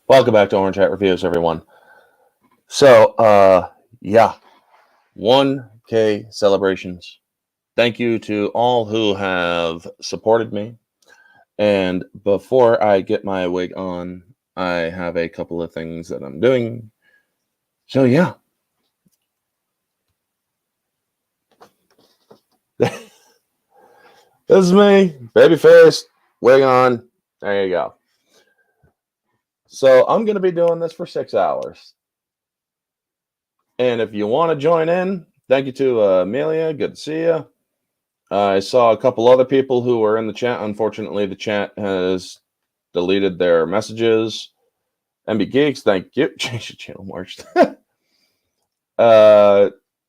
Welcome back to Orange Hat Reviews, everyone. So, yeah, 1K celebrations. Thank you to all who have supported me. And before I get my wig on, I have a couple of things that I'm doing. So, yeah. This is me, babyface, wig on. There you go. So, I'm going to be doing this for 6 hours. And if you want to join in, thank you to Amelia. Good to see you. I saw a couple other people who were in the chat. Unfortunately, the chat has deleted their messages. MB Geeks, thank you. Change the channel, March.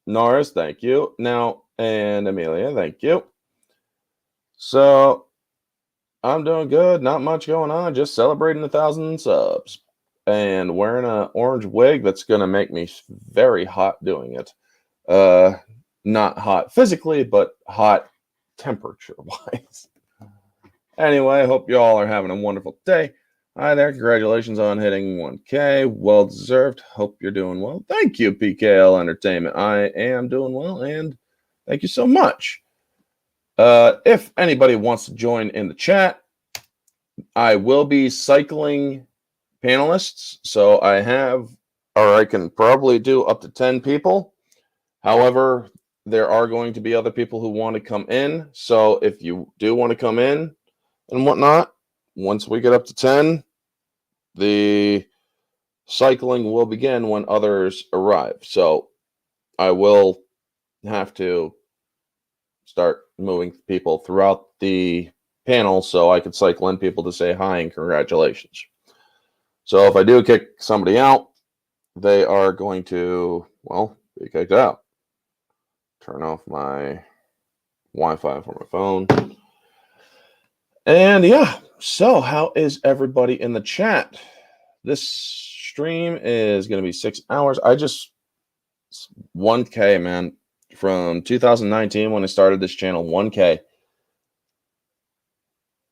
Norris, thank you. Now, and Amelia, thank you. So, I'm doing good. Not much going on. Just celebrating 1,000 subs. And wearing an orange wig that's going to make me very hot doing it. Not hot physically, but hot temperature-wise. Anyway, I hope you all are having a wonderful day. Hi there. Congratulations on hitting 1K. Well deserved. Hope you're doing well. Thank you, PKL Entertainment. I am doing well, and thank you so much. If anybody wants to join in the chat, I will be cycling panelists. So I have, or I can probably do up to 10 people. However, there are going to be other people who want to come in. So if you do want to come in and whatnot, once we get up to 10, the cycling will begin when others arrive. So I will have to start moving people throughout the panel so I can cycle in people to say hi and congratulations. So if I do kick somebody out, they are going to, well, be kicked out. Turn off my Wi-Fi for my phone. And yeah, so how is everybody in the chat? This stream is going to be 6 hours. I just 1K, man, from 2019 when I started this channel. 1K.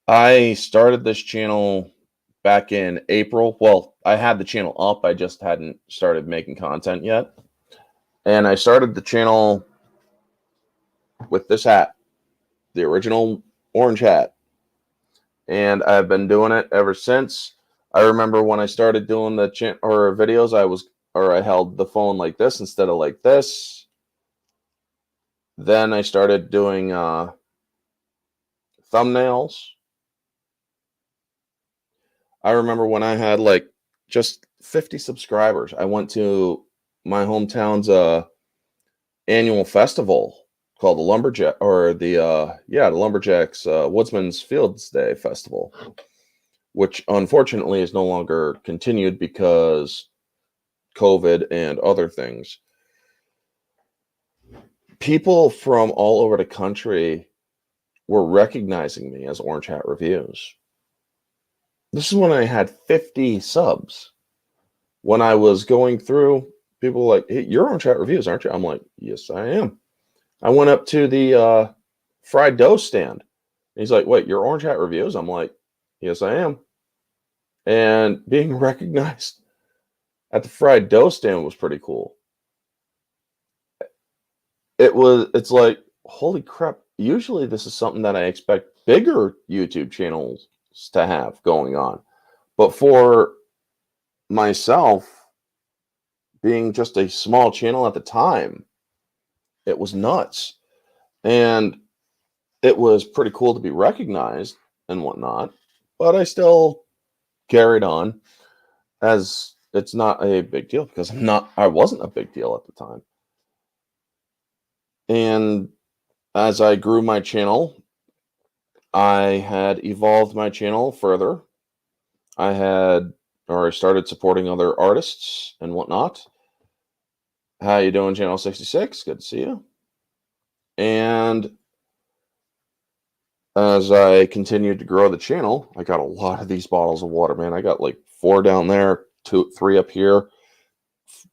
I started this channel back in April. Well, I had the channel up. I just hadn't started making content yet. And I started the channel with this hat, the original orange hat. And I've been doing it ever since. I remember when I started doing the videos, I held the phone like this instead of like this. Then I started doing thumbnails. I remember when I had like just 50 subscribers. I went to my hometown's annual festival called the Lumberjack the Lumberjacks Woodsman's Fields Day Festival, which unfortunately is no longer continued because COVID and other things. People from all over the country were recognizing me as Orange Hat Reviews. This is when I had 50 subs. When I was going through, people were like, hey, you're Orange Hat Reviews, aren't you? I'm like, yes, I am. I went up to the fried dough stand. He's like, wait, you're Orange Hat Reviews? I'm like, yes, I am. And being recognized at the fried dough stand was pretty cool. It's like, holy crap. Usually this is something that I expect bigger YouTube channels to have going on. But for myself, being just a small channel at the time, it was nuts. And it was pretty cool to be recognized and whatnot. But I still carried on as it's not a big deal because I wasn't a big deal at the time. And as I grew my channel, I had evolved my channel further. I started supporting other artists and whatnot. How you doing, Channel 66? Good to see you. And as I continued to grow the channel, I got a lot of these bottles of water, man. I got like 4 down there, 3 up here.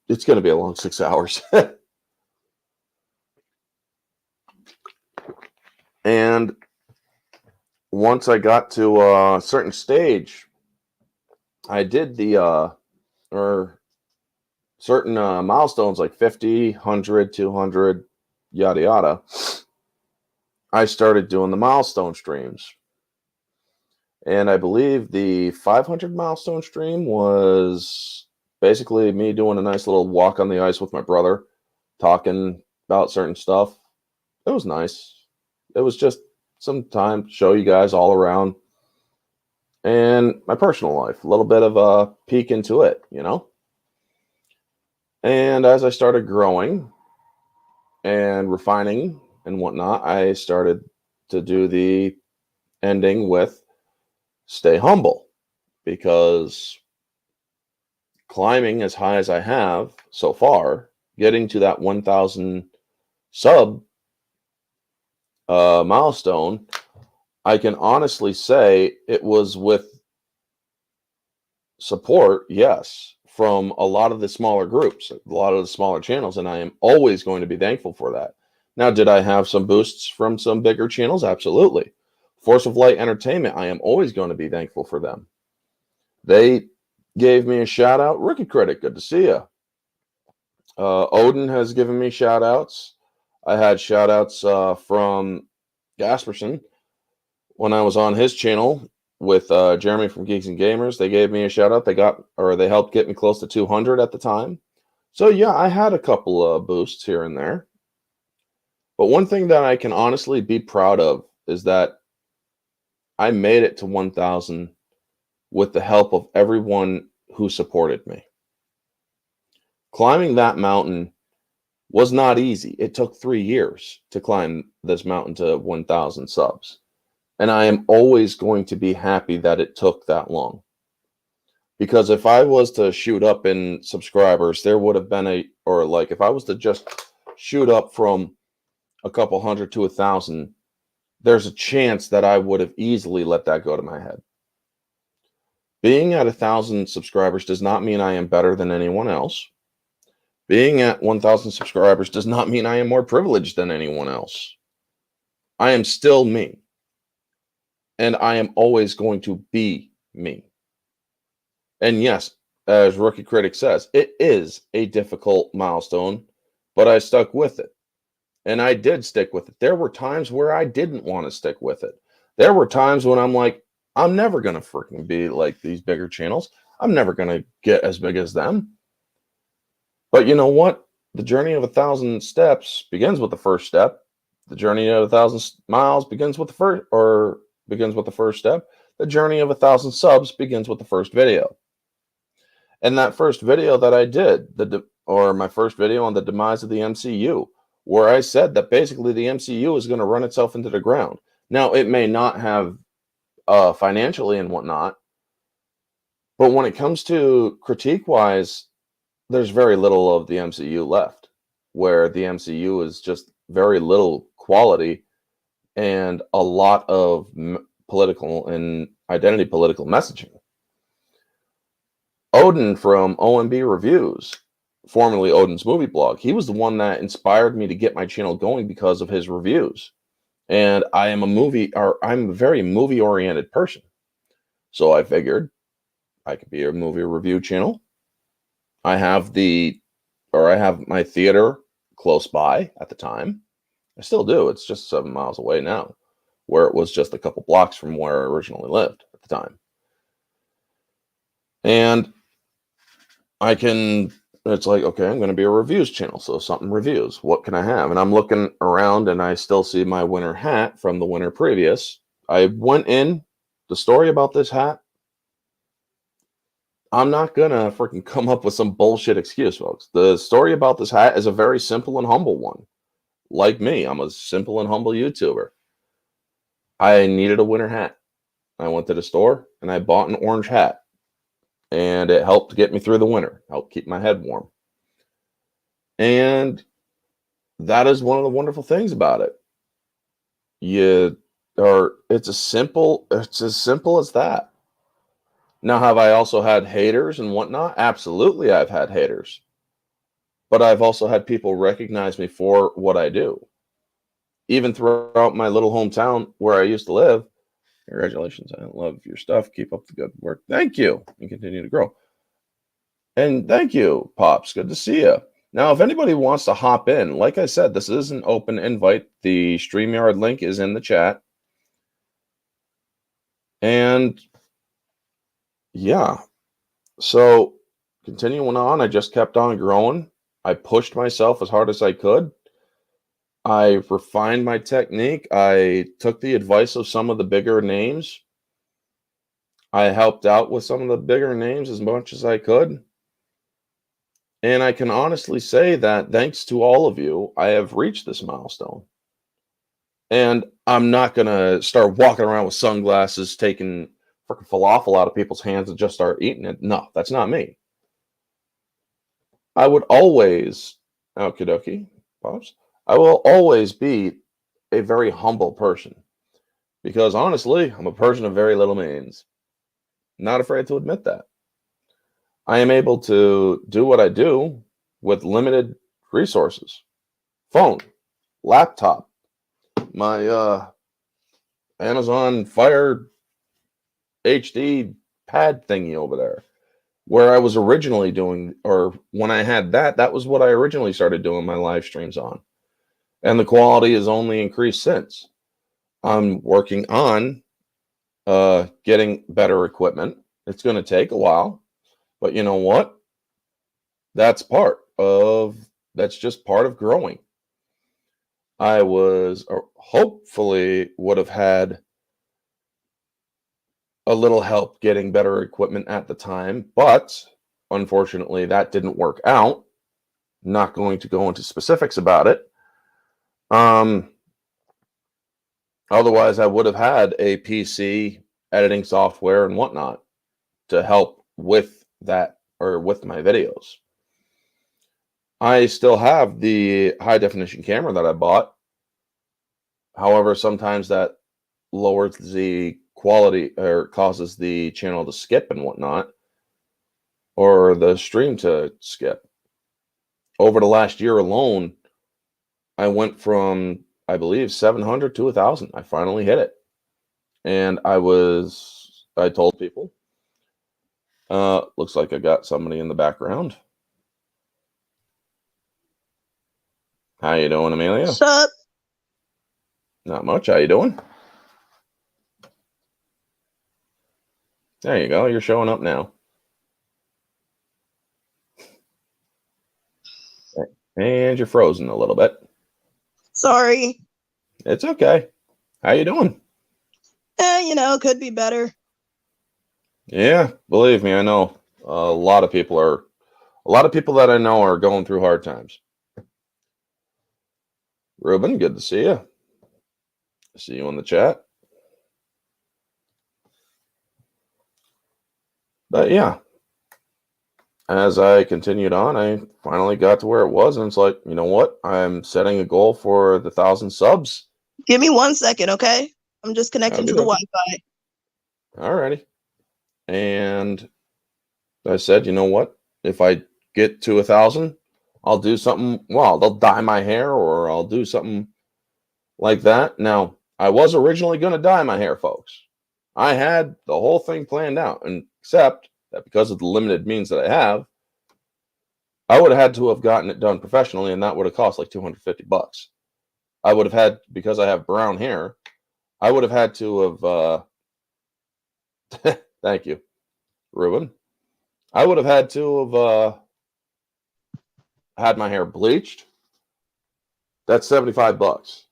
It's going to be a long 6 hours. And once I got to a certain stage, I did the or certain milestones like 50, 100, 200, yada yada. I started doing the milestone streams. And I believe the 500 milestone stream was basically me doing a nice little walk on the ice with my brother, talking about certain stuff. It was nice. It was just some time to show you guys all around and my personal life, a little bit of a peek into it. And as I started growing and refining and whatnot, I started to do the ending with stay humble because climbing as high as I have so far, getting to that 1,000 sub milestone, I can honestly say it was with support, yes, from a lot of the smaller groups, a lot of the smaller channels, and I am always going to be thankful for that. Now, did I have some boosts from some bigger channels? Absolutely. Force of Light Entertainment, I am always going to be thankful for them. They gave me a shout out. Rookie Critic, good to see you. Odin has given me shout outs. I had shout outs from Gasperson when I was on his channel with Jeremy from Geeks and Gamers. They gave me a shout out. They helped get me close to 200 at the time. So yeah, I had a couple of boosts here and there. But one thing that I can honestly be proud of is that I made it to 1,000 with the help of everyone who supported me. Climbing that mountain was not easy. It took 3 years to climb this mountain to 1,000 subs. And I am always going to be happy that it took that long. Because if I was to shoot up in subscribers, there would have been if I was to just shoot up from a couple hundred to 1,000, there's a chance that I would have easily let that go to my head. Being at 1,000 subscribers does not mean I am better than anyone else. Being at 1,000 subscribers does not mean I am more privileged than anyone else. I am still me. And I am always going to be me. And yes, as Rookie Critic says, it is a difficult milestone, but I stuck with it. And I did stick with it. There were times where I didn't want to stick with it. There were times when I'm like, I'm never going to freaking be like these bigger channels. I'm never going to get as big as them. But you know what? The journey of 1,000 steps begins with the first step. The journey of 1,000 miles begins with the first step. The journey of 1,000 subs begins with the first video. And that first video that I did, my first video on the demise of the MCU, where I said that basically the MCU is going to run itself into the ground. Now, it may not have financially and whatnot, but when it comes to critique-wise, there's very little of the MCU left, where the MCU is just very little quality and a lot of political and identity political messaging. Odin from OMB Reviews, formerly Odin's Movie Blog, he was the one that inspired me to get my channel going because of his reviews. And I'm a very movie-oriented person. So I figured I could be a movie review channel. I have my theater close by at the time. I still do. It's just 7 miles away now, where it was just a couple blocks from where I originally lived at the time. And it's like, okay, I'm going to be a reviews channel. So something reviews. What can I have? And I'm looking around and I still see my winter hat from the winter previous. I went in the story about this hat. I'm not going to freaking come up with some bullshit excuse, folks. The story about this hat is a very simple and humble one. Like me, I'm a simple and humble YouTuber. I needed a winter hat. I went to the store and I bought an orange hat. And it helped get me through the winter, helped keep my head warm. And that is one of the wonderful things about it. It's as simple as that. Now, have I also had haters and whatnot? Absolutely, I've had haters. But I've also had people recognize me for what I do. Even throughout my little hometown where I used to live, Congratulations. I love your stuff. Keep up the good work. Thank you. And continue to grow. And thank you, Pops. Good to see you. Now, if anybody wants to hop in, like I said, this is an open invite. The StreamYard link is in the chat. And yeah, so continuing on, I just kept on growing. I pushed myself as hard as I could. I refined my technique. I took the advice of some of the bigger names. I helped out with some of the bigger names as much as I could. And I can honestly say that thanks to all of you, I have reached this milestone. And I'm not going to start walking around with sunglasses, taking freaking falafel out of people's hands and just start eating it. No, that's not me. I would always, okie dokie, Pops, I will always be a very humble person because honestly, I'm a person of very little means. Not afraid to admit that. I am able to do what I do with limited resources. Phone, laptop, my Amazon Fire HD pad thingy over there. Where I was originally doing, or when I had that, that was what I originally started doing my live streams on. And the quality has only increased since. I'm working on getting better equipment. It's going to take a while. But you know what? That's just part of growing. I was, or hopefully would have had a little help getting better equipment at the time, but unfortunately that didn't work out. Not going to go into specifics about it. Otherwise I would have had a PC editing software and whatnot to help with that or with my videos. I still have the high definition camera that I bought. However, sometimes that lowers the quality or causes the channel to skip and whatnot, or the stream to skip. Over the last year alone, I went from, I believe, 700 to 1,000. I finally hit it. And I told people, looks like I got somebody in the background. How you doing, Amelia? What's up? Not much. How you doing? There you go. You're showing up now. And you're frozen a little bit. Sorry. It's okay. How you doing? Could be better. Yeah, believe me, I know a lot of people that I know are going through hard times. Ruben, good to see you. See you in the chat. But yeah, as I continued on, I finally got to where it was, and it's like, you know what? I'm setting a goal for the 1,000 subs. Give me 1 second, okay? I'm just connecting to the Wi-Fi. Alrighty. And I said, you know what? If I get to 1,000, I'll do something. Well, they'll dye my hair, or I'll do something like that. Now, I was originally going to dye my hair, folks. I had the whole thing planned out, and except that because of the limited means that I have, I would have had to have gotten it done professionally, and that would have cost like $250. I would have had, because I have brown hair, I would have had to have, thank you, Ruben. I would have had to have had my hair bleached. That's $75.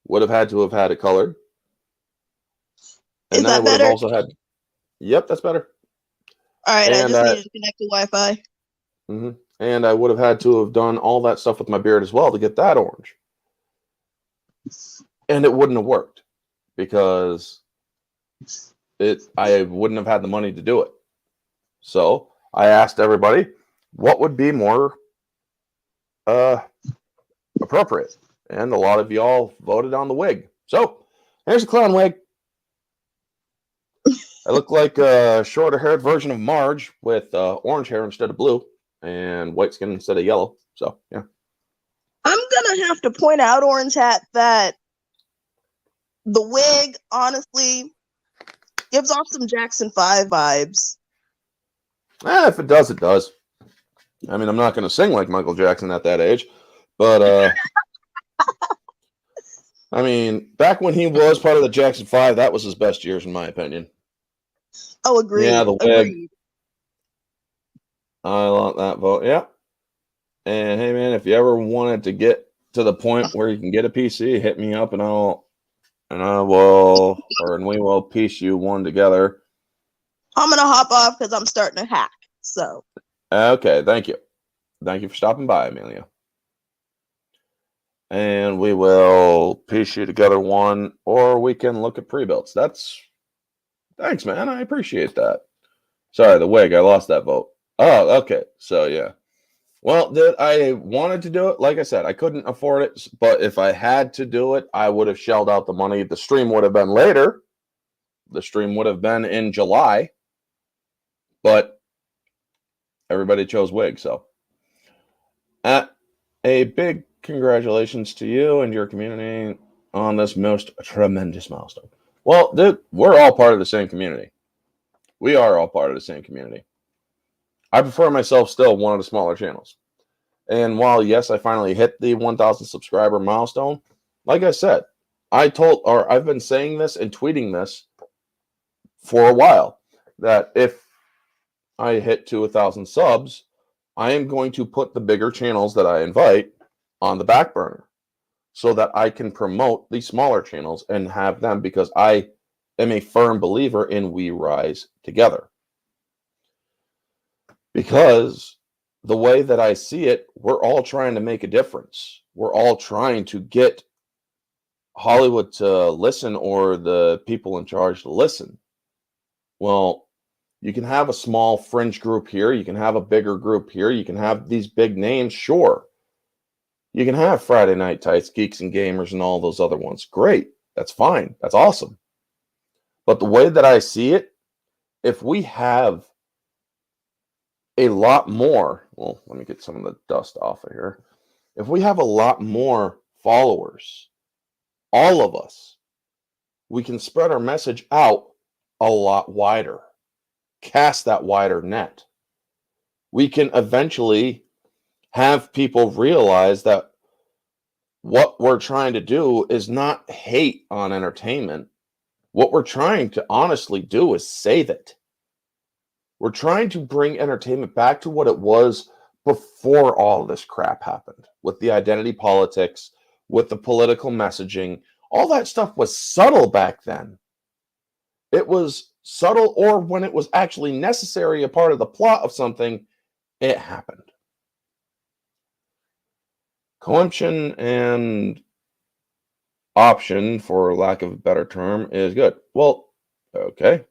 Would have had to have had it colored. And Is then that I would better? have also had, yep, that's better. All right, I just needed to connect to Wi-Fi. Mm-hmm. And I would have had to have done all that stuff with my beard as well to get that orange. And it wouldn't have worked because I wouldn't have had the money to do it. So I asked everybody what would be more appropriate. And a lot of y'all voted on the wig. So here's a clown wig. I look like a shorter haired version of Marge with orange hair instead of blue and white skin instead of yellow. So, yeah. I'm going to have to point out, Orange Hat, that The wig, honestly, gives off some Jackson 5 vibes. If it does, it does. I mean, I'm not going to sing like Michael Jackson at that age, but I mean, back when he was part of the Jackson 5, that was his best years, in my opinion. Oh, agreed. Yeah, the wig. Agreed. I want that vote. Yeah. And hey, man, if you ever wanted to get to the point where you can get a PC, hit me up, and we will piece you one together. I'm gonna hop off because I'm starting to hack. So. Okay, thank you for stopping by, Amelia. And we will piece you together one, or we can look at pre-builts. Thanks, man. I appreciate that. Sorry, the wig. I lost that vote. Oh, okay. So yeah. Well, I wanted to do it. Like I said, I couldn't afford it, but if I had to do it, I would have shelled out the money. The stream would have been later. The stream would have been in July, but everybody chose wig. So, a big congratulations to you and your community on this most tremendous milestone. Well, dude, we're all part of the same community. We are all part of the same community. I prefer myself still one of the smaller channels. And while, yes, I finally hit the 1,000 subscriber milestone, like I said, I've been saying this and tweeting this for a while, that if I hit to 1,000 subs, I am going to put the bigger channels that I invite on the back burner so that I can promote the smaller channels and have them, because I am a firm believer in we rise together. Because the way that I see it, we're all trying to make a difference. We're all trying to get Hollywood to listen, or the people in charge to listen. Well, you can have a small fringe group here. You can have a bigger group here. You can have these big names. Sure. You can have Friday Night Tights, Geeks and Gamers, and all those other ones. Great. That's fine. That's awesome. But the way that I see it, if we have a lot more, well, let me get some of the dust off of here. If we have a lot more followers, all of us, we can spread our message out a lot wider, cast that wider net. We can eventually have people realize that what we're trying to do is not hate on entertainment. What we're trying to honestly do is save it. We're trying to bring entertainment back to what it was before all this crap happened, with the identity politics, with the political messaging. All that stuff was subtle back then. It was subtle, or when it was actually necessary, a part of the plot of something, it happened. Coemption and option, for lack of a better term, is good. Well, okay.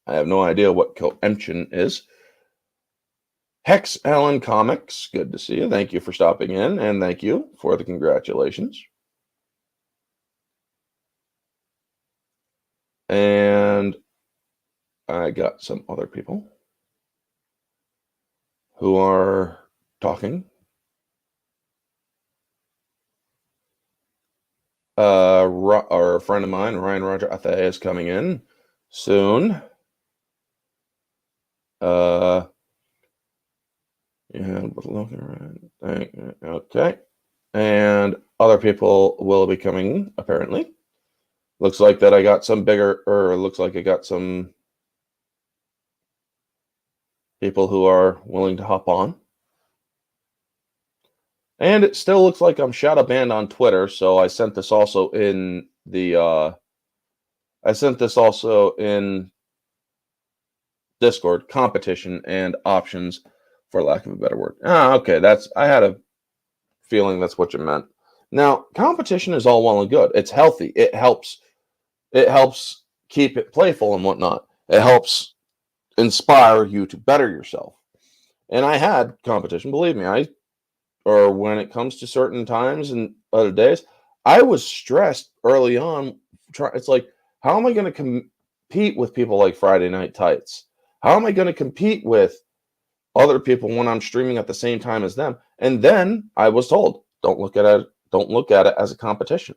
I have no idea what coemption is. Hex Allen Comics, good to see you. Thank you for stopping in, and thank you for the congratulations. And I got some other people who are talking. Or a friend of mine, Ryan Roger Athe, is coming in soon. Yeah, okay. And other people will be coming, apparently. Looks like that I got some looks like I got some people who are willing to hop on. And it still looks like I'm shadow banned on Twitter, so I sent this also in Discord, competition and options, for lack of a better word. Okay, I had a feeling that's what you meant. Now, competition is all well and good. It's healthy. It helps keep it playful and whatnot. It helps inspire you to better yourself. And I had competition, believe me. Or when it comes to certain times and other days, I was stressed early on. It's like, how am I going to compete with people like Friday Night Tights? How am I going to compete with other people when I'm streaming at the same time as them? And then I was told, don't look at it as a competition.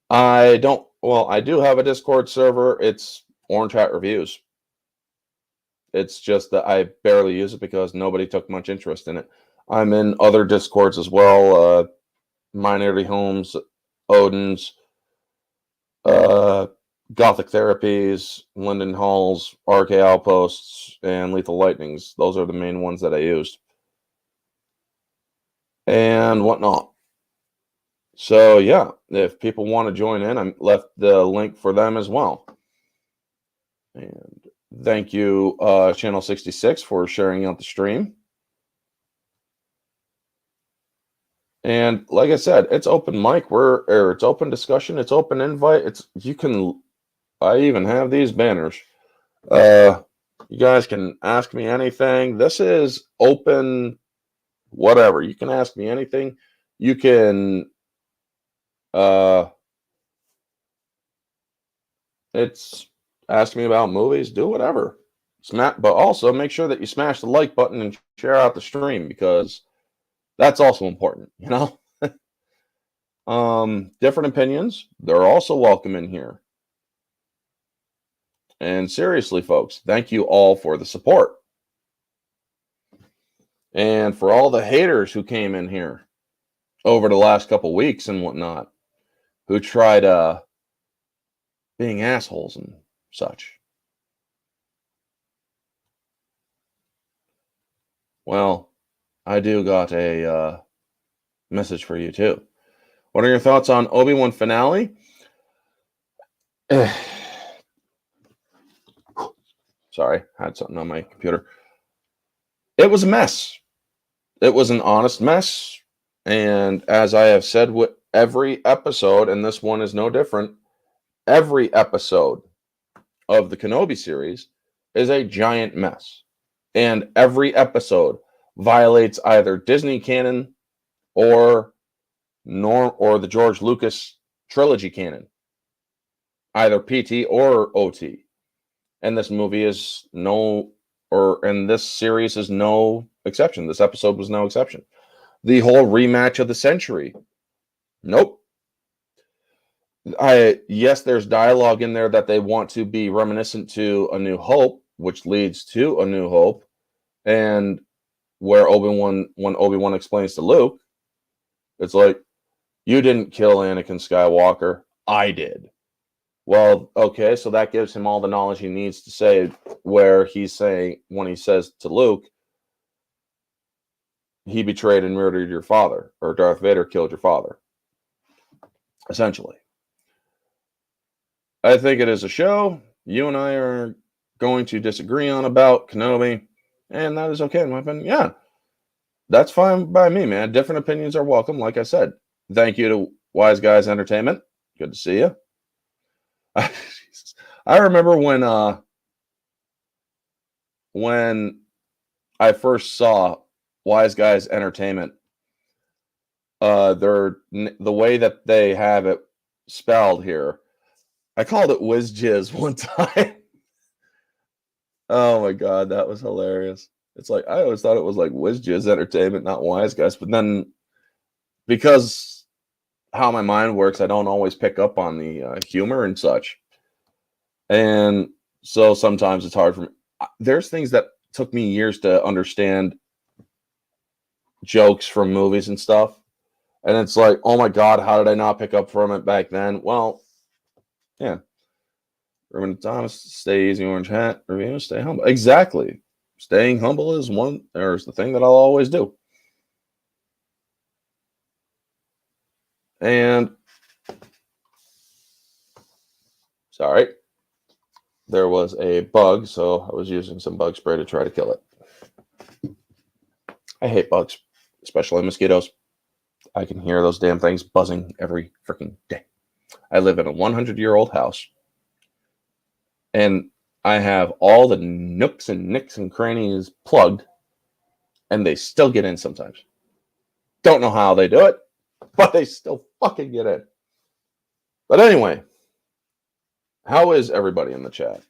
I don't. Well, I do have a Discord server. It's Orange Hat Reviews. It's just that I barely use it because nobody took much interest in it. I'm in other Discords as well. Minority Homes, Odin's, uh, Gothic Therapies, Linden Halls, RK Outposts, and Lethal Lightnings. Those are the main ones that I used. And whatnot. So yeah, if people want to join in, I left the link for them as well. And thank you, Channel 66, for sharing out the stream. And like I said, it's open mic. Or it's open discussion. It's open invite. I even have these banners. You guys can ask me anything. This is open. Whatever. You can ask me anything. You can. It's ask me about movies. Do whatever. But also make sure that you smash the like button and share out the stream because that's also important. Different opinions, they're also welcome in here. And seriously, folks, thank you all for the support. And for all the haters who came in here over the last couple weeks and whatnot, who tried being assholes and such. Well, I do got a message for you too. What are your thoughts on Obi-Wan finale? Sorry, I had something on my computer. It was a mess. It was an honest mess. And as I have said with every episode, and this one is no different, every episode of the Kenobi series is a giant mess. And every episode violates either Disney canon or the George Lucas trilogy canon, either PT or OT. And this movie is and this series is no exception. This episode was no exception. The whole rematch of the century. Nope. Yes, there's dialogue in there that they want to be reminiscent to A New Hope, which leads to A New Hope, and where when Obi-Wan explains to Luke, it's like, you didn't kill Anakin Skywalker, I did. Well, okay, so that gives him all the knowledge he needs to say where he's saying, when he says to Luke, he betrayed and murdered your father, or Darth Vader killed your father. Essentially. I think it is a show you and I are going to disagree on about Kenobi, and that is okay in my opinion. Yeah, that's fine by me, man. Different opinions are welcome, like I said. Thank you to Wise Guys Entertainment. Good to see you. I remember when I first saw Wise Guys Entertainment, the way that they have it spelled here, I called it Whiz Jizz one time. Oh my god, that was hilarious. It's like I always thought it was like Whiz Jizz Entertainment, not Wise Guys, but then because how my mind works, I don't always pick up on the humor and such, and so sometimes it's hard for me. There's things that took me years to understand, jokes from movies and stuff, and it's like, oh my god, how did I not pick up from it back then? Well, yeah. Ruben Thomas, stay easy, Orange Hat review, stay humble. Exactly. Staying humble is the thing that I'll always do. And sorry, there was a bug, so I was using some bug spray to try to kill it. I hate bugs, especially mosquitoes. I can hear those damn things buzzing every freaking day. I live in a 100-year-old house, and I have all the nooks and nicks and crannies plugged, and they still get in sometimes. Don't know how they do it, but they still fucking get in. But anyway, how is everybody in the chat?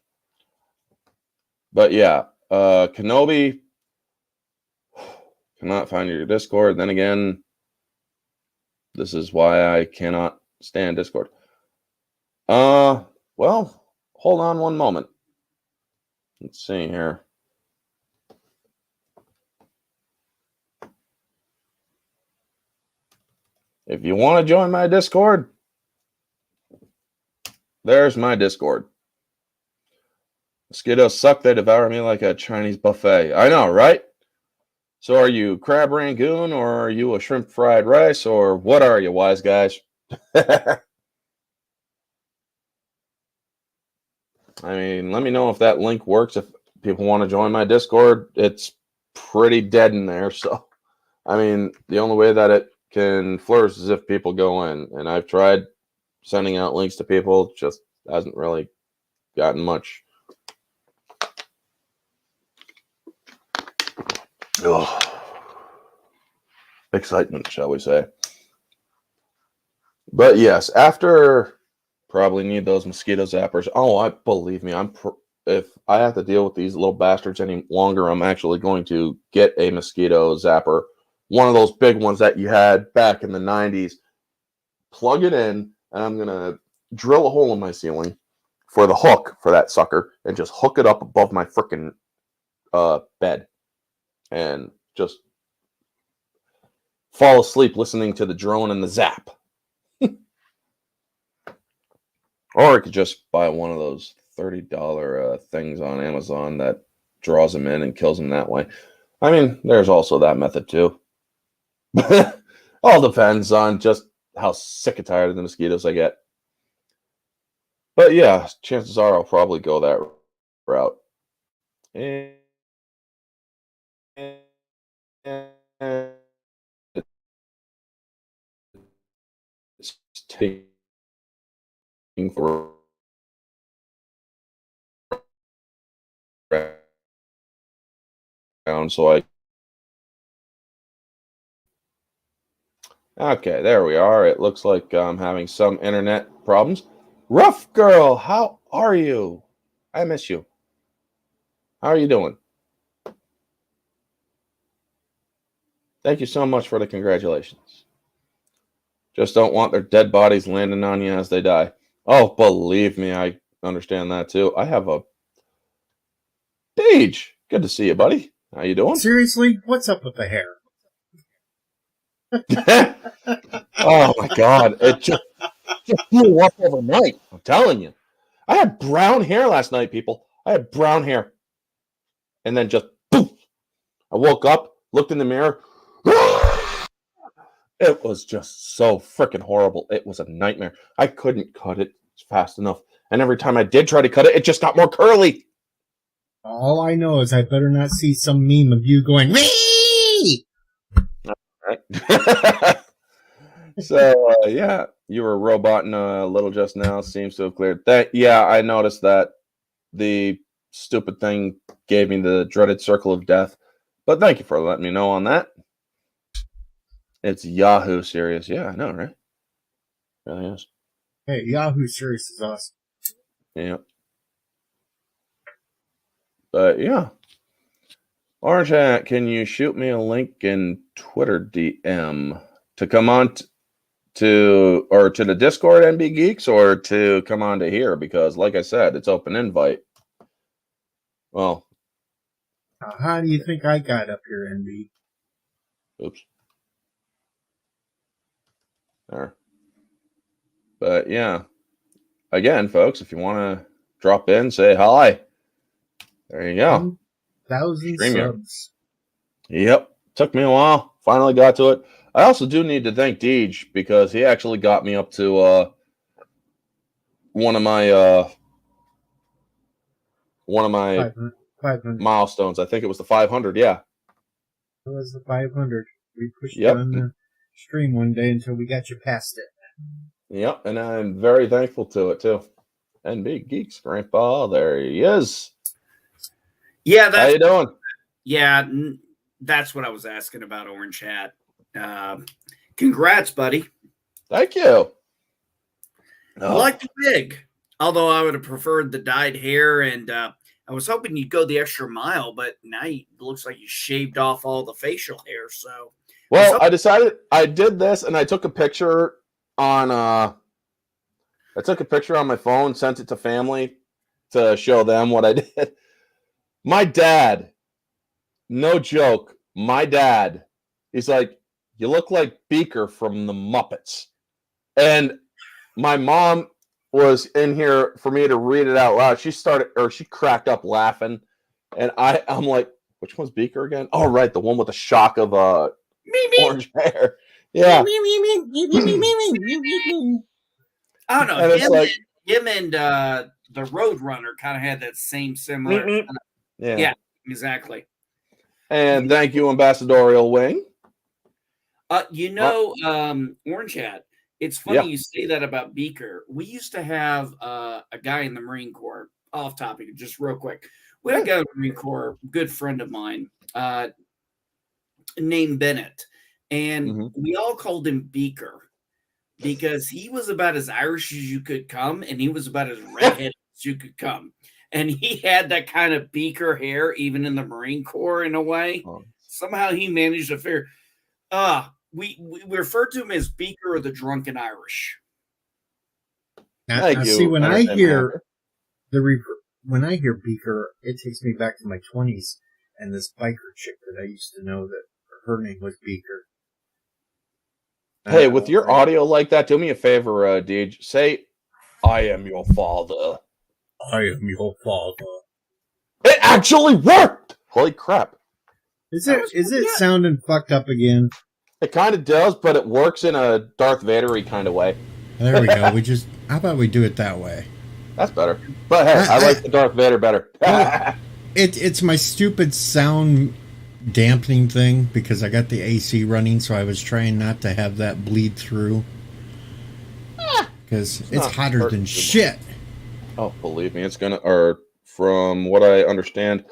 But yeah, Kenobi, cannot find your Discord. Then again, this is why I cannot stand Discord. Well, hold on one moment. Let's see here. If you want to join my Discord, there's my Discord. Mosquitoes suck. They devour me like a Chinese buffet. I know, right? So are you crab rangoon, or are you a shrimp fried rice, or what are you, wise guys? I mean, let me know if that link works. If people want to join my Discord, it's pretty dead in there. So, I mean, the only way that it can flourish is if people go in. And I've tried sending out links to people, just hasn't really gotten much. Ugh. Excitement, shall we say. But yes, after probably need those mosquito zappers. Oh, I believe me, if I have to deal with these little bastards any longer, I'm actually going to get a mosquito zapper, one of those big ones that you had back in the 90s. Plug it in, and I'm gonna drill a hole in my ceiling for the hook for that sucker, and just hook it up above my freaking bed, and just fall asleep listening to the drone and the zap. Or I could just buy one of those $30 things on Amazon that draws them in and kills them that way. I mean, there's also that method too. All depends on just how sick and tired of the mosquitoes I get. But yeah, chances are I'll probably go that route. And it's taking for around, so I. Okay, there we are. It looks like I'm having some internet problems. Rough girl, how are you? I miss you. How are you doing? Thank you so much for the congratulations. Just don't want their dead bodies landing on you as they die. Oh, believe me, I understand that too. I have a Paige. Good to see you, buddy. How you doing? Seriously, what's up with the hair? Oh my God! It just blew up overnight. I'm telling you. I had brown hair last night, people. I had brown hair, and then just poof. I woke up, looked in the mirror. It was just so freaking horrible. It was a nightmare. I couldn't cut it fast enough, and every time I did try to cut it, it just got more curly. All I know is I better not see some meme of you going, wee! Right. So, yeah, you were roboting a little just now. Seems to have cleared that. Yeah, I noticed that the stupid thing gave me the dreaded circle of death. But thank you for letting me know on that. It's Yahoo Serious. Yeah, I know, right? It really is. Hey, Yahoo Serious is awesome. Yeah. But yeah. Orange Hat, can you shoot me a link in Twitter DM to come on to the Discord NB Geeks, or to come on to here? Because like I said, it's open invite. Well, How do you think I got up here, NB? oops. There. But yeah. Again, folks, if you want to drop in, say hi. There you go. 1,000 Stream here. subs. Yep. Took me a while. Finally got to it. I also do need to thank Deej, because he actually got me up to one of my 500. milestones. I think it was the 500. Yeah. It was the 500. We pushed Yep. you on the stream one day until we got you past it. Yep. And I'm very thankful to it too. And Big Geeks Grandpa, there he is. Yeah, how you doing? Yeah, that's what I was asking about, Orange Hat. Congrats, buddy. Thank you. I like the wig, although I would have preferred the dyed hair, and I was hoping you'd go the extra mile, but now it looks like you shaved off all the facial hair. So, well, I decided I did this, and I took a picture on I took a picture on my phone, sent it to family to show them what I did. My dad, no joke, my dad, he's like, you look like Beaker from the Muppets. And my mom was in here for me to read it out loud. She cracked up laughing. And I'm like, which one's Beaker again? Oh, right, the one with the shock of orange hair. Yeah. I don't know. And it's like, him and the Roadrunner kind of had that same similar. Yeah, exactly. And thank you, Ambassadorial Wing. Orange Hat. It's funny you say that about Beaker. We used to have a guy in the Marine Corps. Off topic, just real quick. We had a guy in the Marine Corps, good friend of mine, named Bennett, and we all called him Beaker because he was about as Irish as you could come, and he was about as redheaded as you could come. And he had that kind of Beaker hair, even in the Marine Corps, in a way. Somehow he managed to figure. We refer to him as Beaker or the Drunken Irish. Now see, when I hear Beaker, it takes me back to my 20s and this biker chick that I used to know that her name was Beaker. Hey, with your audio like that, do me a favor, Deej. Say, I am your father. I am your father. It actually worked! Holy crap. Is it sounding fucked up again? It kind of does, but it works in a Darth Vader-y kind of way. There we go. How about we do it that way? That's better. But hey, I like the Darth Vader better. It's my stupid sound dampening thing because I got the AC running, so I was trying not to have that bleed through. Because it's hotter than shit. Oh, believe me, it's gonna. Or from what I understand,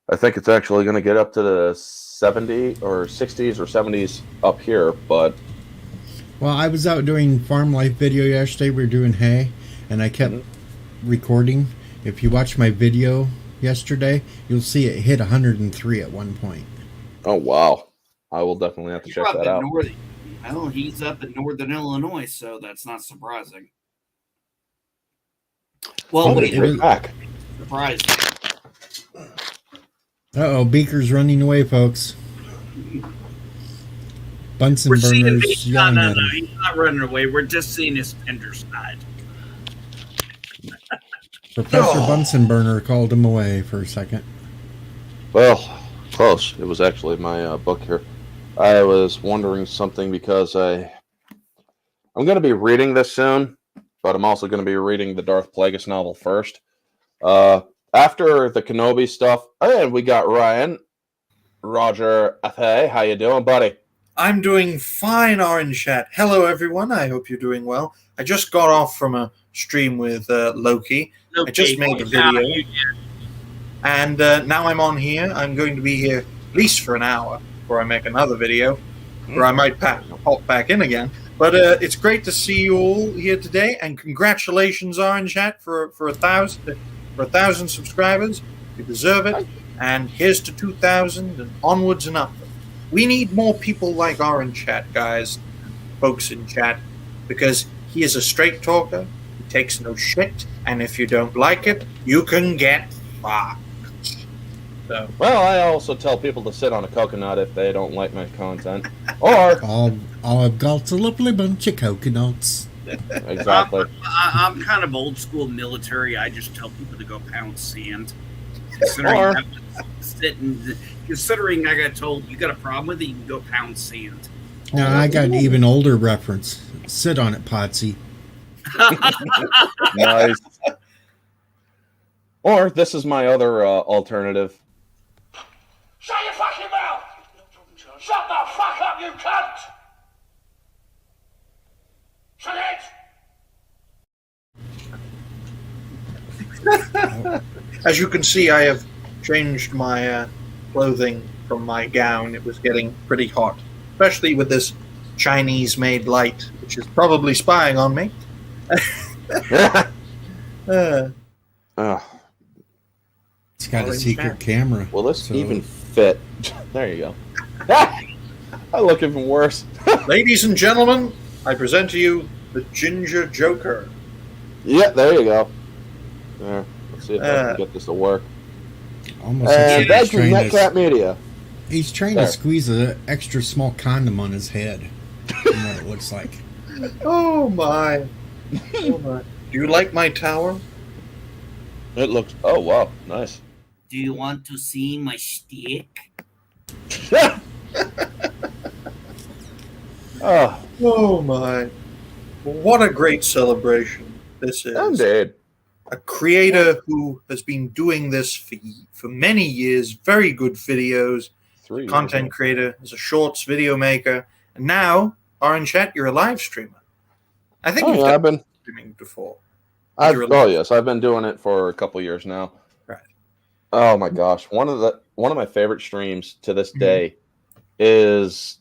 I think it's actually gonna get up to the 70 or 60s or 70s up here. But well, I was out doing farm life video yesterday. We were doing hay, and I kept recording. If you watch my video yesterday, you'll see it hit 103 at one point. Oh wow! I will definitely have to check that out. Well, he's up in northern Illinois, so that's not surprising. Well, back. Surprising. Uh-oh, Beaker's running away, folks. Bunsen burners yelling at him. No, he's not running away. We're just seeing his tender side. Professor Bunsen Burner called him away for a second. Well, close. It was actually my book here. I was wondering something because I'm going to be reading this soon, but I'm also going to be reading the Darth Plagueis novel first. After the Kenobi stuff, and we got Ryan. Roger, hey, how you doing, buddy? I'm doing fine, Orange Chat. Hello, everyone. I hope you're doing well. I just got off from a stream with Loki. I just made a video. And now I'm on here. I'm going to be here at least for an hour before I make another video, or I might pop back in again. But it's great to see you all here today, and congratulations, Orange Chat, for 1,000 subscribers. You deserve it. And here's to 2,000 and onwards and upwards. We need more people like Orange Chat, guys, folks in chat, because he is a straight talker, he takes no shit, and if you don't like it, you can get fucked. So. Well, I also tell people to sit on a coconut if they don't like my content. Or I've got a lovely bunch of coconuts. Exactly. I'm kind of old school military. I just tell people to go pound sand. Considering I got told you got a problem with it, you can go pound sand. Now I got an even older reference. Sit on it, Potsy. Nice. Or this is my other alternative. Shut your fucking mouth! Shut the fuck up, you cunt! Shut it! As you can see, I have changed my clothing from my gown. It was getting pretty hot, especially with this Chinese-made light, which is probably spying on me. It's got a secret camera. Will this even fit? There you go. I look even worse. Ladies and gentlemen, I present to you the Ginger Joker. Yeah, there you go. There. Let's see if I can get this to work. Almost looks like Thank you, Netcat Media. He's trying to squeeze an extra small condom on his head. From what it looks like. Oh my. Oh my. Do you like my tower? It looks. Oh wow, nice. Do you want to see my stick? Oh my. What a great celebration this is. Indeed. A creator who has been doing this for many years, very good videos, content creator, is a shorts video maker, and now, Orange Hat, you're a live streamer. I think you've I've been streaming before. Yes, I've been doing it for a couple years now. Right. Oh my gosh, one of my favorite streams to this day is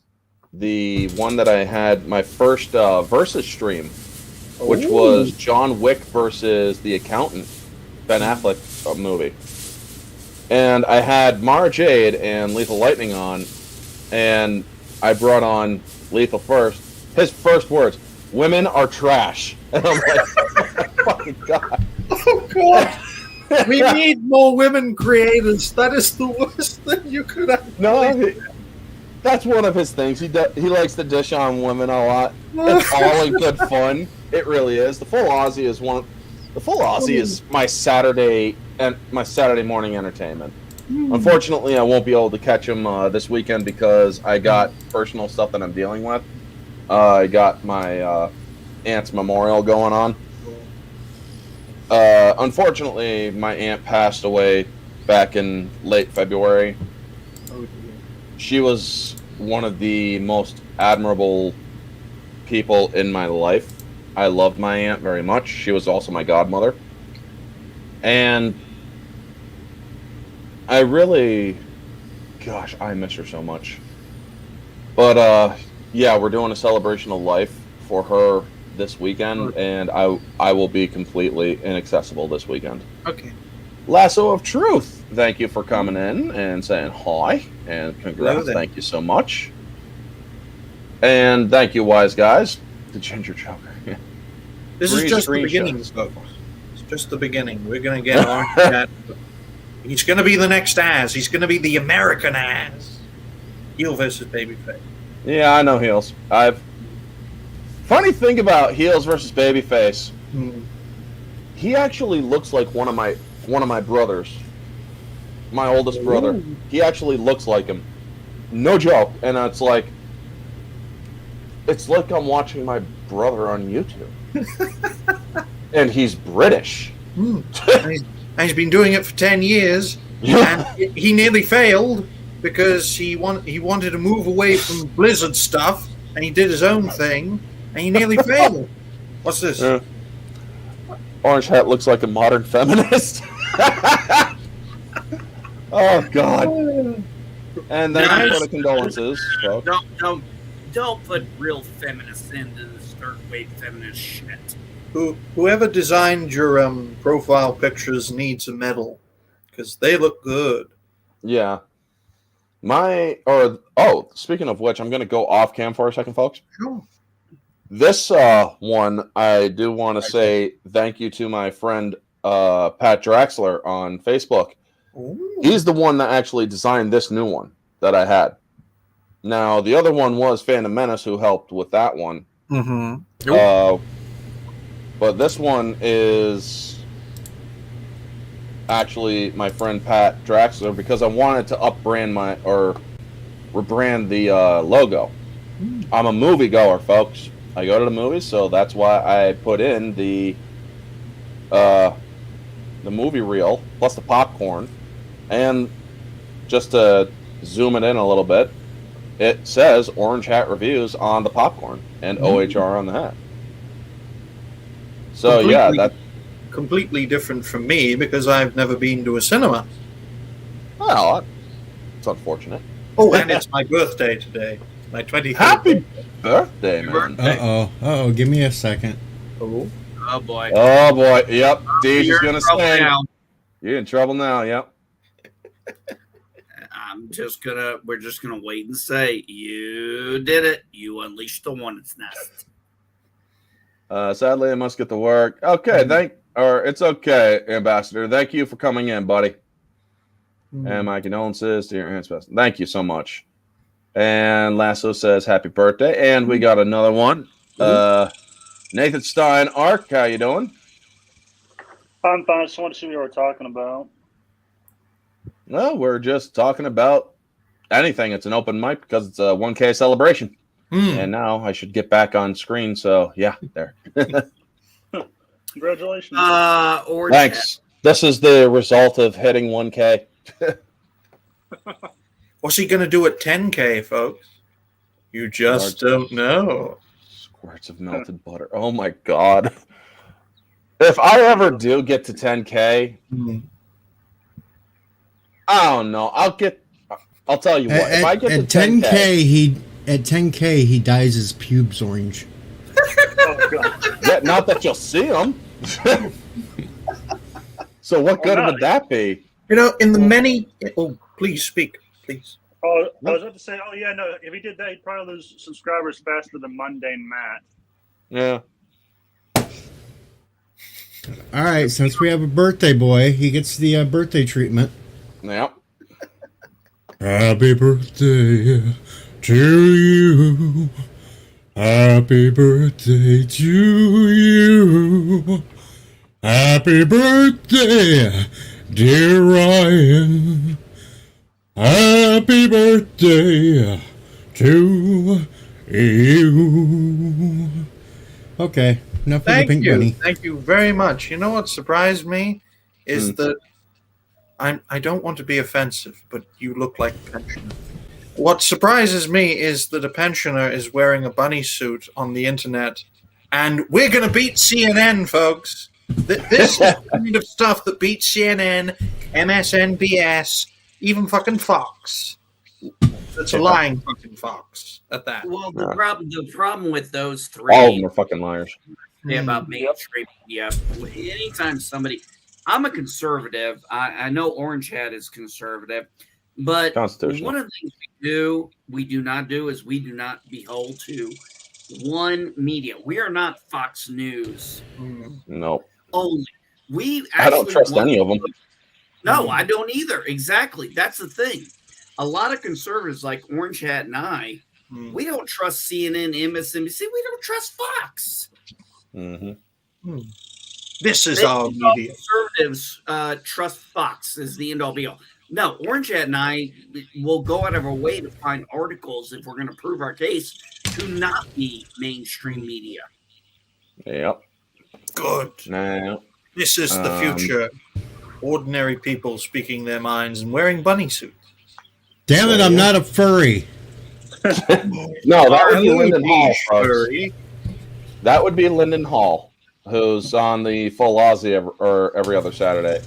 the one that I had my first versus stream, which was John Wick versus The Accountant, Ben Affleck movie. And I had Mara Jade and Lethal Lightning on, and I brought on Lethal first. His first words, "Women are trash." And I'm like, oh my fucking God. Oh, God. We need more women creators. That is the worst thing you could have. No, that's one of his things. He likes to dish on women a lot. It's all in good fun. It really is. The Full Aussie is my Saturday morning entertainment. Unfortunately, I won't be able to catch him this weekend because I got personal stuff that I'm dealing with. I got my aunt's memorial going on. Unfortunately, my aunt passed away back in late February. She was one of the most admirable people in my life. I loved my aunt very much. She was also my godmother. And I really, gosh, I miss her so much. But, yeah, we're doing a celebration of life for her this weekend, and I will be completely inaccessible this weekend. Okay. Lasso of Truth, thank you for coming in and saying hi, and congrats, thank you so much. And thank you, Wise Guys, the Ginger Joker. This is just the beginning, folks. It's just the beginning. We're going to get Orange Hat. He's going to be the next Az. He's going to be the American Az. Heel versus Babyface. Yeah, I know Heels. Funny thing about Heels versus Babyface, he actually looks like one of my brothers. My oldest brother. He actually looks like him. No joke. And it's like I'm watching my brother on YouTube. And he's British. And he's been doing it for 10 years. And he nearly failed because he wanted to move away from Blizzard stuff, and he did his own thing, and he nearly failed. What's this? Orange Hat looks like a modern feminist. Oh, God. And thank you for the condolences, folks. Don't put real feminists into this third-wave feminist shit. Whoever designed your profile pictures needs a medal, because they look good. Yeah. Speaking of which, I'm going to go off cam for a second, folks. Sure. This one, I do want to say thank you to my friend Pat Draxler on Facebook. Ooh. He's the one that actually designed this new one that I had. Now, the other one was Phantom Menace, who helped with that one. Mm-hmm. But this one is actually my friend Pat Draxler because I wanted to rebrand the logo. I'm a moviegoer, folks. I go to the movies, so that's why I put in the movie reel plus the popcorn, and just to zoom it in a little bit, it says Orange Hat Reviews on the popcorn and OHR on the hat. So that's completely different from me because I've never been to a cinema. Well, it's unfortunate. Oh, and it's my birthday today. My 23rd. Happy birthday, man. Uh-oh. Give me a second. Oh. Oh, boy. Oh, boy. Yep. Deej is going to sing. Now. You're in trouble now, yep. We're just gonna wait and say, you did it. You unleashed the hornet's nest. Sadly, I must get to work. Okay, it's okay, Ambassador. Thank you for coming in, buddy. And my condolences to your aunt's best. Thank you so much. And Lasso says happy birthday. And we got another one. Nathan Stein Ark, how you doing? I'm fine. I just wanted to see what you were talking about. No, we're just talking about anything. It's an open mic because it's a 1K celebration. And now I should get back on screen. So yeah, there. Congratulations. Thanks. This is the result of hitting 1K. What's he going to do at 10K, folks? You just don't know. Squirts of melted butter. Oh my god. If I ever do get to 10K, I don't know. I'll tell you what. If I get to 10K, he dyes his pubes orange. Oh, God. Yeah, not that you'll see them. So what good would that be? You know, in the many... Oh, please speak, please. Oh, I was about to say, no, if he did that, he'd probably lose subscribers faster than Mundane Matt. Yeah. All right, since we have a birthday boy, he gets the birthday treatment. Yep. Happy birthday to you. Happy birthday to you. Happy birthday, dear Ryan. Happy birthday to you. Okay, enough of the pink bunny. Thank you very much. You know what surprised me is that I don't want to be offensive, but you look like a pensioner. What surprises me is that a pensioner is wearing a bunny suit on the internet, and we're going to beat CNN, folks. This is the kind of stuff that beats CNN, MSNBS, even fucking Fox. It's a lying fucking Fox at that. Well, the problem with those three, all of them are fucking liars. About mainstream media. Anytime somebody, I'm a conservative. I know Orange Hat is conservative, but one of the things we do not do is we do not behold to one media. We are not Fox News. No. Only I don't trust any of them. No, I don't either. Exactly. That's the thing. A lot of conservatives like Orange Hat and I, we don't trust CNN, MSNBC. We don't trust Fox. This is our media. Conservatives trust Fox as the end all be all. No, Orange Hat and I will go out of our way to find articles if we're going to prove our case to not be mainstream media. Yep. Good. No. This is the future. Ordinary people speaking their minds and wearing bunny suits. Damn it, I'm not a furry. No, that would be Lyndon Hall, folks. That would be Lyndon Hall, who's on the Full Aussie every other Saturday,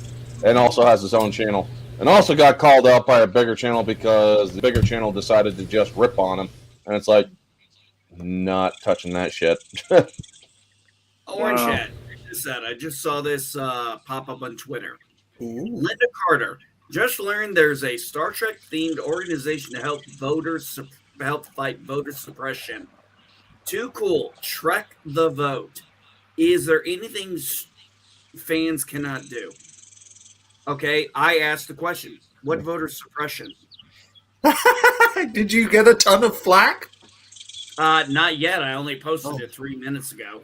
and also has his own channel, and also got called out by a bigger channel because the bigger channel decided to just rip on him, and it's like, not touching that shit. Orange Hat. I just saw this pop up on Twitter. Linda Carter just learned there's a Star Trek themed organization to help fight voter suppression. Too cool. Trek the vote. Is there anything fans cannot do? Okay, I asked the question. What voter suppression? Did you get a ton of flack? Not yet. I only posted it 3 minutes ago.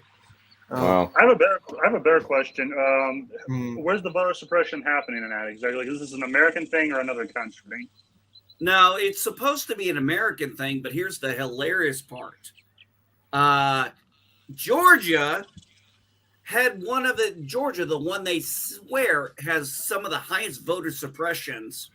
Wow. I have a better question. Where's the voter suppression happening in that exactly? Is this an American thing or another country? No, it's supposed to be an American thing, but here's the hilarious part. Georgia had the one they swear has some of the highest voter suppressions.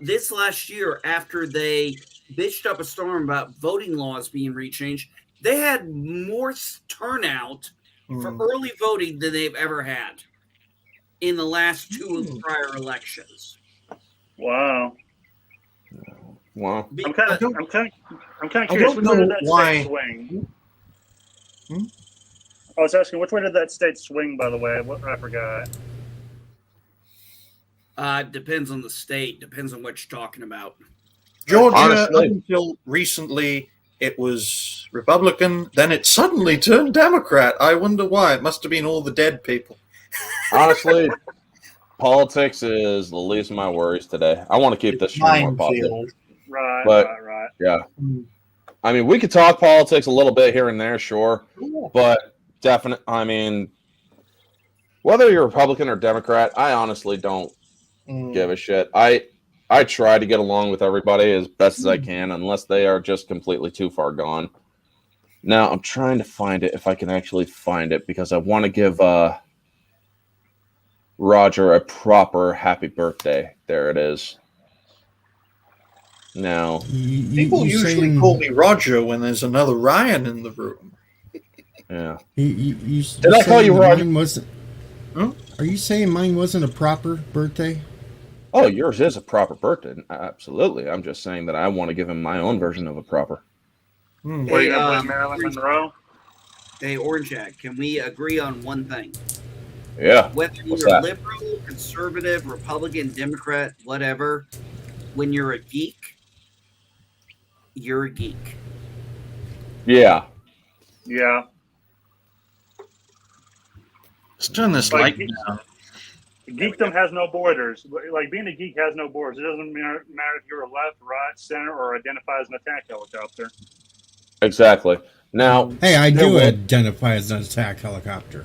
This last year, after they bitched up a storm about voting laws being rechanged, they had more turnout for early voting than they've ever had in the last two prior elections. Wow. Wow. I'm kind of curious. Which way did that state swing? I was asking, which way did that state swing? By the way, I forgot. Depends on the state. Depends on what you're talking about. Georgia, up until recently, it was Republican. Then it suddenly turned Democrat. I wonder why. It must have been all the dead people. Honestly, politics is the least of my worries today. I want to keep this stream more positive. Minefield. Right, But- right. Yeah. I mean, we could talk politics a little bit here and there, sure. But definitely, I mean, whether you're Republican or Democrat, I honestly don't give a shit. I try to get along with everybody as best as I can, unless they are just completely too far gone. Now, I'm trying to find it, if I can actually find it, because I want to give Roger a proper happy birthday. There it is. Now, People usually call me Roger when there's another Ryan in the room. yeah. Did I call you Roger? Are you saying mine wasn't a proper birthday? Oh, yours is a proper birthday. Absolutely. I'm just saying that I want to give him my own version of a proper. What are you going to play, Marilyn Monroe? Hey, Orange Jack, can we agree on one thing? Yeah. Whether What's you're that? liberal, conservative, Republican, Democrat, whatever, when you're a geek, you're a geek. Yeah. Yeah. Let's turn this Like, light down. Geekdom has no borders. Like, being a geek has no borders. It doesn't matter if you're a left, right, center, or identify as an attack helicopter. Exactly. Now, Hey, I do identify as an attack helicopter.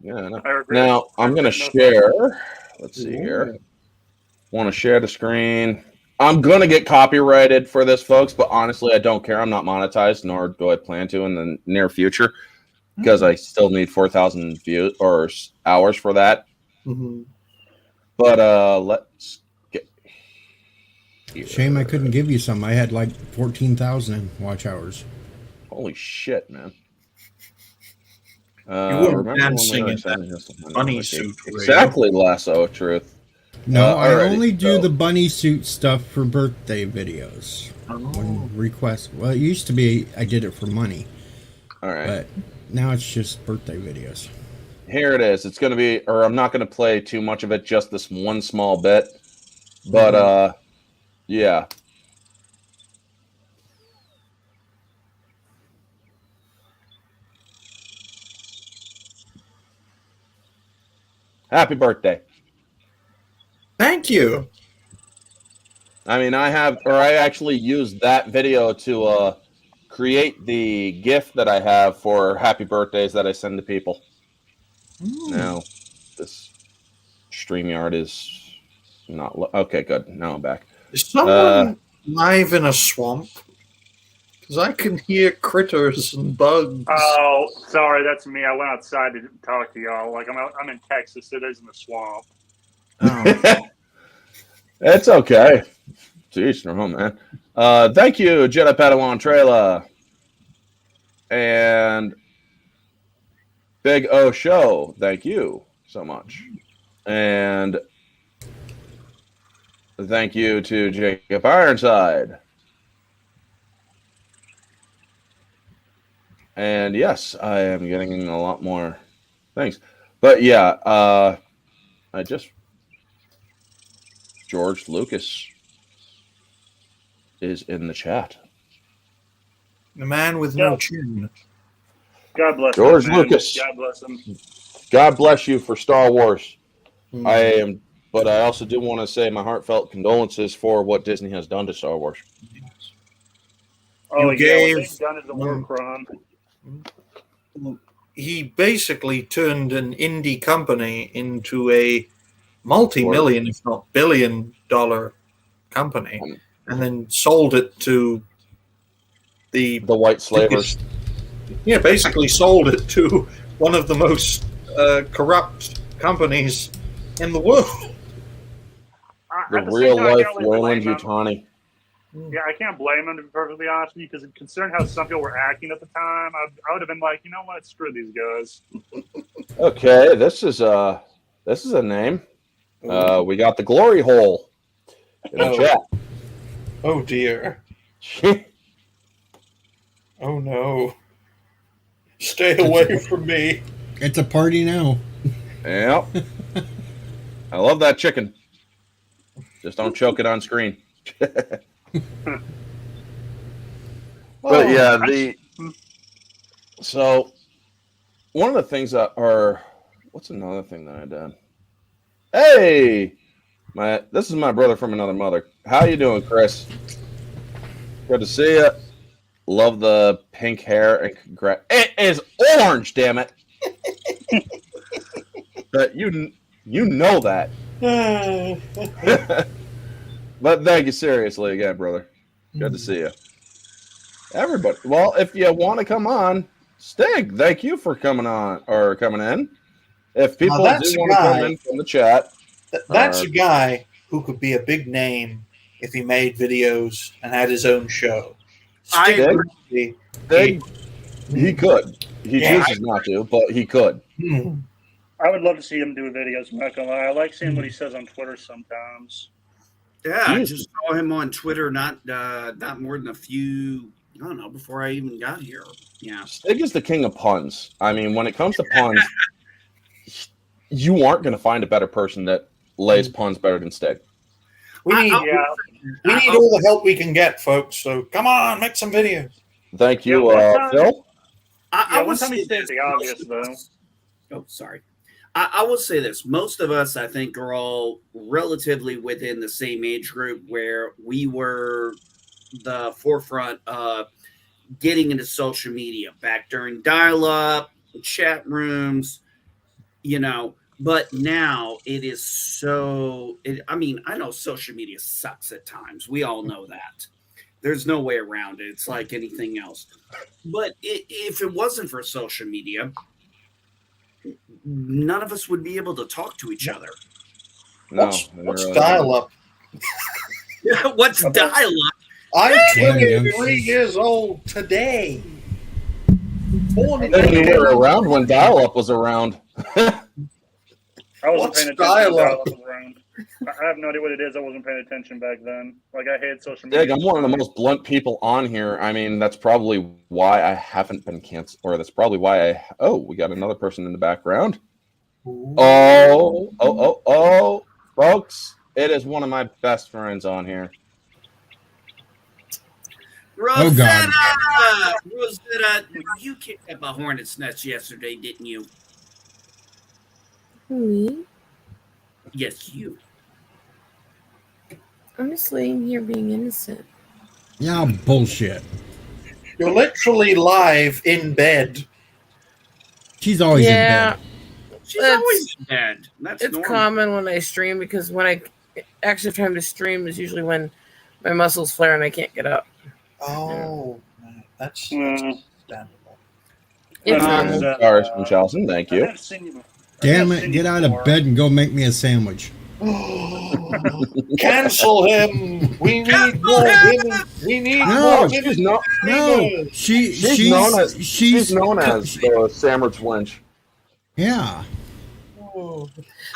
yeah, no. I regret Now it. I'm going to share. Let's see here. Want to share the screen. I'm going to get copyrighted for this, folks, but honestly, I don't care. I'm not monetized, nor do I plan to in the near future, because I still need 4,000 views or hours for that. But let's get here. Shame I couldn't give you some. I had like 14,000 watch hours. Holy shit, man. You weren't remember dancing when in we were that bunny suit. were you? Exactly, Lasso of Truth. No, I alrighty, only do so- the bunny suit stuff for birthday videos. When requests. Well, it used to be I did it for money, All right. but now it's just birthday videos. Here it is. It's going to be, or I'm not going to play too much of it, just this one small bit. But, yeah. Happy birthday. Thank you. I mean, I actually used that video to create the GIF that I have for happy birthdays that I send to people. Now, this StreamYard is not... okay, good. Now I'm back. Is someone live in a swamp? Because I can hear critters and bugs. Oh, sorry, that's me. I went outside to talk to y'all. Like, I'm in Texas. It is in the swamp. It's okay. Jeez, no, man. Thank you, Jedi Padawan Trailer. And Big O Show, thank you so much. And thank you to Jacob Ironside. And yes, I am getting a lot more things. But yeah, George Lucas is in the chat. The man with no chin. God bless George him, man. Lucas. God bless him. God bless you for Star Wars. But I also do want to say my heartfelt condolences for what Disney has done to Star Wars. Oh, You yeah, what gave- they've done is a war crime. He basically turned an indie company into a multi-million, if not billion-dollar company, and then sold it to the white slavers. Yeah, basically sold it to one of the most corrupt companies in the world. The At the real same time, I life can't really Roland blame him. Yutani. Yeah, I can't blame him, to be perfectly honest with you, because considering how some people were acting at the time, I would have been like, you know what, screw these guys. Okay, this is a name. We got the glory hole in the chat. Oh dear. Oh no. Stay away from me. It's a party now. Yep. I love that chicken. Just don't choke it on screen. But yeah, I- so one of the things that are what's another thing that I did? Hey, this is my brother from another mother. How you doing, Chris? Good to see you. Love the pink hair and congrats. It is orange, damn it. But you know that. But thank you seriously again, brother. Good to see you. Everybody. Well, if you want to come on, Stig, thank you for coming on or coming in. If people do that's a want to come guy. in from the chat, That's a guy who could be a big name if he made videos and had his own show. I Stig agree. would be- Stig, he could. He Yeah. chooses not to, but he could. Hmm. I would love to see him do videos. I'm not gonna lie. I like seeing what he says on Twitter sometimes. Yeah, I just saw him on Twitter not more than a few, I don't know, before I even got here. Yeah. Stig is the king of puns. I mean, when it comes to puns, you aren't going to find a better person that lays puns better than Stig. We need all the help we can get, folks. So come on, make some videos. Thank you, Phil. I one would time say he stated the obvious, though. Oh, sorry. I will say this. Most of us, I think, are all relatively within the same age group where we were the forefront of getting into social media back during dial-up, chat rooms, but now it is so I know social media sucks at times. We all know that. There's no way around it. It's like anything else. But if it wasn't for social media, none of us would be able to talk to each other. No, what's dial-up? What's dial-up? I'm 23 years old today. Born in You were around when dial-up was around. I wasn't paying attention when dial-up? dial-up was around. I have no idea what it is. I wasn't paying attention back then. Like, I hate social media. Dig, I'm one of the most blunt people on here. I mean, that's probably why I haven't been canceled, or that's probably why we got another person in the background. Oh, folks, it is one of my best friends on here. Rosetta! Rosetta, you kicked up a hornet's nest yesterday, didn't you? Me? Yes, you. I'm just laying here being innocent. Yeah, bullshit. You're literally live in bed. She's always in bed. She's always in bed. That's it's normal. common when I stream because when I actually have time to stream is usually when my muscles flare and I can't get up. Oh, that's understandable. It's Cars from Chelsea, thank you. Damn it, get out of bed and go make me a sandwich. Cancel him. We need more women. We need more women. She's known as the sandwich wench. Yeah.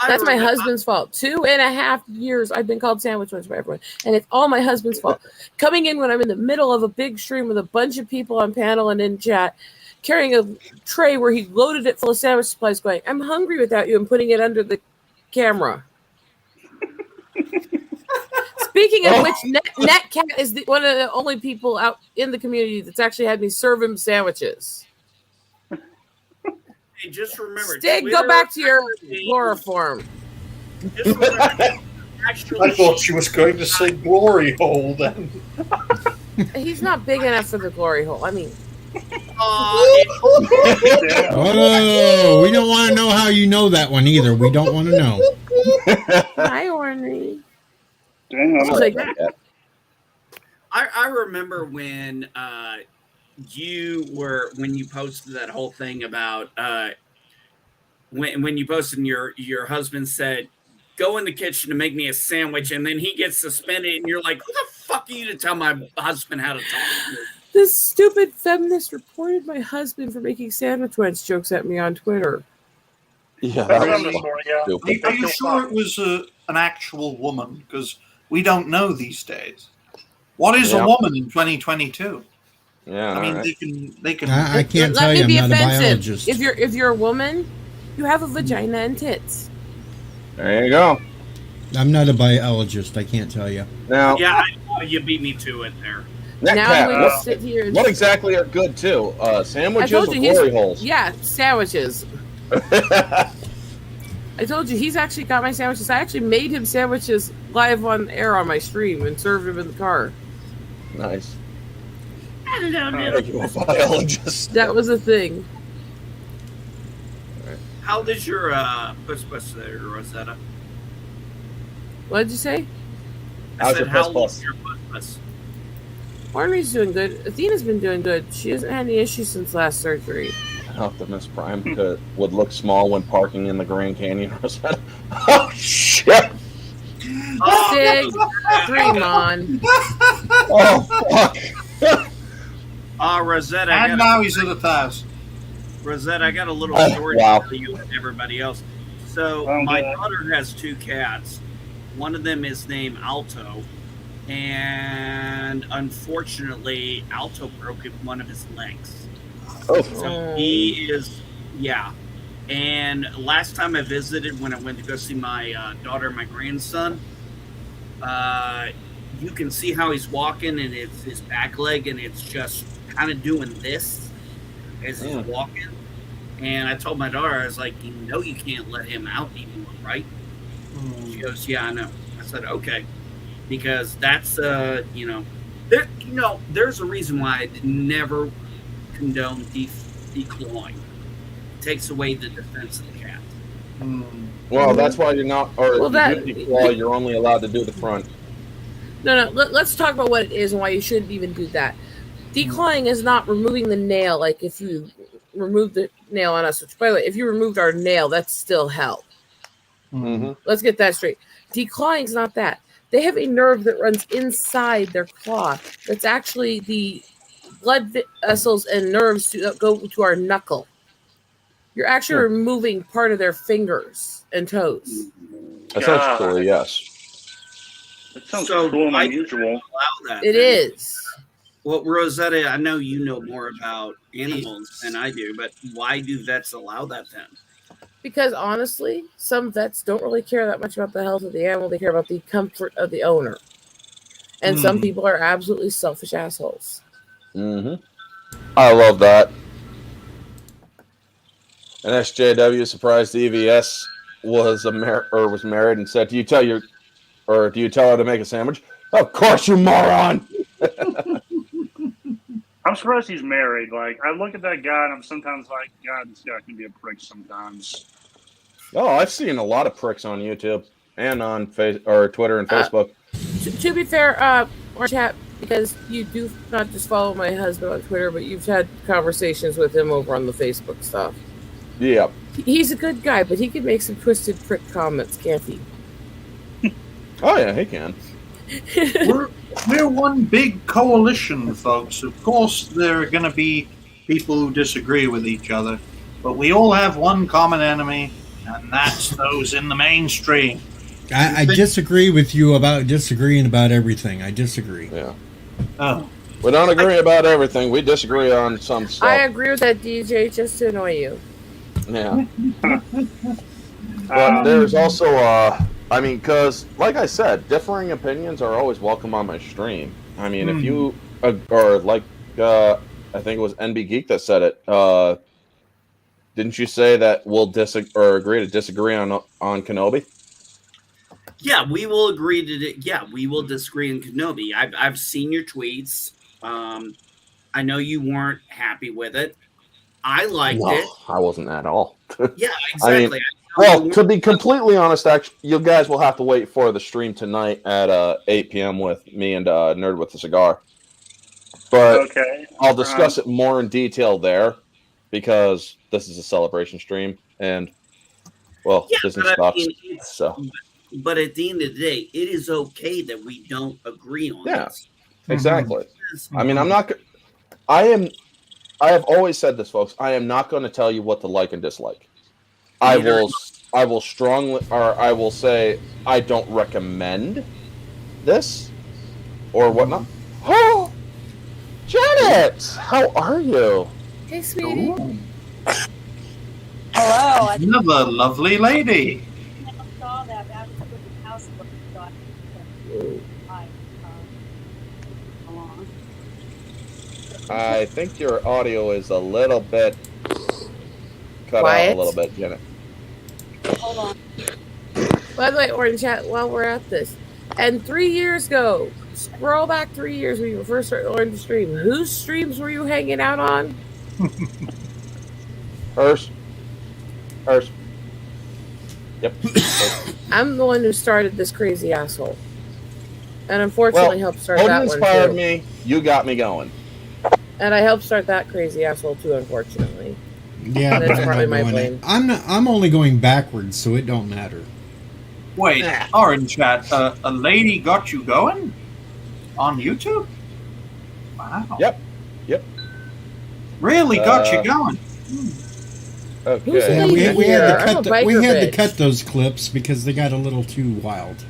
That's my husband's fault. 2.5 years I've been called sandwich ones by everyone, and it's all my husband's fault. Coming in when I'm in the middle of a big stream with a bunch of people on panel and in chat, carrying a tray where he loaded it full of sandwich supplies, going, "I'm hungry without you," and putting it under the camera. Speaking of which, Netcat is one of the only people out in the community that's actually had me serve him sandwiches. Hey, just remember, Stig, go back to your chloroform. I thought she was going to say glory hole then. He's not big enough for the glory hole. I mean, Oh, we don't want to know how you know that one either. We don't want to know. hi, Ornery. I remember when you posted that whole thing about when you posted and your husband said, "Go in the kitchen to make me a sandwich," and then he gets suspended, and you're like, "Who the fuck are you to tell my husband how to talk?" This stupid feminist reported my husband for making sandwich wench jokes at me on Twitter. Yeah, Are you sure it was an actual woman? Because we don't know these days. What is a woman in 2022? Yeah, I mean, right. they can. I can't tell you. I'm not a biologist. If you're a woman, you have a vagina and tits. There you go. I'm not a biologist. I can't tell you. Now, yeah, you beat me to it there. Now I'm going to What, sit here. And what exactly are good too? Sandwiches or told you glory holes? Yeah, sandwiches. I told you he's actually got my sandwiches. I actually made him sandwiches live on air on my stream and served him in the car. Nice. Hello, Are you a biologist? That was a thing. How does your puss there, Rosetta? What did you say? I How's said, your how puss? is your puss? Marnie's doing good. Athena's been doing good. She hasn't had any issues since last surgery. Optimus Prime would look small when parking in the Grand Canyon. Oh shit! Sig, dream on. Oh fuck! Rosetta. And now he's at 1,000. Rosetta, I got a little story wow. for you and everybody else. So my daughter has 2 cats. One of them is named Alto, and unfortunately, Alto broke one of his legs. Oh, So he is, yeah. And last time I visited, when I went to go see my daughter and my grandson, you can see how he's walking, and it's his back leg, and it's just kind of doing this as he's walking. And I told my daughter, I was like, you can't let him out anymore, right? She goes, yeah, I know. I said, okay, because that's there's a reason why I never condone declawing. It takes away the defense of the cat. Well, that's why you're not, or Well, that- if you declaw, you're only allowed to do the front. No. Let's talk about what it is and why you shouldn't even do that. Declawing is not removing the nail. Like if you remove the nail on us, which by the way, if you removed our nail, that's still hell. Mm-hmm. Let's get that straight. Declawing is not that. They have a nerve that runs inside their claw. That's actually the blood vessels and nerves to go to our knuckle. You're actually removing part of their fingers and toes. Essentially, yes. That sounds So cool and I unusual. allow that. It is. Well, Rosetta, I know you know more about animals than I do, but why do vets allow that then? Because honestly, some vets don't really care that much about the health of the animal. They care about the comfort of the owner. And some people are absolutely selfish assholes. Mm-hmm. I love that. And SJW surprised EVS was was married and said, do you tell her to make a sandwich? Of course, you moron! I'm surprised he's married. Like, I look at that guy and I'm sometimes like, God, this guy can be a prick sometimes. Oh, I've seen a lot of pricks on YouTube and on Twitter and Facebook. To be fair, or chat, because you do not just follow my husband on Twitter, but you've had conversations with him over on the Facebook stuff. Yeah. He's a good guy, but he can make some twisted prick comments, can't he? Oh, yeah, he can. We're one big coalition, folks. Of course, there are going to be people who disagree with each other, but we all have one common enemy, and that's those in the mainstream. I disagree with you about disagreeing about everything. I disagree. Yeah. Oh. We don't agree about everything. We disagree on some stuff. I agree with that, DJ, just to annoy you. Yeah. But there's also, I mean, because, like I said, differing opinions are always welcome on my stream. I mean, if you, or like, I think it was NB Geek that said it, didn't you say that we'll agree to disagree on Kenobi? Yeah, we will agree to. Yeah, we will disagree in Kenobi. I've seen your tweets. I know you weren't happy with it. I liked it. I wasn't at all. Yeah, exactly. I mean, well, to be completely honest, actually, you guys will have to wait for the stream tonight at 8 p.m. with me and Nerd with the Cigar. But Okay. I'll discuss it more in detail there because this is a celebration stream and, well, business stuff. So. But at the end of the day, it is okay that we don't agree on this. Exactly. I mean, I have always said this, folks. I am not going to tell you what to like and dislike. I will strongly, or I will say, I don't recommend this or whatnot. Oh, Janet, how are you? Hey, sweetie. Ooh. Hello. Another lovely lady. I saw that after the house along. I think your audio is a little bit cut Quiet. out a little bit, Janet. Hold on. By the way, Orange Chat, while we're at this, and 3 years ago, scroll back 3 years when you first started learning to stream. Whose streams were you hanging out on? Hers. Yep. I'm the one who started this crazy asshole. And unfortunately helped start Odin that one inspired too. me. You got me going. And I helped start that crazy asshole too, unfortunately. Yeah, That's but I'm probably not my doing blame. it. I'm only going backwards, so it don't matter. Wait, Orange Chat, a lady got you going on YouTube? Wow. Yep. Really got you going. Okay. Yeah, we had here? to I'm a biker bitch. cut those clips because they got a little too wild.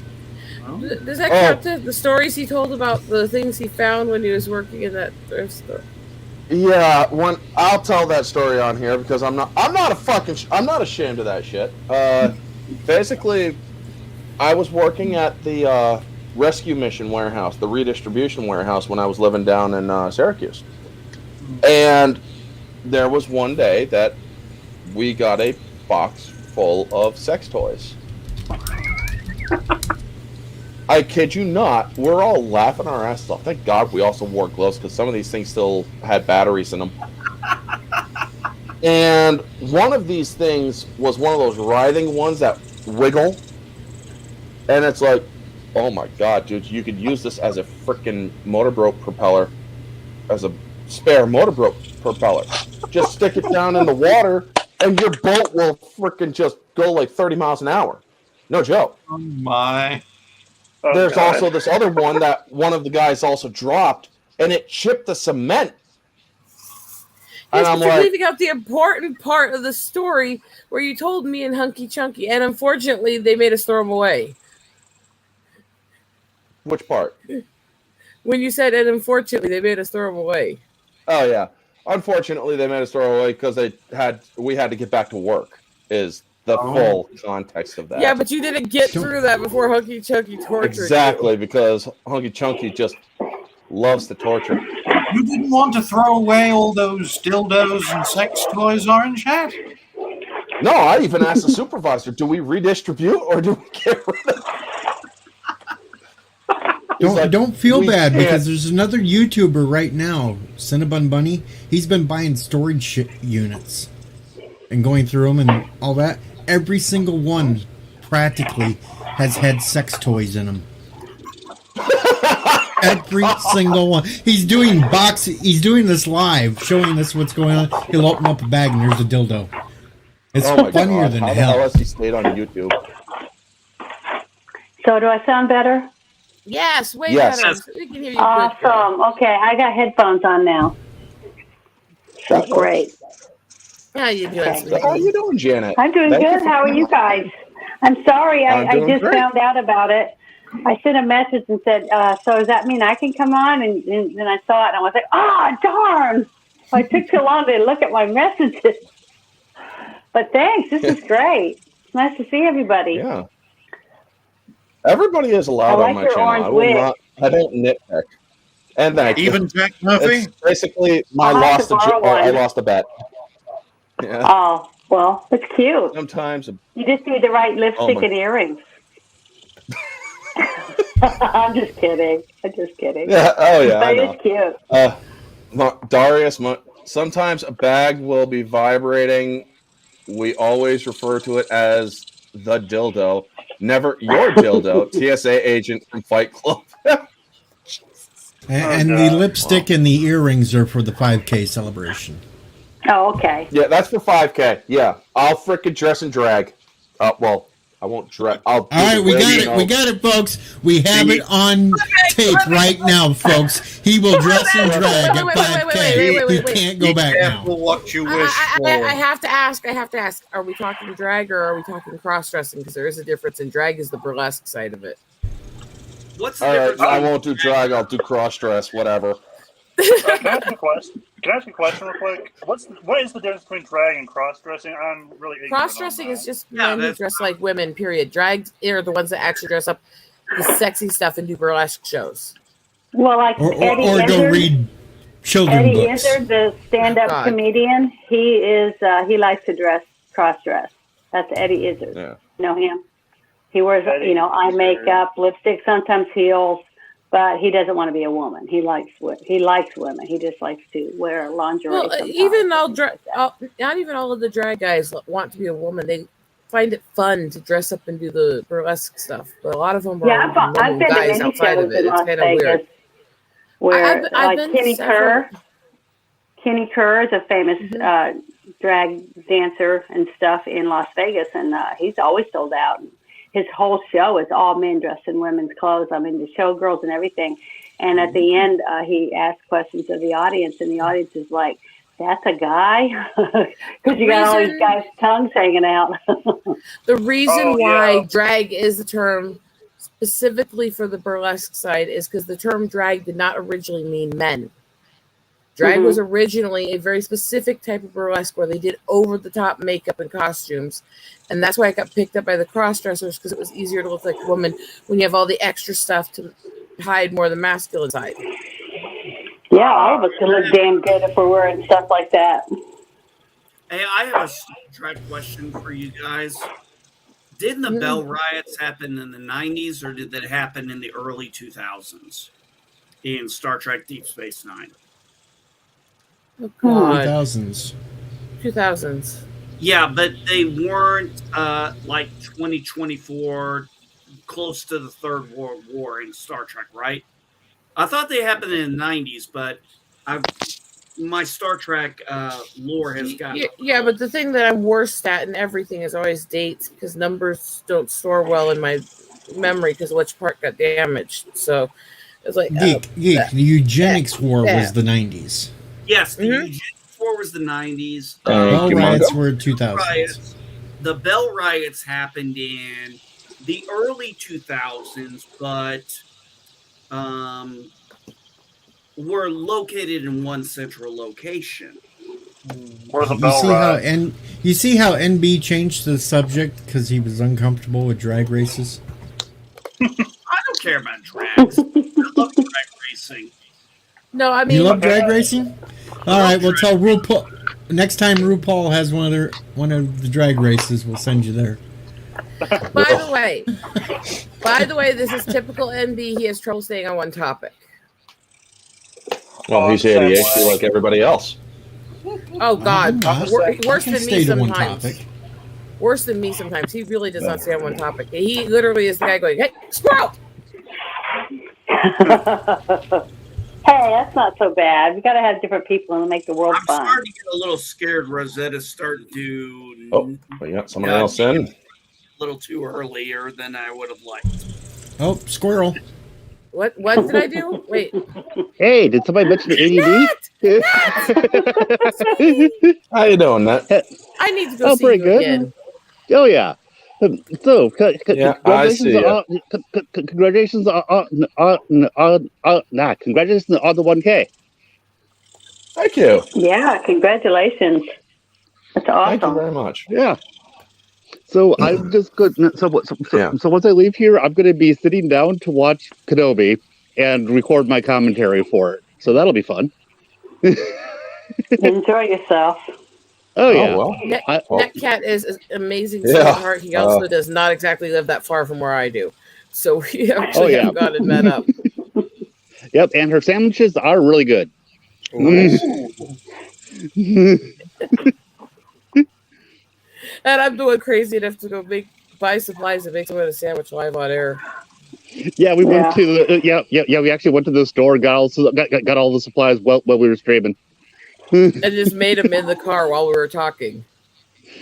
Does that count to the stories he told about the things he found when he was working in that thrift store? Yeah, I'll tell that story on here because I'm not ashamed of that shit. Basically, I was working at the rescue mission warehouse, the redistribution warehouse, when I was living down in Syracuse, and there was one day that we got a box full of sex toys. I kid you not, we're all laughing our asses off. Thank God we also wore gloves because some of these things still had batteries in them. And one of these things was one of those writhing ones that wiggle. And it's like, oh my God, dude, you could use this as a freaking motorboat propeller, as a spare motorboat propeller. Just stick it down in the water and your boat will freaking just go like 30 miles an hour. No joke. Oh my. There's also this other one that one of the guys also dropped, and it chipped the cement. And I'm you're like, leaving out the important part of the story where you told me and Hunky Chunky, and unfortunately, they made us throw them away. which part? When you said, and unfortunately, they made us throw them away. Oh yeah. Unfortunately, they made us throw away because we had to get back to work. Is the full context of that? Yeah, but you didn't get through that before Hunky Chunky tortured exactly you. because Hunky Chunky just loves to torture. You didn't want to throw away all those dildos and sex toys, Orange Hat? No, I even asked the supervisor, do we redistribute or do we get rid of them? Don't feel bad because there's another YouTuber right now, Cinnabon Bunny. He's been buying storage units and going through them and all that. Every single one practically has had sex toys in them. Every single one. He's doing this live, showing us what's going on. He'll open up a bag and there's a dildo. It's funnier than How hell. the hell has he stayed on YouTube? So do I sound better? Yes, way Yes. better. We can hear you. Awesome. Okay, I got headphones on now. So great. How you doing, Okay. sweetie? How are you doing, Janet? I'm doing Thank you good. for How are coming you on. guys? I'm sorry. I'm I doing just great. found out about it. I sent a message and said, so does that mean I can come on? And then I saw it and I was like, darn. I took too long to look at my messages. But thanks. This is great. It's nice to see everybody. Yeah. Everybody is allowed I on like my your channel. orange I don't nitpick. And thank you. Even Jack Murphy? It's basically, I I'll have to borrow one. lost a bet. Yeah. Oh, well, it's cute. Sometimes. You just need the right lipstick my- and earrings. I'm just kidding. Yeah. Oh yeah. I But know. it's cute. Darius, sometimes a bag will be vibrating. We always refer to it as the dildo, never your dildo. TSA agent from Fight Club. And the lipstick and the earrings are for the 5K celebration. Oh, okay. Yeah, that's for 5K. Yeah, I'll frickin' dress and drag. Well, I won't dress. All right, we got it. We got it, folks. We have it on tape right now, folks. He will dress and drag at 5K. He can't go back now. What you wish for. I have to ask. Are we talking drag or are we talking cross-dressing? Because there is a difference, and drag is the burlesque side of it. What's the All right, difference? I won't do drag. I'll do cross dress. Whatever. Can I ask a question? Real quick? What is the difference between drag and cross dressing? I'm really ignorant on Cross-dressing that. is just men who dress like women. Period. Drag are the ones that actually dress up the sexy stuff and do burlesque shows. Well, like Or Eddie go Izzard. read children Eddie books. Izzard, the stand-up God. comedian, he likes to cross-dress. That's Eddie Izzard. Yeah. You know him? He wears, Eddie eye Izzard. makeup, lipstick, sometimes heels, but he doesn't want to be a woman. He likes women. He just likes to wear lingerie. Well, sometimes even and things like that. not even all of the drag guys want to be a woman. They find it fun to dress up and do the burlesque stuff, but a lot of them are Yeah, I've been to guys many outside shows of it. in It's Las kind of weird. Vegas where, I've like been Kenny to several. Kerr. Kenny Kerr is a famous drag dancer and stuff in Las Vegas, and he's always sold out. His whole show is all men dressed in women's clothes. I mean, the showgirls and everything. And at the end, he asks questions of the audience, and the audience is like, "That's a guy," because you got all these guys' tongues hanging out. The reason Oh, why yeah. drag is the term specifically for the burlesque side is because the term drag did not originally mean men. Drag was originally a very specific type of burlesque where they did over-the-top makeup and costumes, and that's why it got picked up by the cross-dressers, because it was easier to look like a woman when you have all the extra stuff to hide more of the masculine side. Yeah, all of us can look damn good if we're wearing stuff like that. Hey, I have a Star Trek question for you guys. Didn't the Bell riots happen in the 90s, or did that happen in the early 2000s in Star Trek Deep Space Nine? Oh, God. 2000s. 2000s. Yeah, but they weren't like 2024, close to the Third World War in Star Trek, right? I thought they happened in the 90s, but my Star Trek lore has got... Yeah, but the thing that I'm worst at in everything is always dates, because numbers don't store well in my memory because which part got damaged. So it's like... Geek, the eugenics war was the 90s. Yes, the eugenics war was the 90s. Bell riots were 2000s. The Bell riots happened in the early 2000s, but were located in one central location. Where the Bell riots. You see how NB changed the subject because he was uncomfortable with drag races? I don't care about drags. I love drag racing. No, I mean... You love drag racing? All right, we'll tell RuPaul. Next time RuPaul has one of the drag races, we'll send you there. By the way, this is typical NB. He has trouble staying on one topic. Well, he's ADHD like everybody else. Oh, God. Worse than me to one sometimes. topic. Worse than me sometimes. He really does not stay on one topic. He literally is the guy going, "Hey, squirrel!" Hey, that's not so bad. We got to have different people and make the world fun. I'm starting to get a little scared. Rosetta's starting to... Oh, we got someone else in. A little too earlier than I would have liked. Oh, squirrel. What did I do? Wait. Hey, did somebody mention the ADD? How you doing, Matt? I need to go see pretty you good. again. Oh, yeah. So, I congratulations congratulations on the 1K. Thank you. Yeah, congratulations. That's awesome. Thank you very much. Yeah. So I'm just good. So once I leave here, I'm going to be sitting down to watch Kenobi and record my commentary for it. So that'll be fun. Enjoy yourself. Oh, yeah. Well, Netcat is an amazing sweetheart. He also does not exactly live that far from where I do. So we actually have gotten met up. Yep, and her sandwiches are really good. And I'm doing crazy enough to go buy supplies and make someone a sandwich live on air. Yeah, we went to we actually went to the store, got all the supplies while we were streaming. And just made them in the car while we were talking.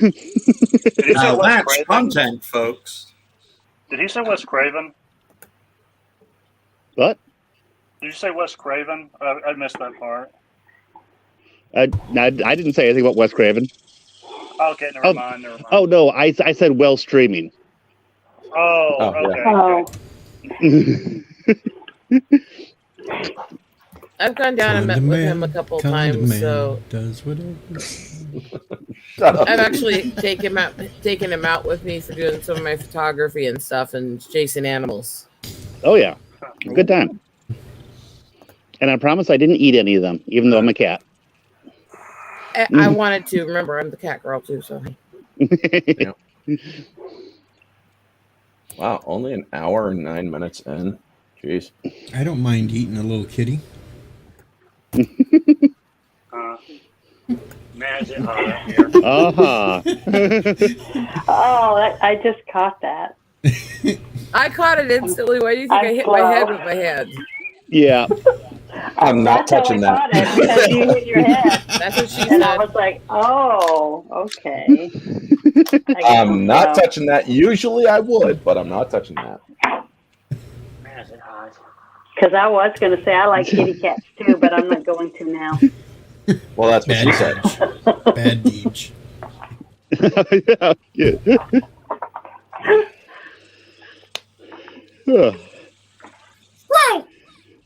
Now that's content, folks. Did he say Wes Craven? What? Did you say Wes Craven? I missed that part. I didn't say anything about Wes Craven. Okay, never mind. Oh no, I said well streaming. Oh, okay. I've gone down and met with him a couple times, so does whatever. I've actually taken him out with me for doing some of my photography and stuff and chasing animals. Oh yeah, good time. And I promise I didn't eat any of them, even though I'm a cat. I wanted to. Remember, I'm the cat girl too. So. Yeah. Wow, only an hour and 9 minutes in. Jeez. I don't mind eating a little kitty. Man, is it hot out here? Oh, I just caught that. I caught it instantly. Why do you think I hit my head with my hand? Yeah. I'm not touching that. Because you hit your head. That's what she And said. I was like, oh, okay. I'm not touching that. Usually I would, but I'm not touching that. Man, is it hot? Because I was going to say I like kitty cats too, but I'm not going to now. Well, that's what she said. Bad deeds.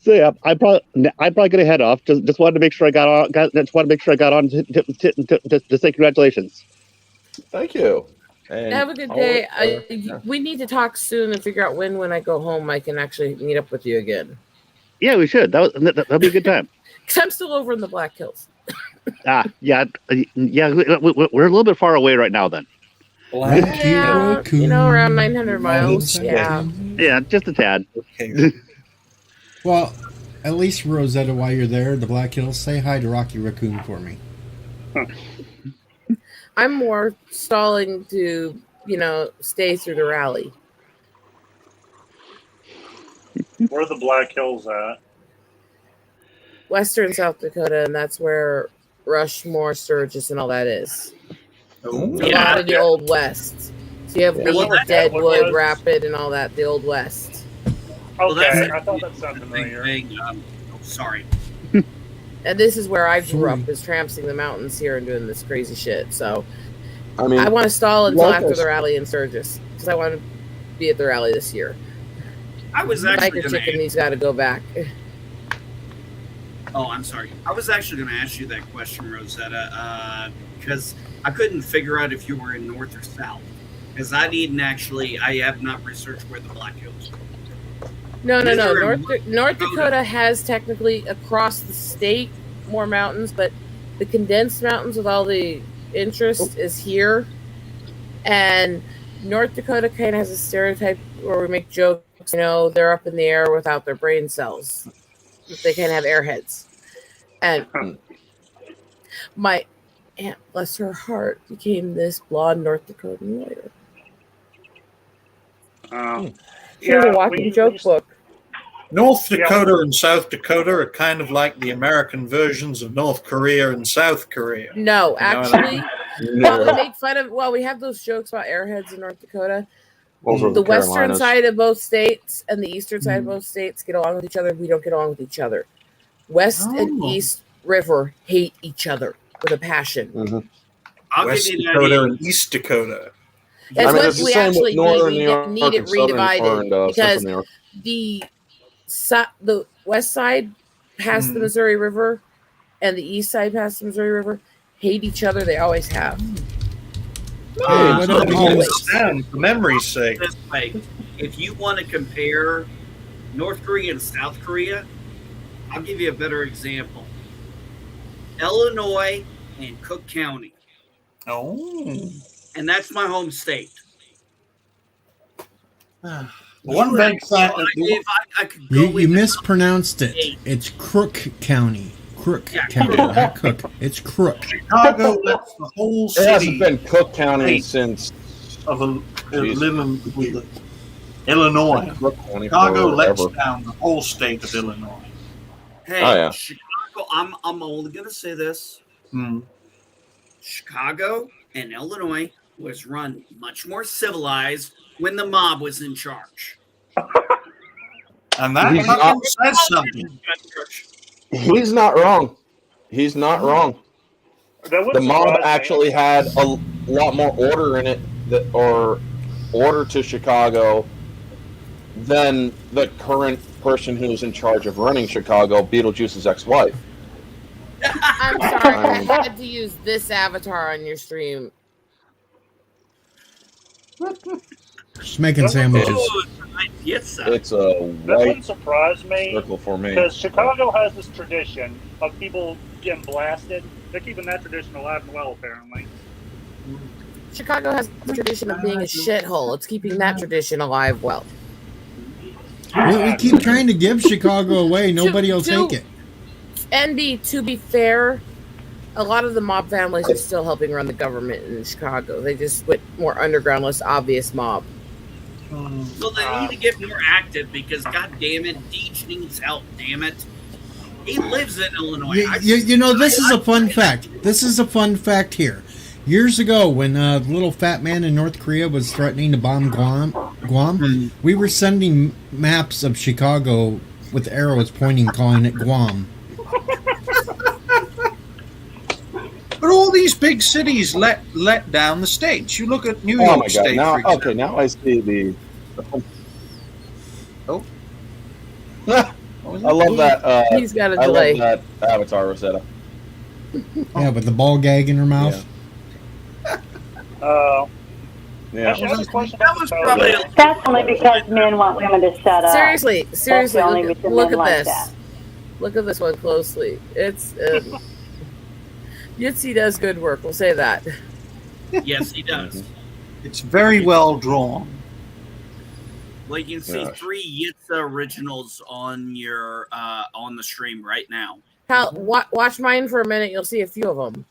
So yeah, I'm probably gonna head off. Just wanted to make sure I got on. Just wanted to make sure I got on to say congratulations. Thank you. And have a good day. We need to talk soon and figure out when I go home I can actually meet up with you again. Yeah, we should. That'll be a good time. Because I'm still over in the Black Hills. Yeah. We're a little bit far away right now. Then. Yeah, around 900 miles. Yeah. Yeah, just a tad. Well, at least Rosetta, while you're there, the Black Hills, say hi to Rocky Raccoon for me. I'm more stalling to, stay through the rally. Where are the Black Hills at? Western South Dakota, and that's where Rushmore, Sturgis, and all that is. A lot of the Old West. So you have Deadwood, Rapid, and all that, the Old West. Okay, I thought that sounded familiar. Sorry. And this is where I grew up, is trampsing the mountains here and doing this crazy shit. So I mean, I want to stall until after the rally in Sturgis, because I want to be at the rally this year. I was actually Tiger Chicken, he's got to go back. Oh, I'm sorry. I was actually going to ask you that question, Rosetta, because I couldn't figure out if you were in North or South. Because I have not researched where the Black Hills are. No. North Dakota has technically across the state more mountains, but the condensed mountains with all the interest is here. And North Dakota kind of has a stereotype where we make jokes, they're up in the air without their brain cells. They can't have airheads. And my aunt, bless her heart, became this blonde North Dakotan lawyer. She was a walking joke book. North Dakota and South Dakota are kind of like the American versions of North Korea and South Korea. No, actually, well, they make fun of. Well, we have those jokes about airheads in North Dakota. The western side of both states and the eastern side of both states get along with each other. We don't get along with each other. West and East River hate each other with a passion. West Dakota and East Dakota. That's what we actually need. We need it redivided because the west side past the Missouri River and the east side past the Missouri River hate each other. They always have. For memory's sake. If you want to compare North Korea and South Korea, I'll give you a better example. Illinois and Cook County. Oh. And that's my home state. One big fact. You mispronounced it. It's Crook County. Crook County, not Cook. It's Crook. Chicago lets the whole city. It hasn't been Cook County since Illinois. Chicago lets down the whole state of Illinois. Hey, Chicago. I'm only gonna say this. Chicago and Illinois was run much more civilized when the mob was in charge. And that says something. He's not wrong. He's not wrong. The mob actually had a lot more order in it, or order to Chicago, than the current person who's in charge of running Chicago, Beetlejuice's ex-wife. I'm sorry, I had to use this avatar on your stream. Just making sandwiches. pizza. It's a That white wouldn't surprise me circle for me. because Chicago has this tradition of people getting blasted. They're keeping that tradition alive and well, apparently. Chicago has the tradition of being a shithole. It's keeping that tradition alive well. We keep trying to give Chicago away. Nobody will take it. And to be fair, a lot of the mob families are still helping run the government in Chicago. They just went more underground, less obvious mob. Well, they need to get more active because, god damn it, Deej needs help, damn it. He lives in Illinois. You know, this is a fun fact. This is a fun fact here. Years ago, when the little fat man in North Korea was threatening to bomb Guam, we were sending maps of Chicago with arrows pointing, calling it Guam. But all these big cities let down the states. You look at New York State. Now, okay, now I see the. Oh. I love that. He's got a delay. I love that Avatar Rosetta. Yeah, with the ball gag in her mouth. Yeah. That's only because men want women to shut up. Seriously, That's the only reason look men at like this. that. Look at this one closely. It's Yitzy does good work. We'll say that. Yes, he does. It's very well drawn. Like you can see 3 Yitza originals on your on the stream right now. Hal, watch mine for a minute. You'll see a few of them.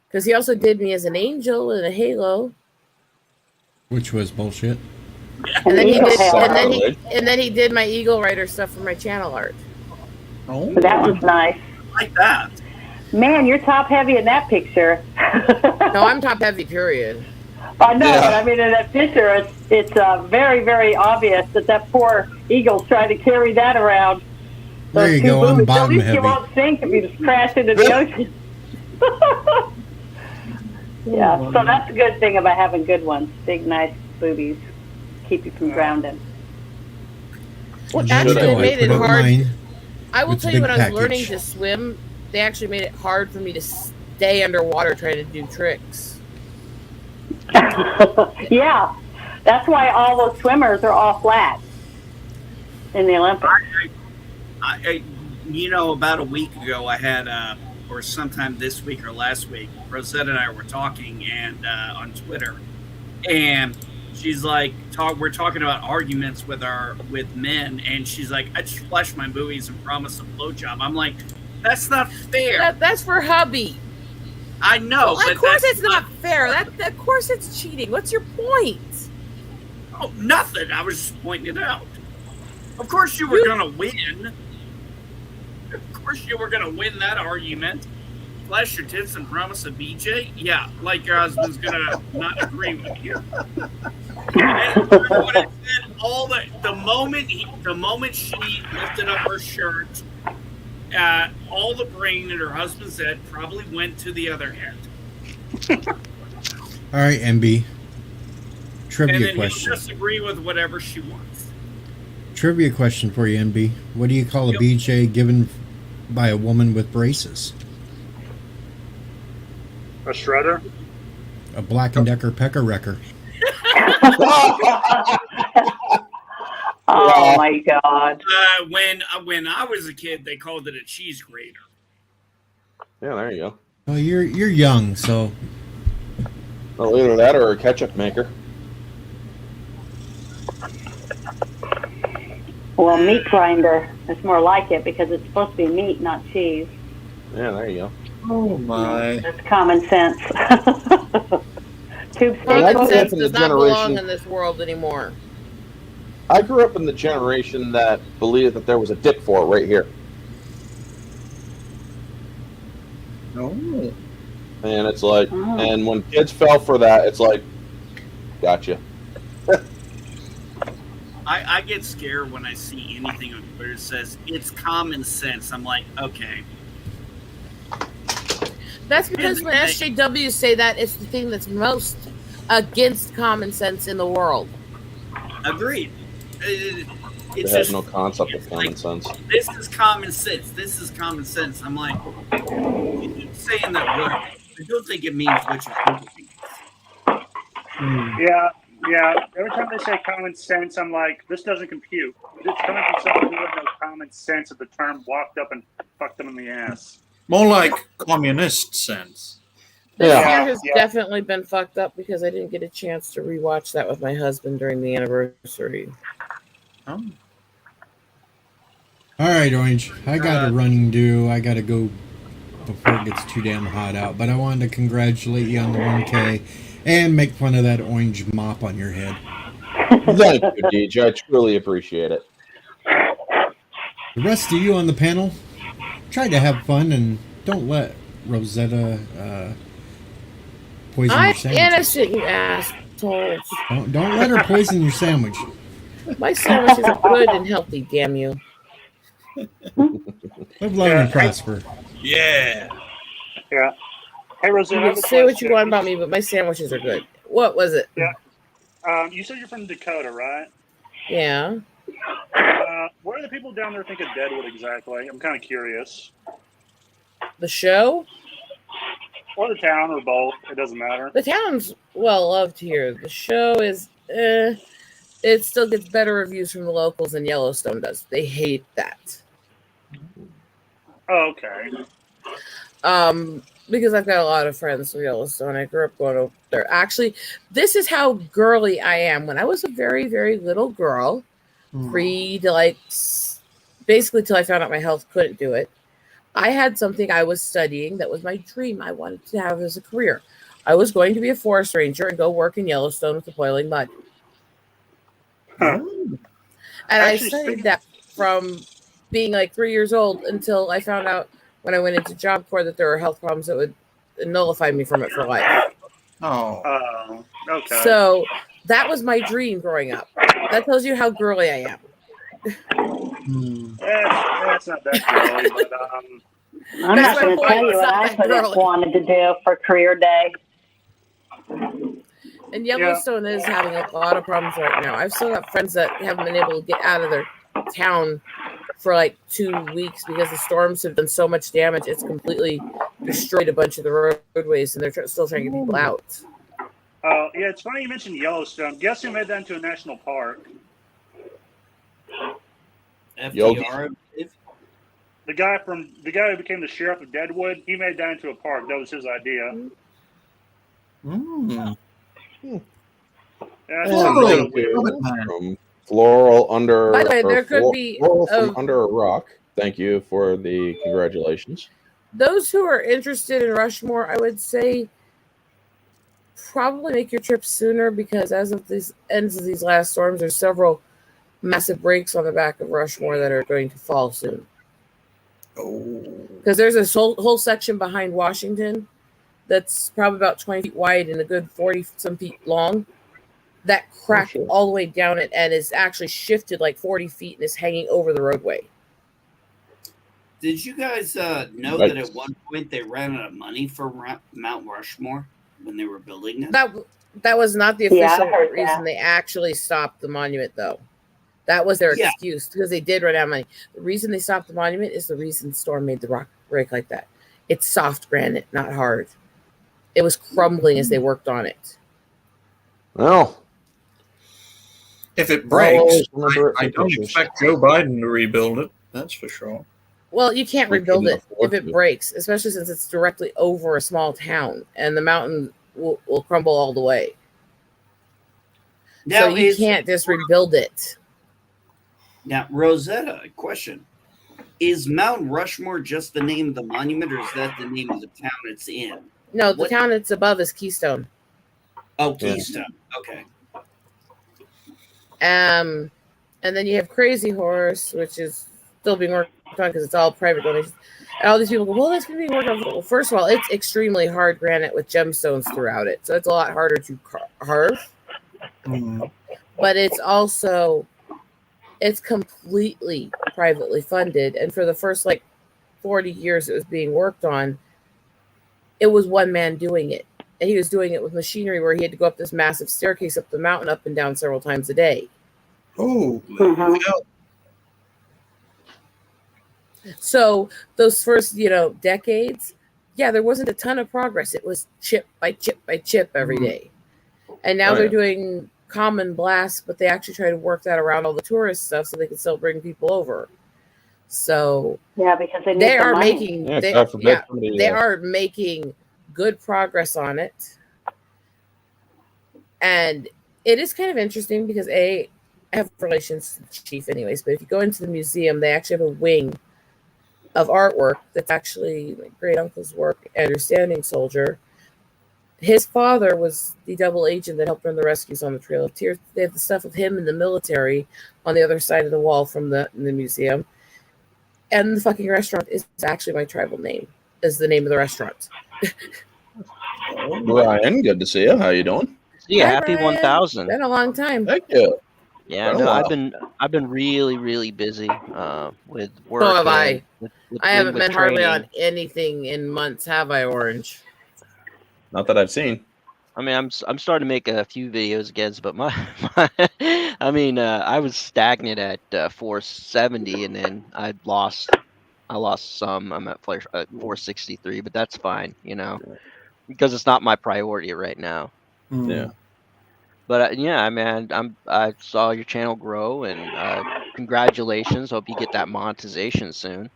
Because he also did me as an angel in a halo. Which was bullshit. And then he did my Eagle Rider stuff for my channel art. Oh, that one's nice. Like that. Man, you're top heavy in that picture. No, I'm top heavy, period. I know, but I mean, in that picture, it's very, very obvious that poor eagle's trying to carry that around. There you go, I'm bottom At least heavy. you won't sink if you just crash into the ocean. Yeah, so that's a good thing about having good ones. Big, nice boobies. Keep you from drowning. Well, actually, it made it hard. I will with tell the you, big when I was package. learning to swim, they actually made it hard for me to stay underwater trying to do tricks. Yeah, that's why all those swimmers are all flat in the Olympics. You know, about a week ago, I had, or sometime this week or last week, Rosetta and I were talking and on Twitter, and she's like, we're talking about arguments with men, and she's like, I just flashed my boobies and promised a blowjob. I'm like, that's not fair. That's for hubby. I know, well, but of course it's not fair. Of course it's cheating. What's your point? Oh, nothing. I was just pointing it out. Of course you were going to win. Of course you were going to win that argument. Flash your tits and promise a BJ? Yeah, like your husband's going to not agree with you. And what I said, the moment she lifted up her shirt, all the brain in her husband's head probably went to the other head. All right, MB. Trivia and then question. he'll just agree with whatever she wants. Trivia question for you, MB. What do you call a BJ given by a woman with braces? A shredder? A Black & Decker Pecker Wrecker. Oh my God! When I was a kid, they called it a cheese grater. Yeah, there you go. Well, you're young, so. Well, either that or a ketchup maker. Well, meat grinder is more like it because it's supposed to be meat, not cheese. Yeah, there you go. Oh my! That's common sense. Common sense does not belong in this world anymore. I grew up in the generation that believed that there was a dip for it right here. Oh. And it's like, and when kids fell for that, it's like, gotcha. I get scared when I see anything on Twitter that says it's common sense. I'm like, okay. That's because when SJWs say that, it's the thing that's most against common sense in the world. Agreed. It has no concept of common sense. This is common sense. This is common sense. I'm like, you keep saying that word. I don't think it means what you think it means. Yeah, every time they say common sense, I'm like, this doesn't compute. It's coming from someone who had no common sense of the term walked up and fucked them in the ass. More like communist sense. This year has definitely been fucked up because I didn't get a chance to rewatch that with my husband during the anniversary. Oh. All right, Orange. I got a running due. I got to go before it gets too damn hot out. But I wanted to congratulate you on the 1K and make fun of that orange mop on your head. Thank you, DJ. I truly appreciate it. The rest of you on the panel, try to have fun and don't let Rosetta poison your sandwich. I'm innocent, you assholes. Don't let her poison your sandwich. My sandwiches are good and healthy, damn you. Live long and prosper. Yeah. Yeah. Hey, Rosetta, You can say what you want about me, but my sandwiches are good. What was it? Yeah. You said you're from Dakota, right? Yeah. What do the people down there think of Deadwood exactly? I'm kind of curious. The show? Or the town, or both. It doesn't matter. The town's well loved here. The show is, it still gets better reviews from the locals than Yellowstone does. They hate that. Oh, okay. Because I've got a lot of friends from Yellowstone. I grew up going over there. Actually, this is how girly I am. When I was a very, very little girl, basically till I found out my health couldn't do it, I had something I was studying that was my dream. I wanted to have as a career. I was going to be a forest ranger and go work in Yellowstone with the boiling mud. Huh. And I studied that from being like 3 years old until I found out when I went into Job Corps that there were health problems that would nullify me from it for life. Oh. Okay. So that was my dream growing up. That tells you how girly I am. That's not that girly, but I'm not going to tell you what I could have wanted to do for career day. And Yellowstone is having a lot of problems right now. I've still got friends that haven't been able to get out of their town for like 2 weeks because the storms have done so much damage. It's completely destroyed a bunch of the roadways, and they're still trying to get people out. Yeah, it's funny you mentioned Yellowstone. Guess who made that into a national park? FDR. The guy who became the sheriff of Deadwood, he made that into a park. That was his idea. From Floral under. By the way, there could be Floral from under a rock. Thank you for the congratulations. Those who are interested in Rushmore, I would say probably make your trip sooner because as of these ends of these last storms, there's several massive breaks on the back of Rushmore that are going to fall soon. Because there's this whole section behind Washington that's probably about 20 feet wide and a good 40 some feet long that cracked all the way down it and is actually shifted like 40 feet and is hanging over the roadway. Did you guys know that at one point they ran out of money for Mount Rushmore when they were building it? That was not the official reason they actually stopped the monument, though. That was their excuse because they did run out of money. The reason they stopped the monument is the reason Storm made the rock break like that. It's soft granite, not hard. It was crumbling as they worked on it. Well, if it breaks, I don't expect Joe Biden to rebuild it. That's for sure. Well, you can't rebuild it if it breaks, especially since it's directly over a small town, and the mountain will crumble all the way. Now, so you can't just rebuild it. Now, Rosetta, a question. Is Mount Rushmore just the name of the monument, or is that the name of the town it's in? No, the town it's above is Keystone. Oh, Keystone. Okay. And then you have Crazy Horse, which is still being worked on because it's all private donations. And all these people go, well, that's going to be worked on. Well, first of all, it's extremely hard granite with gemstones throughout it. So it's a lot harder to carve. But it's also, it's completely privately funded. And for the first 40 years it was being worked on, it was one man doing it. And he was doing it with machinery where he had to go up this massive staircase up the mountain, up and down several times a day. Oh, So those first, decades, there wasn't a ton of progress. It was chip by chip by chip every day. And now they're doing common blast, but they actually try to work that around all the tourist stuff so they can still bring people over. So Yeah, because they need they the are money. making they are making good progress on it. And it is kind of interesting because I have relations to the chief anyways, but if you go into the museum, they actually have a wing of artwork that's actually my great uncle's work, Andrew Standing Soldier. His father was the double agent that helped run the rescues on the Trail of Tears. They have the stuff of him in the military on the other side of the wall from the museum. And the fucking restaurant is actually my tribal name, is the name of the restaurant. Ryan, good to see you. How you doing? Yeah, Hi, happy Ryan. 1000. Been a long time. Thank you. Yeah, Been a no, while. I've been really busy with work. So have I. and with I haven't with been hardly training. on anything in months, have I, Orange? Not that I've seen. I mean, I'm starting to make a few videos again, but I was stagnant at 470, and then I lost some. I'm at 463, but that's fine, because it's not my priority right now. Yeah. But yeah, I mean, I saw your channel grow, and congratulations. Hope you get that monetization soon.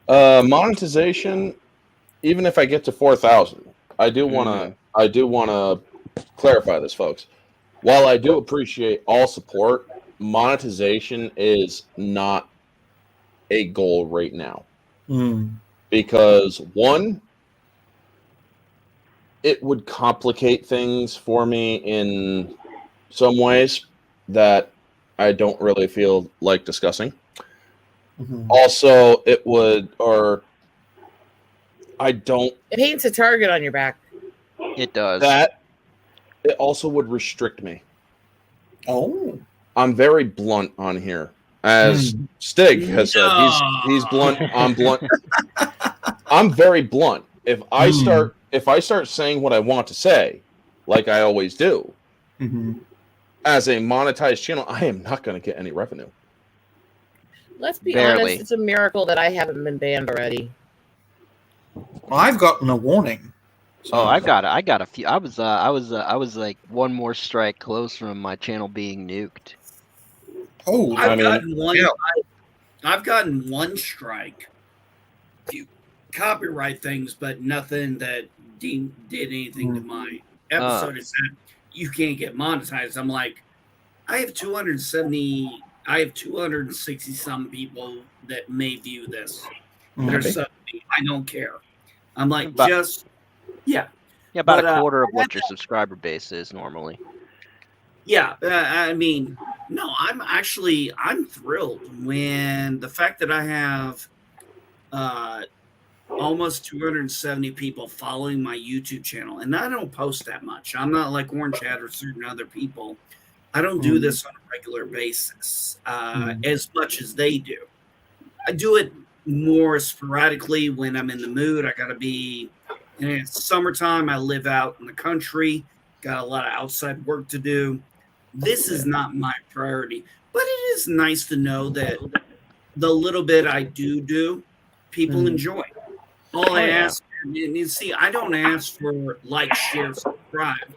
Monetization, even if I get to 4,000, I do want to clarify this, folks. While I do appreciate all support, monetization is not a goal right now. Because one, it would complicate things for me in some ways that I don't really feel like discussing. Also, it would, or I don't. It paints a target on your back. It does. That it also would restrict me. Oh, I'm very blunt on here, as Stig has said. He's blunt. I'm blunt. I'm very blunt. If I start saying what I want to say, like I always do, as a monetized channel, I am not going to get any revenue. Let's be Barely. honest, it's a miracle that I haven't been banned already. Well, I've gotten a warning. Oh, I got a few. I was like one more strike close from my channel being nuked. Oh, I've gotten one. Yeah. I've gotten one strike. A few copyright things, but nothing that did anything to my episode. Is that you can't get monetized. I'm like, I have 270. I have 260 some people that may view this. They're subbing me. I don't care. I'm like, about about a quarter of what your subscriber base is normally. Yeah, I mean, no, I'm thrilled when the fact that I have almost 270 people following my YouTube channel, and I don't post that much. I'm not like Orange Hat or certain other people. I don't do this on a regular basis as much as they do. I do it more sporadically when I'm in the mood. I got to be, and it's summertime. I live out in the country, got a lot of outside work to do. This is not my priority, but it is nice to know that the little bit I do, people enjoy. All I ask, and you see, I don't ask for like, share, subscribe.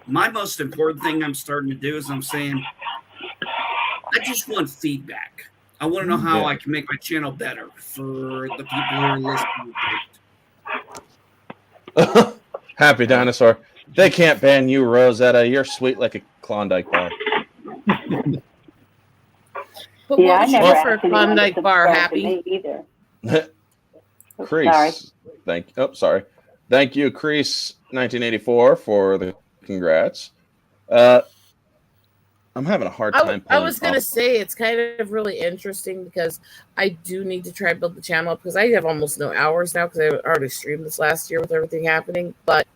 My most important thing I'm starting to do is I'm saying, I just want feedback. I want to know how I can make my channel better for the people who are listening. Happy Dinosaur. They can't ban you, Rosetta. You're sweet like a Klondike bar. But what would you do for a Klondike bar, Happy? Either. Crease. Thank you, Crease 1984, for the congrats. I'm having a hard time. I was going to say it's kind of really interesting because I do need to try to build the channel up because I have almost no hours now because I already streamed this last year with everything happening. But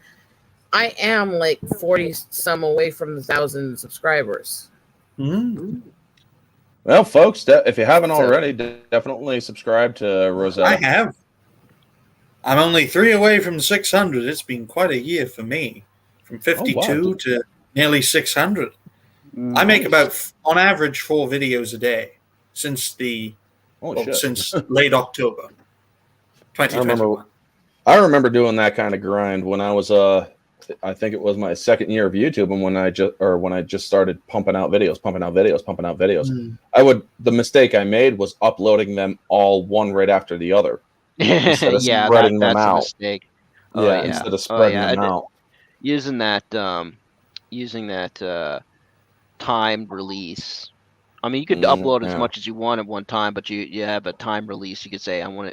I am like 40 some away from 1,000 subscribers. Well, folks, if you haven't already, definitely subscribe to Rosetta. I have. I'm only 3 away from 600. It's been quite a year for me, from 52 to nearly 600. I make about, on average, 4 videos a day since since late October 2021. I remember doing that kind of grind when I was I think it was my second year of YouTube, and when I just started pumping out videos, the mistake I made was uploading them all one right after the other instead of Yeah, spreading them that's a out. mistake. Oh Yeah, yeah. instead of spreading them out. Using that timed release. I mean, you could upload as much as you want at one time, but you have a time release. You could say, I want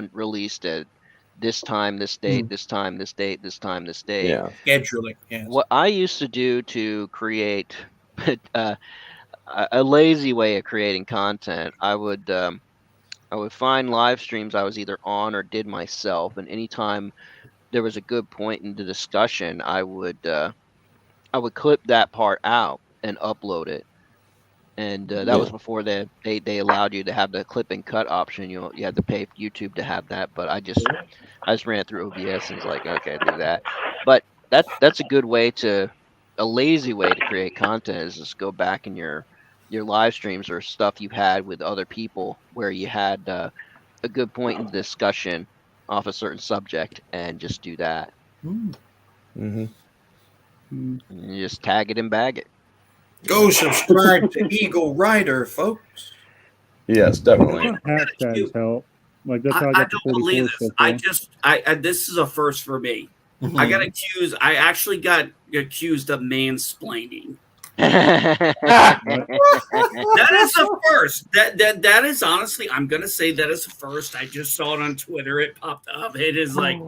it released at this time, this date, this time, this date, this time, this date. Yeah. Scheduling. Yes. What I used to do to create a lazy way of creating content, I would find live streams I was either on or did myself, and anytime there was a good point in the discussion, I would clip that part out and upload it. And that was before they allowed you to have the clip and cut option. You had to pay YouTube to have that, but I just ran it through OBS and was like, okay, do that. But that's a good way a lazy way to create content is just go back in your live streams or stuff you had with other people where you had a good point in the discussion off a certain subject and just do that. Mm-hmm. And you just tag it and bag it. Go subscribe to Eagle Rider, folks. Yes, definitely. Hashtags help. Like that's how I got the 44 so far. This is a first for me. I got accused. I actually got accused of mansplaining. That is a first. That is honestly, I'm gonna say that is a first. I just saw it on Twitter. It popped up. It is like,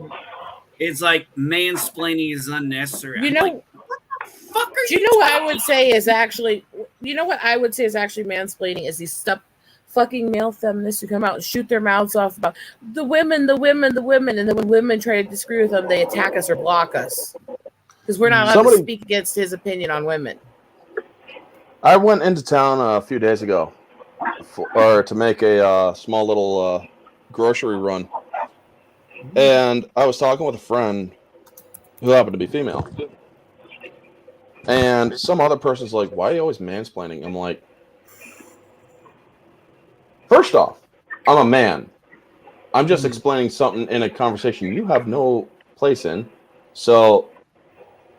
it's like mansplaining is unnecessary. You know, do you know what I would say is actually? You know what I would say is actually mansplaining is these stuff. Fucking male feminists who come out and shoot their mouths off about the women, and then when women try to disagree with them, they attack us or block us because we're not allowed to speak against his opinion on women. I went into town a few days ago to make a small little grocery run, and I was talking with a friend who happened to be female, and some other person's like, "Why are you always mansplaining?" I'm like, first off, I'm a man. I'm just explaining something in a conversation you have no place in. So,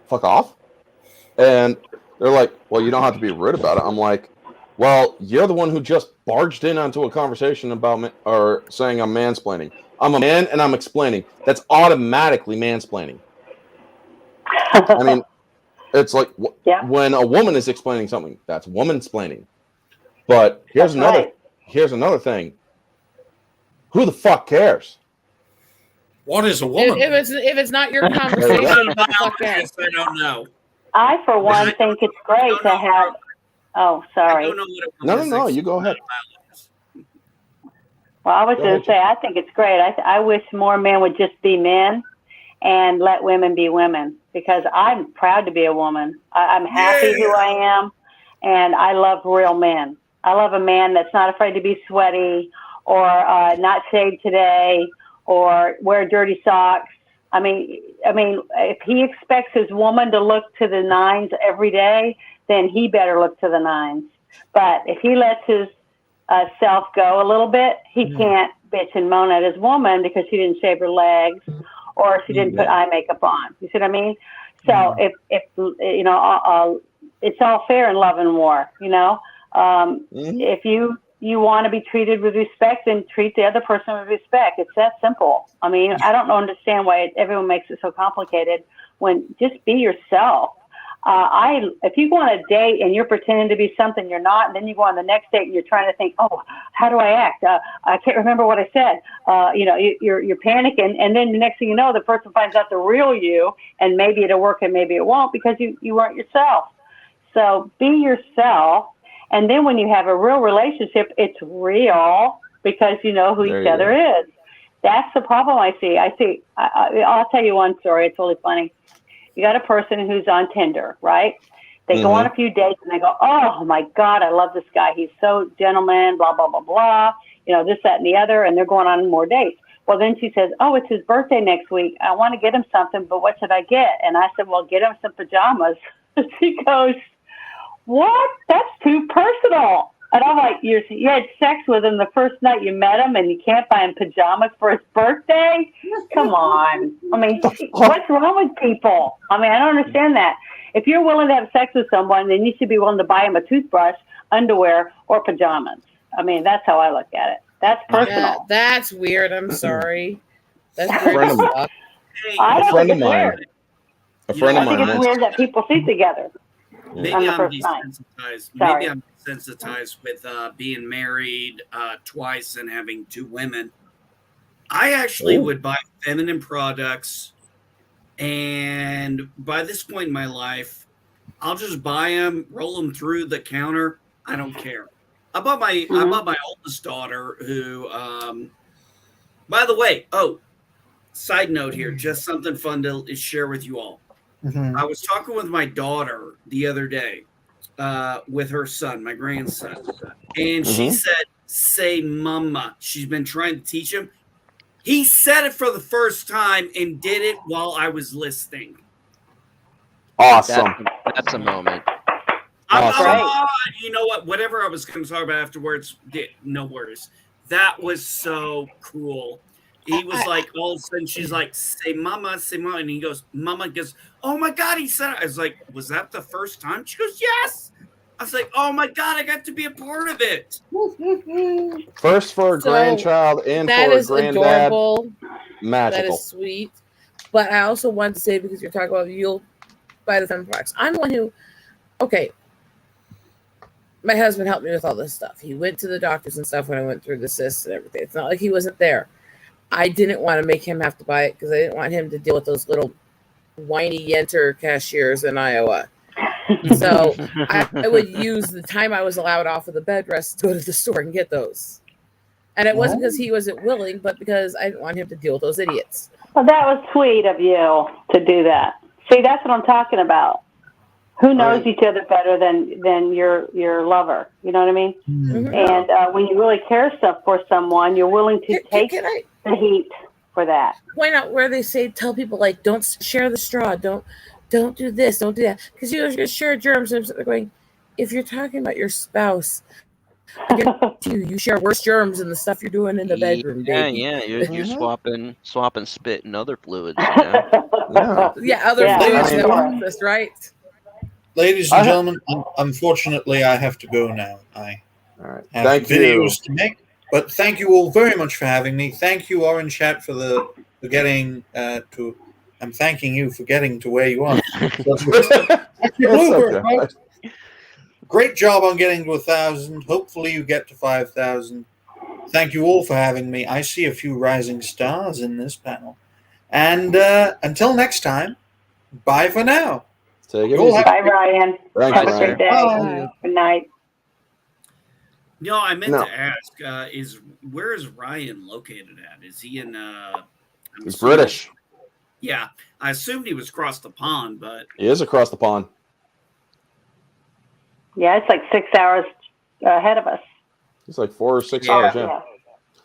fuck off. And they're like, well, you don't have to be rude about it. I'm like, well, you're the one who just barged in onto a conversation about me or saying I'm mansplaining. I'm a man and I'm explaining. That's automatically mansplaining. I mean, it's like when a woman is explaining something, that's womansplaining. But here's another thing. Who the fuck cares? What is a woman? If it's not your conversation, I don't know. I, for one, think it's great to have. Oh, sorry. No, you go ahead. Well, I was going to say, I think it's great. I wish more men would just be men and let women be women, because I'm proud to be a woman. I'm happy who I am, and I love real men. I love a man that's not afraid to be sweaty or not shaved today or wear dirty socks. I mean, if he expects his woman to look to the nines every day, then he better look to the nines. But if he lets his self go a little bit, he can't bitch and moan at his woman because she didn't shave her legs or she didn't put eye makeup on. You see what I mean? So if you know, it's all fair in love and war. You know, if you want to be treated with respect, then treat the other person with respect. It's that simple. I mean, I don't understand why everyone makes it so complicated when just be yourself. If you go on a date and you're pretending to be something you're not, and then you go on the next date and you're trying to think, oh, how do I act? I can't remember what I said. You know, you're panicking, and then the next thing you know, the person finds out the real you, and maybe it'll work and maybe it won't because you weren't yourself. So be yourself. And then when you have a real relationship, it's real because you know who each other is. That's the problem I see. I'll tell you one story. It's really funny. You got a person who's on Tinder, right? They go on a few dates and they go, oh my God, I love this guy. He's so gentleman, blah, blah, blah, blah. You know, this, that, and the other. And they're going on more dates. Well, then she says, oh, it's his birthday next week. I want to get him something, but what should I get? And I said, well, get him some pajamas. She goes, what? That's too personal. And I'm like, you had sex with him the first night you met him, and you can't buy him pajamas for his birthday? Come on. I mean, what's wrong with people? I mean, I don't understand that. If you're willing to have sex with someone, then you should be willing to buy him a toothbrush, underwear, or pajamas. I mean, that's how I look at it. That's personal. Yeah, that's weird. I'm sorry. That's A weird. friend of, I a don't friend think of it's mine. weird. A friend I of think mine it's once. weird that people sleep together. Maybe on the I'm first night. desensitized. Sorry. Maybe I'm desensitized with being married twice and having 2 women. I actually would buy feminine products, and by this point in my life, I'll just buy them, roll them through the counter. I don't care. I bought my oldest daughter, who, by the way, side note here, just something fun to share with you all. I was talking with my daughter the other day, with her son, my grandson, and she said, "Say mama." She's been trying to teach him. He said it for the first time and did it while I was listening. Awesome. That's a moment. You know what? Whatever I was going to talk about afterwards, no worries. That was so cool. He was like, all of a sudden, she's like, say mama, and he goes, mama goes, oh my God, he said it. I was like, was that the first time? She goes, yes. I was like, oh my God, I got to be a part of it. First for a grandchild and that for a is granddad. Adorable. Magical. That is sweet. But I also want to say, because you're talking about you'll buy the feminine products. I'm the one who, okay, my husband helped me with all this stuff. He went to the doctors and stuff when I went through the cysts and everything. It's not like he wasn't there. I didn't want to make him have to buy it because I didn't want him to deal with those little whiny Yenter cashiers in Iowa. So I would use the time I was allowed off of the bed rest to go to the store and get those. And it wasn't because he wasn't willing, but because I didn't want him to deal with those idiots. Well, that was sweet of you to do that. See, that's what I'm talking about. Who knows each other better than your lover? You know what I mean? Mm-hmm. And when you really care stuff for someone, you're willing to take the heat for that. Point out where they say, tell people, like, don't share the straw, don't do this, don't do that, because you're going to share germs. And they're going, if you're talking about your spouse, you share worse germs than the stuff you're doing in the bedroom. Baby. Yeah, you're swapping spit and other fluids. You know? Other fluids in the office, right? Ladies and gentlemen, unfortunately, I have to go now. I have videos to make. But thank you all very much for having me. Thank you, Orange Chat, for getting to. I'm thanking you for getting to where you are. Great job on getting to 1,000. Hopefully, you get to 5,000. Thank you all for having me. I see a few rising stars in this panel. And until next time, bye for now. Take it easy. Bye, Ryan. Thanks, have a great day. Bye. Good night. No, I meant to ask: where is Ryan located at? Is he in? He's British. Yeah, I assumed he was across the pond, but He is across the pond. Yeah, it's like 6 hours ahead of us. It's like 4 or 6 hours. Yeah.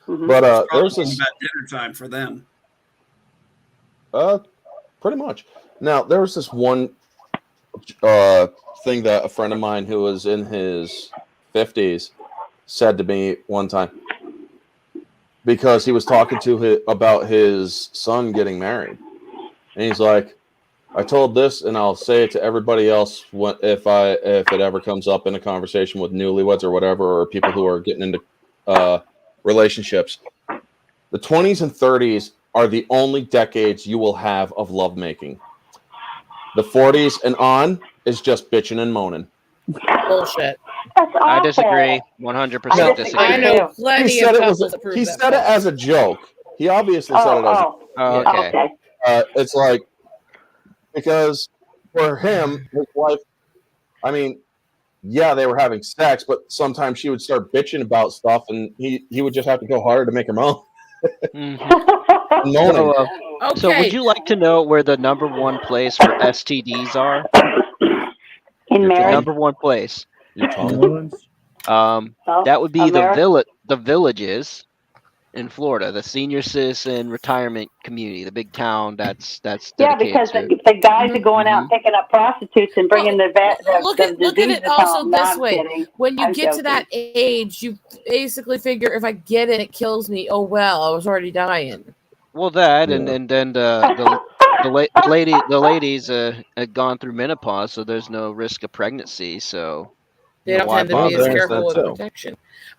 Mm-hmm. But there's this about dinner time for them. Pretty much. Now there was this one thing that a friend of mine who was in his 50s said to me one time, because he was talking to about his son getting married, and he's like, I told this, and I'll say it to everybody else if it ever comes up in a conversation with newlyweds or whatever, or people who are getting into relationships. The 20s and 30s are the only decades you will have of lovemaking. The 40s and on is just bitching and moaning. Bullshit. I disagree. 100% disagree. I know plenty of couples that prove He that said it as a joke. He obviously said it as a joke. Okay. It's like, because for him, his wife, I mean, yeah, they were having sex, but sometimes she would start bitching about stuff, and he would just have to go harder to make her moan. So would you like to know where the #1 place for STDs are? In marriage? The #1 place. Your tongue. That would be the villages. in Florida, the senior citizen retirement community, the big town that's Yeah, dedicated because to. the guys are going out and picking up prostitutes and bringing the Look at diseases it also home. No, this I'm way. kidding. When you I'm get to joking. that age, you basically figure if I get it, it kills me. Oh well, I was already dying. Well, that and then the ladies had gone through menopause, so there's no risk of pregnancy. So They don't why tend to be as bother? careful with protection.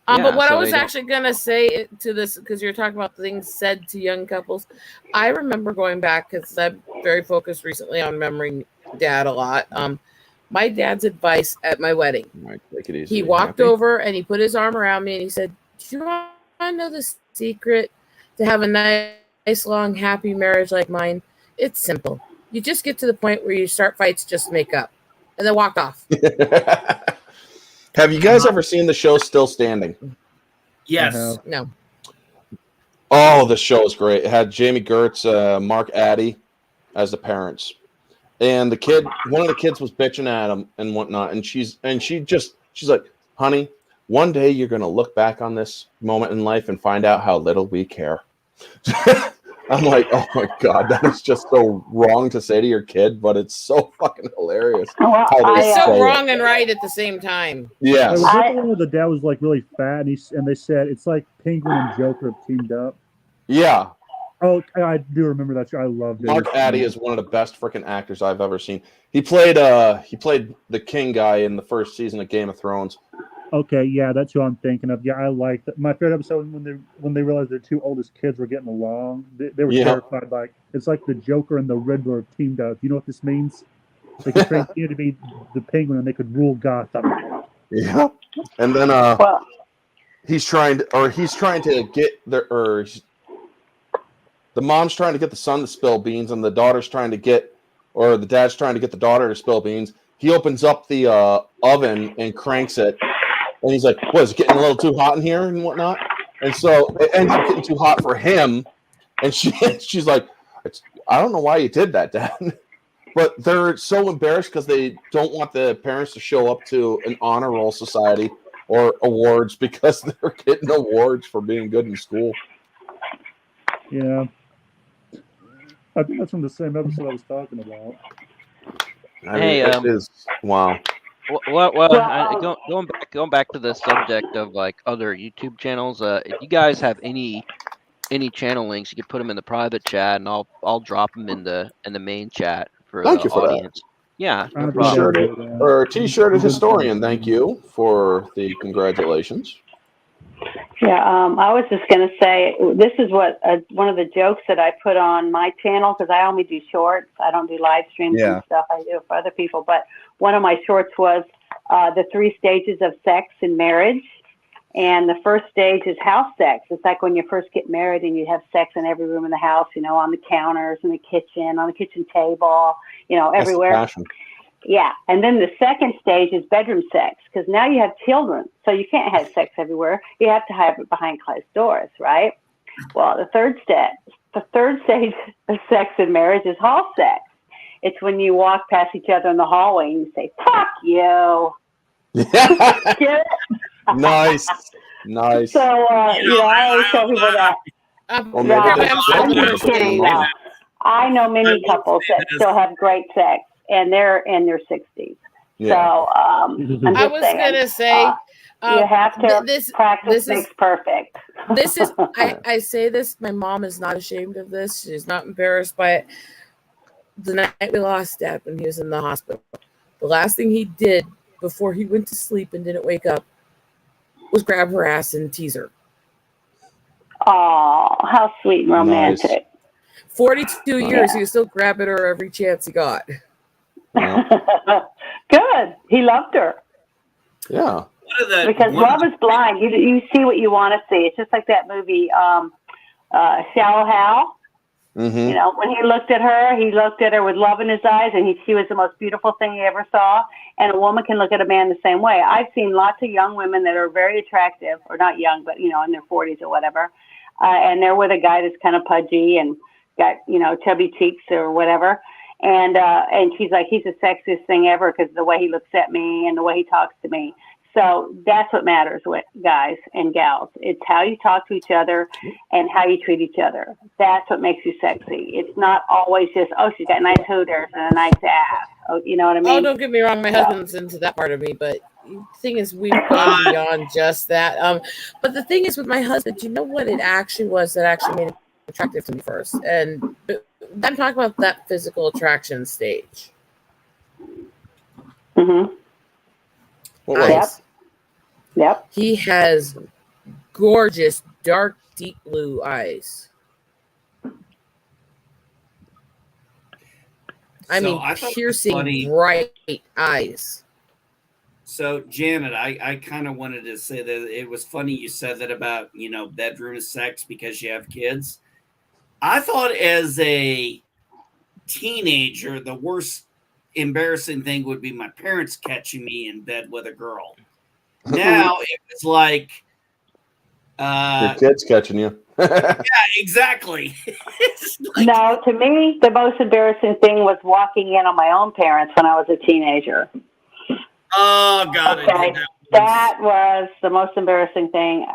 Yeah, but what so I was they don't. actually going to say to this, because you're talking about things said to young couples, I remember going back because I'm very focused recently on remembering Dad a lot. My dad's advice at my wedding. Take it easy. He walked over and he put his arm around me and he said, "Do you want to know the secret to have a nice, long, happy marriage like mine? It's simple. You just get to the point where you start fights just to make up," and then walked off. Have you guys ever seen the show Still Standing? Yes. No. Oh, the show is great. It had Jamie Gertz, Mark Addy as the parents, and one of the kids was bitching at him and whatnot, and she's like, "Honey, one day you're gonna look back on this moment in life and find out how little we care." I'm like, oh my God, that is just so wrong to say to your kid, but it's so fucking hilarious. It's so wrong and right at the same time. Yes. Was that the one where the dad was like really fat and they said it's like Penguin and Joker have teamed up? Yeah. Oh, I do remember that show. I loved it. Mark Addy is one of the best freaking actors I've ever seen. He played the king guy in the first season of Game of Thrones. Okay, yeah, that's who I'm thinking of. Yeah, I liked it. My favorite episode when they realized their two oldest kids were getting along. They were terrified. Like it's like the Joker and the Riddler have teamed up. You know what this means? They could train you to be the Penguin, and they could rule Gotham. Yeah, and then he's trying to get the mom's trying to get the son to spill beans, and the dad's trying to get the daughter to spill beans. He opens up the oven and cranks it. And he's like, "What, is it getting a little too hot in here and whatnot?" And so it ends up getting too hot for him. And she's like, "I don't know why you did that, Dad." But they're so embarrassed because they don't want the parents to show up to an honor roll society or awards because they're getting awards for being good in school. Yeah. I think that's from the same episode I was talking about. I mean, it is wow. Well, going back to the subject of like other YouTube channels. If you guys have any channel links, you could put them in the private chat, and I'll drop them in the main chat for Thank the you for audience. That. Yeah, no problem. T-shirted historian. Thank you for the congratulations. Yeah, I was just going to say, this is what one of the jokes that I put on my channel, because I only do shorts. I don't do live streams and stuff. I do it for other people. But one of my shorts was the 3 stages of sex in marriage. And the first stage is house sex. It's like when you first get married and you have sex in every room in the house, on the counters, in the kitchen, on the kitchen table, everywhere. That's the passion. Yeah. And then the second stage is bedroom sex, because now you have children. So you can't have sex everywhere. You have to have it behind closed doors, right? Well, the third stage of sex in marriage is hall sex. It's when you walk past each other in the hallway and you say, "Fuck you." Nice. So, I always tell people that. I'm just kidding, though. I know many couples that still have great sex, and they're in their 60s. Yeah. So, I was going to say, you have to practice makes perfect. This is, I say this, my mom is not ashamed of this. She's not embarrassed by it. The night we lost Dad when he was in the hospital, the last thing he did before he went to sleep and didn't wake up was grab her ass and tease her. Oh, how sweet and romantic. Nice. 42 years, he was still grabbing her every chance he got. Yeah. Good. He loved her. Yeah. Because love is blind. You see what you want to see. It's just like that movie, Shallow Hal. Mm-hmm. When he looked at her with love in his eyes, and she was the most beautiful thing he ever saw. And a woman can look at a man the same way. I've seen lots of young women that are very attractive, or not young, but in their 40s or whatever, and they're with a guy that's kind of pudgy and got chubby cheeks or whatever. And she's like, he's the sexiest thing ever because the way he looks at me and the way he talks to me. So that's what matters, with guys and gals. It's how you talk to each other and how you treat each other. That's what makes you sexy. It's not always just, oh, she's got nice hooters and a nice ass. Oh, you know what I mean? Oh, don't get me wrong. My husband's into that part of me, but the thing is, we've gone beyond just that. But the thing is, with my husband, you know what it actually was that actually made him attractive to me first, and I'm talking about that physical attraction stage. Mm-hmm. What was Yep. Yep. He has gorgeous, dark, deep blue eyes. I mean, piercing, bright eyes. So, Janet, I kind of wanted to say that it was funny you said that about, bedroom sex because you have kids. I thought as a teenager, the worst embarrassing thing would be my parents catching me in bed with a girl. Now it was like your kid's catching you. Yeah, exactly. No, to me, the most embarrassing thing was walking in on my own parents when I was a teenager. Oh, God. Okay. That was the most embarrassing thing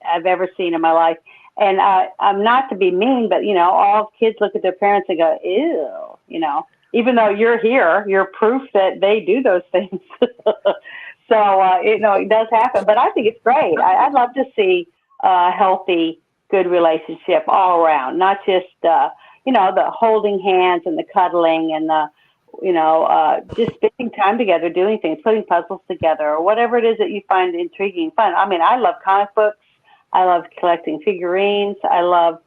I've ever seen in my life. And I'm not to be mean, but, all kids look at their parents and go, ew, even though you're here, you're proof that they do those things. So, it does happen. But I think it's great. I'd love to see a healthy, good relationship all around, not just, the holding hands and the cuddling and the, just spending time together, doing things, putting puzzles together, or whatever it is that you find intriguing, fun. I mean, I love comic books. I love collecting figurines. I love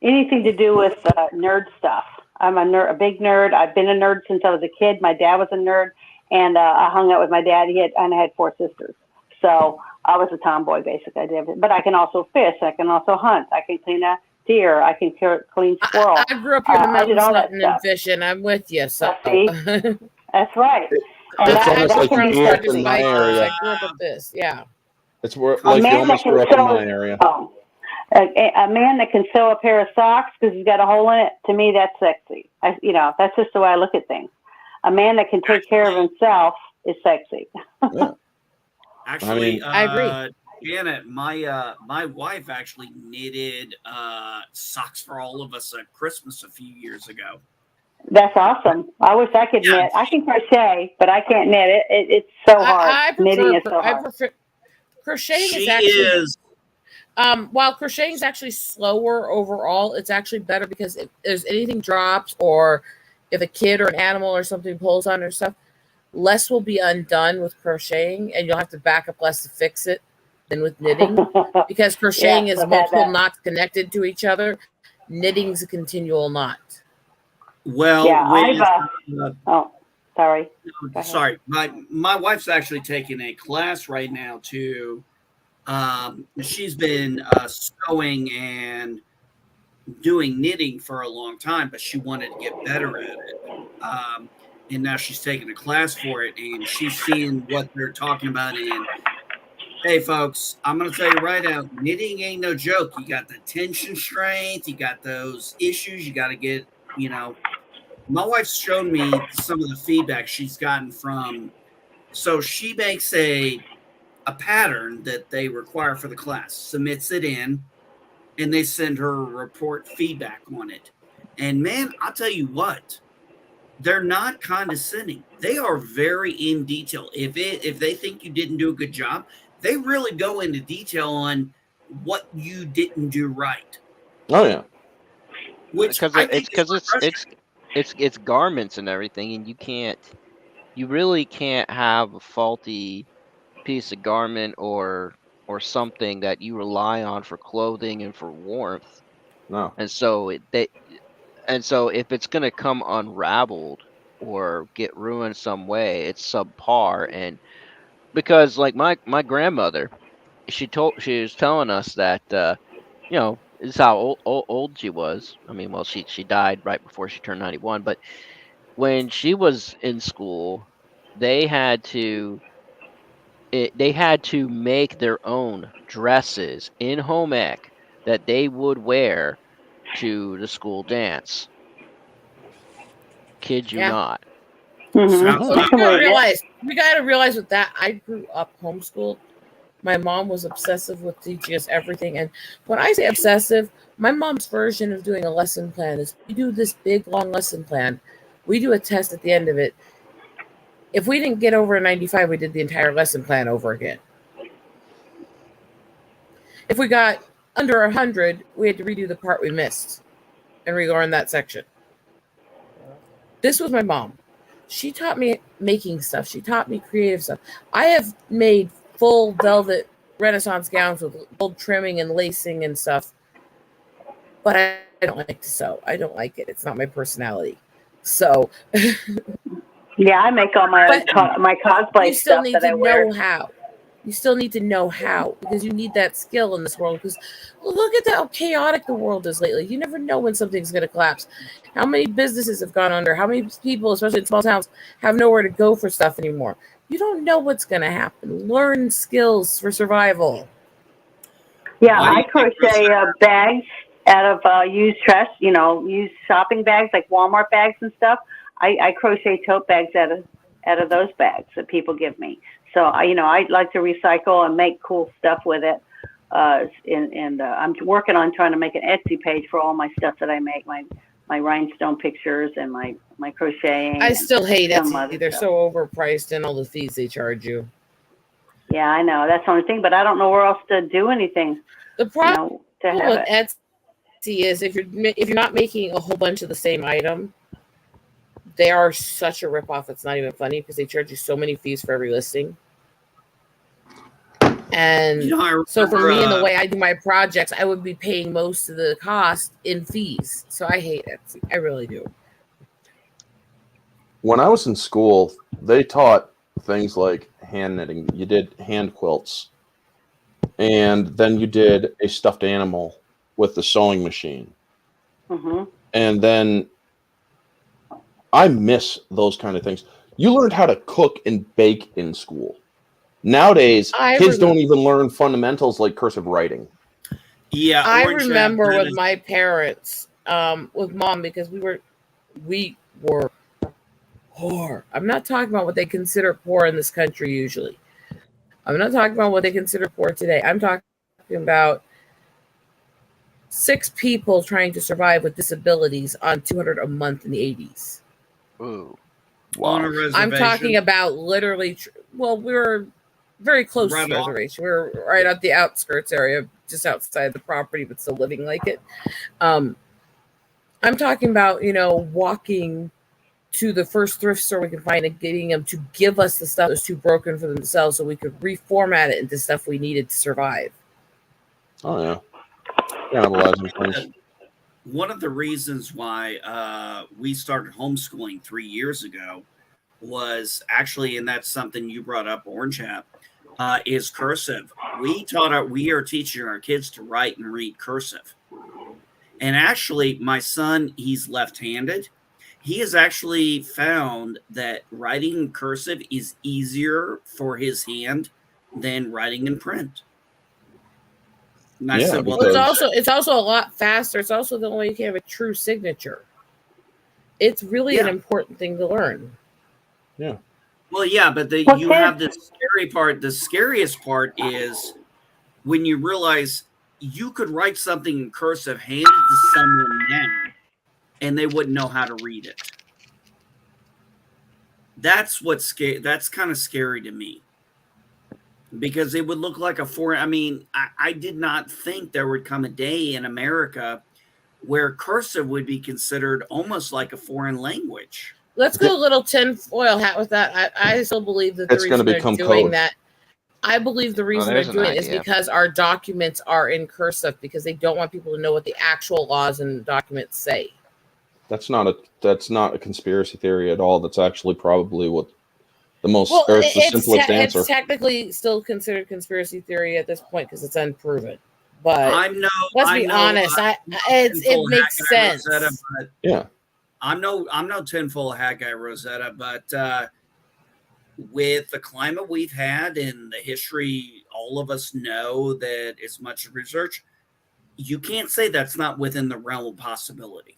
anything to do with nerd stuff. I'm a big nerd. I've been a nerd since I was a kid. My dad was a nerd, and I hung out with my dad. I had 4 sisters. So I was a tomboy, basically. I did everything. But I can also fish. I can also hunt. I can clean a deer. I can clean squirrel. I grew up here in the mountains hunting and fishing. I'm with you. So. That's right. And It's almost like you grew up in my area. I grew up with this, yeah. It's like you almost grew up in my area. A man that can sew a pair of socks because he's got a hole in it, to me, that's sexy. That's just the way I look at things. A man that can take care of himself is sexy. Yeah. Actually, I agree. Janet, my wife actually knitted socks for all of us at Christmas a few years ago. That's awesome. I wish I could knit. I can crochet, but I can't knit. It's so hard. Knitting is so hard. Crocheting is actually while crocheting is actually slower overall, it's actually better because if there's anything drops or if a kid or an animal or something pulls on or stuff, less will be undone with crocheting, and you'll have to back up less to fix it than with knitting because crocheting is multiple knots connected to each other. Knitting's a continual knot. Well, sorry. Sorry. My wife's actually taking a class right now to she's been sewing and doing knitting for a long time, but she wanted to get better at it. And now she's taking a class for it, and she's seeing what they're talking about. And hey, folks, I'm going to tell you right now, knitting ain't no joke. You got the tension strength, you got those issues, you got to get, My wife's shown me some of the feedback she's gotten from. So she makes a pattern that they require for the class, submits it in, and they send her a report feedback on it. And man, I'll tell you what, they're not condescending. They are very in detail. If they think you didn't do a good job, they really go into detail on what you didn't do right. Oh yeah, because it's garments and everything, and you really can't have a faulty piece of garment or something that you rely on for clothing and for warmth. No. And so if it's going to come unraveled or get ruined some way, it's subpar. And because like my grandmother, she was telling us that this is how old she was. I mean, well, she died right before she turned 91, but when she was in school, they had to make their own dresses in home ec that they would wear to the school dance. Kid you not. We gotta realize with that. I grew up homeschooled. My mom was obsessive with teaching us everything, and when I say obsessive, my mom's version of doing a lesson plan is we do this big long lesson plan. We do a test at the end of it. If we didn't get over a 95, we did the entire lesson plan over again. If we got under 100, we had to redo the part we missed and relearn that section. This was my mom. She taught me making stuff. She taught me creative stuff. I have made full velvet Renaissance gowns with gold trimming and lacing and stuff, but I don't like to sew. I don't like it. It's not my personality. So, yeah, I make all my cosplay stuff that I wear. You still need to know how. You still need to know how, because you need that skill in this world. Because look at how chaotic the world is lately. You never know when something's going to collapse. How many businesses have gone under? How many people, especially in small towns, have nowhere to go for stuff anymore? You don't know what's going to happen. Learn skills for survival. Yeah, I crochet bags out of used trash, used shopping bags, like Walmart bags and stuff. I crochet tote bags out of those bags that people give me. So I like to recycle and make cool stuff with it. I'm working on trying to make an Etsy page for all my stuff that I make, my rhinestone pictures and my crocheting. I still hate Etsy. They're so overpriced and all the fees they charge you. Yeah, I know. That's the only thing, but I don't know where else to do anything. The problem with Etsy is if you're not making a whole bunch of the same item, they are such a ripoff. It's not even funny because they charge you so many fees for every listing. And so for me, in the way I do my projects, I would be paying most of the cost in fees. So I hate it. I really do. When I was in school, they taught things like hand knitting. You did hand quilts. And then you did a stuffed animal with the sewing machine. Mm-hmm. And then I miss those kind of things. You learned how to cook and bake in school. Nowadays, kids don't even learn fundamentals like cursive writing. Yeah, I remember with my parents, with mom, because we were poor. I'm not talking about what they consider poor in this country usually. I'm not talking about what they consider poor today. I'm talking about 6 people trying to survive with disabilities on $200 a month in the 80s. Ooh. Wow. On a reservation. I'm talking about literally, we were very close to the reservation. We were right at the outskirts area, just outside the property, but still living like it. I'm talking about, walking to the first thrift store we could find and getting them to give us the stuff that was too broken for themselves so we could reformat it into stuff we needed to survive. Oh, yeah. Cannibalizing things. One of the reasons why we started homeschooling 3 years ago was actually, and that's something you brought up, Orange Hat, is cursive. We are teaching our kids to write and read cursive. And actually, my son, he's left-handed. He has actually found that writing in cursive is easier for his hand than writing in print. And I said, well, it's also a lot faster. It's also the only way you can have a true signature. It's really an important thing to learn. Yeah. Well, yeah, but you have the scary part. The scariest part is when you realize you could write something in cursive, hand it to someone now, and they wouldn't know how to read it. That's what's scary. That's kind of scary to me. Because it would look like a foreign. I mean, I did not think there would come a day in America where cursive would be considered almost like a foreign language. Let's go a little tinfoil hat with that. I still believe that the reason they're doing that. I believe the reason they're doing it is because our documents are in cursive because they don't want people to know what the actual laws and documents say. That's not a conspiracy theory at all. That's actually probably what. The simplest answer. It's technically still considered conspiracy theory at this point because it's unproven. But let's be honest, it makes sense. Rosetta, yeah, I'm no tinfoil hat guy, Rosetta, but with the climate we've had and the history, all of us know that as much research, you can't say that's not within the realm of possibility.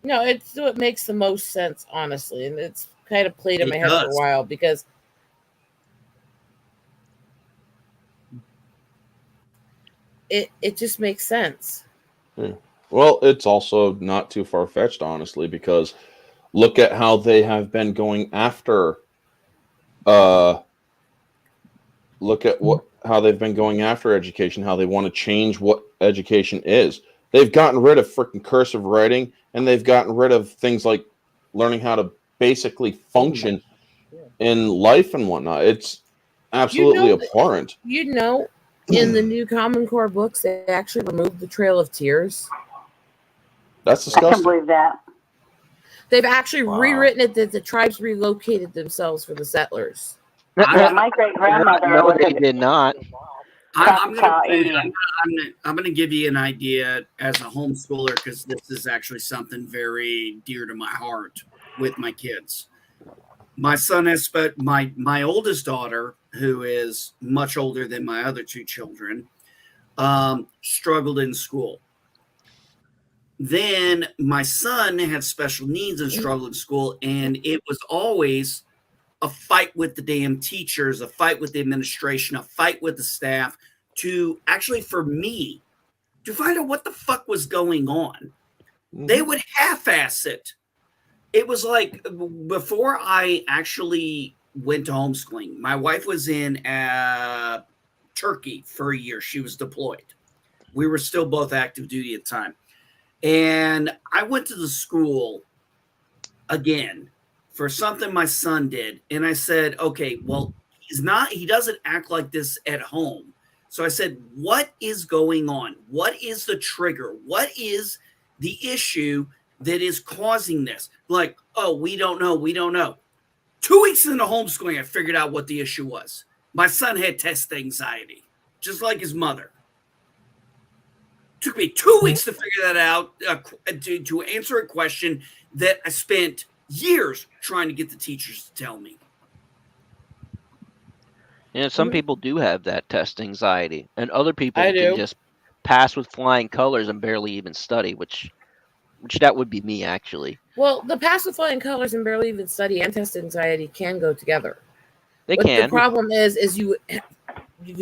No, it makes the most sense, honestly, and it's kind of played in my head for a while because it just makes sense. Yeah. Well, it's also not too far-fetched, honestly, because look at how they have been going after look at how they've been going after education, how they want to change what education is. They've gotten rid of freaking cursive writing, and they've gotten rid of things like learning how to basically function in life and whatnot. It's absolutely abhorrent. In the new Common Core books, they actually removed the Trail of Tears. That's disgusting. I can believe that. They've actually rewritten it that the tribes relocated themselves for the settlers. Yeah, my great grandmother. No, they did not. I'm going to give you an idea as a homeschooler, because this is actually something very dear to my heart with my kids. My son has my oldest daughter, who is much older than my other two children, struggled in school. Then my son had special needs and struggled in school, and it was always a fight with the damn teachers, a fight with the administration, a fight with the staff to actually, for me, to find out what the fuck was going on. Mm-hmm. They would half-ass it. It was like before I actually went to homeschooling, my wife was in Turkey for a year. She was deployed. We were still both active duty at the time. And I went to the school again for something my son did. And I said, okay, well, he doesn't act like this at home. So I said, what is going on? What is the trigger? What is the issue that is causing this? Like, oh, we don't know. 2 weeks into homeschooling, I figured out what the issue was. My son had test anxiety, just like his mother. Took me 2 weeks to figure that out, to answer a question that I spent years trying to get the teachers to tell me. Yeah, some people do have that test anxiety, and other people can just pass with flying colors and barely even study, which that would be me, actually. Well, the pass with flying colors and barely even study and test anxiety can go together. They can. The problem is you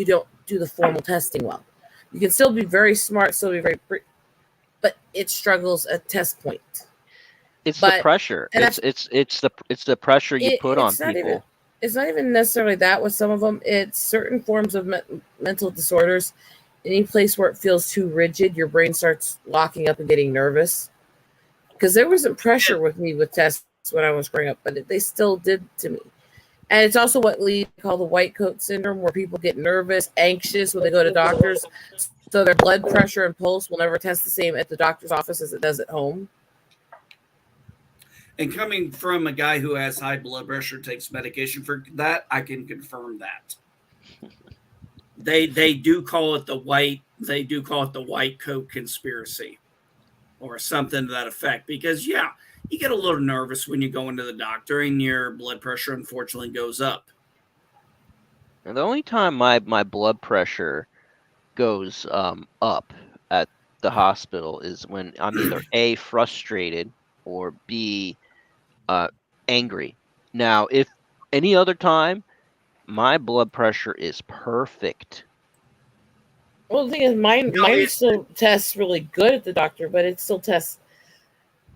don't do the formal testing well. You can still be very smart, still be very, but it struggles at test point. It's the pressure. It's the pressure you put on people. It's not even necessarily that with some of them. It's certain forms of mental disorders. Any place where it feels too rigid, your brain starts locking up and getting nervous. Because there wasn't pressure with me with tests when I was growing up, but they still did to me. And it's also what we call the white coat syndrome, where people get nervous, anxious when they go to doctors. So their blood pressure and pulse will never test the same at the doctor's office as it does at home. And coming from a guy who has high blood pressure, takes medication for that, I can confirm that. They do call it the white coat conspiracy, or something to that effect. Because you get a little nervous when you go into the doctor and your blood pressure unfortunately goes up. And the only time my blood pressure goes up at the hospital is when I'm either A, frustrated, or B, angry. Now, if any other time, my blood pressure is perfect. Well, the thing is, mine still tests really good at the doctor, but it still tests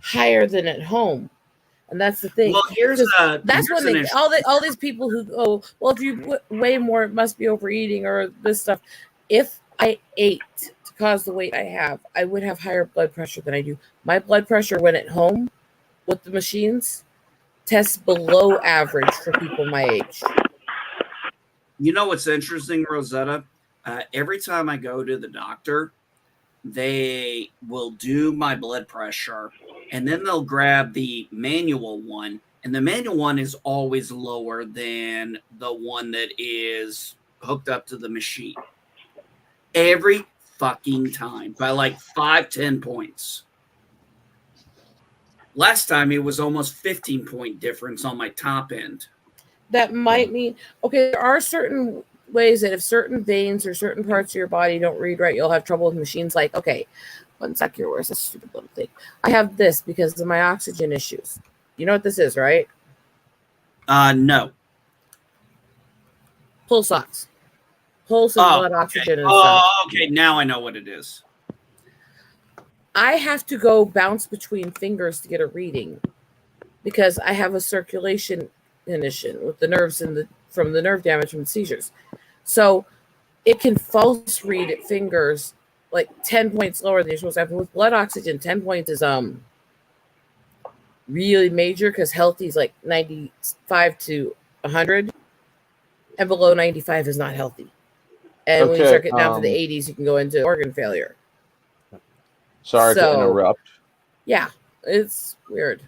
higher than at home, and that's the thing. Well, that's when all these people who go, well, if you weigh more, it must be overeating or this stuff. If I ate to cause the weight I have, I would have higher blood pressure than I do. My blood pressure when at home with the machines tests below average for people my age. You know what's interesting, Rosetta? Every time I go to the doctor, they will do my blood pressure, and then they'll grab the manual one, and the manual one is always lower than the one that is hooked up to the machine. Every fucking time, by like 5-10 points. Last time it was almost 15-point difference on my top end. That might mean, okay, there are certain ways that if certain veins or certain parts of your body don't read right, you'll have trouble with machines. Like, okay, one sec here, where's this stupid little thing? I have this because of my oxygen issues. You know what this is, right? No. Pulse ox. Pulse and blood oxygen and stuff. Oh, okay. Now I know what it is. I have to go bounce between fingers to get a reading because I have a circulation condition with the nerves from the nerve damage from the seizures. So it can false read at fingers like 10 points lower than you're supposed to have. With blood oxygen, 10 points is really major because healthy is like 95 to 100, and below 95 is not healthy. And when you start getting down to the 80s, you can go into organ failure. Sorry to interrupt. Yeah, it's weird.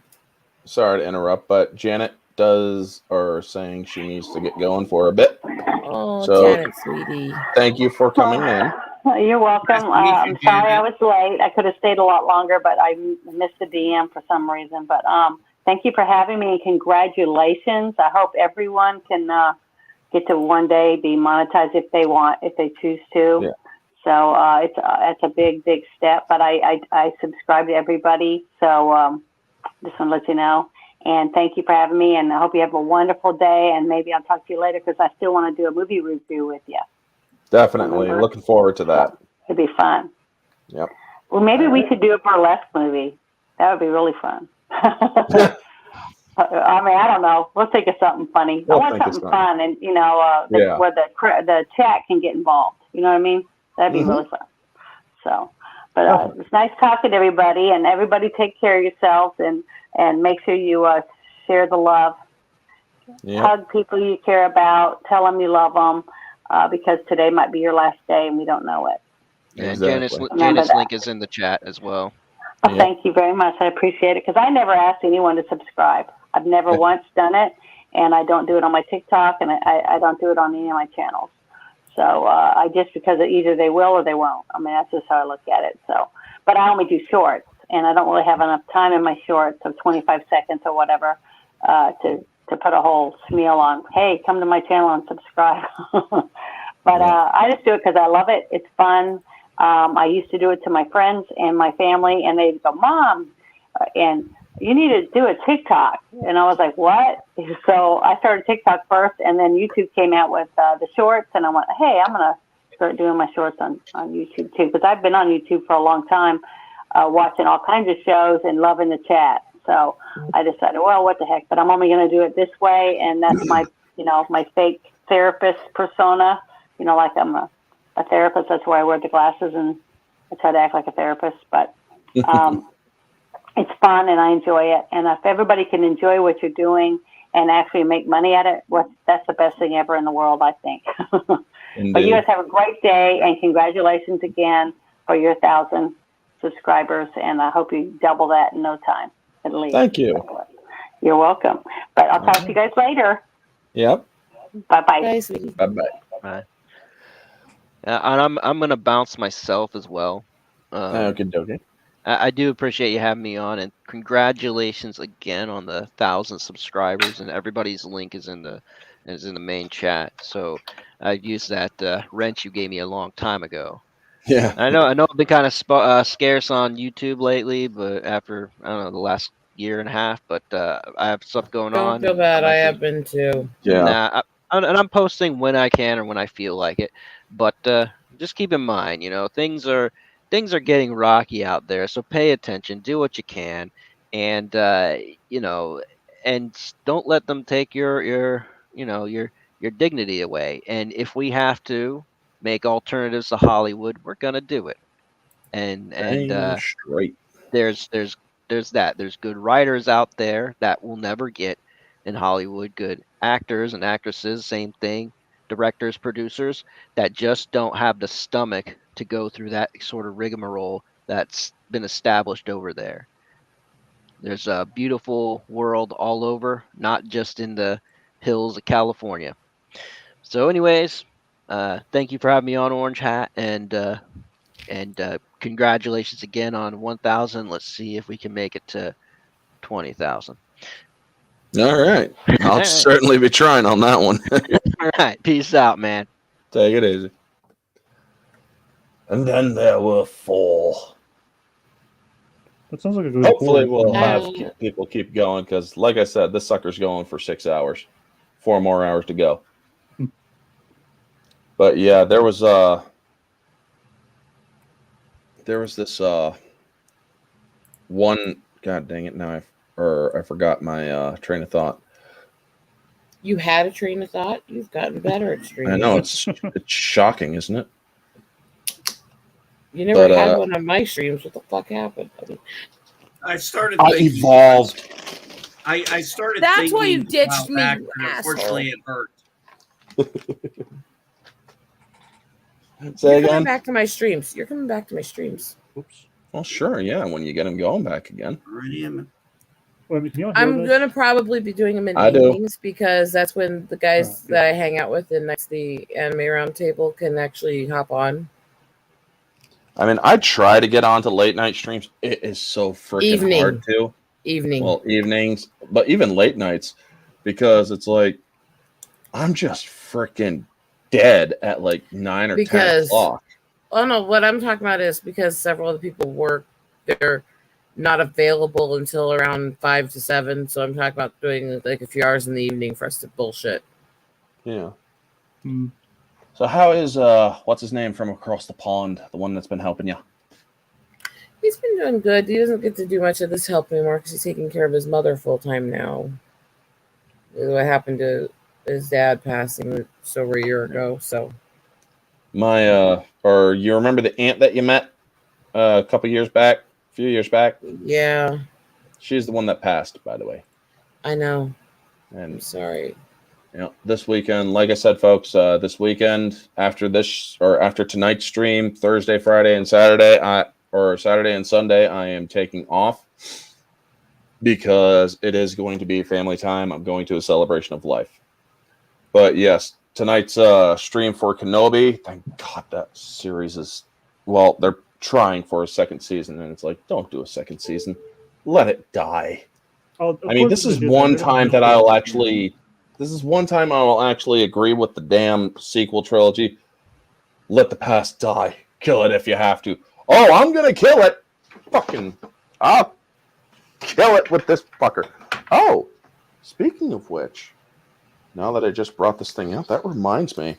Sorry to interrupt, but Janet saying she needs to get going for a bit. Oh, so, Janet, sweetie. Thank you for coming in. You're welcome. I'm sorry I was late. I could have stayed a lot longer, but I missed the DM for some reason. But thank you for having me, and congratulations. I hope everyone can get to one day be monetized if they want, if they choose to. Yeah. So it's a big step. But I subscribe to everybody. So just want to let you know. And thank you for having me. And I hope you have a wonderful day. And maybe I'll talk to you later because I still want to do a movie review with you. Definitely. Looking forward to that. It'd be fun. Yep. Well, maybe we could do a burlesque movie. That would be really fun. I mean, I don't know. We'll think of something funny. I want something fun, and where the chat can get involved. You know what I mean? That'd be really fun. So, but it's nice talking to everybody, and everybody take care of yourselves, and make sure you share the love. Yep. Hug people you care about. Tell them you love them, because today might be your last day, and we don't know it. Yeah, Exactly. Janet's link is in the chat as well. Oh, thank you very much. I appreciate it, because I never asked anyone to subscribe. I've never once done it, and I don't do it on my TikTok, and I don't do it on any of my channels. So I just, because either they will or they won't. I mean, that's just how I look at it. So, but I only do shorts, and I don't really have enough time in my shorts of 25 seconds or whatever to put a whole spiel on, hey, come to my channel and subscribe. But I just do it because I love it. It's fun. I used to do it to my friends and my family, and they'd go, Mom, and you need to do a TikTok. And I was like, what? So I started TikTok first, and then YouTube came out with the shorts, and I went, hey, I'm going to start doing my shorts on YouTube too, because I've been on YouTube for a long time, watching all kinds of shows and loving the chat. So I decided, well, what the heck, but I'm only going to do it this way, and that's my, my fake therapist persona, like I'm a therapist. That's why I wear the glasses, and I try to act like a therapist, but it's fun, and I enjoy it. And if everybody can enjoy what you're doing and actually make money at it, that's the best thing ever in the world, I think. But you guys have a great day, and congratulations again for your 1,000 subscribers, and I hope you double that in no time, at least. Thank you. You're welcome. But I'll talk to you guys later. Yep. Bye-bye. Bye, sweetie. Bye-bye. Bye. And I'm gonna bounce myself as well. Okay. I do appreciate you having me on, and congratulations again on the 1,000 subscribers. And everybody's link is in the main chat. So I used that wrench you gave me a long time ago. Yeah. I know I've been kind of scarce on YouTube lately, but after the last year and a half, but I have stuff going on. Don't feel bad. I have been too. Yeah. And I'm posting when I can or when I feel like it. But just keep in mind, things are getting rocky out there. So pay attention, do what you can, and and don't let them take your dignity away. And if we have to make alternatives to Hollywood, we're gonna do it. And straight. There's good writers out there that will never get in Hollywood, good actors and actresses, same thing, directors, producers that just don't have the stomach to go through that sort of rigmarole that's been established over there. There's a beautiful world all over, not just in the hills of California. So anyways, thank you for having me on, Orange Hat, and congratulations again on 1,000. Let's see if we can make it to 20,000. All right. I'll certainly be trying on that one. All right. Peace out, man. Take it easy. And then there were 4. That sounds like a good. Hopefully, we'll have people keep going because, like I said, this sucker's going for 6 hours. 4 more hours to go. But yeah, there was this one. God dang it! Now I forgot my train of thought. You had a train of thought. You've gotten better at streaming. I know it's shocking, isn't it? You never had one on my streams. What the fuck happened? I started. I evolved. I started. That's why you ditched me, back, you unfortunately, it hurt. Say You're again. coming back to my streams. You're coming back to my streams. Oops. Well, sure, yeah. When you get them going back again. I'm gonna probably be doing them in the evenings because that's when the guys that I hang out with and that's the anime roundtable can actually hop on. I mean, I try to get onto late night streams. It is so freaking hard to. Well, evenings, but even late nights, because it's like I'm just freaking dead at like 9 or 10 o'clock. Oh no, what I'm talking about is because several other people work, they're not available until around 5 to 7. So I'm talking about doing like a few hours in the evening for us to bullshit. Yeah. So how is what's his name from across the pond, the one that's been helping you? He's been doing good. He doesn't get to do much of this help anymore because he's taking care of his mother full time now. What happened to his dad passing just over a year ago? So my or you remember the aunt that you met a few years back? Yeah. She's the one that passed, by the way. I know. And I'm sorry. You know, this weekend, like I said, folks, this weekend after tonight's stream, Thursday, Friday, and Saturday, Saturday and Sunday, I am taking off because it is going to be family time. I'm going to a celebration of life. But yes, tonight's stream for Kenobi. Thank God that series is, well, they're trying for a second season, and it's like, don't do a second season. Let it die. I mean, this is one time that I'll actually agree with the damn sequel trilogy. Let the past die. Kill it if you have to. Oh, I'm going to kill it. I'll kill it with this fucker. Oh, speaking of which, now that I just brought this thing up, that reminds me.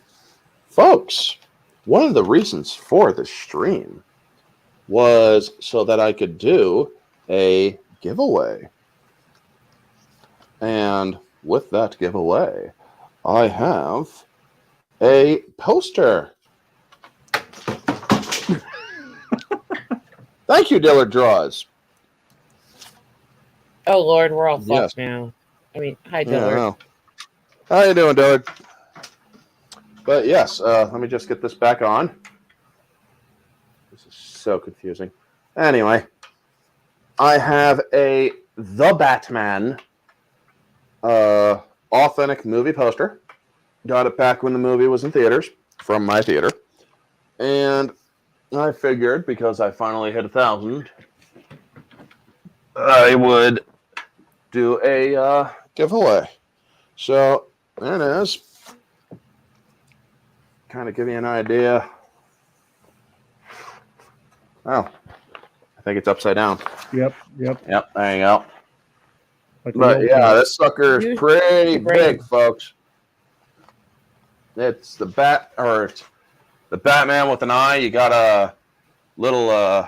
Folks, one of the reasons for this stream was so that I could do a giveaway. And with that giveaway, I have a poster. Thank you, Dillard Draws. Oh Lord, we're all fucked now. I mean, hi Dillard. Yeah, how you doing, Dillard? But yes, let me just get this back on. This is so confusing. Anyway, I have The Batman authentic movie poster. Got it back when the movie was in theaters from my theater. And I figured because I finally hit 1,000, I would do a giveaway. So there it is. Kind of give you an idea. Oh, I think it's upside down. Yep. There you go. Like But yeah, this sucker is pretty big, folks. It's the Batman with an eye. You got a little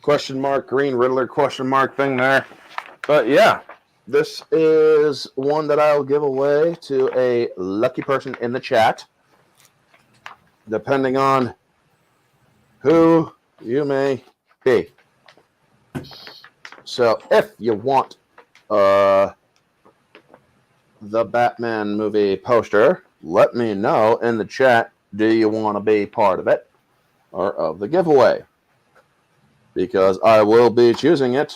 question mark, green Riddler question mark thing there. But yeah, this is one that I'll give away to a lucky person in the chat, depending on who you may be. So if you want the Batman movie poster, let me know in the chat. Do you want to be part of it or of the giveaway? Because I will be choosing it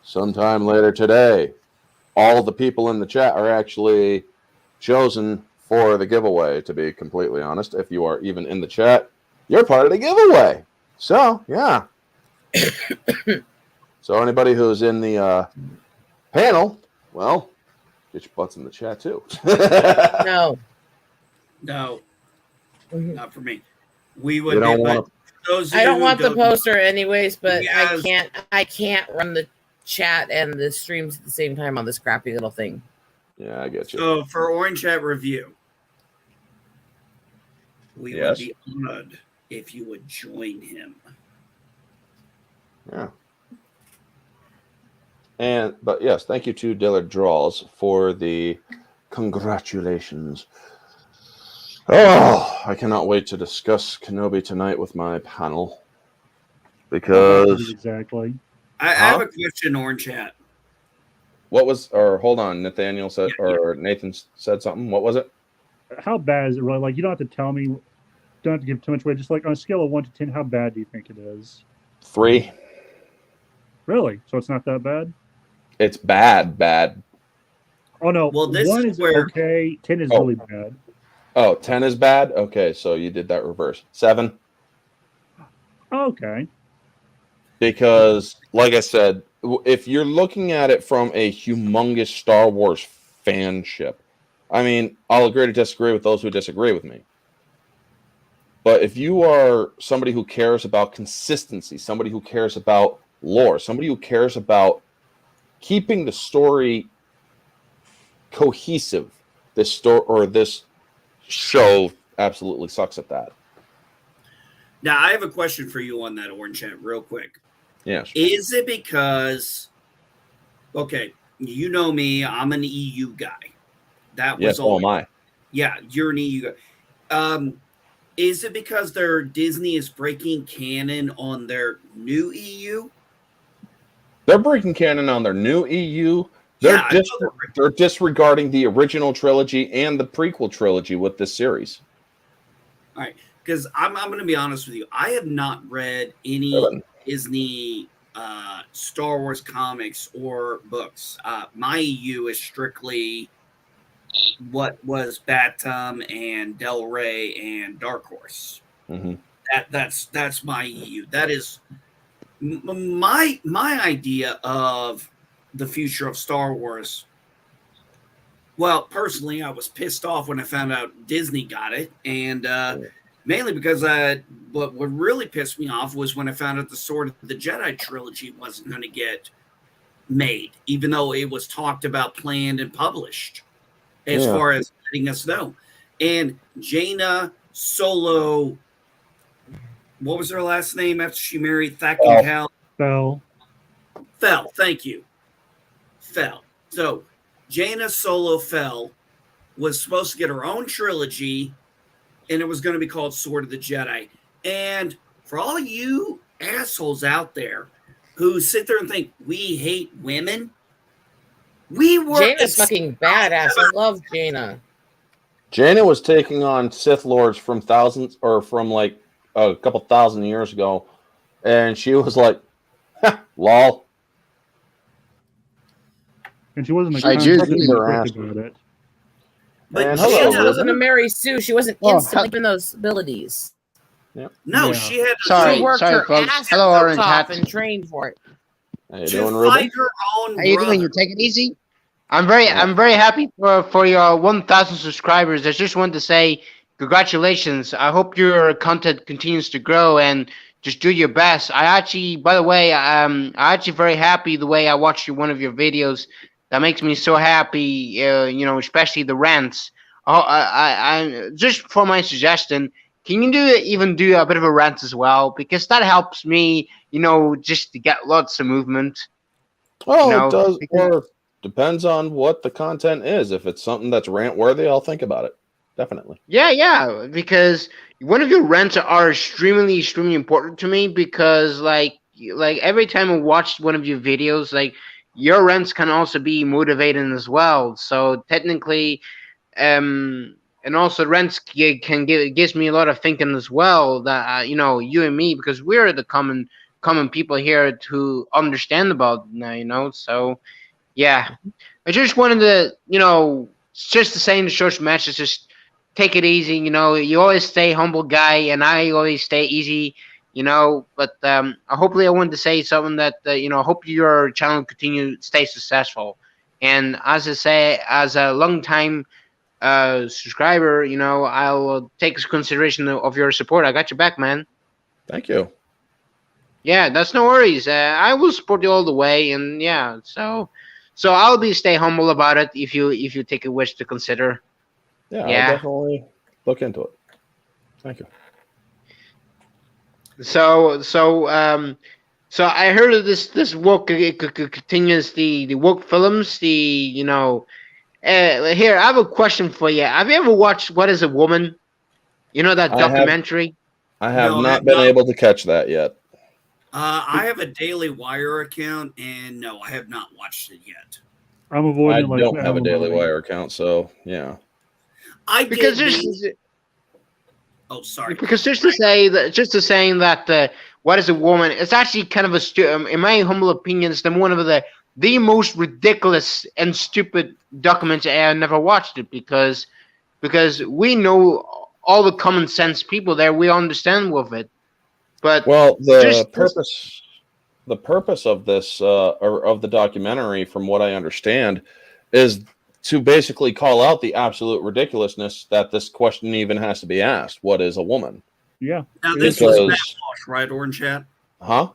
sometime later today. All the people in the chat are actually chosen for the giveaway, to be completely honest. If you are even in the chat, you're part of the giveaway. So, yeah. So anybody who's in the panel, well, get your butts in the chat too. No, not for me. We would You don't want to I don't want the poster anyways, but I can't run the chat and the streams at the same time on this crappy little thing. Yeah, I get you. So for Orange Chat Review, we would be honored if you would join him. Yeah. But yes, thank you to Dillard Draws for the congratulations. Oh, I cannot wait to discuss Kenobi tonight with my panel. Because exactly. I have a question, Orange Chat. What was, or hold on, Nathaniel said, or Nathan said something. What was it? How bad is it really? Like, you don't have to tell me, don't have to give too much away. Just like on a scale of 1 to 10, how bad do you think it is? 3. Really? So it's not that bad? It's bad. Oh no. Well, this 1 is where okay. 10 is really bad. Oh, 10 is bad? Okay, so you did that reverse. 7. Okay. Because, like I said, if you're looking at it from a humongous Star Wars fanship, I mean, I'll agree to disagree with those who disagree with me. But if you are somebody who cares about consistency, somebody who cares about lore, somebody who cares about keeping the story cohesive, this show absolutely sucks at that. Now, I have a question for you on that, Orange Chat, real quick. Yes. Is it because, okay, you know me, I'm an EU guy. That was all. Am I. Yeah, you're an EU guy. Is it because Disney is breaking canon on their new EU? They're breaking canon on their new EU. They're disregarding the original trilogy and the prequel trilogy with this series. All right, because I'm going to be honest with you. I have not read any Disney Star Wars comics or books. My EU is strictly what was Batum and Del Rey and Dark Horse. Mm-hmm. That's my EU. That is my idea of the future of Star Wars. Well, personally, I was pissed off when I found out Disney got it, and mainly because what really pissed me off was when I found out the Sword of the Jedi trilogy wasn't going to get made, even though it was talked about, planned, and published, as far as letting us know. And Jaina Solo, what was her last name after she married Thakin Cal? Fell. Thank you. Fell. So Jaina Solo Fell was supposed to get her own trilogy, and it was going to be called Sword of the Jedi. And for all you assholes out there who sit there and think we hate women, we were. Jaina's fucking badass. I love Jaina. Jaina was taking on Sith Lords from like a couple thousand years ago, and she was like, lol. And she wasn't I quick do. about it. But she also wasn't a Mary Sue. She wasn't instantly given those abilities. Yep. No, she had she worked her ass Hello, Orange off Hat. and trained for it. How you doing, Ruben? How you doing? You take it easy. I'm very happy for your 1,000 subscribers. I just want to say congratulations. I hope your content continues to grow and just do your best. By the way, I'm actually very happy the way I watched one of your videos. That makes me so happy. Especially the rants. I just for my suggestion. Can you do a bit of a rant as well? Because that helps me, just to get lots of movement. Oh, it does. Or depends on what the content is. If it's something that's rant worthy, I'll think about it. Definitely. Yeah. Because one of your rants are extremely important to me. Because like every time I watch one of your videos, like your rants can also be motivating as well. So technically, and also rents gives me a lot of thinking as well, that you and me, because we're the common people here who understand about now, so yeah. I just wanted to just to say in the short message, just take it easy. You always stay humble guy, and I always stay easy, but hopefully I wanted to say something that hope your channel continue to stay successful. And as I say, as a long time subscriber, I'll take consideration of your support. I got your back, man. Thank you. Yeah, that's no worries. I will support you all the way, and yeah, so I'll be stay humble about it if you take a wish to consider. Yeah, Yeah. I'll definitely look into it. Thank you. So I heard of this woke continues the woke films. Here I have a question for you. Have you ever watched What Is a Woman? You know that documentary. I have No, I not have been not. able to catch that yet. I have a Daily Wire account, and no, I have not watched it yet. I'm I avoiding like don't have a Daily alimony. Wire account, so yeah. Because Oh, sorry. Because just to saying that What Is a Woman? It's actually kind of in my humble opinion, it's one of the most ridiculous and stupid documents I never watched it because we know all the common sense people there, we understand with it. But the purpose of this or of the documentary, from what I understand, is to basically call out the absolute ridiculousness that this question even has to be asked. What is a woman? Yeah. Now this was Matt Walsh, right, Orange Chat? Huh?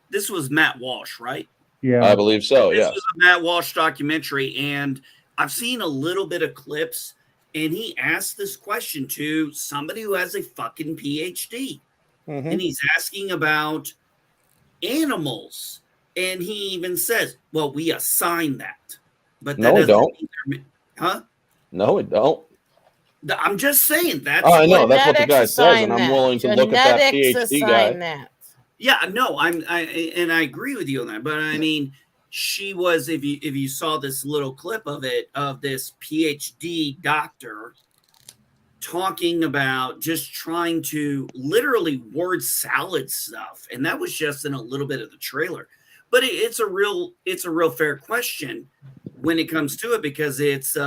This was Matt Walsh, right? Yeah, I believe so. This Yes. was a Matt Walsh documentary, and I've seen a little bit of clips, and he asked this question to somebody who has a fucking PhD, and he's asking about animals, and he even says, "Well, we assign that," but that No, we doesn't don't. mean huh? No, we don't. I'm just saying that's. Oh, I know. That's what the guy Genetics says, and assign I'm that. willing to look at that Genetics PhD guy. assign that. Yeah, no, I agree with you on that, but I mean, she was if you saw this little clip of it of this PhD doctor talking about just trying to literally word salad stuff, and that was just in a little bit of the trailer. But it's a real fair question when it comes to it, because it's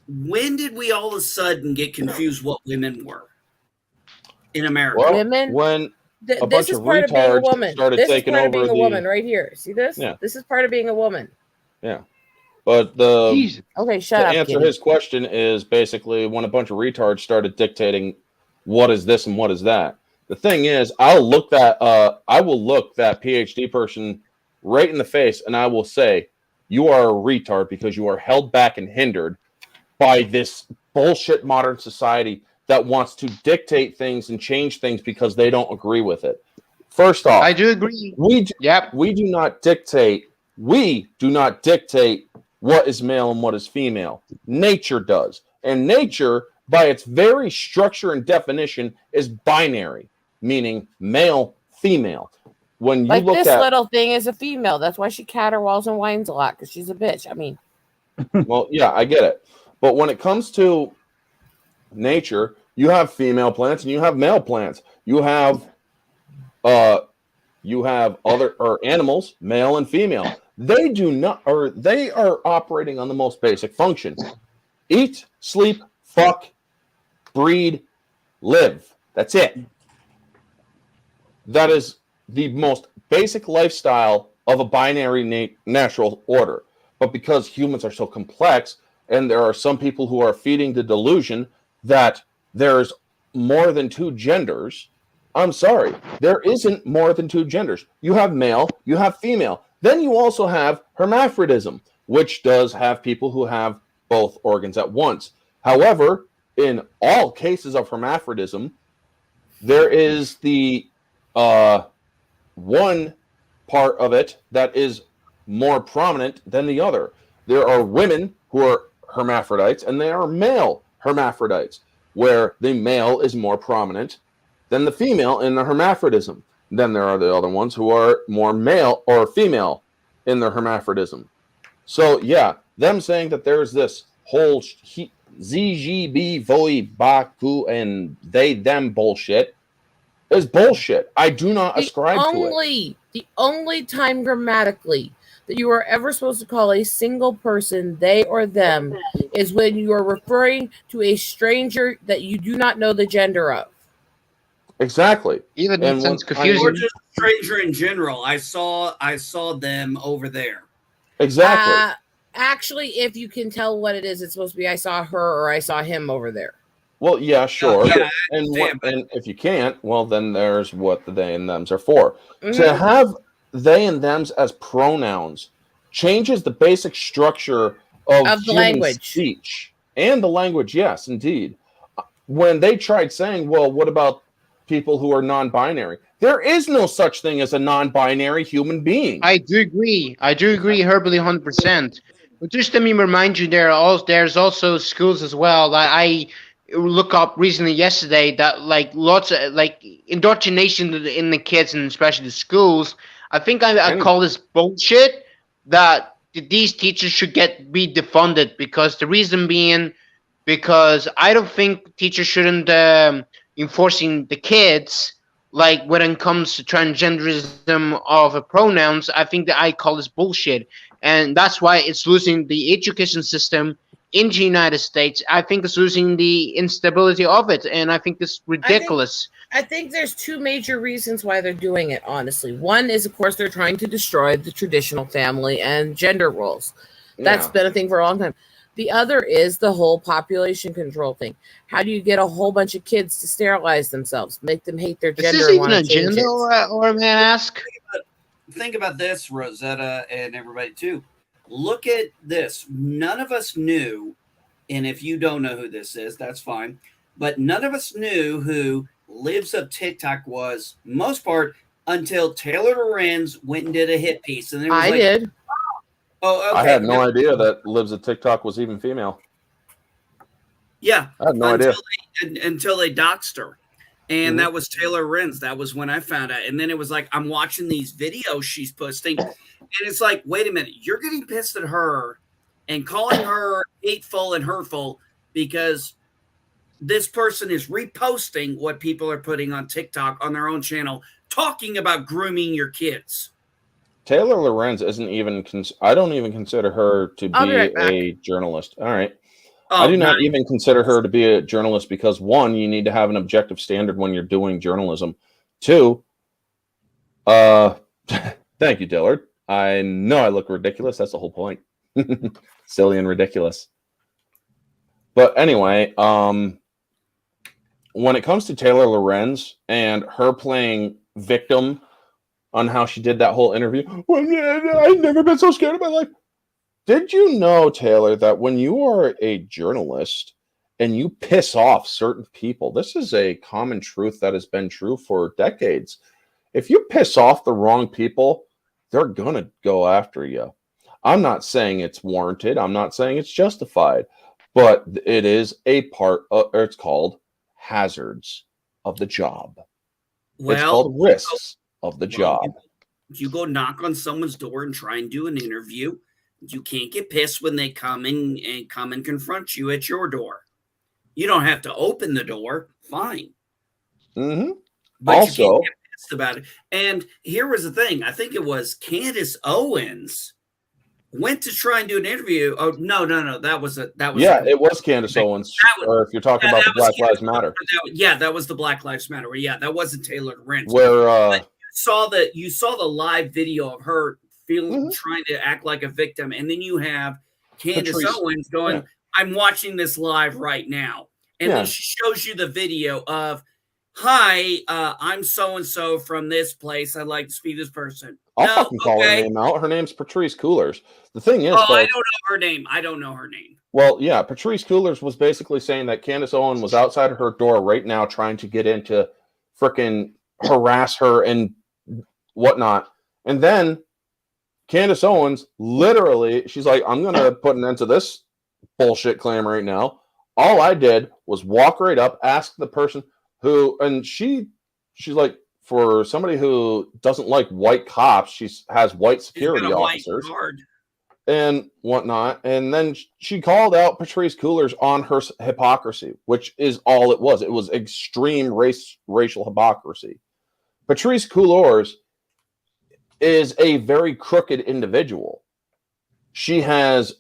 when did we all of a sudden get confused what women were in America? Well, Women. when a This bunch is of part of being a retards woman. started This is taking part of being over a the woman right here. See this? Yeah. This is part of being a woman. Yeah. But the Okay, shut to up. answer Kitty. his question is basically when a bunch of retards started dictating what is this and what is that. The thing is, I will look that PhD person right in the face and I will say, you are a retard because you are held back and hindered by this bullshit modern society that wants to dictate things and change things because they don't agree with it. First off, I do agree. We do not dictate what is male and what is female. Nature does. And nature, by its very structure and definition, is binary, meaning male, female. When you Like look this at little thing is a female. That's why she caterwauls and whines a lot, because she's a bitch. I mean, well, yeah, I get it. But when it comes to nature, you have female plants and you have male plants. You have other animals, male and female. They do not, or they are operating on the most basic function: eat, sleep, fuck, breed, live. That's it. That is the most basic lifestyle of a binary natural order. But because humans are so complex, and there are some people who are feeding the delusion that there's more than two genders, I'm sorry, there isn't more than two genders. You have male, you have female. Then you also have hermaphrodism, which does have people who have both organs at once. However, in all cases of hermaphrodism, there is the one part of it that is more prominent than the other. There are women who are hermaphrodites, and there are male hermaphrodites, where the male is more prominent than the female in the hermaphrodism. Then there are the other ones who are more male or female in their hermaphrodism. So yeah, them saying that there's this whole ZGB, Voi, Baku, and they, them bullshit is bullshit. I do not ascribe to it. The only time grammatically that you are ever supposed to call a single person they or them is when you are referring to a stranger that you do not know the gender of. Exactly. Even that sounds confusing. Or just stranger in general. I saw them over there. Exactly. Actually, if you can tell what it is, it's supposed to be I saw her or I saw him over there. Well, yeah, sure. Yeah, And if you can't, well, then there's what the they and thems are for. To Mhm. have they and thems as pronouns changes the basic structure of Of the human language. speech and the language. Yes, indeed. When they tried saying, well, what about people who are non-binary? There is no such thing as a non-binary human being. I do agree. I do agree herbally 100%. But just let me remind you, there's also schools as well. I look up recently yesterday that like lots of like indoctrination in the kids and especially the schools. I think I call this bullshit that these teachers should be defunded because the reason being because I don't think teachers shouldn't enforcing the kids like when it comes to transgenderism of pronouns. I think that I call this bullshit, and that's why it's losing the education system in the United States. I think it's losing the instability of it, and I think it's ridiculous. I think there's two major reasons why they're doing it, honestly. One is, of course, they're trying to destroy the traditional family and gender roles. That's been a thing for a long time. The other is the whole population control thing. How do you get a whole bunch of kids to sterilize themselves, make them hate their gender? Is this even a gender, or may I ask? Think about this, Rosetta, and everybody too. Look at this. None of us knew, and if you don't know who this is, that's fine. But none of us knew who Lives of TikTok was, most part, until Taylor Lorenz went and did a hit piece. And I did. Oh, okay. I had no idea that Lives of TikTok was even female. Yeah. I had no idea. Until they doxed her. And that was Taylor Lorenz. That was when I found out. And then it was like, I'm watching these videos she's posting. And it's like, wait a minute. You're getting pissed at her and calling her hateful and hurtful because this person is reposting what people are putting on TikTok on their own channel, talking about grooming your kids. Taylor Lorenz isn't even. I don't even consider her to be a journalist. All right. I do not even consider her to be a journalist because, one, you need to have an objective standard when you're doing journalism. Two, thank you, Dillard. I know I look ridiculous. That's the whole point. Silly and ridiculous. But anyway, when it comes to Taylor Lorenz and her playing victim on how she did that whole interview, well, I've never been so scared in my life. Did you know, Taylor, that when you are a journalist and you piss off certain people, this is a common truth that has been true for decades. If you piss off the wrong people, they're going to go after you. I'm not saying it's warranted. I'm not saying it's justified, but it is a part of, or it's called hazards of the job. It's called risks of the job. If you go knock on someone's door and try and do an interview, you can't get pissed when they come and confront you at your door. You don't have to open the door. Fine. Mm-hmm. But also, you can't get pissed about it. And here was the thing. I think it was Candace Owens went to try and do an interview. Oh, no. That was it was Candace Owens. Or if you're talking about the Black Lives Matter. That was the Black Lives Matter. Yeah, that wasn't Taylor Lorenz. Where you saw the live video of her trying to act like a victim, and then you have Candace Owens going, I'm watching this live right now. And then she shows you the video of, hi, I'm so-and-so from this place. I'd like to speak to this person. I'll fucking call her name out. Her name's Patrice Coolers. The thing is, I don't know her name. Well, yeah, Patrice Coolers was basically saying that Candace Owens was outside of her door right now trying to get in to frickin' harass her and whatnot. And then Candace Owens, literally, she's like, I'm going to put an end to this bullshit claim right now. All I did was walk right up, ask the person who, and she's like, for somebody who doesn't like white cops, she has white security officers and whatnot. And then she called out Patrice Coolers on her hypocrisy, which is all it was. It was extreme racial hypocrisy. Patrice Coolers is a very crooked individual. She has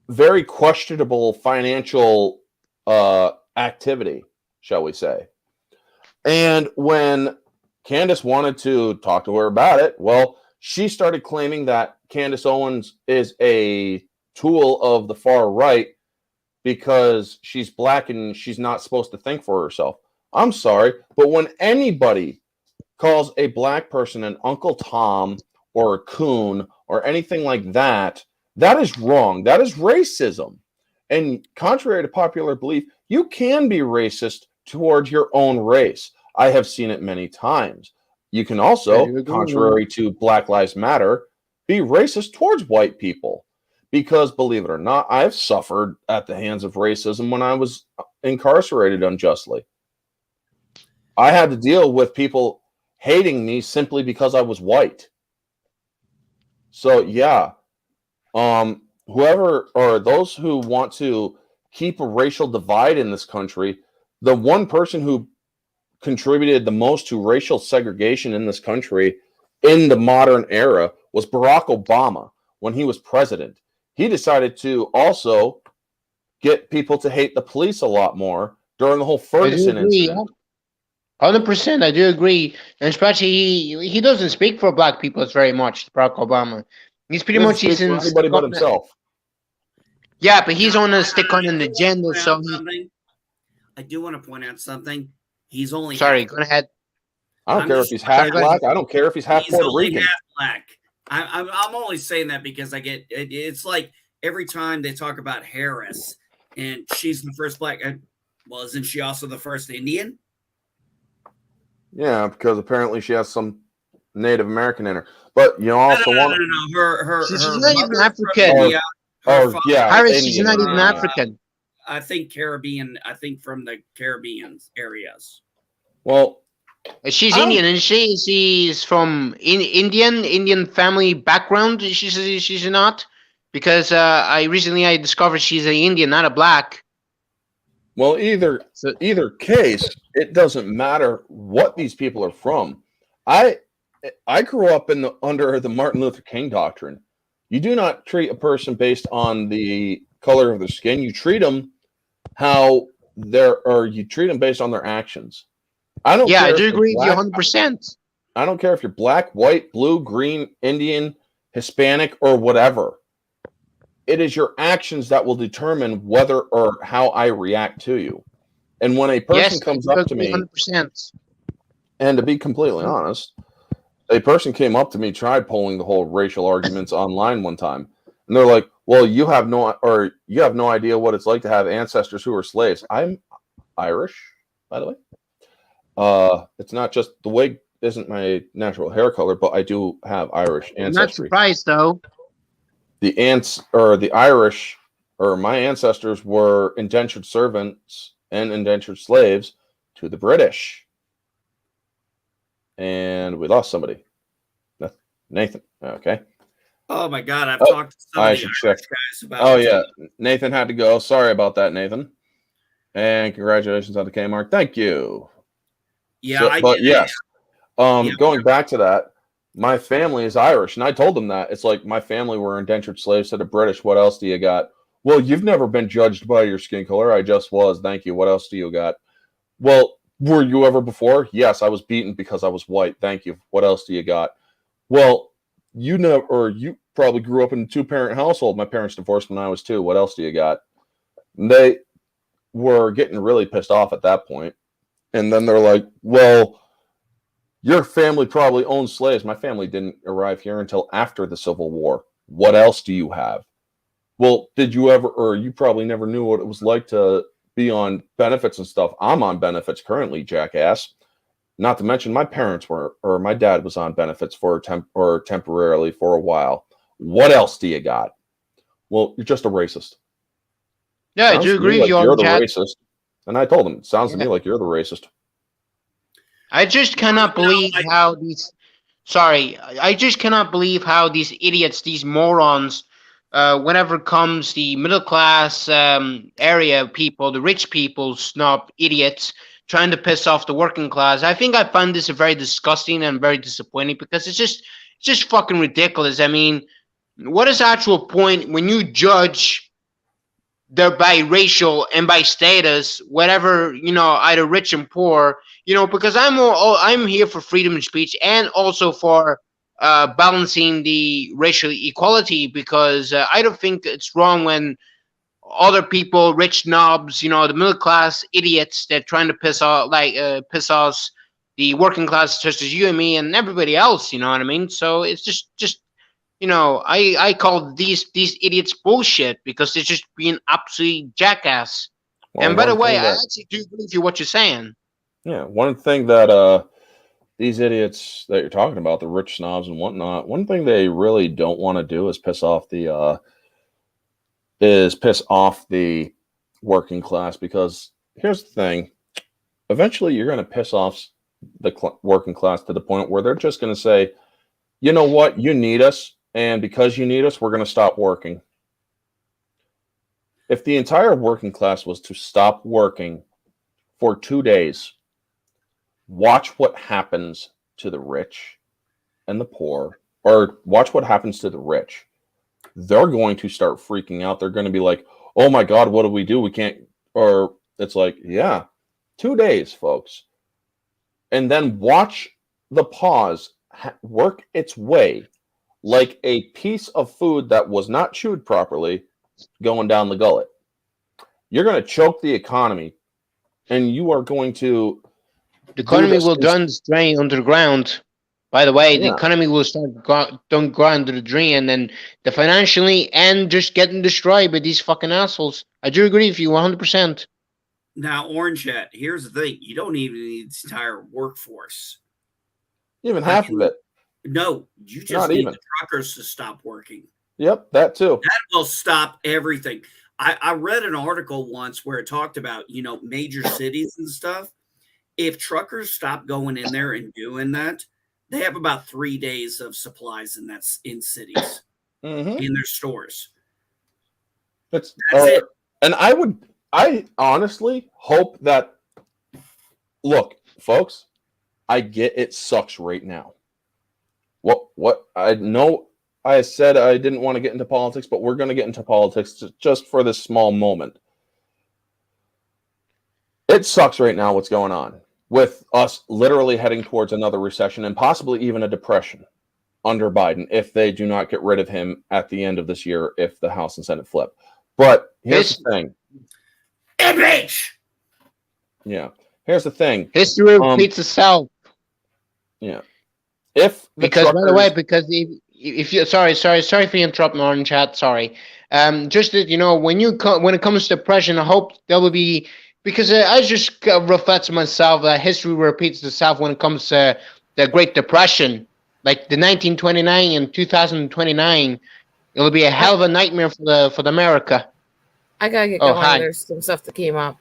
very questionable financial activity, shall we say. And when Candace wanted to talk to her about it, well, she started claiming that Candace Owens is a tool of the far right because she's black and she's not supposed to think for herself. I'm sorry, but when anybody calls a black person an Uncle Tom or a coon or anything like that, that is wrong. That is racism. And contrary to popular belief, you can be racist towards your own race. I have seen it many times. You can also, contrary to Black Lives Matter, be racist towards white people. Because believe it or not, I've suffered at the hands of racism when I was incarcerated unjustly. I had to deal with people hating me simply because I was white. So yeah, whoever or those who want to keep a racial divide in this country, the one person who contributed the most to racial segregation in this country in the modern era was Barack Obama when he was president. He decided to also get people to hate the police a lot more during the whole Ferguson incident. 100%, I do agree, and especially he doesn't speak for black people very much. Barack Obama, he's pretty much he's in anybody but himself. Yeah, but he's on a stick on an agenda. So I do want to point out something. He's only go ahead. I don't care if he's half black. I don't care if he's half Puerto Rican. Half black. I'm only saying that because I get it's like every time they talk about Harris and she's the first black. Well, isn't she also the first Indian? Yeah, because apparently she has some Native American in her. But you also want her she's not even African. Harris, she's not even African. I think Caribbean. I think from the Caribbean areas. Well, she's Indian, and she's from Indian family background. She's not, because I recently discovered she's an Indian, not a black. Well, either case, it doesn't matter what these people are from. I grew up under the Martin Luther King doctrine. You do not treat a person based on the color of their skin. You treat them you treat them based on their actions. I don't. Yeah, I do agree with you 100%. I don't care if you're black, white, blue, green, Indian, Hispanic, or whatever. It is your actions that will determine whether or how I react to you. And when a person comes up to me, 100%. And to be completely honest, a person came up to me, tried pulling the whole racial arguments online one time, and they're like, "Well, you have no idea what it's like to have ancestors who are slaves." I'm Irish, by the way. It's not just the wig isn't my natural hair color, but I do have Irish ancestry. I'm not surprised though. The Irish, or my ancestors, were indentured servants and indentured slaves to the British. And we lost somebody. Nathan. Okay. Oh my God, I've talked to some of the Irish guys about it. Oh yeah, Nathan had to go. Sorry about that, Nathan. And congratulations on the K mark. Thank you. Yeah, going back to that, my family is Irish, and I told them that. It's like, my family were indentured slaves to the British. What else do you got? Well, you've never been judged by your skin color. I just was. Thank you. What else do you got? Well, were you ever before? Yes, I was beaten because I was white. Thank you. What else do you got? Well, you probably grew up in a 2-parent household. My parents divorced when I was 2. What else do you got? And they were getting really pissed off at that point. And then they're like, well, your family probably owned slaves. My family didn't arrive here until after the Civil War. What else do you have? Well, did you ever, or you probably never knew what it was like to be on benefits and stuff. I'm on benefits currently, jackass. Not to mention my parents were, or my dad was on benefits for temporarily for a while. What else do you got? Well, you're just a racist. Yeah, I do agree with you. You're the racist. And I told him, it sounds to me like you're the racist. I just cannot believe how these. Sorry, I just cannot believe how these idiots, these morons, whenever comes the middle class area people, the rich people, snob idiots, trying to piss off the working class. I think I find this very disgusting and very disappointing, because it's just fucking ridiculous. I mean, what is the actual point when you judge they're by racial and by status, whatever, either rich and poor, because I'm here for freedom of speech and also for balancing the racial equality, because I don't think it's wrong when other people, rich knobs, you know, the middle class idiots that trying to piss off the working class, such as you and me and everybody else. You know what I mean? So it's just you know, I call these idiots bullshit because they're just being absolutely jackass. Well, And by the one way, thing I that- actually do agree with you what you're saying. Yeah, one thing that these idiots that you're talking about, the rich snobs and whatnot, one thing they really don't want to do is piss off the working class, because here's the thing: eventually you're going to piss off the working class to the point where they're just going to say, you know what, you need us, and because you need us, we're going to stop working. If the entire working class was to stop working for 2 days, watch what happens to the rich and the poor, or watch what happens to the rich. They're going to start freaking out. They're going to be like, oh my God, what do we do? We can't, or it's like, yeah, 2 days, folks. And then watch the pause work its way like a piece of food that was not chewed properly going down the gullet. You're going to choke the economy, and you are going to. The economy will drain underground. By the way, the economy will start don't go under the drain, and then the financially and just getting destroyed by these fucking assholes. I do agree with you 100%. Now, Orange Hat, here's the thing: you don't even need the entire workforce. Even half of it. No, you just need the truckers to stop working. Yep, that too. That will stop everything. I read an article once where it talked about, you know, major cities and stuff. If truckers stop going in there and doing that, they have about 3 days of supplies in cities, in their stores. That's it. And I honestly hope that, look, folks, I get it sucks right now. What I know, I said I didn't want to get into politics, but we're going to get into politics just for this small moment. It sucks right now what's going on with us literally heading towards another recession and possibly even a depression under Biden if they do not get rid of him at the end of this year, if the House and Senate flip. But here's the thing. Impeach! Yeah. Here's the thing. History repeats itself. Yeah. If because by the way, because if you sorry for interrupting Orange Chat, sorry. Just that you know when it comes to depression, I hope there will be, because I just reflect to myself that history repeats itself when it comes to the Great Depression, like the 1929 and 2029. It'll be a hell of a nightmare for the America. I gotta get going. There's some stuff that came up.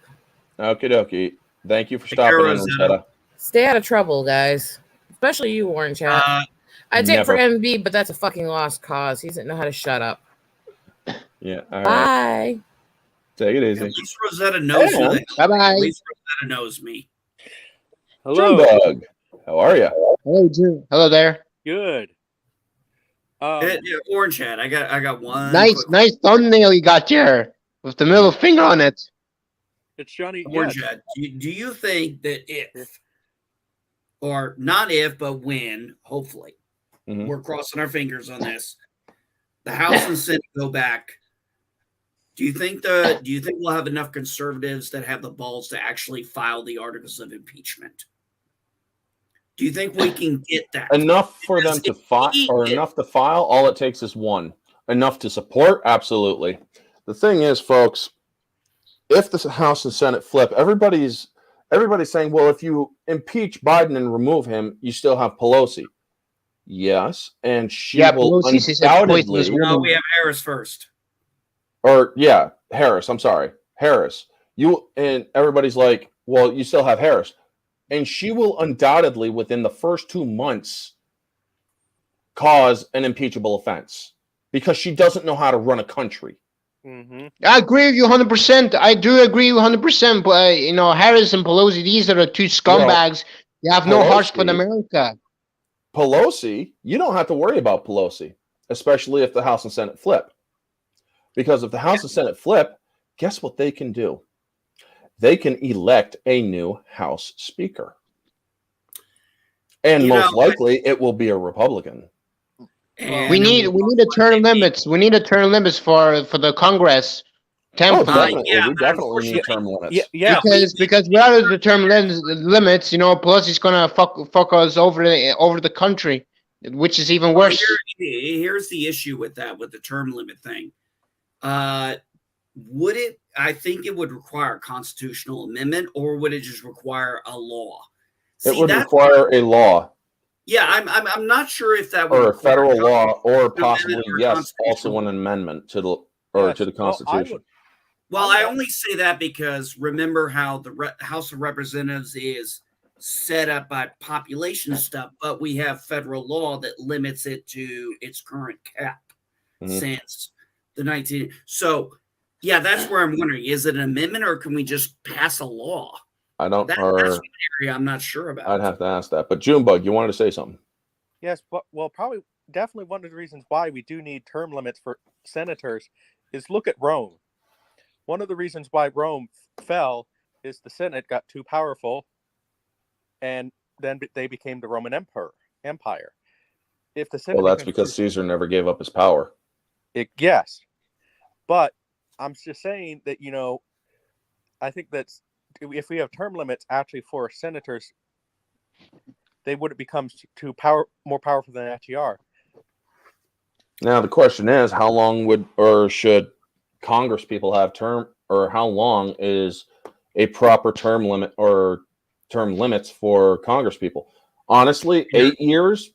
Okie dokie. Thank you for stopping in, Rosetta. Stay out of trouble, guys. Especially you, Orange Hat. I'd take it for MB, but that's a fucking lost cause. He doesn't know how to shut up. Yeah. All right. Bye. Take it easy. At least Rosetta knows me. Bye-bye. At least Rosetta knows me. Hello. Doug. How are you? Hello, Drew. Hello there. Good. Orange Hat. I got one. Nice thumbnail you got there with the middle finger on it. It's Johnny. Orange Hat. Do you think that if, or not if, but when, hopefully, we're crossing our fingers on this, the House and Senate go back, do you think we'll have enough conservatives that have the balls to actually file the articles of impeachment? Do you think we can get that? Enough for them to file, or enough to file? All it takes is one. Enough to support? Absolutely. The thing is, folks, if the House and Senate flip, everybody's saying, well, if you impeach Biden and remove him, you still have Pelosi. Yes, and she will undoubtedly. No, we have Harris first. Or Harris. I'm sorry, Harris. And everybody's like, well, you still have Harris, and she will undoubtedly within the first 2 months cause an impeachable offense because she doesn't know how to run a country. I agree with you 100%. I do agree 100%. But Harris and Pelosi, these are the two scumbags. They have no hearts for America. Pelosi, you don't have to worry about Pelosi, especially if the House and Senate flip. Because if the House and Senate flip, guess what they can do? They can elect a new House Speaker. And most likely it will be a Republican. We need a term limits. We need a term limits for the Congress. definitely. Yeah, We but definitely need term limits. Yeah. Because without the term limits, plus it's gonna fuck us over the country, which is even worse. Here's the issue with that, with the term limit thing. Would it? I think it would require a constitutional amendment, or would it just require a law? It would require a law. Yeah, I'm not sure if that would or a require federal law, or possibly or yes, also an amendment to the Constitution. Well, I only say that because remember how the House of Representatives is set up by population stuff, but we have federal law that limits it to its current cap since the 19. So, yeah, that's where I'm wondering: is it an amendment, or can we just pass a law? I don't. That's one area I'm not sure about. I'd have to ask that. But Junebug, you wanted to say something? Yes, well, definitely one of the reasons why we do need term limits for senators is look at Rome. One of the reasons why Rome fell is the Senate got too powerful, and then they became the Roman Empire. If the Senate, well, that's because Caesar never gave up his power. Yes, but I'm just saying that I think that's if we have term limits actually for senators, they wouldn't become more powerful than they actually are. Now the question is, how long would or should Congress people have term, or how long is a proper term limit or term limits for Congress people? Honestly, 8 years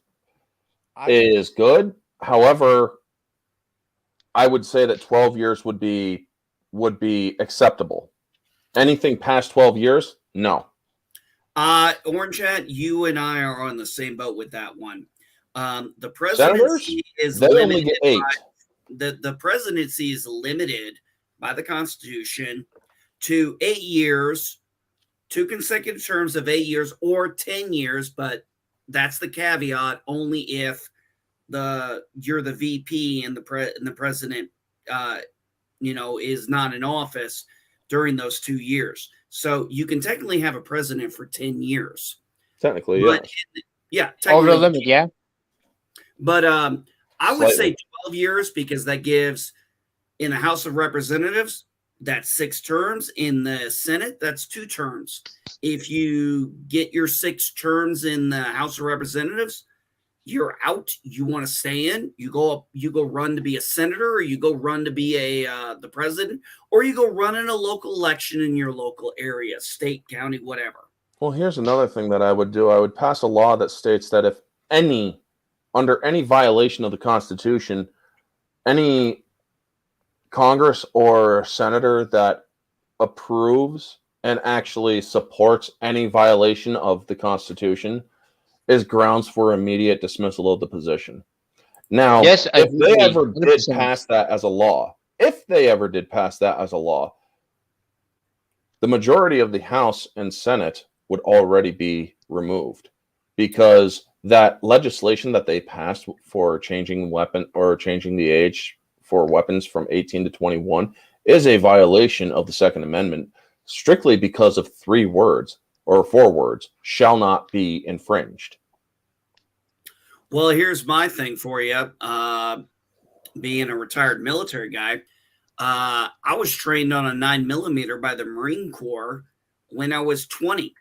is good. However, I would say that 12 years would be acceptable. Anything past 12 years, no. Orange Hat, you and I are on the same boat with that one. The presidency is limited. Only get 8. The presidency is limited by the Constitution to 8 years, 2 consecutive terms of 8 years or 10 years, but that's the caveat only if you're the VP and the president is not in office during those 2 years. So you can technically have a president for 10 years. Technically, yeah. Over the limit, yeah. But I would say 12 years because that gives, in the House of Representatives, that's 6 terms. In the Senate, that's 2 terms. If you get your 6 terms in the House of Representatives, you're out. You want to stay in. You go run to be a senator, or you go run to be the president, or you go run in a local election in your local area, state, county, whatever. Well, here's another thing that I would do. I would pass a law that states that if under any violation of the Constitution, any Congress or senator that approves and actually supports any violation of the Constitution is grounds for immediate dismissal of the position. Now, yes, if they ever did pass that as a law, the majority of the House and Senate would already be removed, because that legislation that they passed for changing the age for weapons from 18 to 21 is a violation of the Second Amendment, strictly because of 3 words or 4 words: shall not be infringed. Well, here's my thing for you. Being a retired military guy, I was trained on a 9mm by the Marine Corps when I was 20.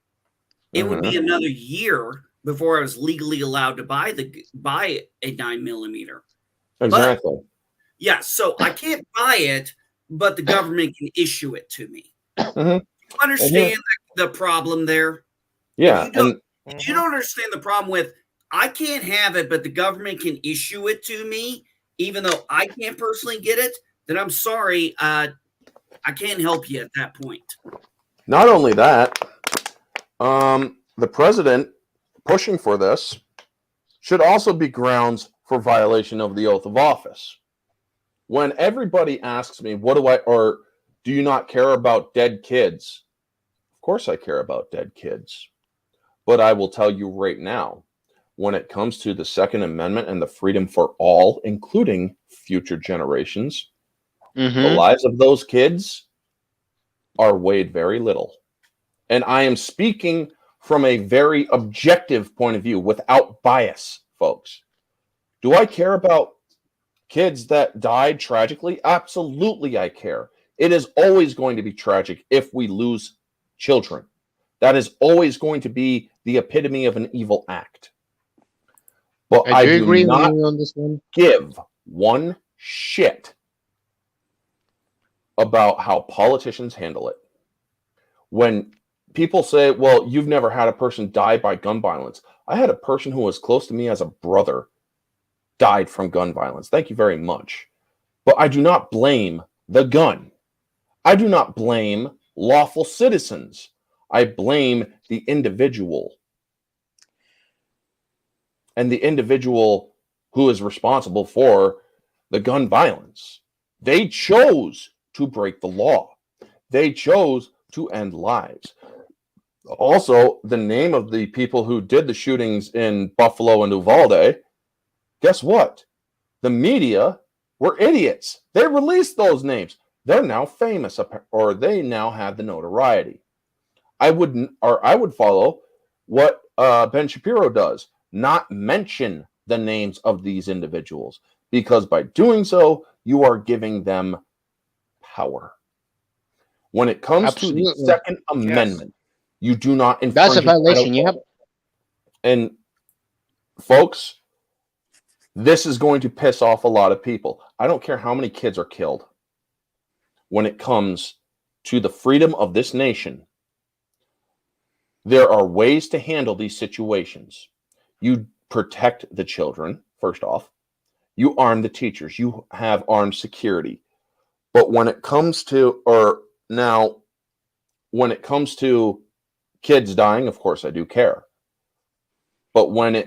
It would be another year before I was legally allowed to buy a 9mm. Exactly. Yeah, so I can't buy it, but the government can issue it to me. You understand the problem there? Yeah. If you don't understand the problem with, I can't have it, but the government can issue it to me, even though I can't personally get it, then I'm sorry, I can't help you at that point. Not only that, the president pushing for this should also be grounds for violation of the oath of office. When everybody asks me, do you not care about dead kids? Of course I care about dead kids. But I will tell you right now, when it comes to the Second Amendment and the freedom for all, including future generations, the lives of those kids are weighed very little. And I am speaking from a very objective point of view, without bias, folks. Do I care about kids that died tragically? Absolutely, I care. It is always going to be tragic if we lose children. That is always going to be the epitome of an evil act. But I do agree with not you on this one. give one shit about how politicians handle it. When people say, well, you've never had a person die by gun violence. I had a person who was close to me as a brother died from gun violence. Thank you very much. But I do not blame the gun. I do not blame lawful citizens. I blame the individual. And the individual who is responsible for the gun violence. They chose to break the law. They chose to end lives. Also, the name of the people who did the shootings in Buffalo and Uvalde, guess what? The media were idiots. They released those names. They're now famous, or they now have the notoriety. I would follow what Ben Shapiro does, not mention the names of these individuals, because by doing so, you are giving them power. When it comes to the Second Amendment, you do not infringe. That's a violation. Yep. And folks, this is going to piss off a lot of people. I don't care how many kids are killed. When it comes to the freedom of this nation, there are ways to handle these situations. You protect the children, first off. You arm the teachers. You have armed security. But when it comes to, when it comes to kids dying, of course I do care. But when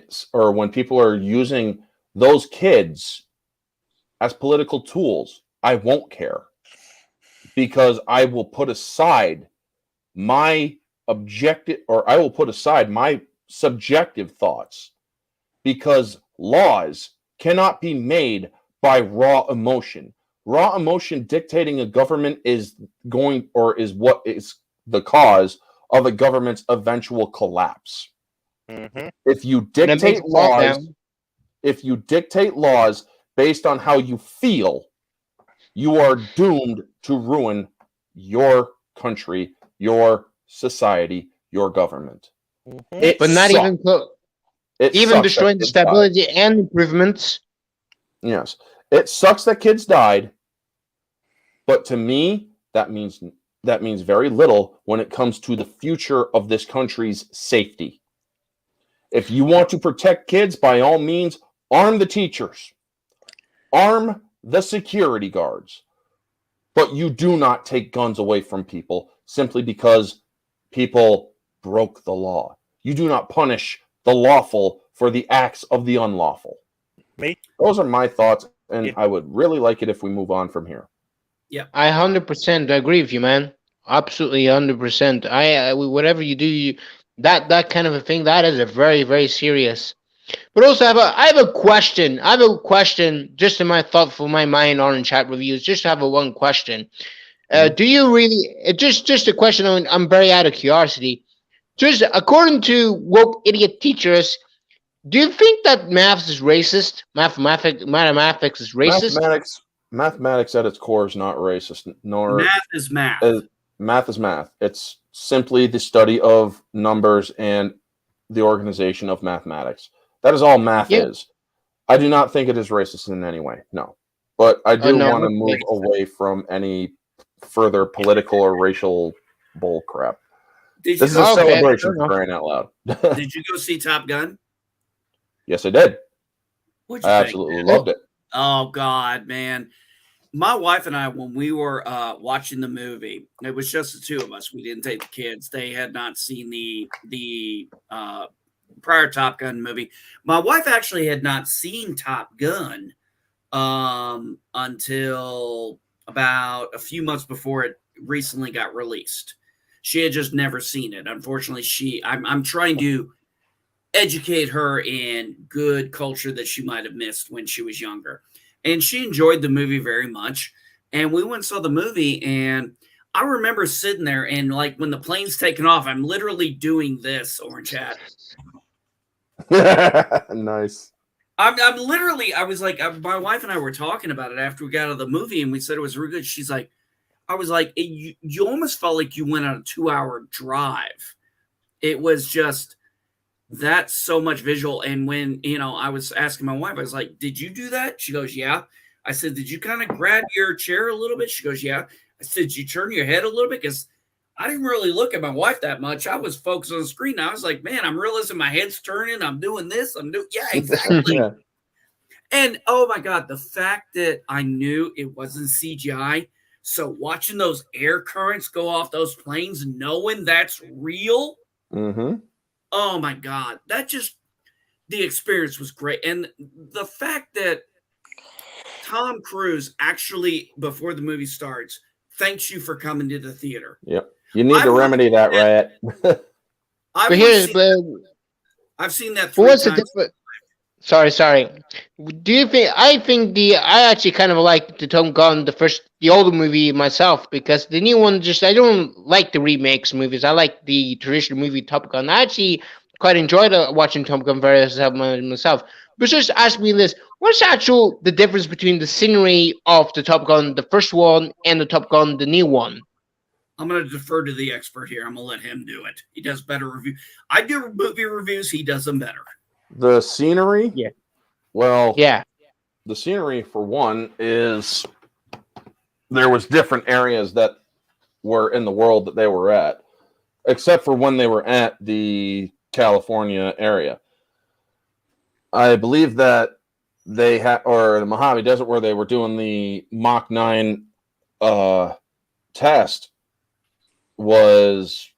people are using those kids as political tools, I won't care. Because I will put aside my subjective thoughts, because laws cannot be made by raw emotion. Raw emotion dictating a government is what is the cause of a government's eventual collapse. Mm-hmm. If you dictate laws based on how you feel, you are doomed to ruin your country, your society, your government. Mm-hmm. But not even close. Even destroying the stability and improvements. Yes. It sucks that kids died, but to me, that means very little when it comes to the future of this country's safety. If you want to protect kids, by all means, arm the teachers. Arm the security guards. But you do not take guns away from people simply because people broke the law. You do not punish the lawful for the acts of the unlawful. Those are my thoughts, and I would really like it if we move on from here. Yeah, I 100% agree with you, man. Absolutely 100%. Whatever you do, that kind of a thing, that is a very, very serious. But also, I have a question. I have a question just in my thoughtful, my mind on in chat reviews. Just have one question. Do you really? Just a question. I'm very out of curiosity. Just according to woke idiot teachers, do you think that math is racist? Mathematics is racist. Mathematics at its core is not racist. Nor math is math. Math is math. It's simply the study of numbers and the organization of mathematics. That is all math is. I do not think it is racist in any way. No. But I do want to move away from any further political or racial bull crap. This is a celebration for crying out loud. Did you go see Top Gun? Yes, I did. What'd you I think, absolutely man? loved it. Oh, God, man. My wife and I, when we were watching the movie, it was just the two of us. We didn't take the kids. They had not seen the prior Top Gun movie. My wife actually had not seen Top Gun until about a few months before it recently got released. She had just never seen it. Unfortunately, I'm trying to educate her in good culture that she might have missed when she was younger. And she enjoyed the movie very much. And we went and saw the movie, and I remember sitting there and like when the plane's taking off, I'm literally doing this, Orange Hat. Nice. I'm literally, I was like, my wife and I were talking about it after we got out of the movie, and we said it was really good. She's like, I was like, you almost felt like you went on a 2-hour drive. It was just that's so much visual. And when, I was asking my wife, I was like, did you do that? She goes, yeah. I said, did you kind of grab your chair a little bit? She goes, yeah. I said, did you turn your head a little bit? Because I didn't really look at my wife that much. I was focused on the screen. I was like, man, I'm realizing my head's turning. I'm doing this. Yeah, exactly. Yeah. And oh my God, the fact that I knew it wasn't CGI. So watching those air currents go off those planes, knowing that's real. Mm-hmm. Oh my God, the experience was great. And the fact that Tom Cruise actually, before the movie starts, thanks you for coming to the theater. Yep. You need to remedy that, Rat. I've seen that 3 times. Sorry. Do you think? I actually kind of like the Tom Gunn, the older movie myself, because the new one I don't like the remakes movies. I like the traditional movie Top Gun. I actually quite enjoyed watching Top Gun myself. But just ask me this: what's the difference between the scenery of the Top Gun, the first one, and the Top Gun, the new one? I'm going to defer to the expert here. I'm going to let him do it. He does better review. I do movie reviews. He does them better. The scenery? Yeah. Well, yeah. The scenery, for one, is there was different areas that were in the world that they were at, except for when they were at the California area. I believe that they had, or the Mojave Desert, where they were doing the Mach 9 test, was,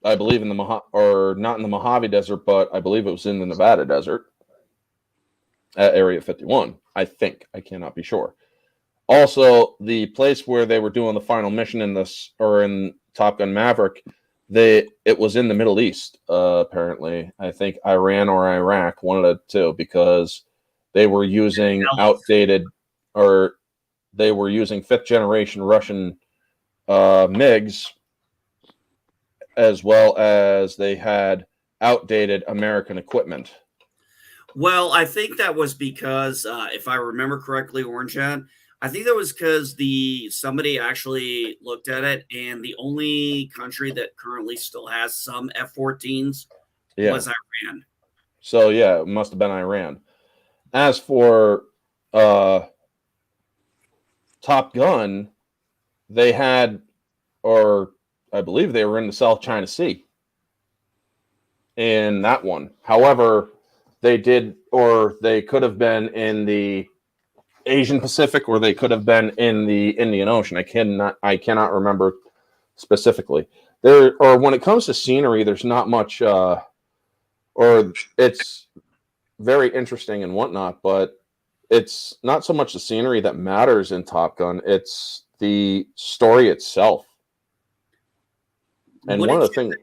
I believe, in the not in the Mojave Desert, but I believe it was in the Nevada Desert at Area 51. I think. I cannot be sure. Also, the place where they were doing the final mission in Top Gun Maverick, it was in the Middle East, apparently. I think Iran or Iraq, one of the two, because they were using outdated, or they were using 5th generation Russian MiGs, as well as they had outdated American equipment. Well, I think that was because, if I remember correctly, Orange Hat, I think that was because somebody actually looked at it, and the only country that currently still has some F-14s was Iran. So yeah, it must have been Iran. As for Top Gun, they had, or I believe they were in the South China Sea in that one. However, they could have been in the Asian Pacific, or they could have been in the Indian Ocean. I cannot remember specifically. Or when it comes to scenery, there's not much, or it's very interesting and whatnot, but it's not so much the scenery that matters in Top Gun. It's the story itself. And one of the things.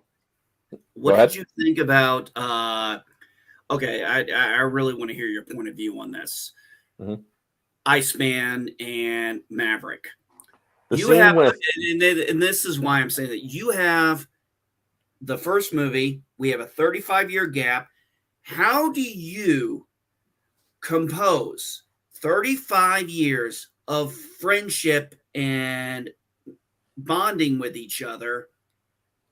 What did you think about? Okay, I really want to hear your point of view on this. Mm-hmm. Iceman and Maverick. And this is why I'm saying that you have the first movie. We have a 35-year gap. How do you compose 35 years of friendship and bonding with each other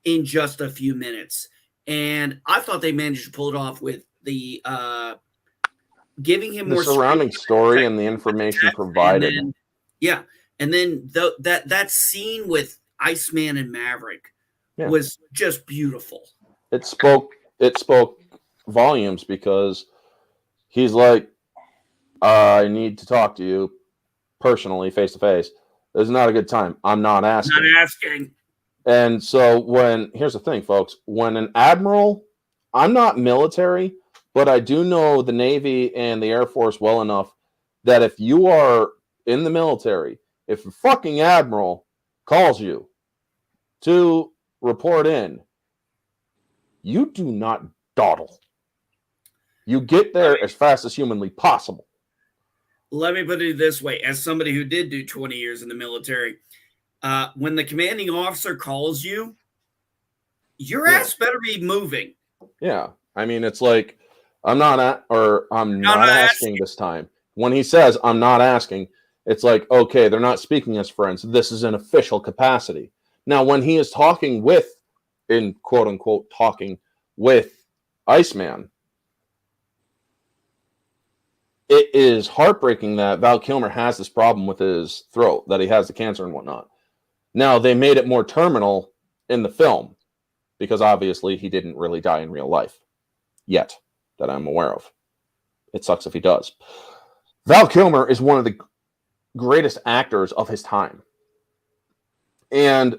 in just a few minutes? And I thought they managed to pull it off with the giving him the more surrounding story and the information provided. And then that scene with Iceman and Maverick was just beautiful. It spoke volumes, because he's like, I need to talk to you personally, face to face. This is not a good time. I'm not asking. And so here's the thing, folks, when an admiral, I'm not military, but I do know the Navy and the Air Force well enough that if you are in the military, if a fucking admiral calls you to report in, you do not dawdle. You get there as fast as humanly possible. Let me put it this way. As somebody who did do 20 years in the military, when the commanding officer calls you, your ass better be moving. Yeah. I mean, it's like, I'm not asking this time. When he says, I'm not asking, It's like, okay, they're not speaking as friends. This is an official capacity. Now, when he is talking with, in quote unquote, talking with Iceman, it is heartbreaking that Val Kilmer has this problem with his throat, that he has the cancer and whatnot. Now, they made it more terminal in the film because obviously he didn't really die in real life yet that I'm aware of. It sucks if he does. Val Kilmer is one of the greatest actors of his time. And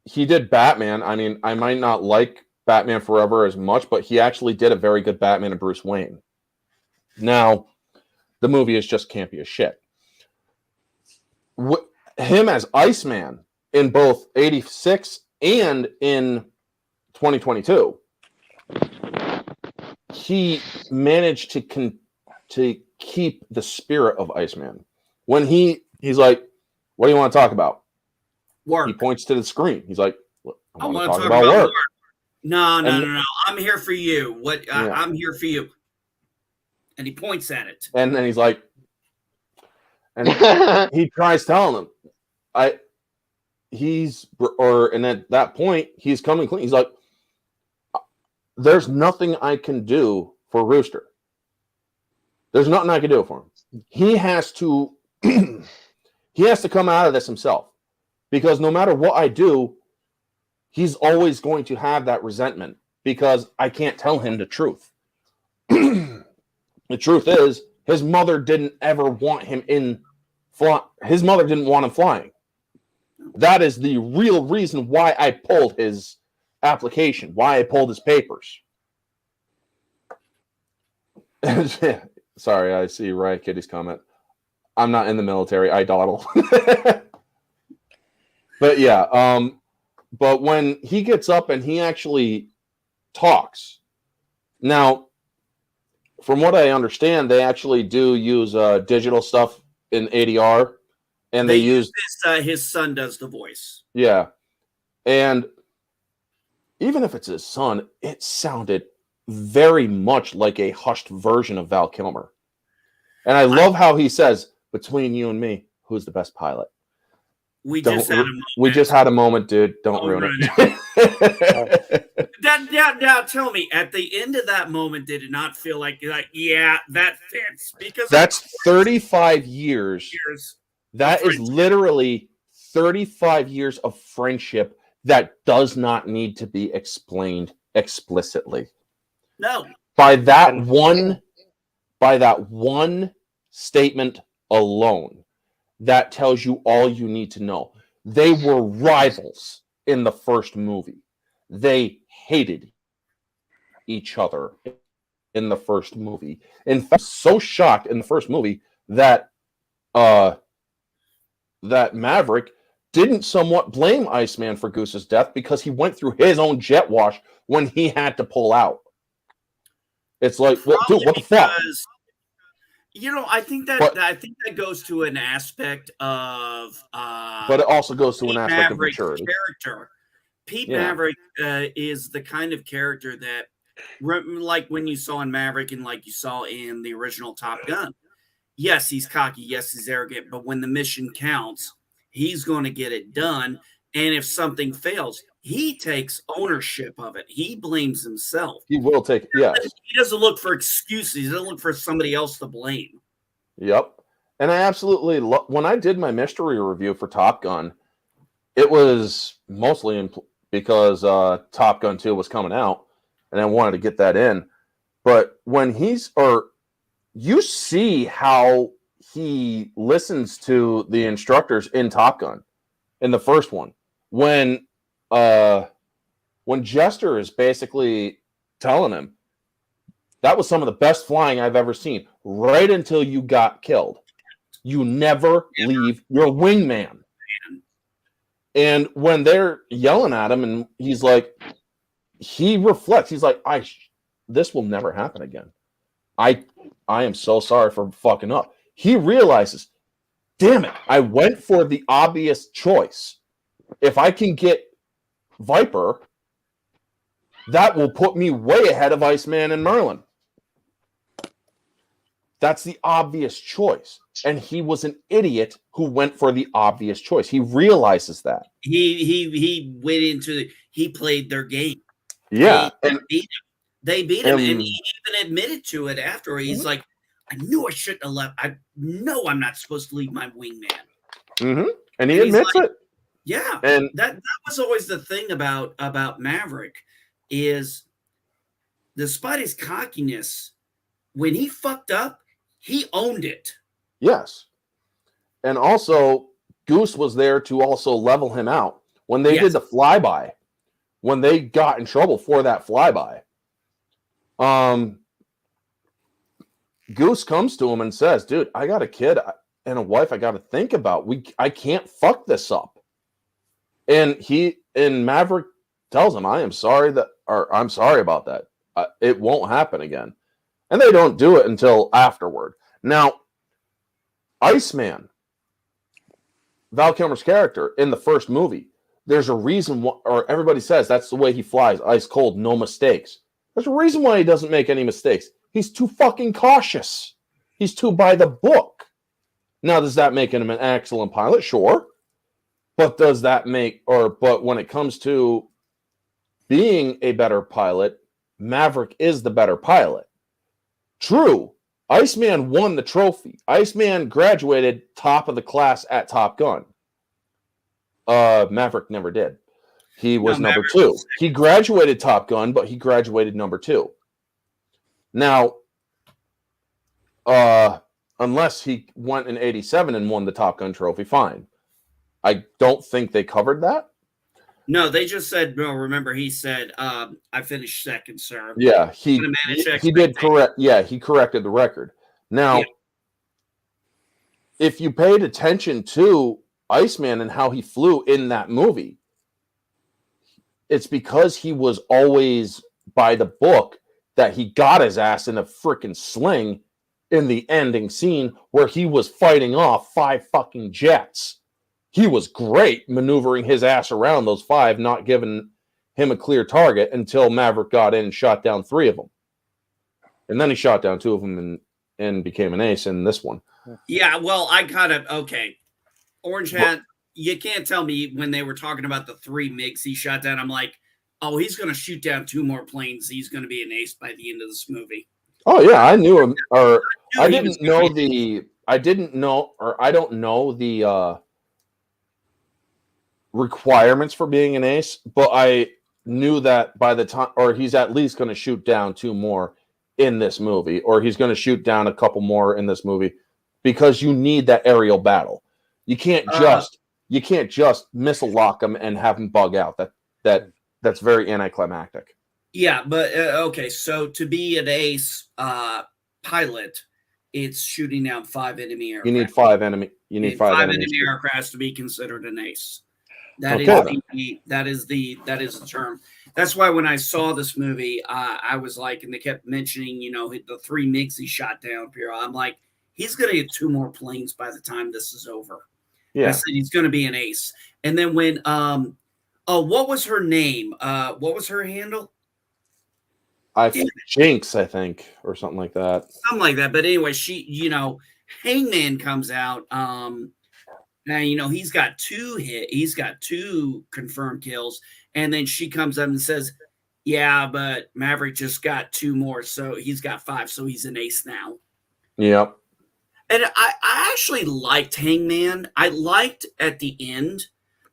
he did Batman. I mean, I might not like Batman Forever as much, but he actually did a very good Batman and Bruce Wayne. Now, the movie is just campy as shit. Him as Iceman in both 86 and in 2022, he managed to keep the spirit of Iceman. When he's like, what do you want to talk about? Work. He points to the screen. He's like, I want to talk about work. No. I'm here for you. I'm here for you. And he points at it. And then he's like, and he tries telling him, and at that point, he's coming clean. He's like, there's nothing I can do for Rooster. There's nothing I can do for him. He has to come out of this himself, because no matter what I do, he's always going to have that resentment because I can't tell him the truth. The truth is, his mother didn't ever want him his mother didn't want him flying. That is the real reason why I pulled his application, why I pulled his papers. Sorry, I see Riot Kitty's comment. I'm not in the military, I dawdle. But yeah, but when he gets up and he actually talks, now, from what I understand, they actually do use digital stuff in ADR, and they use this. His son does the voice. Yeah, and even if it's his son, it sounded very much like a hushed version of Val Kilmer. And I love how he says, "Between you and me, who's the best pilot?" We just had a moment, dude. Don't ruin it. Now, tell me, at the end of that moment, did it not feel like yeah, that fits? Because that's 35 years. That is literally 35 years of friendship that does not need to be explained explicitly. No. By that one statement alone, that tells you all you need to know. They were rivals in the first movie. They hated each other in the first movie. In fact, so shocked in the first movie that that Maverick didn't somewhat blame Iceman for Goose's death because he went through his own jet wash when he had to pull out. It's like, dude, what the fuck? I think that goes to an aspect of but it also goes to an aspect Maverick's of maturity. Character. Pete Maverick is the kind of character that, like when you saw in Maverick and like you saw in the original Top Gun, yes, he's cocky, yes, he's arrogant, but when the mission counts, he's going to get it done. And if something fails, he takes ownership of it. He blames himself. He will take, yes. He doesn't look for excuses. He doesn't look for somebody else to blame. Yep. And I absolutely when I did my mystery review for Top Gun, it was mostly because Top Gun 2 was coming out, and I wanted to get that in. But when you see how he listens to the instructors in Top Gun in the first one. When Jester is basically telling him, that was some of the best flying I've ever seen, right until you got killed. You never leave your wingman. And when they're yelling at him, and he's like, he reflects. He's like, this will never happen again. I am so sorry for fucking up. He realizes, damn it, I went for the obvious choice. If I can get Viper, that will put me way ahead of Iceman and Merlin. That's the obvious choice. And he was an idiot who went for the obvious choice. He realizes that. He went into he played their game. Yeah. They beat him. They beat him, and he even admitted to it after. He's like, I knew I shouldn't have left. I know I'm not supposed to leave my wingman. And he admits it. Yeah. And that was always the thing about Maverick is despite his cockiness, when he fucked up, he owned it. Yes. And also, Goose was there to also level him out. When they did the flyby, when they got in trouble for that flyby, Goose comes to him and says, dude, I got a kid and a wife I got to think about. I can't fuck this up. And Maverick tells him, I'm sorry about that. It won't happen again. And they don't do it until afterward. Now, Iceman, Val Kilmer's character in the first movie, there's a reason or everybody says that's the way he flies, ice cold, no mistakes. There's a reason why he doesn't make any mistakes. He's too fucking cautious. He's too by the book. Now, does that make him an excellent pilot? Sure. But but when it comes to being a better pilot, Maverick is the better pilot. True, Iceman won the trophy. Iceman graduated top of the class at Top Gun. Maverick never did. He was number 2. He graduated Top Gun, but he graduated number 2. Now, unless he went in 87 and won the Top Gun trophy, fine. I don't think they covered that. No, they just said, no, remember, he said, I finished second, sir. Yeah, he did correct. Yeah, he corrected the record. Now, if you paid attention to Iceman and how he flew in that movie, it's because he was always by the book that he got his ass in a freaking sling in the ending scene where he was fighting off 5 fucking jets. He was great maneuvering his ass around those 5, not giving him a clear target until Maverick got in and shot down 3 of them. And then he shot down 2 of them and became an ace in this one. Yeah, well, I kind of, okay. Orange Hat, you can't tell me when they were talking about the 3 MiGs he shot down, I'm like, oh, he's going to shoot down 2 more planes. He's going to be an ace by the end of this movie. Oh, yeah, I knew him. Or I don't know the requirements for being an ace, but I knew that by the time, or he's at least going to shoot down 2 more in this movie, or he's going to shoot down a couple more in this movie, because you need that aerial battle. You can't just missile lock him and have him bug out. That's very anticlimactic. Yeah, but okay, so to be an ace pilot, it's shooting down 5 enemy aircraft. You need 5 enemy. You need 5 enemy aircraft to be considered an ace. That is the term. That's why when I saw this movie, I was like, and they kept mentioning, the 3 MiGs he shot down, Piero. I'm like, he's going to get 2 more planes by the time this is over. Yeah. I said he's going to be an ace. And then when, what was her name? What was her handle? Jinx, I think, or something like that. Something like that. But anyway, she, Hangman comes out. And he's got 2 he's got 2 confirmed kills, and then she comes up and says, "Yeah, but Maverick just got 2 more, so he's got 5, so he's an ace now." Yep. And I actually liked Hangman. I liked at the end.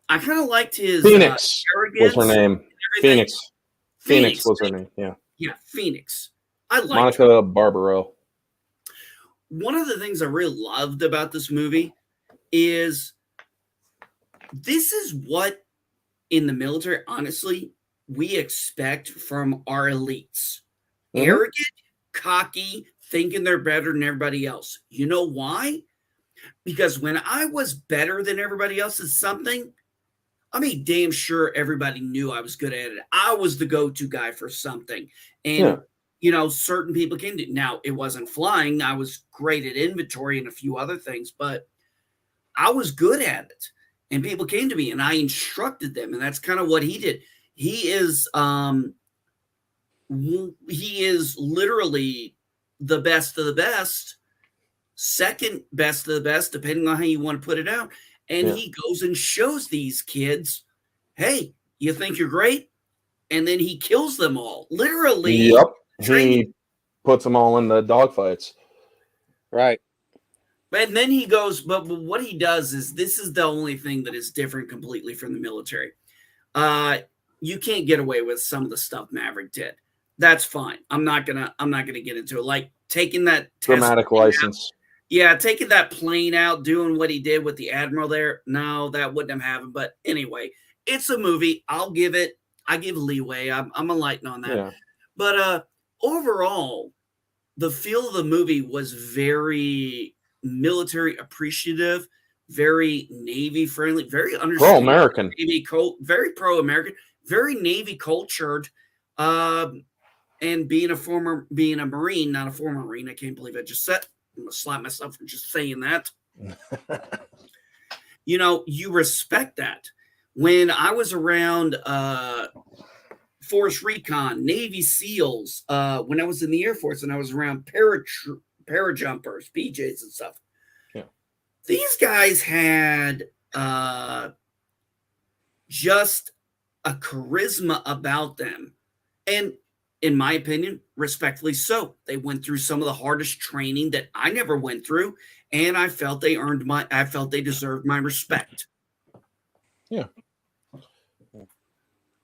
I kind of liked his Phoenix arrogance. Was her name? Phoenix was her name. Yeah. Yeah, Phoenix. I liked Monica her. Barbaro. One of the things I really loved about this movie is this is what in the military, honestly, we expect from our elites. Mm-hmm. Arrogant, cocky, thinking they're better than everybody else. You know why? Because when I was better than everybody else at something, I mean, damn sure everybody knew I was good at it. I was the go-to guy for something. And certain people came to. Now, it wasn't flying. I was great at inventory and a few other things, but I was good at it, and people came to me, and I instructed them, and that's kind of what he did. He is literally the best of the best second best of the best, depending on how you want to put it out. And he goes and shows these kids, hey, you think you're great? And then he kills them all. Literally. Yep. He puts them all in the dogfights. Right. And then he goes, but what he does is, this is the only thing that is different completely from the military. You can't get away with some of the stuff Maverick did. That's fine. I'm not gonna get into it. Like taking that dramatic license. Taking that plane out, doing what he did with the Admiral there. No, that wouldn't have happened. But anyway, it's a movie. I give leeway. I'm enlightened on that. Yeah. But overall, the feel of the movie was very military appreciative, very Navy friendly, very understanding, pro-American, very pro-American, very Navy cultured. And being a Marine, not a former Marine, I can't believe I just said. I'm gonna slap myself for just saying that. You respect that. When I was around Force Recon, Navy SEALs, when I was in the Air Force and I was around parajumpers, PJs and stuff. Yeah. These guys had just a charisma about them. And in my opinion, respectfully so. They went through some of the hardest training that I never went through, and I felt they deserved my respect. Yeah.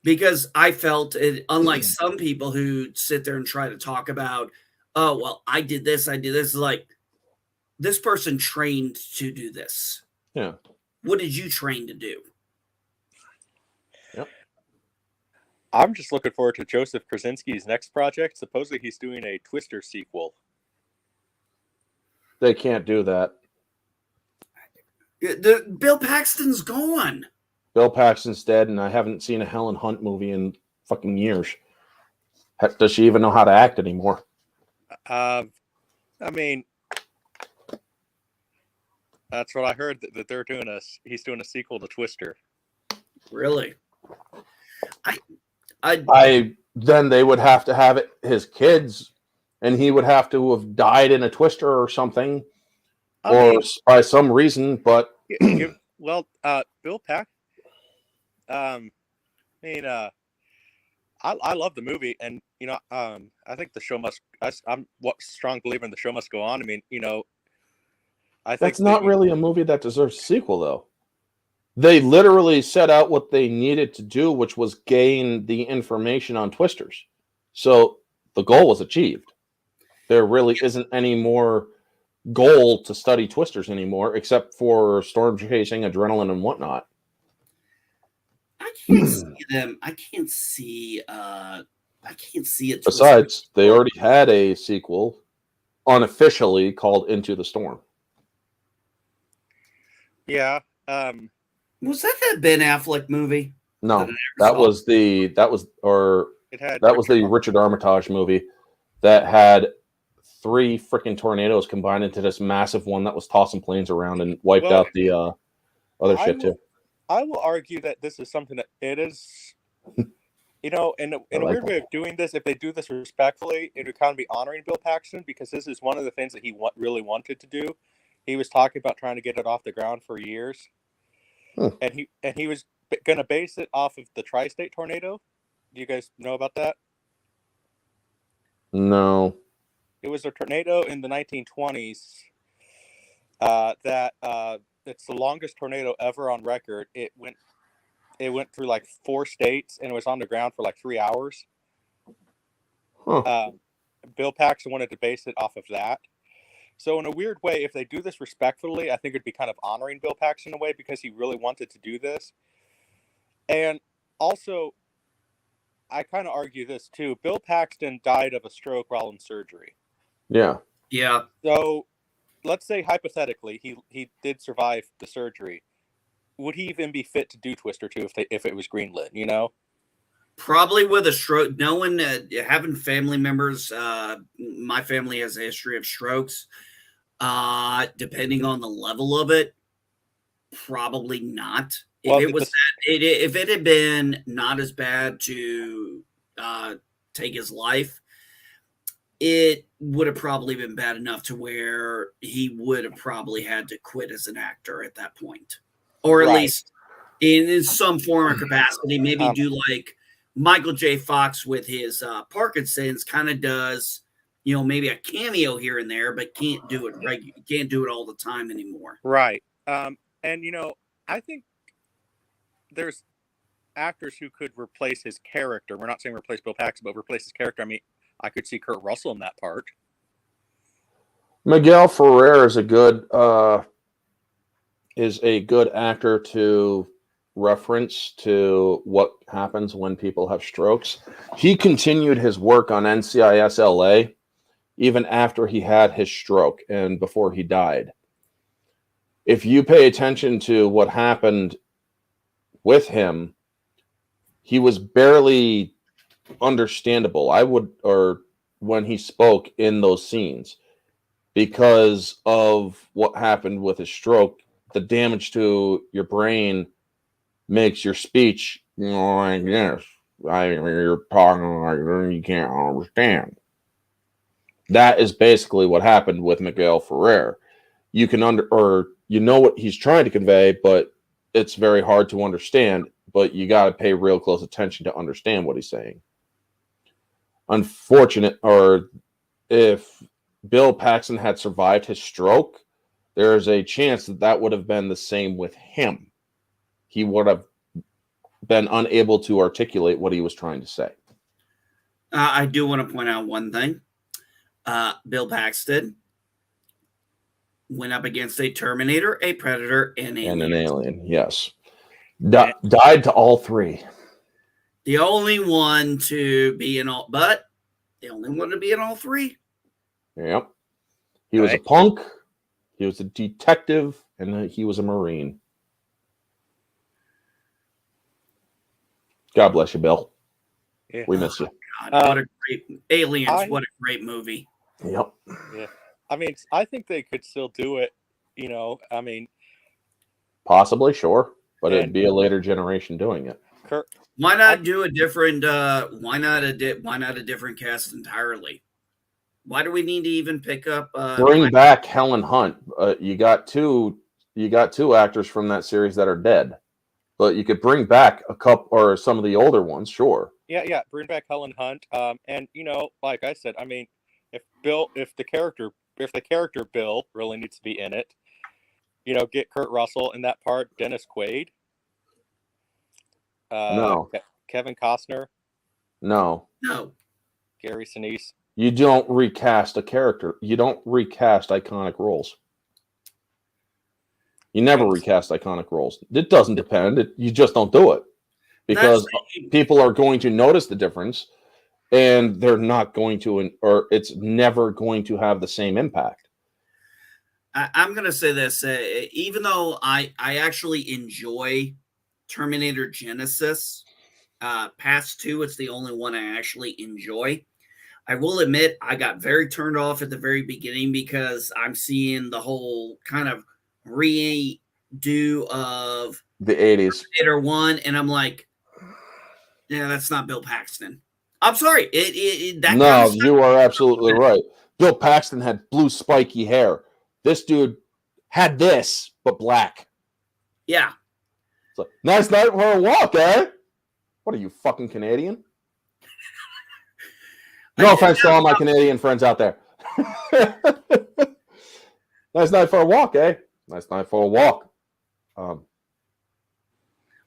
Because I felt it, unlike some people who sit there and try to talk about, oh, well, I did this. Like, this person trained to do this. Yeah. What did you train to do? Yep. I'm just looking forward to Joseph Krasinski's next project. Supposedly he's doing a Twister sequel. They can't do that. Bill Paxton's gone. Bill Paxton's dead, and I haven't seen a Helen Hunt movie in fucking years. Does she even know how to act anymore? I mean, that's what I heard, that they're doing he's doing a sequel to Twister. Really? Then they would have to have his kids, and he would have to have died in a Twister or something, by some reason. But Bill Paxton. I love the movie, and I think the show must. I'm strong believer in the show must go on. I mean, I think that's not really a movie that deserves a sequel, though. They literally set out what they needed to do, which was gain the information on Twisters. So the goal was achieved. There really isn't any more goal to study Twisters anymore, except for storm chasing, adrenaline, and whatnot. I can't see them. I can't see it. Besides, they already had a sequel unofficially called Into the Storm. Yeah. Was that Ben Affleck movie? No, that was the Richard Armitage movie that had 3 freaking tornadoes combined into this massive one that was tossing planes around and wiped out the other shit too. I will argue that this is something that it is, in a weird way of doing this. If they do this respectfully, it would kind of be honoring Bill Paxton, because this is one of the things that he really wanted to do. He was talking about trying to get it off the ground for years. And he was going to base it off of the tri-state tornado. Do you guys know about that? No. It was a tornado in the 1920s that it's the longest tornado ever on record. It went through like 4 states, and it was on the ground for like 3 hours. Bill Paxton wanted to base it off of that. So in a weird way, if they do this respectfully, I think it'd be kind of honoring Bill Paxton in a way, because he really wanted to do this. And also, I kind of argue this too. Bill Paxton died of a stroke while in surgery. Yeah. Yeah. So let's say hypothetically he did survive the surgery. Would he even be fit to do Twister 2 if it was greenlit, Probably with a stroke. No one having family members. My family has a history of strokes. Depending on the level of it, probably not. If it had been not as bad to take his life, it would have probably been bad enough to where he would have probably had to quit as an actor at that point, or at least in some form or capacity. Maybe do like Michael J. Fox with his Parkinson's, kind of does, maybe a cameo here and there, but can't do it can't do it all the time anymore. Right. And I think there's actors who could replace his character. We're not saying replace Bill Paxton, but replace his character. I mean, I could see Kurt Russell in that part. Miguel Ferrer is a good actor to reference to what happens when people have strokes. He continued his work on NCIS LA even after he had his stroke and before he died. If you pay attention to what happened with him, he was barely understandable. When he spoke in those scenes, because of what happened with his stroke, the damage to your brain makes your speech, like this. You're talking like you can't understand. That is basically what happened with Miguel Ferrer. You can what he's trying to convey, but it's very hard to understand. But you got to pay real close attention to understand what he's saying. If Bill Paxton had survived his stroke, there is a chance that would have been the same with him. He would have been unable to articulate what he was trying to say. I do want to point out one thing. Bill Paxton went up against a Terminator, a Predator, and an alien. Yes. Died to all three. The only one to be in all, but the only one to be in all three. Yep. He was a punk, he was a detective, and he was a Marine. God bless you, Bill. Yeah. We miss you. God, what a great Aliens! What a great movie. Yep. Yeah. I mean, I think they could still do it. I mean, possibly, sure, but it'd be a later generation doing it. Why not do a different? Why not a different cast entirely? Why do we need to even pick up? Bring back Helen Hunt. You got two actors from that series that are dead, but you could bring back a couple or some of the older ones, sure. Yeah. Bring back Helen Hunt. And like I said, I mean, if the character Bill really needs to be in it, get Kurt Russell in that part. Dennis Quaid. No. Kevin Costner. No. Gary Sinise. You don't recast a character. You don't recast iconic roles. You never recast iconic roles. It doesn't depend. You just don't do it because people are going to notice the difference, and they're not going to, or it's never going to have the same impact. I'm going to say this. Even though I actually enjoy Terminator Genesis, past two, it's the only one I actually enjoy. I will admit I got very turned off at the very beginning because I'm seeing the whole kind of redo of the 80s Terminator 1, and I'm like, yeah, that's not Bill Paxton. I'm sorry. You are absolutely right. Bill Paxton had blue spiky hair. This dude had this, but black. Yeah. It's like, nice night for a walk, eh? What are you, fucking Canadian? No offense to all my Canadian friends out there. Nice night for a walk, eh? Nice night for a walk.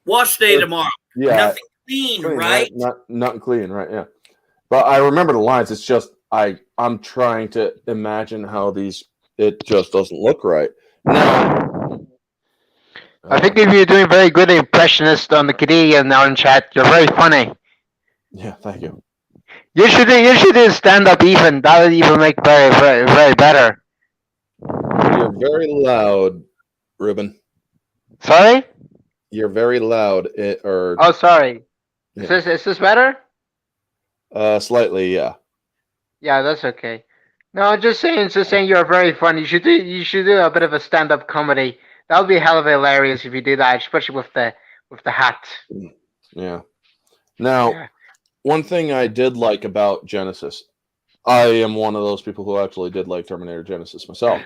Wash day tomorrow. Yeah. Nothing clean, right? Nothing clean, right? Yeah. But I remember the lines. It's just I'm trying to imagine how it just doesn't look right. Now, I think if you're doing very good impressionist on the Canadian now in chat, you're very funny. Yeah, thank you. You should do stand up even. That would even make very, very, very better. You're very loud, Ruben. Sorry? You're very loud. Oh, sorry. Yeah. Is this better? Slightly, yeah. Yeah, that's okay. No, just saying you're very funny. You should do a bit of a stand up comedy. That would be hell of hilarious if you do that, especially with the hat. Yeah. Now, one thing I did like about Genesis, I am one of those people who actually did like Terminator Genesis myself.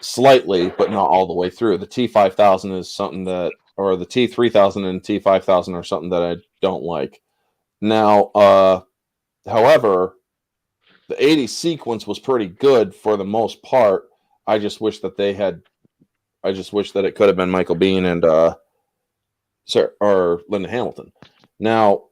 Slightly, but not all the way through. The T5000 is something that, or the T3000 and T5000 are something that I don't like. Now, however, the 80 sequence was pretty good for the most part. I just wish that it could have been Michael Biehn and or Linda Hamilton. Now,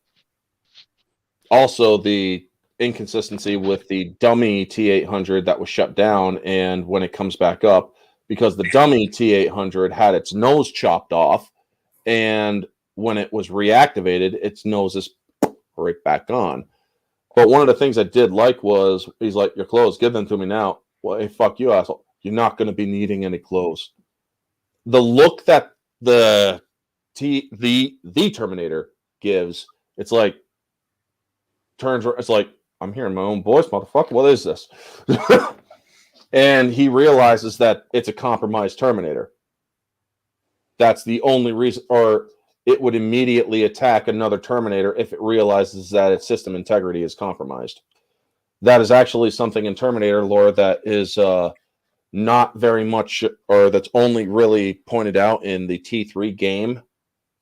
also the inconsistency with the dummy T800 that was shut down, and when it comes back up, because the dummy T800 had its nose chopped off, and when it was reactivated, its nose is right back on. But one of the things I did like was, he's like, your clothes, give them to me now. Well, hey, fuck you, asshole. You're not going to be needing any clothes. The look that the Terminator gives, it's like, it's like, I'm hearing my own voice, motherfucker. What is this? And he realizes that it's a compromised Terminator. That's the only reason, or it would immediately attack another Terminator if it realizes that its system integrity is compromised. That is actually something in Terminator lore that is not very much, or that's only really pointed out in the T3 game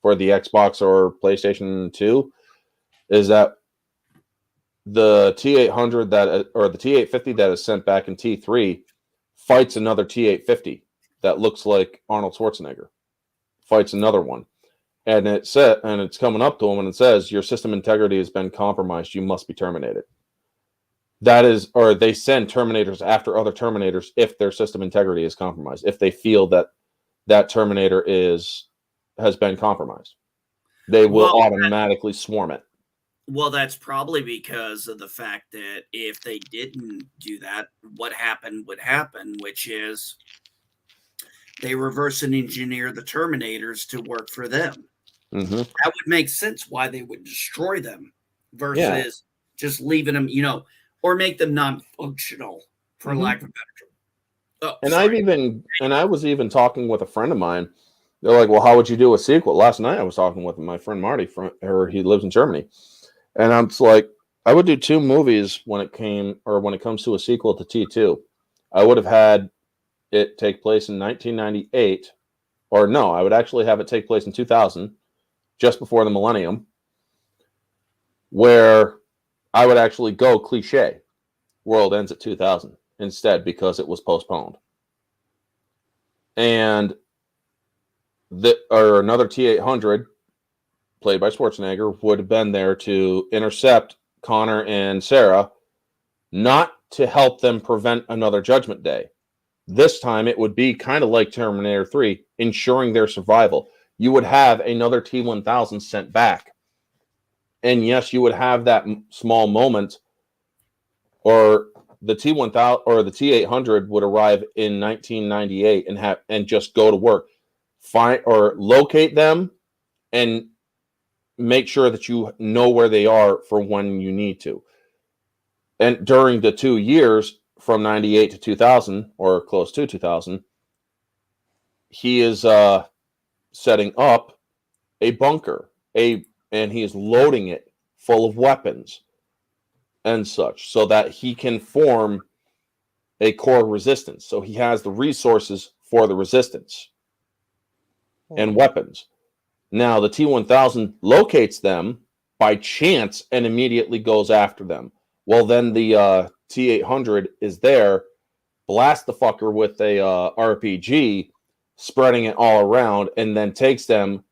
for the Xbox or PlayStation 2, is that the T800 that, or the T850 that is sent back in T3 fights another T850 that looks like Arnold Schwarzenegger. Fights another one. And it's coming up to him and it says, your system integrity has been compromised. You must be terminated. That is, or they send Terminators after other Terminators if their system integrity is compromised, if they feel that that Terminator has been compromised. They will automatically swarm it. Well, that's probably because of the fact that if they didn't do that, what happened would happen, which is they reverse and engineer the Terminators to work for them. Mm-hmm. That would make sense why they would destroy them versus just leaving them, or make them non-functional, for lack of a better term. And I was even talking with a friend of mine. They're like, well, how would you do a sequel? Last night I was talking with my friend Marty, he lives in Germany. And I'm just like, I would do 2 movies when it comes to a sequel to T2. I would have had it take place in 1998, or no, I would actually have it take place in 2000, just before the millennium, where I would actually go cliche. World ends at 2000 instead because it was postponed. And another T800 played by Schwarzenegger would have been there to intercept Connor and Sarah, not to help them prevent another Judgment Day. This time it would be kind of like Terminator 3, ensuring their survival. You would have another T1000 sent back. And yes, you would have that small moment, or the T1000 or the T800 would arrive in 1998 and just go to work, find or locate them and make sure that you know where they are for when you need to. And during the 2 years from 98 to 2000, or close to 2000, he is setting up a bunker, and he is loading it full of weapons and such, so that he can form a core resistance. So he has the resources for the resistance and weapons. Now, the T1000 locates them by chance and immediately goes after them. Well, then the T800 is there, blasts the fucker with a RPG, spreading it all around, and then takes them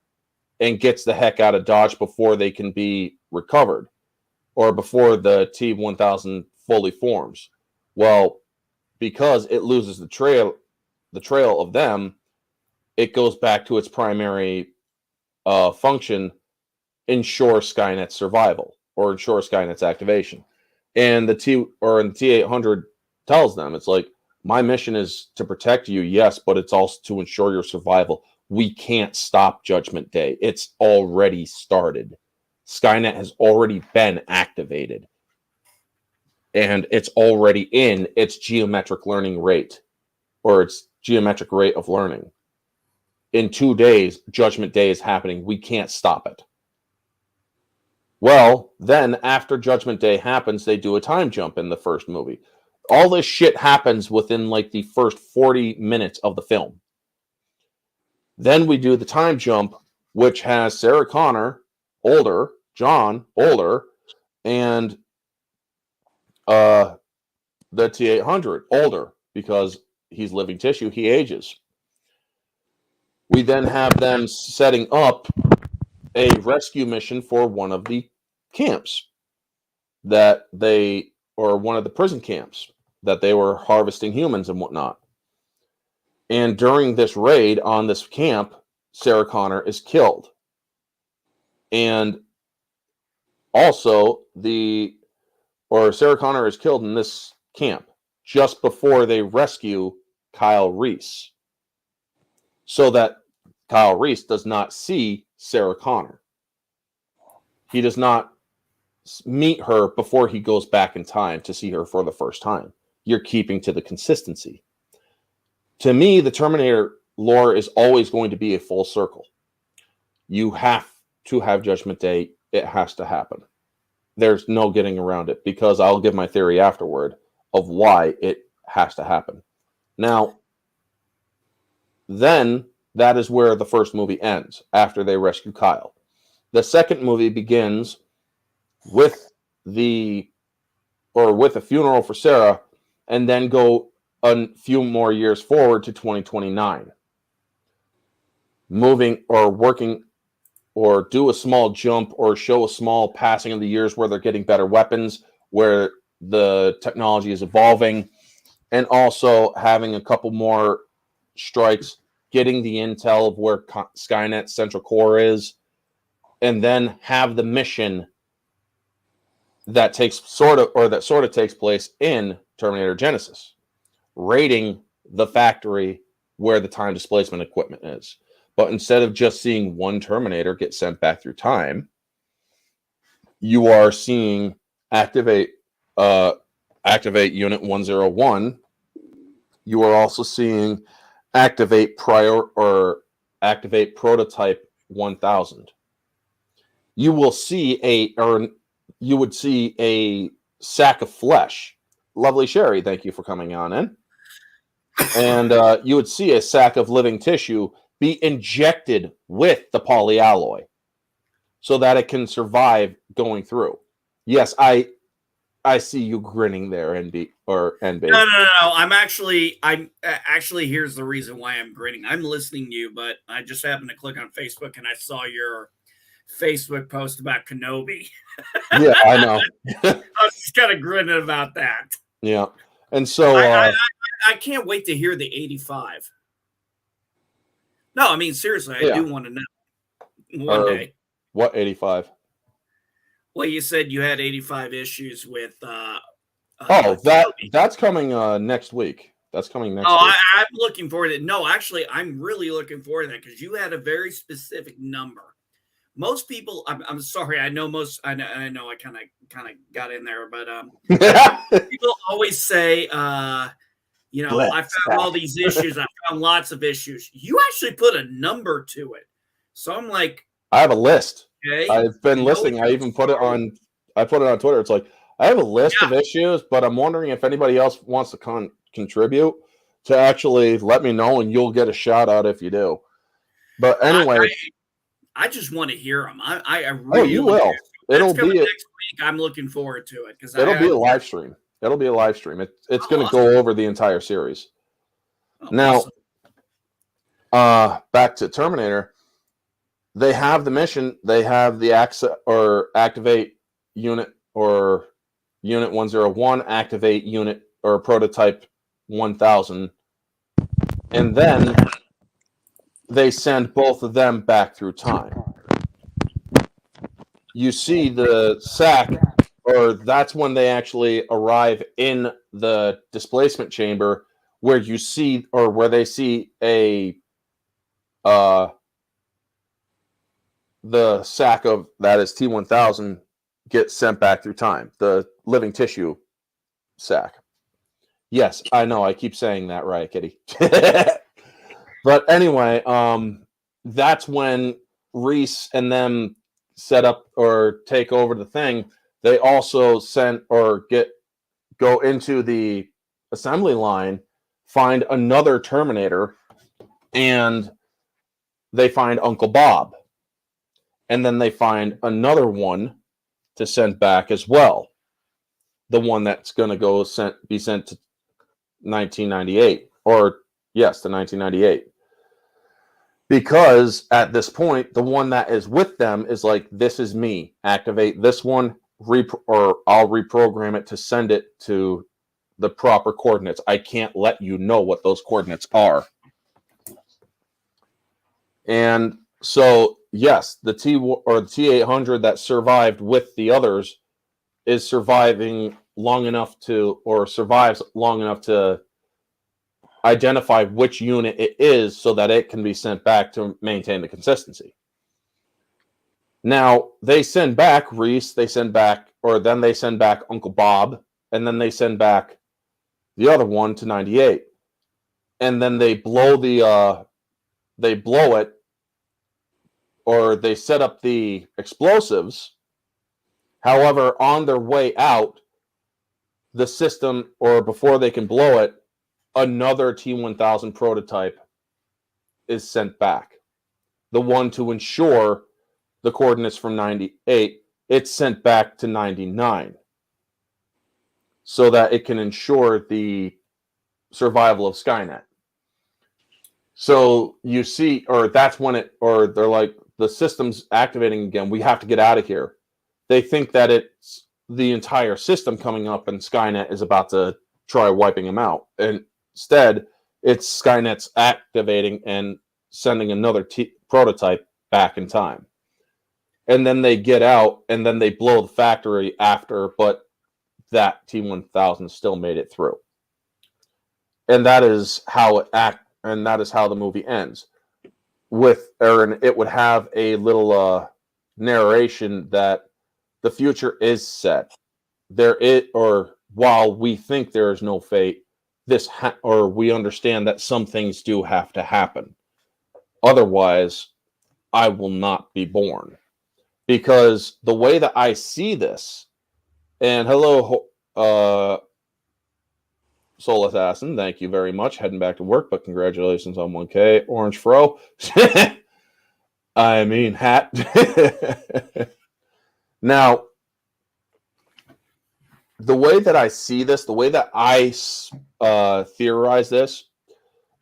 and gets the heck out of Dodge before they can be recovered, or before the T1000 fully forms. Well, because it loses the trail of them, it goes back to its primary function, ensure Skynet's survival or ensure Skynet's activation. And the T800 tells them, it's like, my mission is to protect you, yes, but it's also to ensure your survival. We can't stop Judgment Day. It's already started. Skynet has already been activated. And it's already in its geometric learning rate, or its geometric rate of learning. In 2 days, Judgment Day is happening. We can't stop it. Well, then after Judgment Day happens, they do a time jump in the first movie. All this shit happens within like the first 40 minutes of the film. Then we do the time jump, which has Sarah Connor, older, John, older, and the T-800, older, because he's living tissue, he ages. We then have them setting up a rescue mission for one of the camps or one of the prison camps that they were harvesting humans and whatnot. And during this raid on this camp, Sarah Connor is killed. And also Sarah Connor is killed in this camp just before they rescue Kyle Reese, so that Kyle Reese does not see Sarah Connor. He does not meet her before he goes back in time to see her for the first time. You're keeping to the consistency. To me, the Terminator lore is always going to be a full circle. You have to have Judgment Day. It has to happen. There's no getting around it, because I'll give my theory afterward of why it has to happen. Now, then that is where the first movie ends, after they rescue Kyle. The second movie begins with a funeral for Sarah, and then go a few more years forward to 2029. Moving or working or do a small jump or show a small passing of the years where they're getting better weapons, where the technology is evolving, and also having a couple more strikes, getting the intel of where Skynet's central core is, and then have the mission that sort of takes place in Terminator Genesis, raiding the factory where the time displacement equipment is. But instead of just seeing one Terminator get sent back through time, you are seeing activate Unit 101. You are also seeing activate Prototype 1000. You would see a sack of flesh. Lovely Sherry, thank you for coming on in. And you would see a sack of living tissue be injected with the polyalloy so that it can survive going through. Yes, I see you grinning there, NB. No. I'm actually here's the reason why I'm grinning. I'm listening to you, but I just happened to click on Facebook and I saw your Facebook post about Kenobi. Yeah, I know. I was just kind of grinning about that. Yeah. And so I can't wait to hear the 85. No, I mean, seriously, I do want to know one day. What 85? Well, you said you had 85 issues with that's coming next week. That's coming next week. I'm looking forward to it. No, actually, I'm really looking forward to that, because you had a very specific number. Most people, I'm sorry, I know I kind of got in there, but people always say, I found all these issues. I found lots of issues. You actually put a number to it. So I'm like, I have a list. Okay. I've been listing. I even put it on Twitter. It's like, I have a list of issues, but I'm wondering if anybody else wants to contribute to actually let me know, and you'll get a shout out if you do. But anyway, I just want to hear them. I really. Oh, you will. It'll be next week. I'm looking forward to it, because it'll be a live stream. It'll be a live stream. It's going to go over the entire series. Now, back to Terminator. They have the mission. They have the activate unit or Unit 101, activate unit or prototype 1000, and then they send both of them back through time. You see the sack, or that's when they actually arrive in the displacement chamber, where you see, or where they see the sack of that is T-1000 get sent back through time, the living tissue sack. Yes, I know, I keep saying that right, Kitty. But anyway, that's when Reese and them set up or take over the thing, they also send or go into the assembly line, find another Terminator, and they find Uncle Bob. And then they find another one to send back as well. The one that's going to be sent to 1998. Or, yes, to 1998. Because at this point, the one that is with them is like, this is me. Activate this one, or I'll reprogram it to send it to the proper coordinates. I can't let you know what those coordinates are. And so, yes, the T-800 that survived with the others is surviving long enough to, or survives long enough to identify which unit it is so that it can be sent back to maintain the consistency. Now, they send back Reese, then they send back Uncle Bob, and then they send back the other one to 98. And then they blow it, or they set up the explosives. However, on their way out, the system, or before they can blow it, another T-1000 prototype is sent back. The one to ensure the coordinates from 98, it's sent back to 99 so that it can ensure the survival of Skynet. So you see, or that's when they're like, the system's activating again. We have to get out of here. They think that it's the entire system coming up and Skynet is about to try wiping them out. And instead, it's Skynet's activating and sending another prototype back in time. And then they get out and then they blow the factory after, but that T-1000 still made it through. And that is how the movie ends. It would have a little narration that the future is set. While we think there is no fate, we understand that some things do have to happen. Otherwise, I will not be born. Because the way that I see this, and hello, Soul Assassin, thank you very much. Heading back to work, but congratulations on 1K. Orange Fro. I mean, hat. Now, the way that I see this, the way that I theorize this,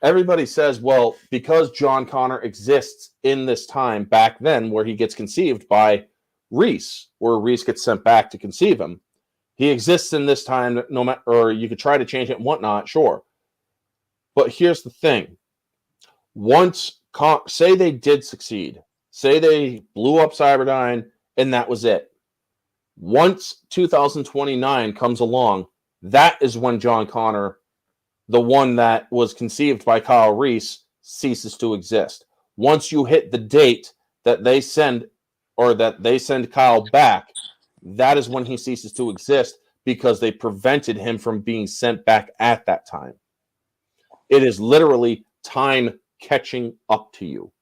everybody says, well, because John Connor exists in this time back then where he gets conceived by Reese, where Reese gets sent back to conceive him, he exists in this time, no matter, or you could try to change it and whatnot, sure. But here's the thing. Say they did succeed. Say they blew up Cyberdyne and that was it. Once 2029 comes along, that is when John Connor, the one that was conceived by Kyle Reese, ceases to exist. Once you hit the date that they send Kyle back, that is when he ceases to exist because they prevented him from being sent back at that time. It is literally time catching up to you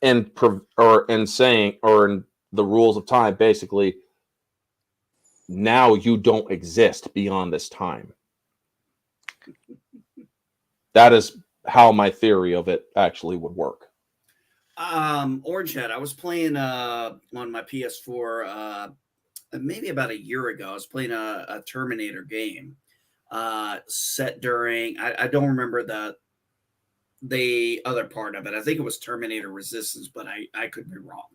in the rules of time, basically, now you don't exist beyond this time. That is how my theory of it actually would work. Orange Head, I was playing on my PS4 maybe about a year ago. I was playing a Terminator game set during, I don't remember the other part of it. I think it was Terminator Resistance, but I could be wrong.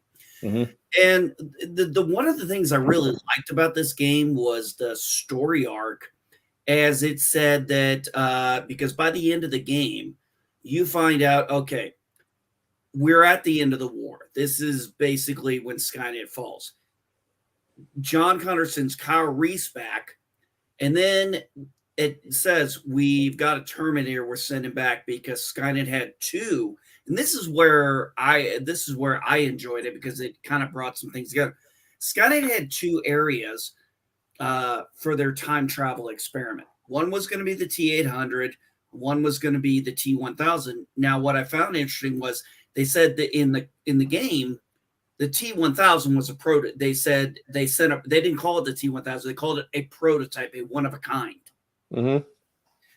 Mm-hmm. And the one of the things I really liked about this game was the story arc, as it said that because by the end of the game, you find out, okay, we're at the end of the war. This is basically when Skynet falls. John Connor sends Kyle Reese back, and then it says we've got a Terminator we're sending back because Skynet had two. And this is where I enjoyed it because it kind of brought some things together. Skynet had two areas for their time travel experiment. One was going to be the T-800. One was going to be the T-1000. Now, what I found interesting was they said that in the game, The T1000 was a prototype. They said they didn't call it the T1000. They called it a prototype, a one of a kind. Mm-hmm.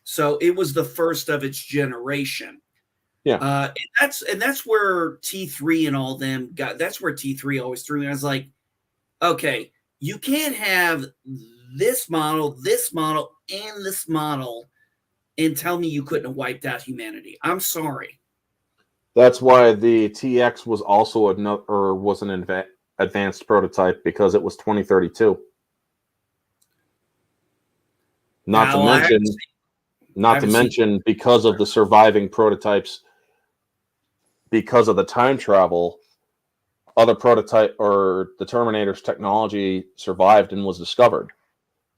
So it was the first of its generation. Yeah. And that's where T3 and all them got. That's where T3 always threw me. I was like, okay, you can't have this model, and this model, and tell me you couldn't have wiped out humanity. I'm sorry. That's why the TX was also an advanced prototype, because it was 2032. Not to mention because of the surviving prototypes, because of the time travel, other prototype or the Terminator's technology survived and was discovered.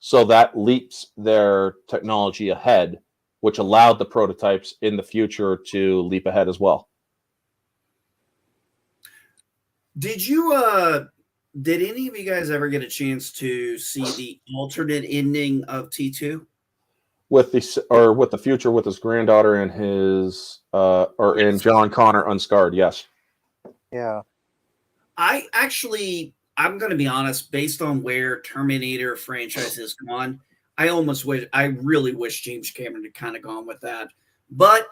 So that leaps their technology ahead, which allowed the prototypes in the future to leap ahead as well. Did any of you guys ever get a chance to see the alternate ending of T2? With the future with his granddaughter and his in John Connor Unscarred, yes. Yeah. I'm going to be honest, based on where Terminator franchise has gone, I really wish James Cameron had kind of gone with that. But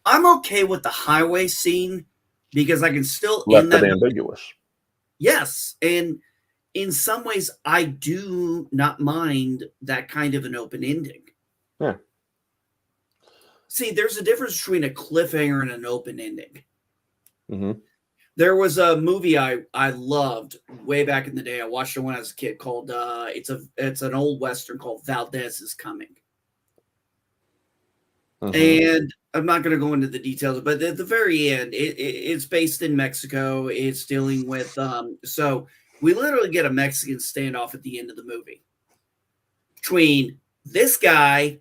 I'm okay with the highway scene because I can still left it ambiguous. Yes, and in some ways, I do not mind that kind of an open ending. Yeah. See, there's a difference between a cliffhanger and an open ending. Mm-hmm. There was a movie I loved way back in the day. I watched it when I was a kid called it's an old Western called Valdez is Coming. Mm-hmm. And I'm not going to go into the details, but at the very end, it's based in Mexico. It's dealing with so we literally get a Mexican standoff at the end of the movie between this guy,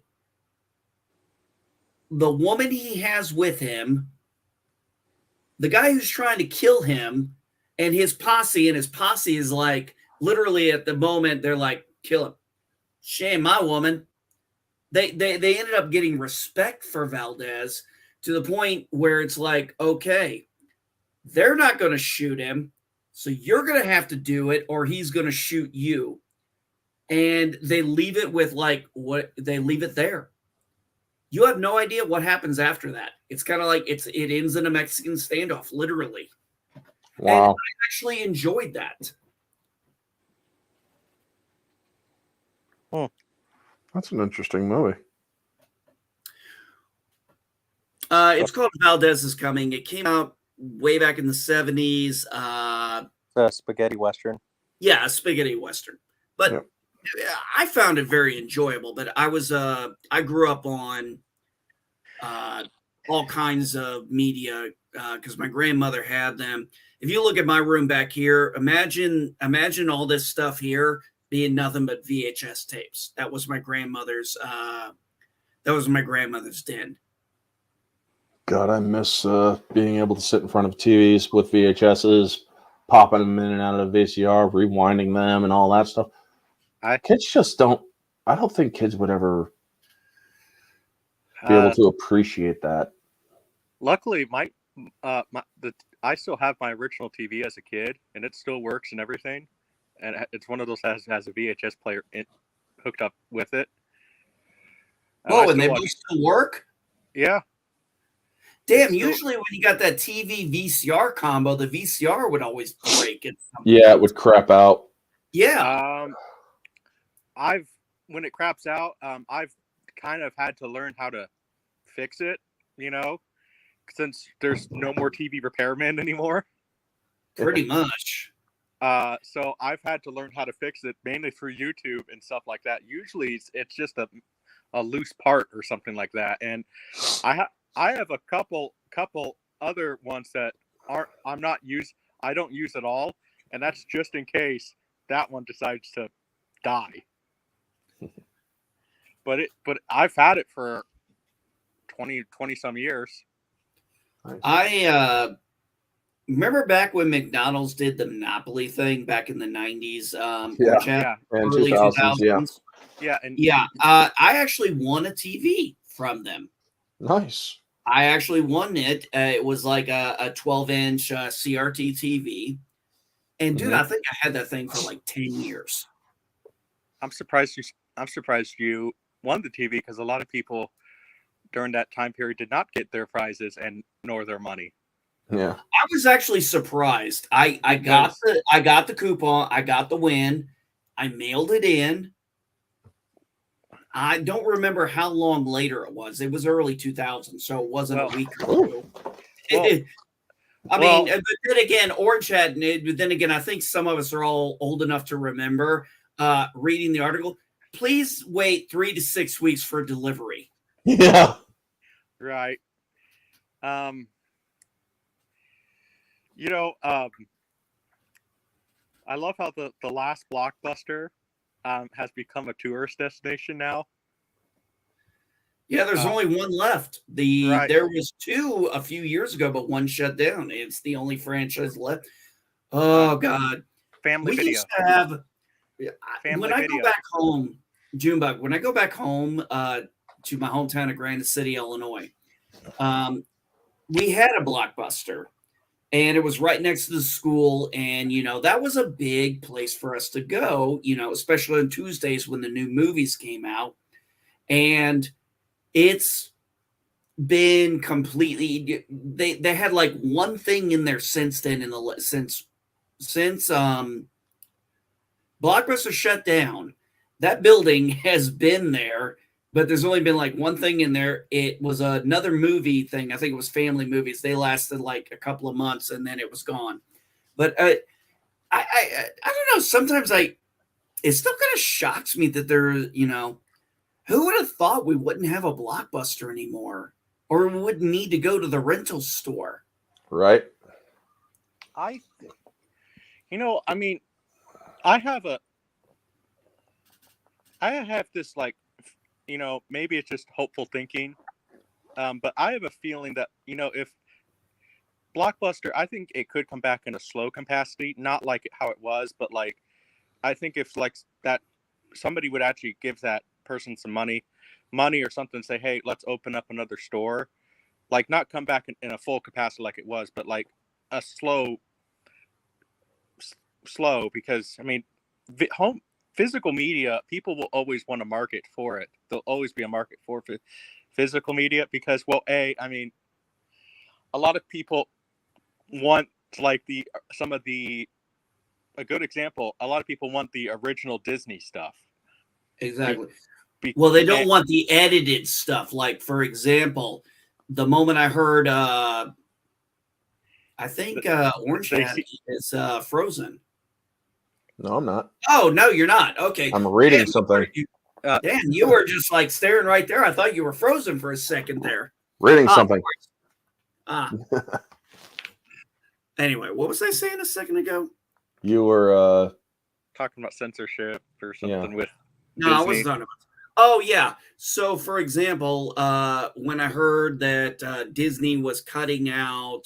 the woman he has with him, the guy who's trying to kill him, and his posse. And his posse is like, literally at the moment, they're like, kill him. Shame my woman. They ended up getting respect for Valdez to the point where it's like, okay, they're not going to shoot him, so you're going to have to do it, or he's going to shoot you. And they leave it with they leave it there. You have no idea what happens after that. It's kind of like it ends in a Mexican standoff, literally. Wow. And I actually enjoyed that. That's an interesting movie. It's called Valdez is Coming. It came out way back in the 70s. Spaghetti Western. Yeah, a spaghetti Western. But I found it very enjoyable. But I grew up on all kinds of media because my grandmother had them. If you look at my room back here, imagine all this stuff here being nothing but VHS tapes. That was my grandmother's. That was my grandmother's den. God, I miss being able to sit in front of TVs with VHSs, popping them in and out of the VCR, rewinding them, and all that stuff. Kids just don't. I don't think kids would ever be able to appreciate that. Luckily, I still have my original TV as a kid, and it still works and everything. And it's one of those that has a VHS player hooked up with it. Whoa, and they both still work? Yeah. Damn, usually when you got that TV VCR combo, the VCR would always break it. Yeah, it would crap out. Yeah. When it craps out, I've kind of had to learn how to fix it, since there's no more TV repairmen anymore. Pretty much. So I've had to learn how to fix it mainly through YouTube and stuff like that. Usually it's just a loose part or something like that. And I have a couple other ones that I don't use at all. And that's just in case that one decides to die. But I've had it for 20 some years. I remember back when McDonald's did the Monopoly thing back in the 90s, early 2000s. I actually won a TV from them. Nice. I actually won it. It was like a 12-inch CRT TV. And dude, I think I had that thing for like 10 years. I'm surprised you won the TV, because a lot of people during that time period did not get their prizes and nor their money. Yeah. I was actually surprised. I got the coupon, I got the win, I mailed it in. I don't remember how long later it was. It was early 2000, so it wasn't a week or two. I mean, but then again, Orange had, then again, I think some of us are all old enough to remember reading the article. Please wait 3 to 6 weeks for delivery. Yeah. Right. I love how the last Blockbuster has become a tourist destination now. Yeah, there's only one left. There was two a few years ago, but one shut down. It's the only franchise left. Oh God, Family we Video. used to have. Family when I Video. go back home, Junebug, when I go back home to my hometown of Granite City, Illinois, we had a Blockbuster, and it was right next to the school, and that was a big place for us to go. Especially on Tuesdays when the new movies came out, and it's been completely. They had like one thing in there since then. Since Blockbuster shut down, that building has been there, but there's only been like one thing in there. It was another movie thing. I think it was family movies. They lasted like a couple of months and then it was gone. But I don't know. Sometimes it still kind of shocks me that who would have thought we wouldn't have a Blockbuster anymore, or we wouldn't need to go to the rental store? Right. I have this maybe it's just hopeful thinking, but I have a feeling that if Blockbuster, I think it could come back in a slow capacity, not like how it was, but I think if that somebody would actually give that person some money or something, say, hey, let's open up another store, not come back in a full capacity like it was, but a slow, because physical media, people will always want to market for it. There'll always be a market for physical media because, a lot of people want a good example. A lot of people want the original Disney stuff. Exactly. Well, they don't want the edited stuff. Like, for example, the moment I heard, I think Orange Hat is Frozen. No, I'm not. Oh, no, you're not. Okay. I'm reading something. Dan, you were just staring right there. I thought you were frozen for a second there. Reading something. Anyway, what was I saying a second ago? You were talking about censorship or something with No, Disney. I wasn't talking about. Oh, yeah. So, for example, when I heard that Disney was cutting out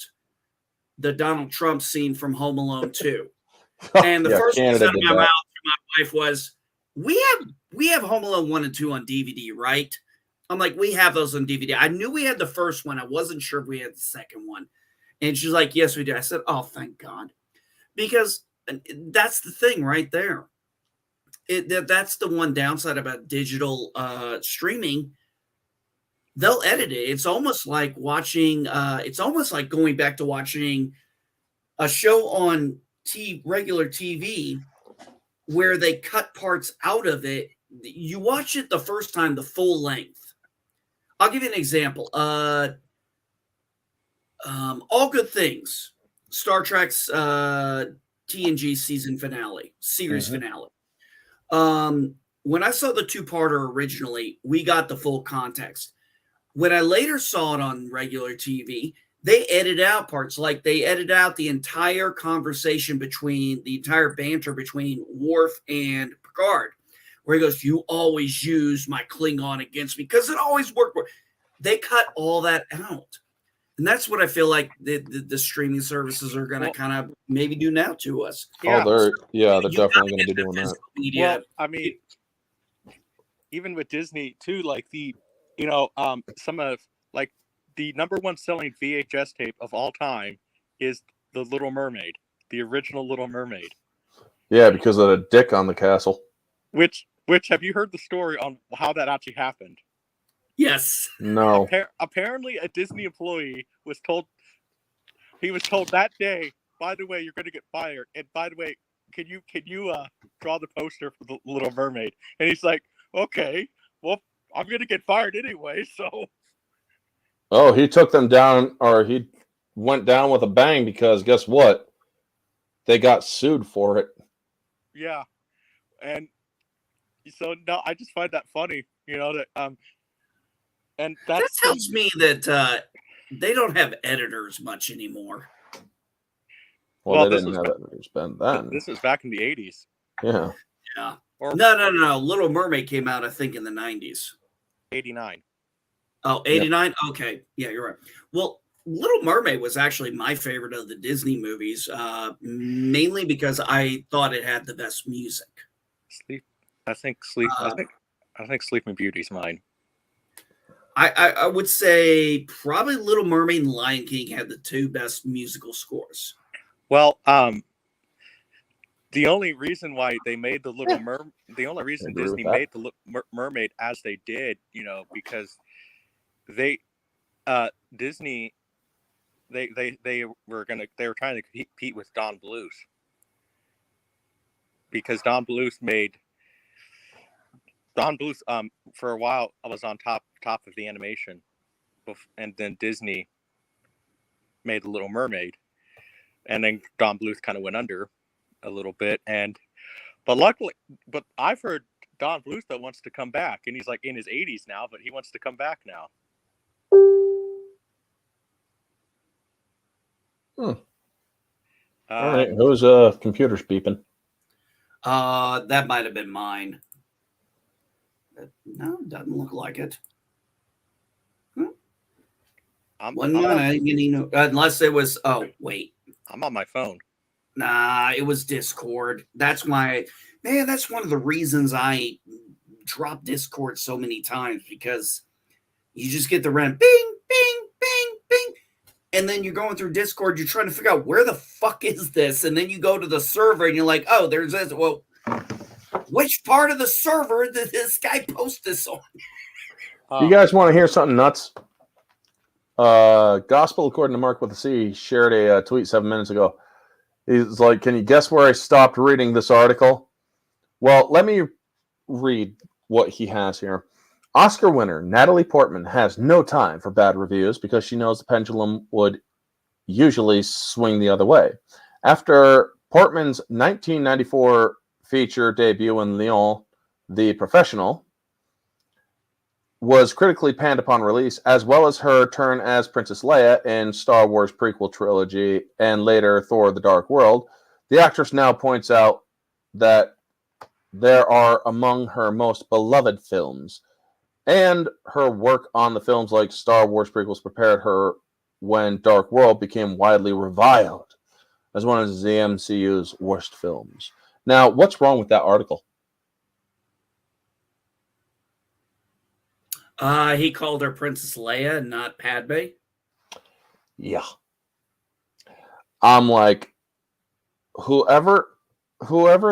the Donald Trump scene from Home Alone 2, and the first thing out of my mouth to my wife was, we have Home Alone 1 and 2 on DVD, right? I'm like, we have those on DVD. I knew we had the first one. I wasn't sure if we had the second one. And she's like, yes, we do. I said, oh, thank God. Because that's the thing right there. That's the one downside about digital streaming. They'll edit it. It's almost like watching, it's almost like going back to watching a show on regular TV where they cut parts out of it. You watch it the first time, the full length. I'll give you an example. All Good Things, Star Trek's TNG series finale. When I saw the two-parter originally, we got the full context. When I later saw it on regular TV, they edit out parts, like they edit out the entire conversation the entire banter between Worf and Picard, where he goes, you always use my Klingon against me because it always worked. They cut all that out. And that's what I feel like the streaming services are going to kind of maybe do now to us. Yeah. They're definitely going to be doing that. Well, I mean, even with Disney too, some of the number one selling VHS tape of all time is The Little Mermaid. the original Little Mermaid. Yeah, because of the dick on the castle. Which have you heard the story on how that actually happened? Yes. No. Apparently, a Disney employee was told. He was told that day. By the way, you're going to get fired. And by the way, can you draw the poster for the Little Mermaid? And he's like, okay, well, I'm going to get fired anyway, so. Oh, he took them down, or he went down with a bang because guess what? They got sued for it. Yeah, and so no, I just find that funny, that and that tells me that they don't have editors much anymore. Well, they didn't have editors back then. This was back in the 80s. Yeah. Yeah. No. Little Mermaid came out, I think, in the 90s. 89. Oh, 89? Yep. Okay. Yeah, you're right. Well, Little Mermaid was actually my favorite of the Disney movies, mainly because I thought it had the best music. I think Sleeping Beauty's mine. I would say probably Little Mermaid and Lion King had the two best musical scores. Well, the only reason why they made the the only reason Disney made the Mermaid as they did, because Disney, they were trying to compete with Don Bluth, because Don Bluth for a while I was on top of the animation, and then Disney made the Little Mermaid, and then Don Bluth kind of went under a little bit, but I've heard Don Bluth that wants to come back, and he's like in his 80s now, but he wants to come back now. All right, whose computer's beeping? That might have been mine. No, doesn't look like it. Unless it was. Oh, wait. I'm on my phone. Nah, it was Discord. That's why, man. That's one of the reasons I drop Discord so many times, because you just get the random bing, bing, bing, bing, and then you're going through Discord. You're trying to figure out where the fuck is this, and then you go to the server and you're like, oh, there's this. Well, which part of the server did this guy post this on? You guys want to hear something nuts? Gospel according to Mark with a C shared a tweet 7 minutes ago. He's like, can you guess where I stopped reading this article? Well, let me read what he has here. Oscar winner Natalie Portman has no time for bad reviews because she knows the pendulum would usually swing the other way. After Portman's 1994 feature debut in Lyon, The Professional was critically panned upon release, as well as her turn as Princess Leia in Star Wars prequel trilogy and later Thor: The Dark World. The actress now points out that there are among her most beloved films, and her work on the films like Star Wars prequels prepared her when Dark World became widely reviled as one of the MCU's worst films. Now, what's wrong with that article? He called her Princess Leia, not Padme. Yeah. I'm like, whoever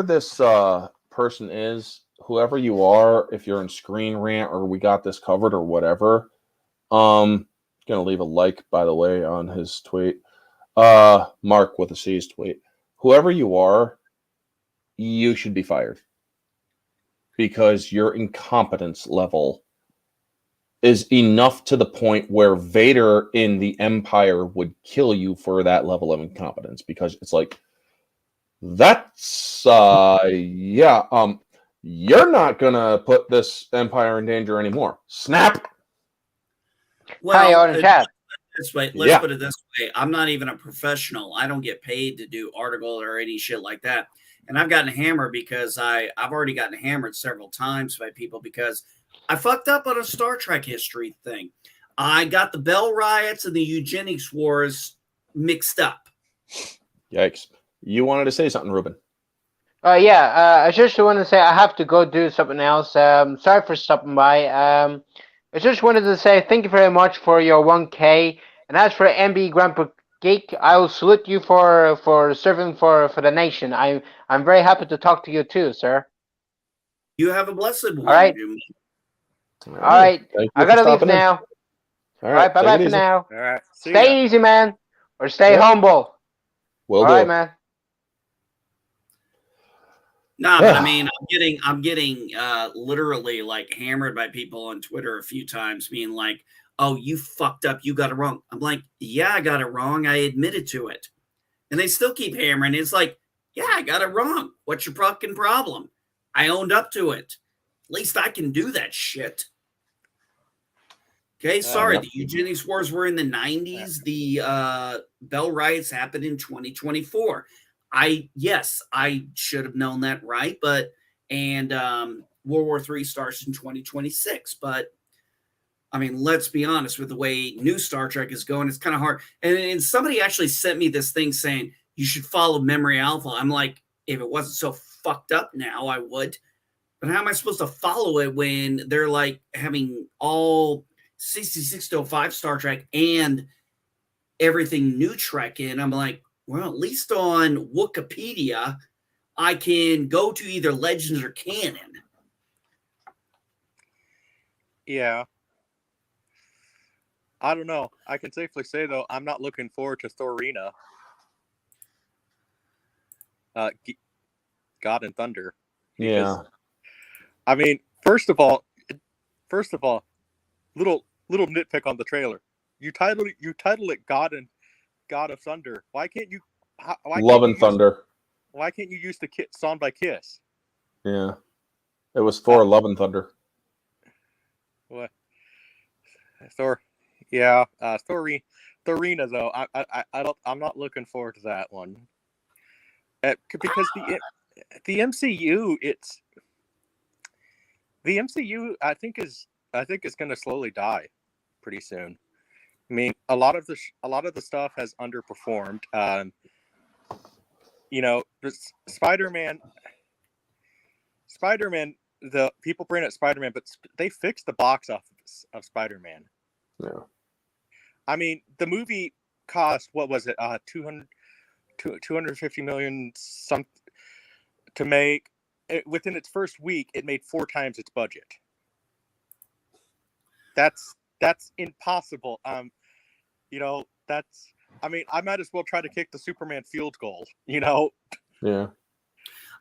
this person is, whoever you are, if you're in Screen Rant or We Got This Covered or whatever, gonna leave a like, by the way, on his tweet. Mark with a C's tweet. Whoever you are, you should be fired. Because your incompetence level is enough to the point where Vader in the Empire would kill you for that level of incompetence, because it's like, that's you're not gonna put this Empire in danger anymore. Snap. Well, let's put it this way. I'm not even a professional. I don't get paid to do article or any shit like that. And I've gotten hammered because I've already gotten hammered several times by people because I fucked up on a Star Trek history thing. I got the Bell Riots and the Eugenics Wars mixed up. Yikes. You wanted to say something, Ruben. I just want to say I have to go do something else. Sorry for stopping by. I just wanted to say thank you very much for your 1K. And as for MB Grandpa Geek, I will salute you for serving for the nation. I'm very happy to talk to you too, sir. You have a blessed one. All right. All right. I gotta leave now. All right. Bye bye for now. All right. Stay easy, man, or stay humble. Will All do. right, man. Nah, but I mean, I'm getting literally like hammered by people on Twitter a few times, being like, "Oh, you fucked up. You got it wrong." I'm like, "Yeah, I got it wrong. I admitted to it," and they still keep hammering. It's like, "Yeah, I got it wrong. What's your fucking problem? I owned up to it. At least I can do that shit." Okay, sorry. The eugenics wars were in the 90s. The Bell riots happened in 2024. Yes, I should have known that, right? And World War III starts in 2026. But I mean, let's be honest, with the way new Star Trek is going, it's kind of hard. And somebody actually sent me this thing saying you should follow Memory Alpha. I'm like, if it wasn't so fucked up now, I would. But how am I supposed to follow it when they're like having all 66 to 05 Star Trek and everything new Trek in? I'm like, well, at least on Wikipedia, I can go to either Legends or Canon. Yeah. I don't know. I can safely say, though, I'm not looking forward to Thorina. God and Thunder. Yeah. I mean, first of all, little nitpick on the trailer. You title it God of Thunder. Why can't you? Love and Thunder. Why can't you use the song by Kiss? Yeah, it was Thor, Love and Thunder. What? Thor? Yeah, Thorina though. I'm not looking forward to that one. Because the MCU, I think is going to slowly die pretty soon. I mean, a lot of the stuff has underperformed. Spider-Man, the people bring up Spider-Man, but they fixed the box office of Spider-Man. Yeah. I mean, the movie cost, what was it? 250 million something to make. Within its first week, it made 4 times its budget. That's impossible. I might as well try to kick the Superman field goal, Yeah.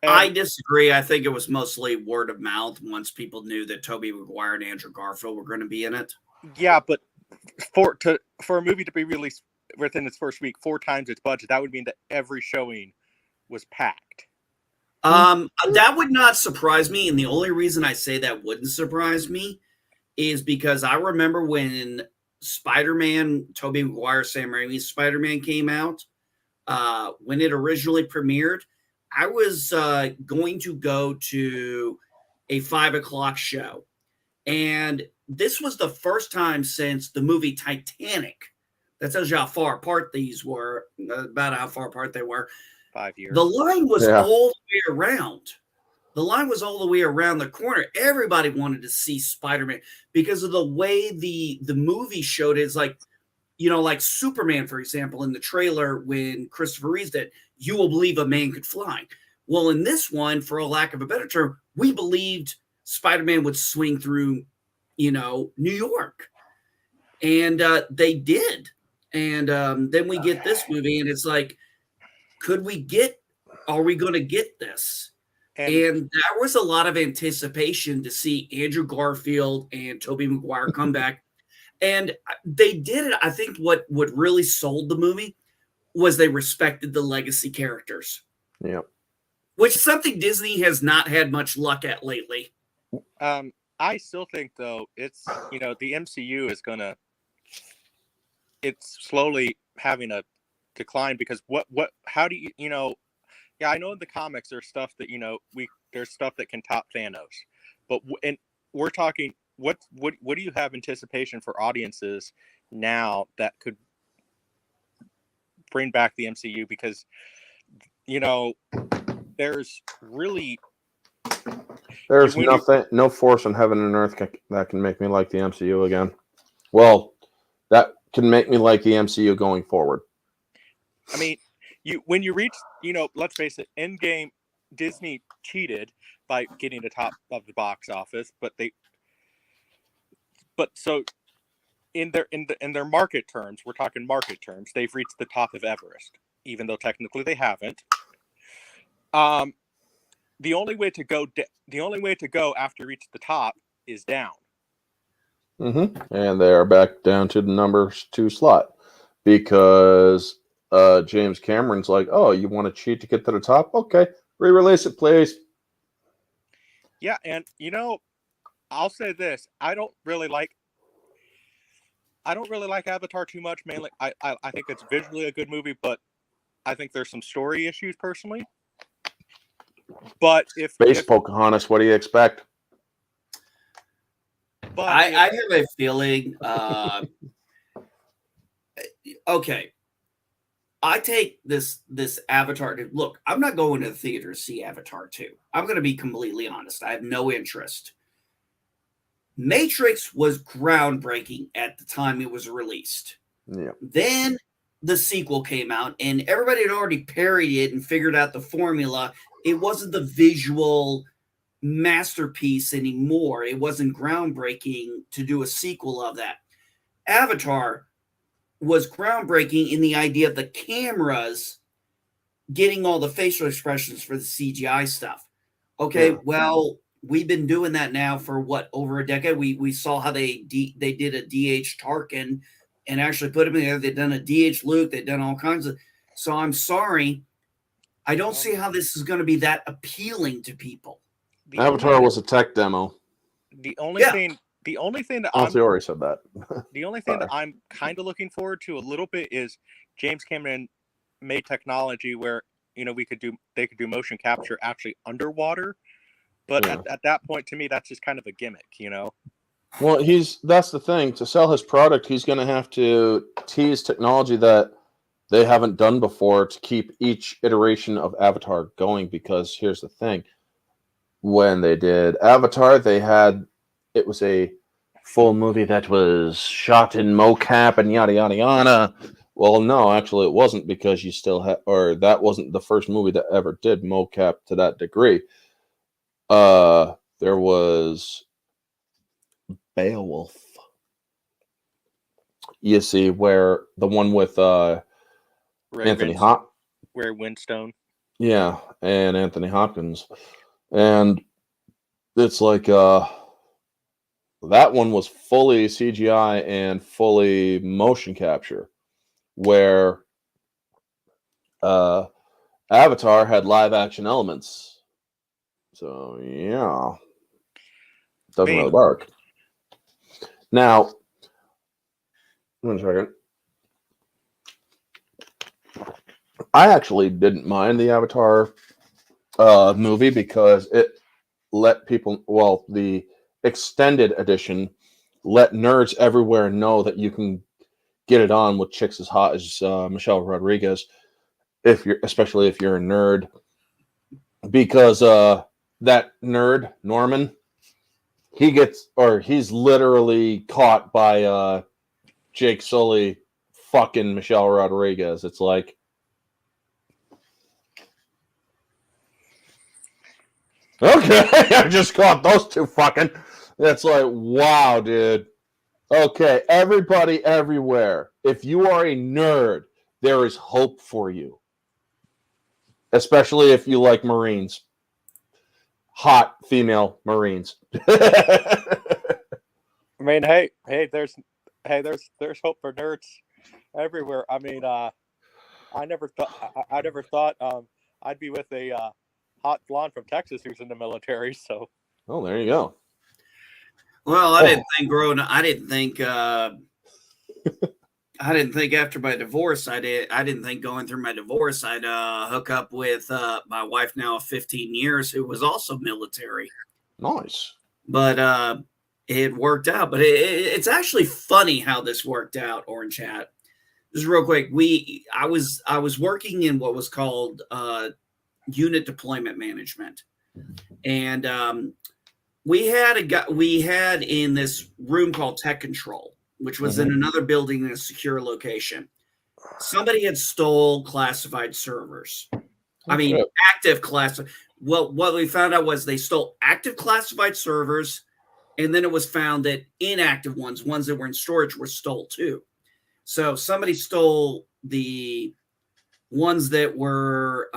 I disagree. I think it was mostly word of mouth once people knew that Tobey Maguire and Andrew Garfield were going to be in it. Yeah, but for a movie to be released within its first week, 4 times its budget, that would mean that every showing was packed. That would not surprise me, and the only reason I say that wouldn't surprise me is because I remember when Spider-Man, Tobey Maguire, Sam Raimi's Spider-Man came out, when it originally premiered, I was going to go to a 5:00 show. And this was the first time since the movie Titanic. That tells you how far apart these were, about how far apart they were. 5 years. The line was all the way around. The line was all the way around the corner. Everybody wanted to see Spider-Man because of the way the movie showed it. It's like, like Superman, for example, in the trailer when Christopher Reeve did, you will believe a man could fly. Well, in this one, for a lack of a better term, we believed Spider-Man would swing through, New York. And they did. And then we get this movie, and it's like, are we going to get this? And there was a lot of anticipation to see Andrew Garfield and Tobey Maguire come back. And they did it. I think what really sold the movie was they respected the legacy characters. Yeah. Which is something Disney has not had much luck at lately. I still think, though, it's, the MCU is it's slowly having a decline because how do you, yeah, I know in the comics there's stuff that, there's stuff that can top Thanos, but we're talking, what do you have anticipation for audiences now that could bring back the MCU? Because, there's nothing, no force in heaven and earth that can make me like the MCU again. Well, that can make me like the MCU going forward. I mean, when you reach, let's face it, Endgame, Disney cheated by getting the top of the box office, but so in their market terms, we're talking market terms, they've reached the top of Everest, even though technically they haven't. The only way to go after you reach the top is down. And they are back down to the number 2 slot because James Cameron's like, oh, you want to cheat to get to the top? Okay, re-release it, please. Yeah, and I'll say this: I don't really like Avatar too much. Mainly, I think it's visually a good movie, but I think there's some story issues personally. But if Pocahontas, what do you expect? But I have a feeling. Okay, I take this Avatar. Look, I'm not going to the theater to see Avatar 2. I'm going to be completely honest. I have no interest. Matrix was groundbreaking at the time it was released. Yeah. Then the sequel came out, and everybody had already parodied it and figured out the formula. It wasn't the visual masterpiece anymore. It wasn't groundbreaking to do a sequel of that. Avatar was groundbreaking in the idea of the cameras getting all the facial expressions for the CGI stuff. Okay, well, we've been doing that now for over a decade. We saw how they did a DH Tarkin and actually put him in there. They've done a DH Luke. They've done all kinds of. So I'm sorry, I don't see how this is going to be that appealing to people. Avatar was a tech demo. The only thing that already said that. The only thing that I'm kind of looking forward to a little bit is James Cameron made technology where they could do motion capture actually underwater, but at that point, to me, that's just kind of a gimmick, Well, that's the thing. To sell his product, he's going to have to tease technology that they haven't done before to keep each iteration of Avatar going. Because here's the thing: when they did Avatar, it was a full movie that was shot in mocap and yada yada yada. Well, no, actually, it wasn't, because you still that wasn't the first movie that ever did mocap to that degree. There was Beowulf. You see, where the one with Anthony Hopkins, Ray Winstone. Yeah, and Anthony Hopkins, and it's like that one was fully CGI and fully motion capture, where Avatar had live action elements. So yeah, doesn't really work. Now, 1 second. I actually didn't mind the Avatar movie because it let people, the extended edition let nerds everywhere know that you can get it on with chicks as hot as Michelle Rodriguez, especially if you're a nerd, because that nerd Norman, he's literally caught by Jake Sully fucking Michelle Rodriguez. It's like, okay, I just caught those two fucking. It's like, wow, dude. Okay, everybody everywhere. If you are a nerd, there is hope for you. Especially if you like Marines. Hot female Marines. I mean, hey, there's hope for nerds everywhere. I mean, I never thought I'd be with a hot blonde from Texas who's in the military. So, oh, there you go. Well, I didn't think after my divorce, I didn't think going through my divorce, I'd hook up with my wife now of 15 years, who was also military. Nice. But it worked out. But it's actually funny how this worked out, Orange Hat. Just real quick, I was working in what was called unit deployment management, and we had in this room called tech control, which was in another building in a secure location. somebody had stole classified servers. I mean, shit. active classified. Well, what we found out was they stole active classified servers, and then it was found that inactive ones that were in storage, were stole too. So somebody stole the ones that were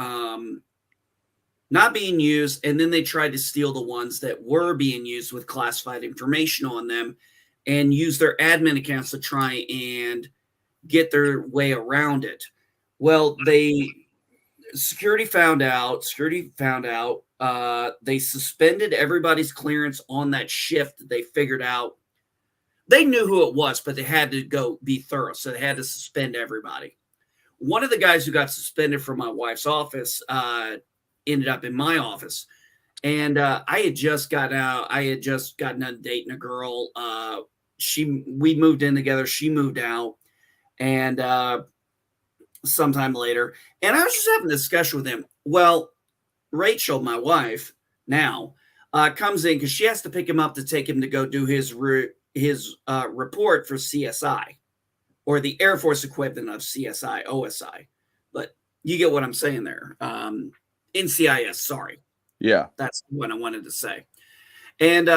not being used, and then they tried to steal the ones that were being used with classified information on them and use their admin accounts to try and get their way around it. Well, security found out. They suspended everybody's clearance on that shift. They figured out they knew who it was, but they had to go be thorough, so they had to suspend everybody. One of the guys who got suspended from my wife's office ended up in my office, and I had just gotten out. I had just gotten done dating a girl. We moved in together. She moved out, and sometime later, and I was just having a discussion with him. Well, Rachel, my wife, now comes in because she has to pick him up to take him to go do his report for CSI, or the Air Force equivalent of CSI, OSI. But you get what I'm saying there. NCIS, sorry. Yeah. That's what I wanted to say. And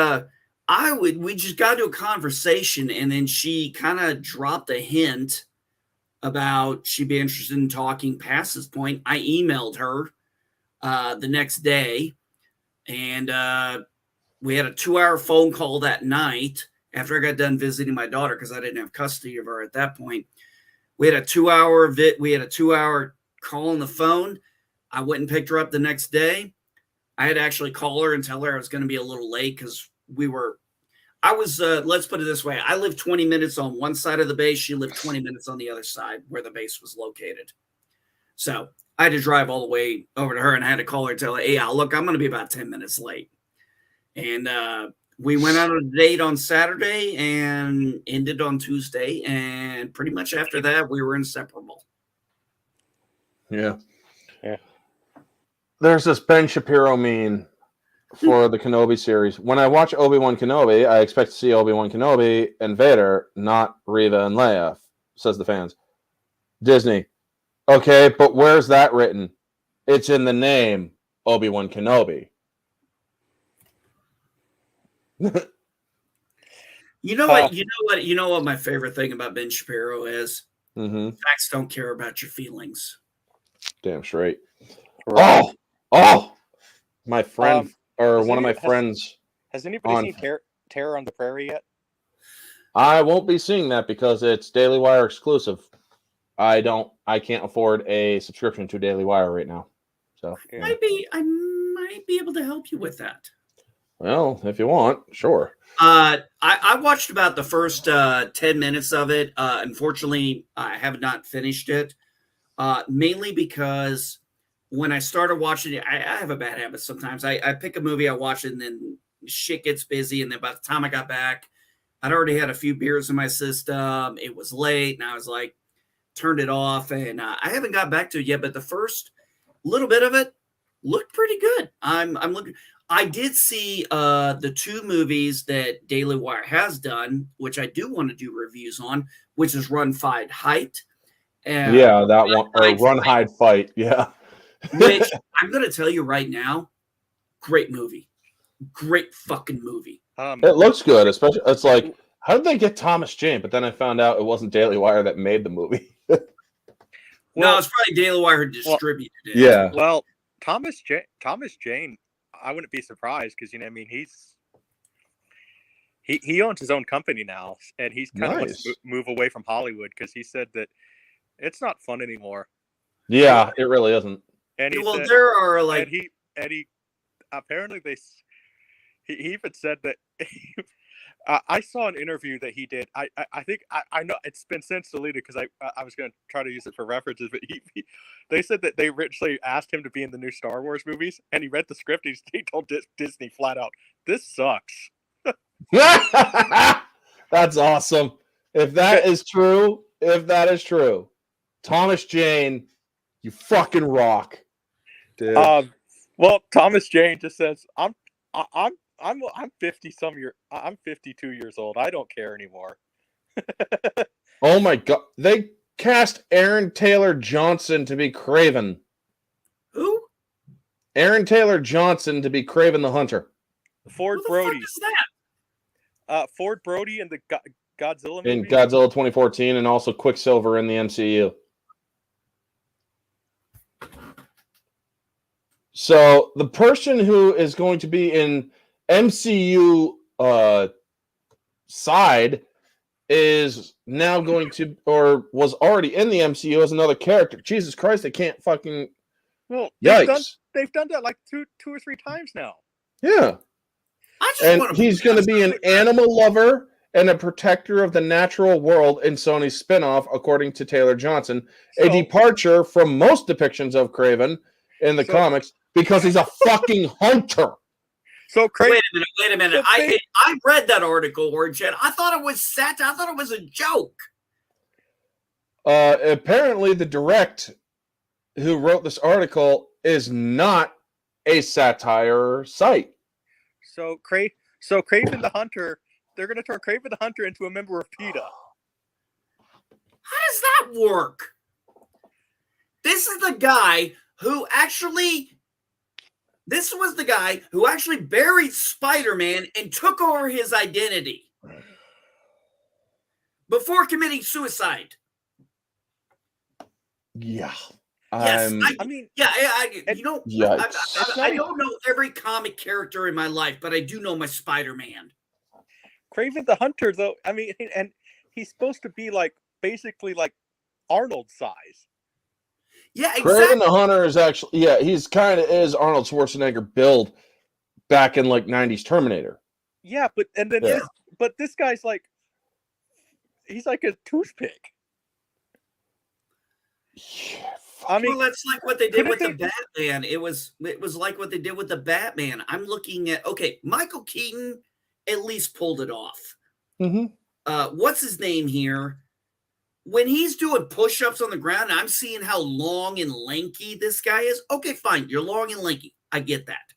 we just got into a conversation, and then she kind of dropped a hint about she'd be interested in talking past this point. I emailed her the next day, and we had a 2-hour phone call that night after I got done visiting my daughter, because I didn't have custody of her at that point. We had a 2-hour call on the phone. I went and picked her up the next day. I had to actually call her and tell her I was going to be a little late because let's put it this way. I lived 20 minutes on one side of the base. She lived 20 minutes on the other side where the base was located. So I had to drive all the way over to her, and I had to call her and tell her, hey, look, I'm going to be about 10 minutes late. And we went out on a date on Saturday and ended on Tuesday. And pretty much after that, we were inseparable. Yeah. There's this Ben Shapiro meme for the Kenobi series. When I watch Obi-Wan Kenobi, I expect to see Obi-Wan Kenobi and Vader, not Reva and Leia, says the fans. Disney. Okay, but where's that written? It's in the name, Obi-Wan Kenobi. You know what my favorite thing about Ben Shapiro is? Mm-hmm. Facts don't care about your feelings. Damn straight. Right. Oh, my friend, one of my friends. Has anybody seen Terror on the Prairie yet? I won't be seeing that because it's Daily Wire exclusive. I can't afford a subscription to Daily Wire right now. So I might be able to help you with that. Well, if you want, sure. I watched about the first 10 minutes of it. Unfortunately, I have not finished it. Mainly because when I started watching it, I have a bad habit sometimes. I pick a movie, I watch it, and then shit gets busy. And then by the time I got back, I'd already had a few beers in my system. It was late, and I was like, turned it off. And I haven't got back to it yet. But the first little bit of it looked pretty good. I'm looking. I did see the 2 movies that Daily Wire has done, which I do want to do reviews on, which is Run, Fight, Height. Yeah, that one. Or Run, Hide, Fight. Yeah. Which I'm going to tell you right now, great movie. Great fucking movie. It looks good, especially. It's like, how did they get Thomas Jane? But then I found out it wasn't Daily Wire that made the movie. No, it's probably Daily Wire who distributed it. Yeah. Well, Thomas Jane, I wouldn't be surprised because he owns his own company now, and he's kind of wants to move away from Hollywood because he said that it's not fun anymore. Yeah, it really isn't. And he said, there are like and he apparently he even said that I saw an interview that he did. I think I know it's been since deleted because I was going to try to use it for references, but they said that they originally asked him to be in the new Star Wars movies, and he read the script. He told Disney flat out, "This sucks." That's awesome. If that is true, Thomas Jane, you fucking rock, dude. Well, Thomas Jane just says, I'm 50 I'm 52 years old. I don't care anymore. Oh my god. cast Aaron Taylor Johnson to be Kraven? Who? Aaron Taylor Johnson to be Kraven the Hunter. Ford Brody. Is that? Ford Brody in the Godzilla movie. In Godzilla 2014, and also Quicksilver in the MCU. So the person who is going to be in MCU side is now going to, or was already in the MCU as another character. Jesus Christ, they can't fucking. Well, yikes. they've done that like two or three times now. Yeah. And he's going to be an animal lover and a protector of the natural world in Sony's spinoff, according to Taylor Johnson. A departure from most depictions of Kraven in the comics because he's a fucking hunter. So wait a minute. I read that article, Origin. I thought it was set. I thought it was a joke. Apparently, the direct who wrote this article is not a satire site. So Kraven the Hunter, they're going to turn Kraven the Hunter into a member of PETA. How does that work? This is the guy who actually. This was the guy who actually buried Spider-Man and took over his identity before committing suicide. Yeah. Yes, I mean, yeah, you know, I don't know every comic character in my life, but I do know my Spider-Man. Kraven the Hunter, though, I mean, and he's supposed to be like basically like Arnold size. Yeah, exactly. Kraven the Hunter is actually, he's kind of is Arnold Schwarzenegger build back in like 90s Terminator. Yeah, but this guy's like, he's like a toothpick. Yeah, I mean, well, that's like what they did with the Batman. It was like what they did with the Batman. I'm looking at, okay, Michael Keaton at least pulled it off. Mm-hmm. What's his name here? When he's doing push-ups on the ground, I'm seeing how long and lanky this guy is. Okay, fine. You're long and lanky. I get that.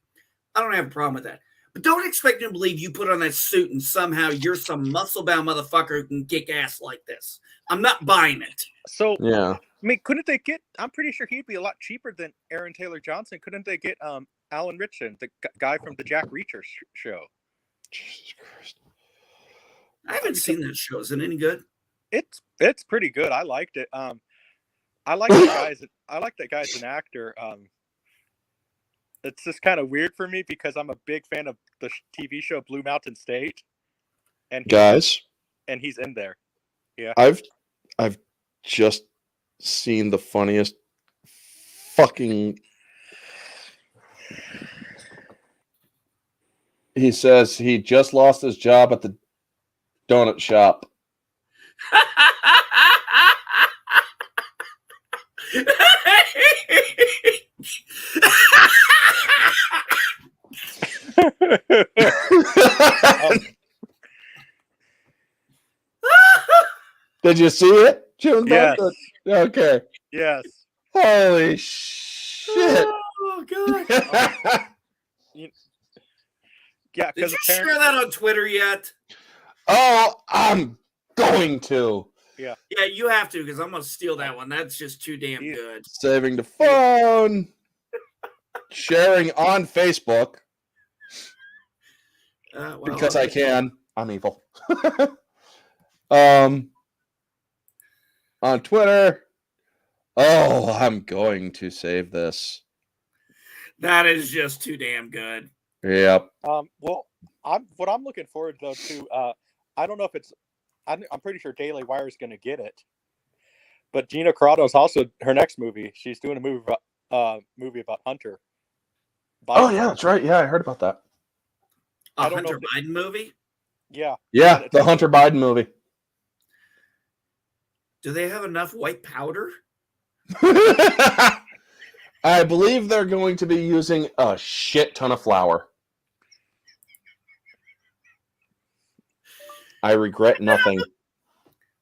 I don't have a problem with that. But don't expect me to believe you put on that suit and somehow you're some muscle-bound motherfucker who can kick ass like this. I'm not buying it. So, yeah. I mean, couldn't they get, I'm pretty sure he'd be a lot cheaper than Aaron Taylor Johnson. Couldn't they get Alan Ritchson, the guy from the Jack Reacher show? Jesus Christ. I haven't seen that show. Is it any good? It's pretty good. I liked it. I like the guys. I like that guy as an actor. It's just kind of weird for me because I'm a big fan of the TV show Blue Mountain State, and he's in there. Yeah, I've just seen the funniest fucking. He says he just lost his job at the donut shop. Did you see it? Yes. Okay. Yes. Holy shit. Oh, God. Yeah. Did you share that on Twitter yet? Oh, I'm going to. Yeah. Yeah, you have to because I'm going to steal that one. That's just too damn good. Saving the phone. Sharing on Facebook. Well, because I can. I'm evil. On Twitter. Oh, I'm going to save this. That is just too damn good. Yep. Well, what I'm looking forward though to. I don't know if it's. I'm pretty sure Daily Wire is going to get it. But Gina Carano's also her next movie. She's doing a movie about Hunter. Oh yeah, that's right. Yeah, I heard about that. A Hunter Biden movie? Yeah. Yeah, the Hunter Biden movie. Do they have enough white powder? I believe they're going to be using a shit ton of flour. I regret nothing.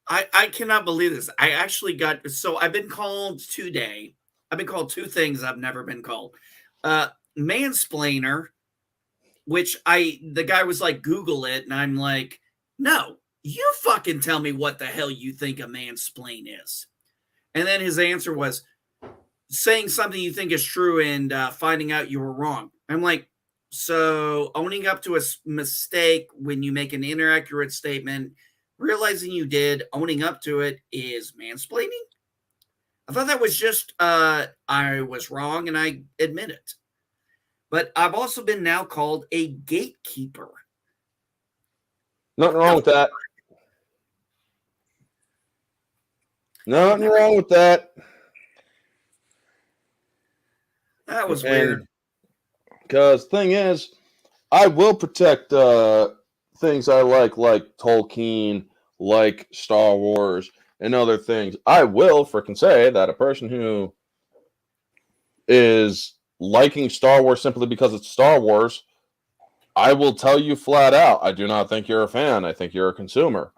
I cannot believe this. I actually got, so I've been called today. I've been called two things I've never been called. Mansplainer, which the guy was like, Google it. And I'm like, no, you fucking tell me what the hell you think a mansplain is. And then his answer was saying something you think is true and finding out you were wrong. I'm like, so owning up to a mistake when you make an inaccurate statement, realizing you did, owning up to it is mansplaining? I thought that was just I was wrong and I admit it. But I've also been now called a gatekeeper. Nothing wrong with that. Nothing wrong with that. That was weird. Because thing is, I will protect things I like Tolkien, like Star Wars, and other things. I will frickin' say that a person who is liking Star Wars simply because it's Star Wars, I will tell you flat out, I do not think you're a fan. I think you're a consumer.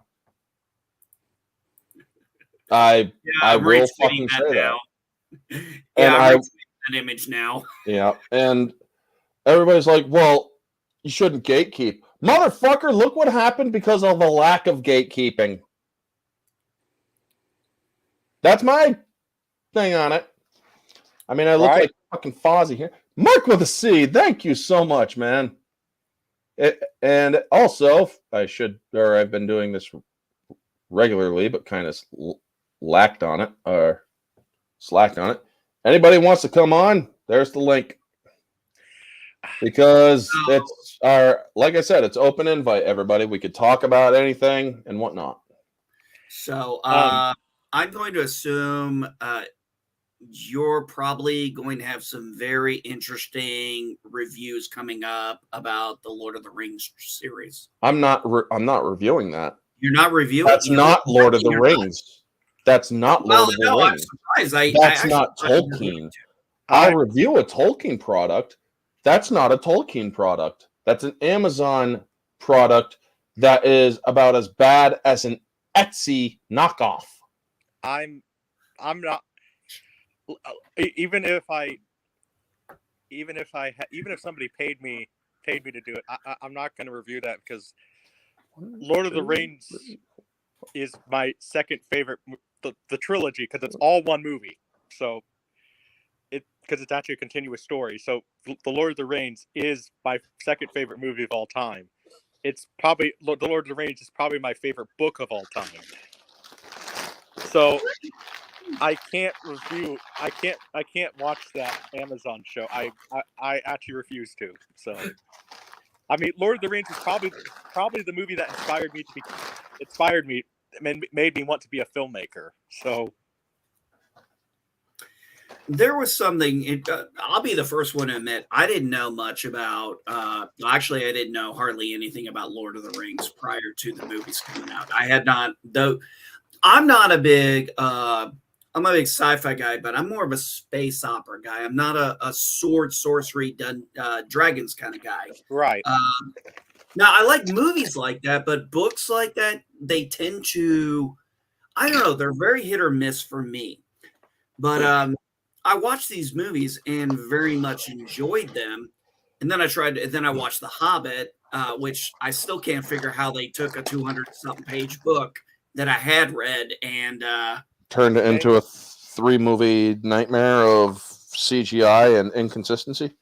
I will fucking say that. Yeah, I'm that image now. Yeah, and everybody's like, well, you shouldn't gatekeep. Motherfucker, look what happened because of the lack of gatekeeping. That's my thing on it. I mean, I look like fucking Fozzie here. Mark with a C, thank you so much, man. And also, I've been doing this regularly, but kind of slacked on it. Anybody wants to come on, there's the link. Because it's like I said, it's open invite, everybody. We could talk about anything and whatnot. So I'm going to assume you're probably going to have some very interesting reviews coming up about the Lord of the Rings series. I'm not reviewing that. You're not reviewing? That's not Lord of the Rings. That's not Lord of the Rings. I'm surprised. That's not Tolkien. I'll review a Tolkien product. That's not a Tolkien product. That's an Amazon product that is about as bad as an Etsy knockoff. I'm not. Even if somebody paid me to do it, I'm not going to review that because Lord of the Rings is my second favorite, the trilogy, because it's all one movie. So because it's actually a continuous story. So the Lord of the Rings is my second favorite movie of all time. It's probably the Lord of the Rings is probably my favorite book of all time. So I can't watch that Amazon show. I actually refuse to. So I mean, Lord of the Rings is probably the movie that made me want to be a filmmaker. So there was something. I'll be the first one to admit I didn't know much about. Actually, I didn't know hardly anything about Lord of the Rings prior to the movies coming out. I had not, though. I'm not a big. I'm a big sci-fi guy, but I'm more of a space opera guy. I'm not a sword, sorcery, dragons kind of guy. Right. Now, I like movies like that, but books like that, they tend to, I don't know, they're very hit or miss for me. But I watched these movies and very much enjoyed them. And then I watched The Hobbit, which I still can't figure how they took a 200-something page book that I had read and turned it into a 3-movie nightmare of CGI and inconsistency.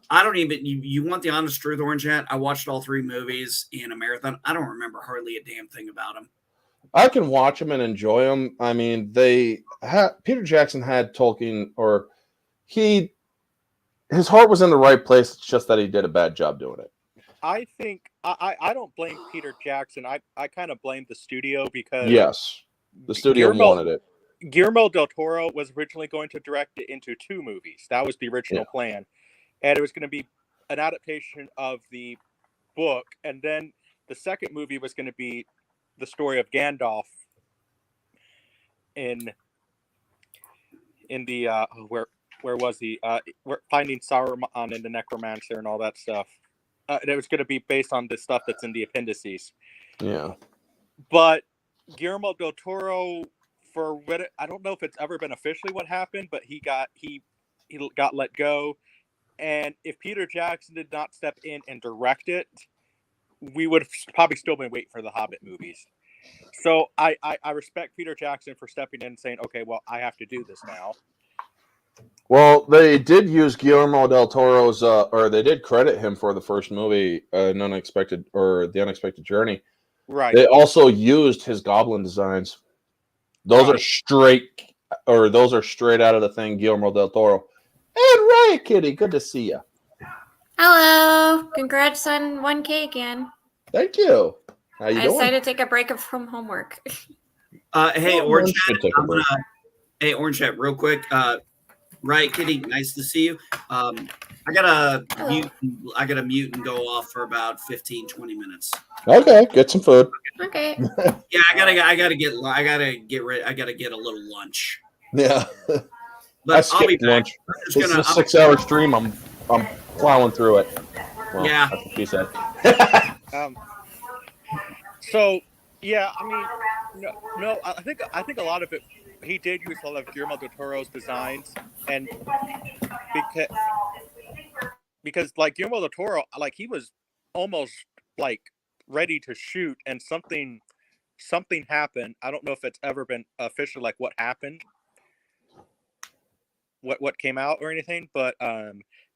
I don't even, you want the honest truth, Orange Hat? I watched all 3 movies in a marathon. I don't remember hardly a damn thing about them. I can watch them and enjoy them. I mean, Peter Jackson had Tolkien, or his heart was in the right place. It's just that he did a bad job doing it. I think I don't blame Peter Jackson. I kind of blame the studio because yes, the studio wanted it. Guillermo del Toro was originally going to direct it into 2 movies. That was the original plan, and it was going to be an adaptation of the book, and then the second movie was going to be the story of Gandalf in the where was he? We're finding Sauron and the Necromancer and all that stuff. And it was going to be based on the stuff that's in the appendices. Yeah. But Guillermo del Toro, I don't know if it's ever been officially what happened, but he got let go. And if Peter Jackson did not step in and direct it, we would have probably still been waiting for the Hobbit movies. So I respect Peter Jackson for stepping in and saying, okay, well, I have to do this now. Well, they did use Guillermo del Toro's, or they did credit him for the first movie, The Unexpected Journey. Right. They also used his goblin designs. Those are straight out of the thing, Guillermo del Toro. And Riot Kitty, good to see you. Hello. Congrats on 1K again. Thank you. How you I doing? decided to take a break from homework. Hey, Orange should Chat. take a break. Hey, Orange Chat, real quick. Right, Kitty, nice to see you. I gotta mute and go off for about 15, 20 minutes. Okay, get some food. Okay. Yeah, I gotta get ready. I gotta get a little lunch. Yeah. But I'll be back. lunch. I'm This is a 6-hour stream. I'm plowing through it. Well, yeah. That's what she said. So yeah, I mean, no, I think a lot of it, he did use a lot of Guillermo del Toro's designs, and because like Guillermo del Toro, like he was almost like ready to shoot, and something happened. I don't know if it's ever been official, like what happened, what came out or anything, but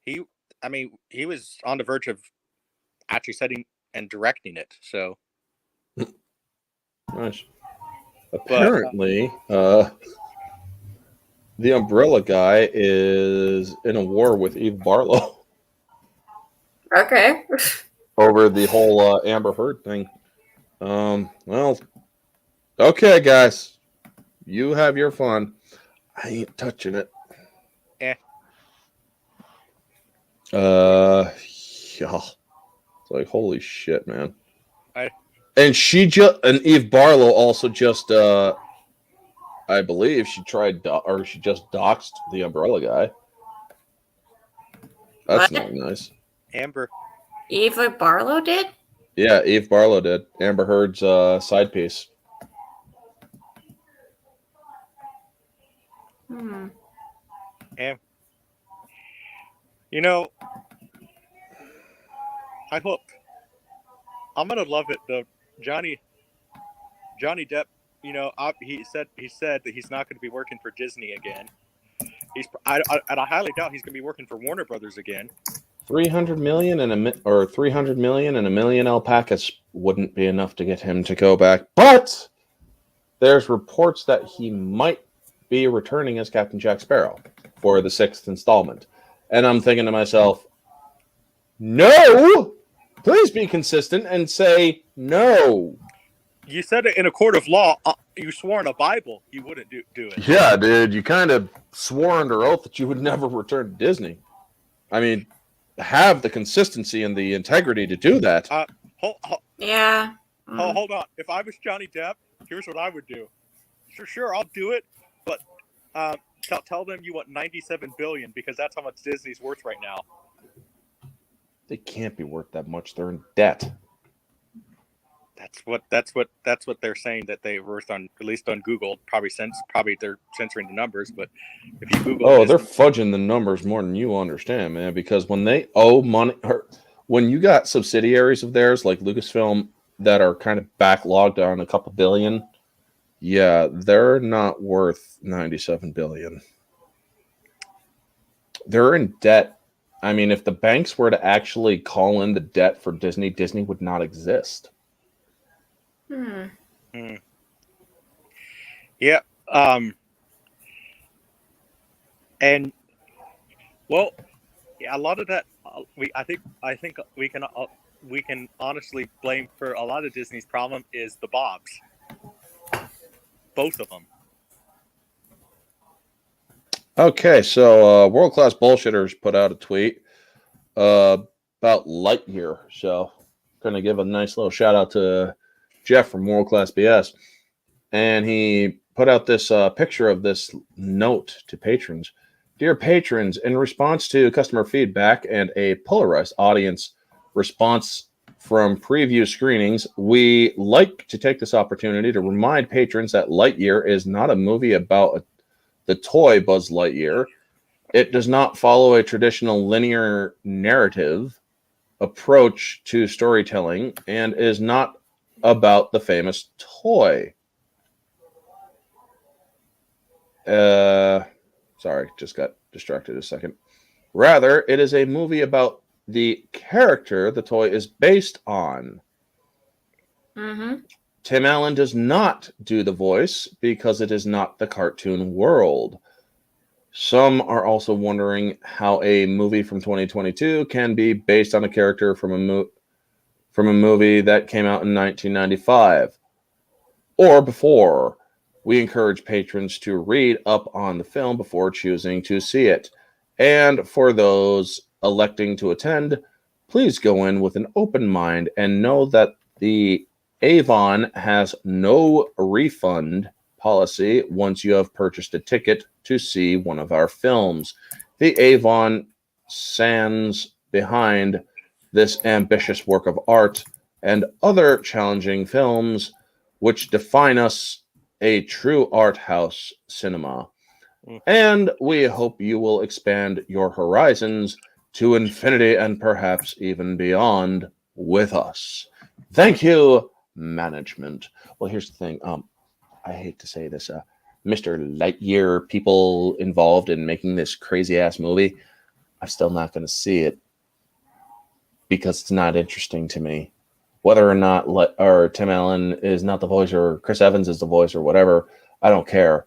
he was on the verge of actually setting and directing it. So nice. Apparently, the Umbrella guy is in a war with Eve Barlow. Okay. Over the whole Amber Heard thing. Well, okay, guys. You have your fun. I ain't touching it. Yeah. It's like, holy shit, man. And Eve Barlow also just, I believe she she just doxed the Umbrella guy. That's not nice. Amber. Eva Barlow did? Yeah, Eve Barlow did. Amber Heard's side piece. Hmm. And you know, I hope I'm gonna love it though. Johnny Depp, you know, he said that he's not going to be working for Disney again. I highly doubt he's going to be working for Warner Brothers again. 300 million and a million alpacas wouldn't be enough to get him to go back. But there's reports that he might be returning as Captain Jack Sparrow for the 6th installment. And I'm thinking to myself, no, please be consistent and say no. You said it in a court of law. You swore in a Bible you wouldn't do it. Yeah, dude, you kind of swore under oath that you would never return to Disney. I mean, have the consistency and the integrity to do that. Yeah. Hold on. If I was Johnny Depp, here's what I would do. Sure, I'll do it, but tell them you want $97 billion because that's how much Disney's worth right now. They can't be worth that much. They're in debt. That's what they're saying that they're worth on, at least on Google. Probably they're censoring the numbers, but if you Google, they're fudging the numbers more than you understand, man. Because when they owe money, when you got subsidiaries of theirs like Lucasfilm that are kind of backlogged on a couple billion, yeah, they're not worth $97 billion. They're in debt. I mean, if the banks were to actually call in the debt for Disney, Disney would not exist. Yeah. And well, yeah, a lot of that I think we can honestly blame for a lot of Disney's problem is the Bobs. Both of them. Okay, so World Class Bullshitters put out a tweet about Lightyear. So going to give a nice little shout out to Jeff from World Class BS. And he put out this picture of this note to patrons. Dear patrons, in response to customer feedback and a polarized audience response from preview screenings, we like to take this opportunity to remind patrons that Lightyear is not a movie about the toy Buzz Lightyear. It does not follow a traditional linear narrative approach to storytelling and is not about the famous toy. Sorry, just got distracted a second. Rather, it is a movie about the character the toy is based on. Mm-hmm. Tim Allen does not do the voice because it is not the cartoon world. Some are also wondering how a movie from 2022 can be based on a character from a movie that came out in 1995 or before. We encourage patrons to read up on the film before choosing to see it. And for those electing to attend, please go in with an open mind and know that the Avon has no refund policy once you have purchased a ticket to see one of our films. The Avon stands behind this ambitious work of art and other challenging films which define us, a true art house cinema. And we hope you will expand your horizons to infinity and perhaps even beyond with us. Thank you, management. Well, here's the thing. I hate to say this, Mr. Lightyear, people involved in making this crazy ass movie, I'm still not going to see it because it's not interesting to me. Whether or not Tim Allen is not the voice or Chris Evans is the voice or whatever, I don't care.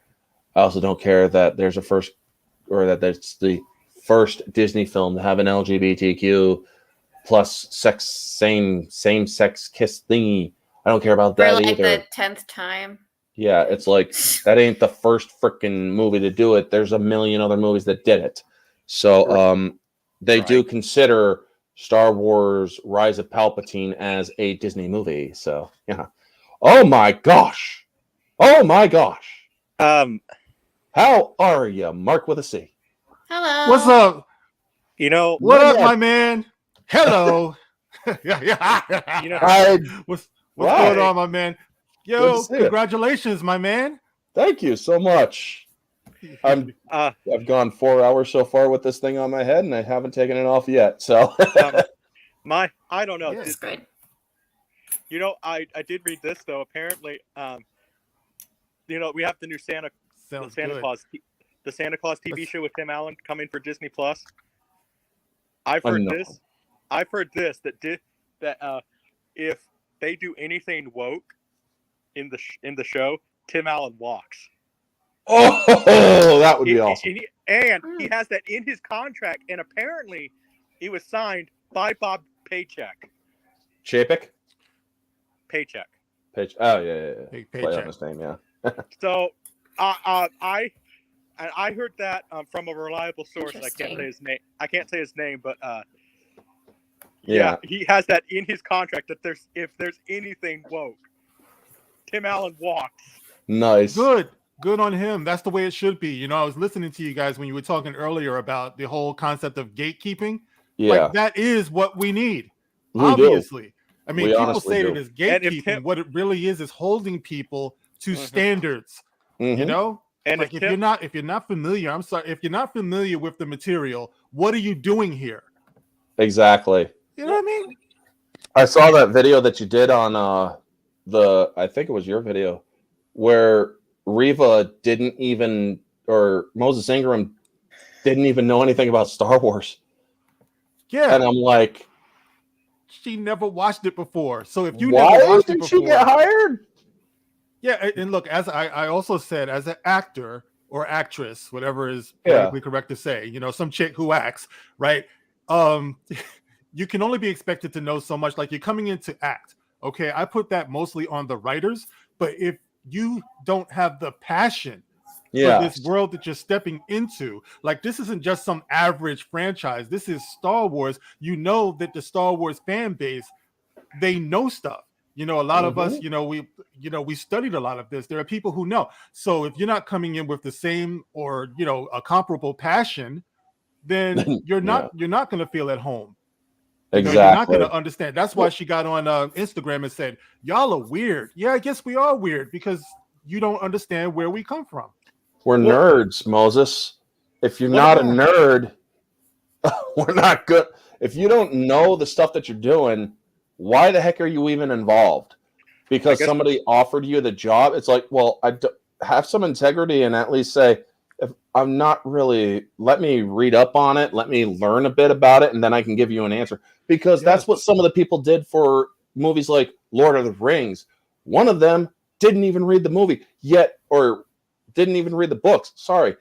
I also don't care that there's that's the first Disney film to have an LGBTQ plus same sex kiss thingy. I don't care about that For like either. the 10th time. Yeah, it's like that ain't the first freaking movie to do it. There's a million other movies that did it. So they do consider Star Wars Rise of Palpatine as a Disney movie. So yeah. Oh my gosh. How are you, Mark with a C? Hello. What's up? You know what up, my man? Hello. You know, what's going on, my man? Yo, congratulations, my man. Thank you so much. I've gone 4 hours so far with this thing on my head, and I haven't taken it off yet. So, I don't know. Yeah, it's good. You know, I did read this though. Apparently, you know, we have the new Santa Claus TV show with Tim Allen coming for Disney Plus. I've heard this that if they do anything woke in the show, Tim Allen walks. Oh, that would be awesome. He has that in his contract, and apparently it was signed by Bob Paycheck. Chapek? Paycheck. Oh, yeah. Play on his name, yeah. So, I heard that from a reliable source. I can't say his name. But yeah, he has that in his contract that if there's anything woke, Tim Allen walks. Nice. Good on him. That's the way it should be. You know, I was listening to you guys when you were talking earlier about the whole concept of gatekeeping. Yeah. Like, that is what we need. We obviously. Do. I mean, people say it is gatekeeping. What it really is holding people to standards. You know? And like if you're not familiar, I'm sorry, if you're not familiar with the material, what are you doing here? Exactly. You know what I mean? I saw that video that you did on I think it was your video, where Reva Moses Ingram didn't even know anything about Star Wars. Yeah. And I'm like, she never watched it before. So if you why never watched it did before, she get hired? Yeah, and look, as I also said, as an actor or actress, whatever is politically correct to say, you know, some chick who acts, right? You can only be expected to know so much. Like, you're coming in to act. Okay, I put that mostly on the writers, but if you don't have the passion for this world that you're stepping into, like, this isn't just some average franchise. This is Star Wars. You know that the Star Wars fan base, they know stuff. You know, a lot of us, we studied a lot of this. There are people who know. So if you're not coming in with the same or, you know, a comparable passion, then you're not going to feel at home. Exactly. You're not going to understand. That's why she got on Instagram and said, "Y'all are weird." Yeah, I guess we are weird because you don't understand where we come from. We're nerds, Moses. If you're not a nerd, we're not good. If you don't know the stuff that you're doing, why the heck are you even involved? because somebody offered you the job. It's like, well, have some integrity and at least say, if I'm not really, let me read up on it, let me learn a bit about it, and then I can give you an answer. Because that's what some of the people did for movies like Lord of the Rings. One of them didn't even read the movie yet, or didn't even read the books. Sorry.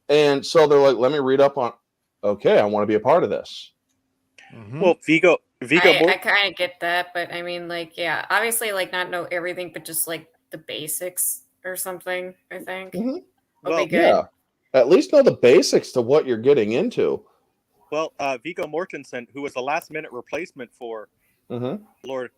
And so they're like, let me read up on, okay, I want to be a part of this. Well, Vigo I kind of get that, but I mean, like, yeah, obviously, like, not know everything, but just like the basics or something. I think will be good. Yeah, at least know the basics to what you're getting into. Well, Viggo Mortensen, who was the last-minute replacement for Lord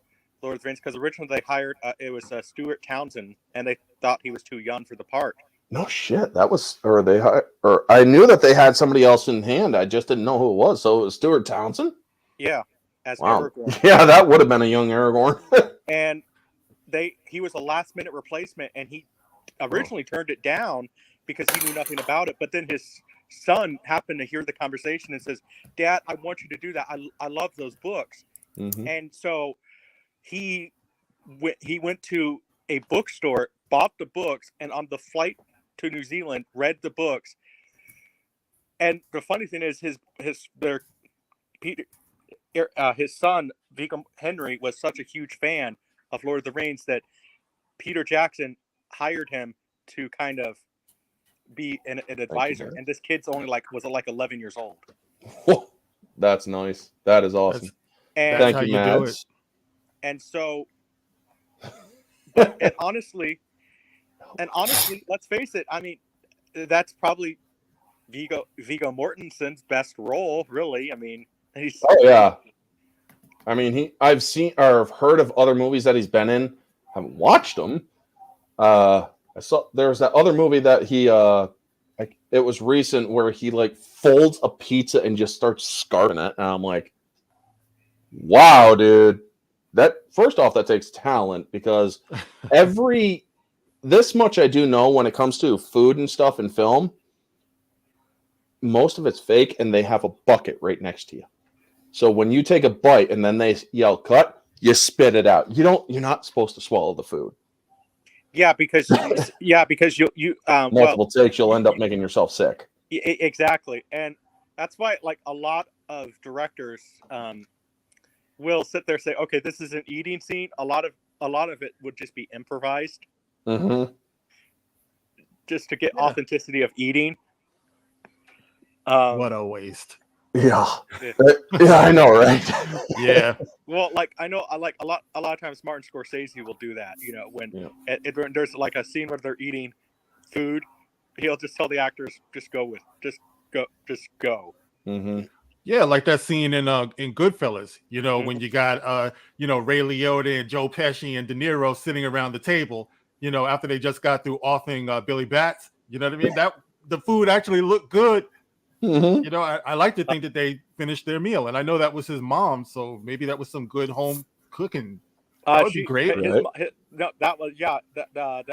of the Rings, because originally they hired it was Stuart Townsend, and they thought he was too young for the part. No shit, that was, or I knew that they had somebody else in hand. I just didn't know who it was. So it was Stuart Townsend. Yeah, as Wow. Aragorn. Yeah, that would have been a young Aragorn. And he was a last-minute replacement, and he originally turned it down because he knew nothing about it. But then his son happened to hear the conversation and says, "Dad, I want you to do that. I love those books." And so he went to a bookstore, bought the books, and on the flight to New Zealand, read the books. And the funny thing is, his son Viggo Henry was such a huge fan of Lord of the Rings that Peter Jackson hired him to kind of be an advisor. And this kid's only was 11 years old. That's nice. That is awesome. And thank you, Mads. And so, and honestly, let's face it. I mean, that's probably Viggo Mortensen's best role, really. I mean, he's I mean, I've seen or heard of other movies that he's been in. Haven't watched them. I saw there's that other movie that he it was recent where he folds a pizza and just starts scarfing it, and I'm like, wow, dude. That first off, that takes talent, because this much I do know when it comes to food and stuff in film, most of it's fake, and they have a bucket right next to you. So when you take a bite and then they yell cut, you spit it out. You're not supposed to swallow the food. Yeah, because you multiple takes, you'll end up making yourself sick. Exactly, and that's why a lot of directors will sit there and say, okay, this is an eating scene. A lot of it would just be improvised, just to get authenticity of eating. What a waste. Yeah, I know, right? Yeah. Well, I know, a lot of times Martin Scorsese will do that. When there's a scene where they're eating food, he'll just tell the actors, just go. Yeah, like that scene in Goodfellas. When you got Ray Liotta and Joe Pesci and De Niro sitting around the table. After they just got through offing Billy Bats. You know what I mean? That the food actually looked good. I like to think that they finished their meal, and I know that was his mom, so maybe that was some good home cooking. That would be great. That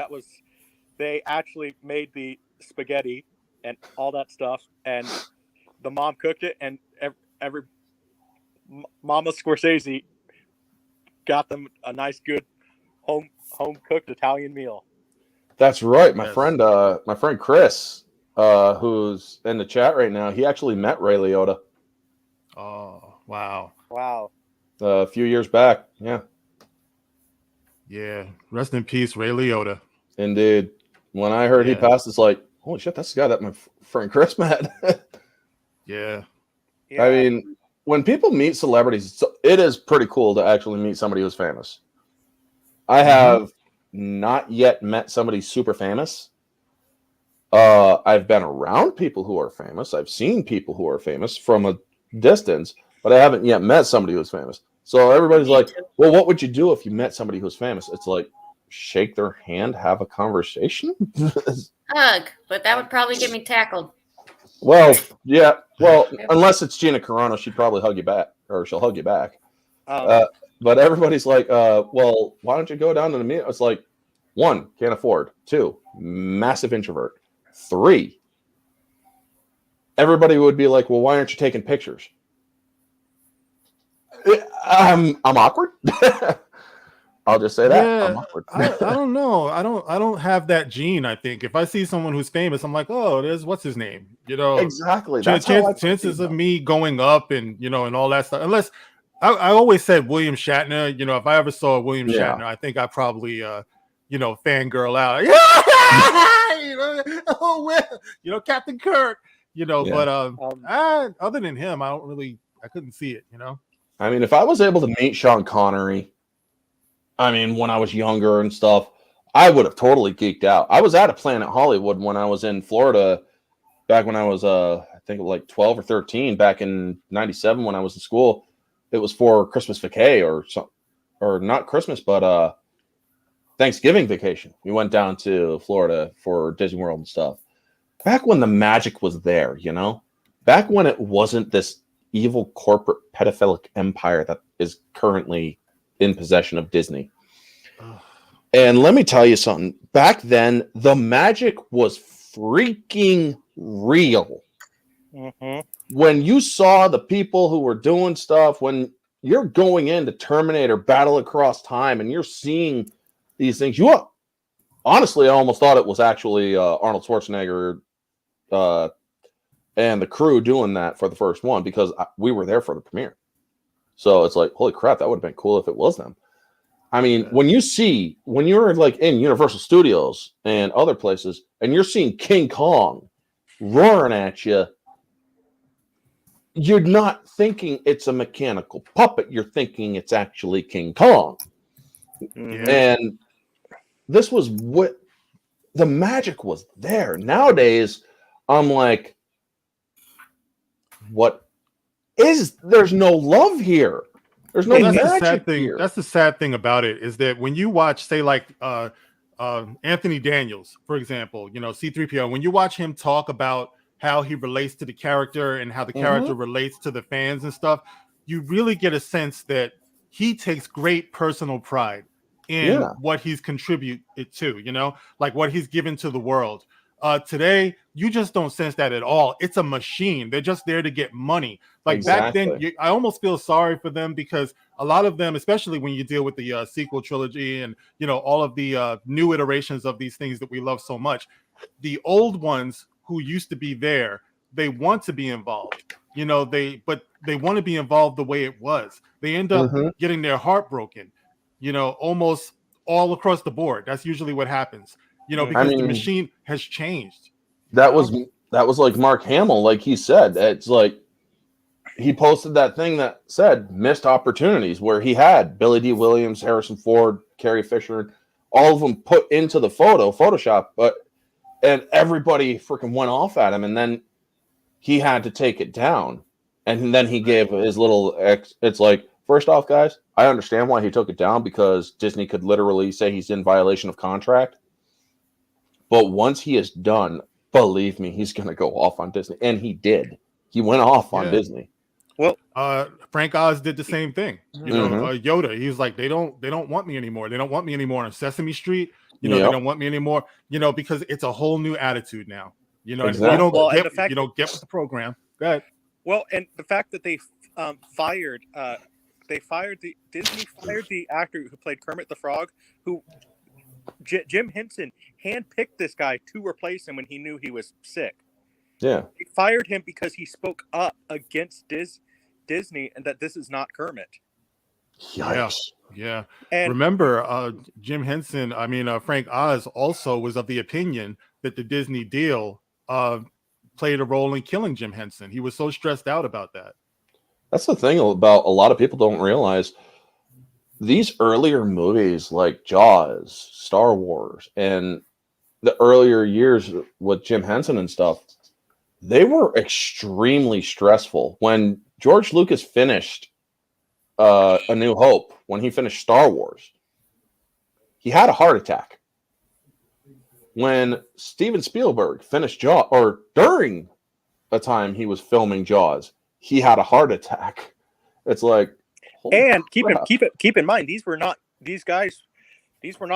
was they actually made the spaghetti and all that stuff, and the mom cooked it, and every Mama Scorsese got them a nice, good home cooked Italian meal. That's right. My friend Chris, who's in the chat right now, he actually met Ray Liotta. Oh, wow. A few years back. Yeah. Yeah. Rest in peace, Ray Liotta. Indeed. When I heard he passed, it's like, holy shit, that's the guy that my friend Chris met. Yeah. I mean, when people meet celebrities, it is pretty cool to actually meet somebody who's famous. I have not yet met somebody super famous. I've been around people who are famous. I've seen people who are famous from a distance, but I haven't yet met somebody who's famous. So everybody's like, well, what would you do if you met somebody who's famous? It's like, shake their hand, have a conversation. Hug, but that would probably get me tackled. Well, yeah. Well, unless it's Gina Carano, she'd probably hug you back, or she'll hug you back. But everybody's like, well, why don't you go down to the meet? It's like, 1, can't afford. 2, massive introvert. 3, everybody would be like, well, why aren't you taking pictures? I'm awkward. I'll just say that. I'm Yeah, awkward. I don't know. I don't have that gene. I think if I see someone who's famous, I'm like, oh, there's what's his name. You know, exactly. That's how I chances of me going up and and all that stuff. Unless I always said William Shatner. You know, if I ever saw William Shatner, I think I probably fangirl out. Oh well, Captain Kirk. But other than him, I couldn't see it. I mean, if I was able to meet Sean Connery, I mean, when I was younger and stuff, I would have totally geeked out. I was at a Planet Hollywood when I was in Florida back when I was, I think like 12 or 13 back in 97 when I was in school. It was for Christmas vacay or not Christmas, but Thanksgiving vacation. We went down to Florida for Disney World and stuff. Back when the magic was there, back when it wasn't this evil corporate pedophilic empire that is currently in possession of Disney. And let me tell you something. Back then, the magic was freaking real. Mm-hmm. When you saw the people who were doing stuff, when you're going into Terminator Battle Across Time and you're seeing these things, honestly, I almost thought it was actually Arnold Schwarzenegger and the crew doing that for the first one because we were there for the premiere. So it's like, holy crap, that would have been cool if it was them. I mean, when you're like in Universal Studios and other places, and you're seeing King Kong roaring at you, you're not thinking it's a mechanical puppet. You're thinking it's actually King Kong. Mm-hmm. And this was what the magic was there. Nowadays, I'm like, there's no love here. There's no that's magic the sad thing. here. That's the sad thing about it is that when you watch, say, like Anthony Daniels, for example, C-3PO, when you watch him talk about how he relates to the character and how the character relates to the fans and stuff, you really get a sense that he takes great personal pride in what he's contributed to, like what he's given to the world. Today, you just don't sense that at all. It's a machine. They're just there to get money. Like back then, I almost feel sorry for them because a lot of them, especially when you deal with the sequel trilogy and all of the new iterations of these things that we love so much, the old ones who used to be there, they want to be involved. But they want to be involved the way it was. They end up getting their heart broken, almost all across the board. That's usually what happens. Because the machine has changed. That was like Mark Hamill, like he said. It's like he posted that thing that said missed opportunities where he had Billy D. Williams, Harrison Ford, Carrie Fisher, all of them put into the Photoshop, and everybody freaking went off at him, and then he had to take it down. And then he gave his little it's like, first off, guys, I understand why he took it down because Disney could literally say he's in violation of contract. But once he is done, believe me, he's going to go off on Disney. And he did. He went off on Disney. Well, Frank Oz did the same thing. Yoda, he was like, they don't want me anymore. They don't want me anymore on Sesame Street. They don't want me anymore, because it's a whole new attitude now. Exactly. You don't get with the program. Go ahead. Well, and the fact that they Disney fired the actor who played Kermit the Frog, who Jim Henson handpicked this guy to replace him when he knew he was sick. Yeah. He fired him because he spoke up against Disney and that this is not Kermit. Yikes. Yeah. And remember, Jim Henson, Frank Oz also was of the opinion that the Disney deal played a role in killing Jim Henson. He was so stressed out about that. That's the thing about a lot of people don't realize. These earlier movies like Jaws, Star Wars, and the earlier years with Jim Henson and stuff, they were extremely stressful. When George Lucas finished A New Hope, when he finished Star Wars, he had a heart attack. When Steven Spielberg finished Jaws, or during a time he was filming Jaws, he had a heart attack. It's like, and keep in mind, these were not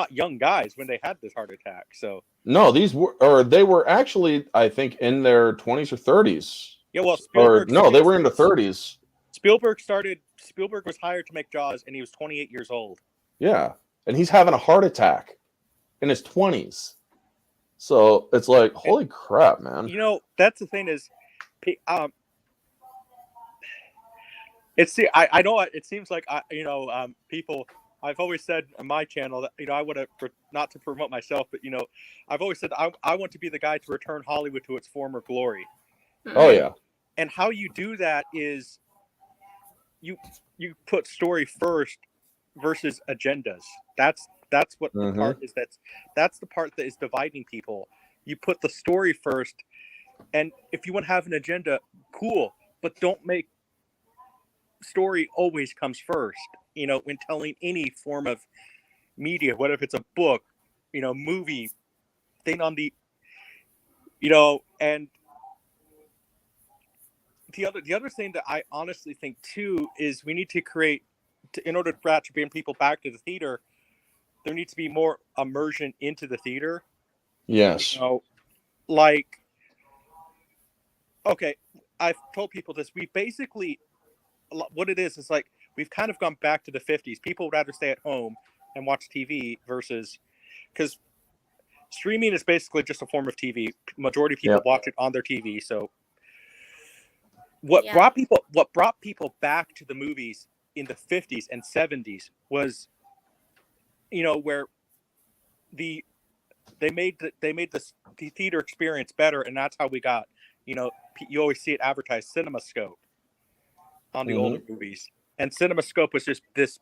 young guys when they had this heart attack. So no, they were actually, I think, in their 20s or 30s. Yeah, well, they were in the 30s. Spielberg was hired to make Jaws, and he was 28 years old. Yeah, and he's having a heart attack in his 20s. So it's like, holy crap, man. You know, that's the thing is, I know it seems like people. I've always said on my channel that I want to, not to promote myself, but I've always said I want to be the guy to return Hollywood to its former glory. Oh yeah. And how you do that is you put story first versus agendas. That's what the part is. That's the part that is dividing people. You put the story first, and if you want to have an agenda, cool, but don't make story always comes first. When telling any form of media, whether if it's a book, movie, thing on the, and the other thing that I honestly think too is we need to create, in order for that to bring people back to the theater, there needs to be more immersion into the theater. Yes. Like, okay, I've told people this. We basically, what it is like, we've kind of gone back to the 50s. People would rather stay at home and watch TV versus, because streaming is basically just a form of TV. Majority of people watch it on their TV. So what brought people back to the movies in the 50s and 70s was, where they made the theater experience better, and that's how we got, you always see it advertised CinemaScope on the older movies. And CinemaScope was just this,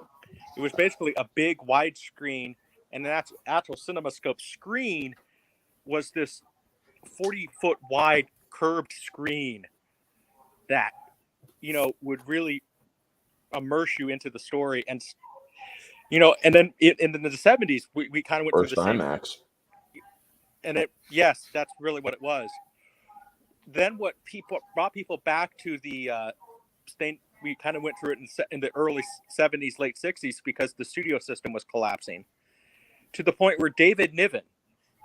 it was basically a big widescreen, and that's actual CinemaScope screen was this 40-foot wide curved screen that, would really immerse you into the story. And, and then in the 70s, we kind of went First through the same. IMAX. And yes, that's really what it was. Then what brought people back to the we kind of went through it in the early 70s, late 60s, because the studio system was collapsing, to the point where David Niven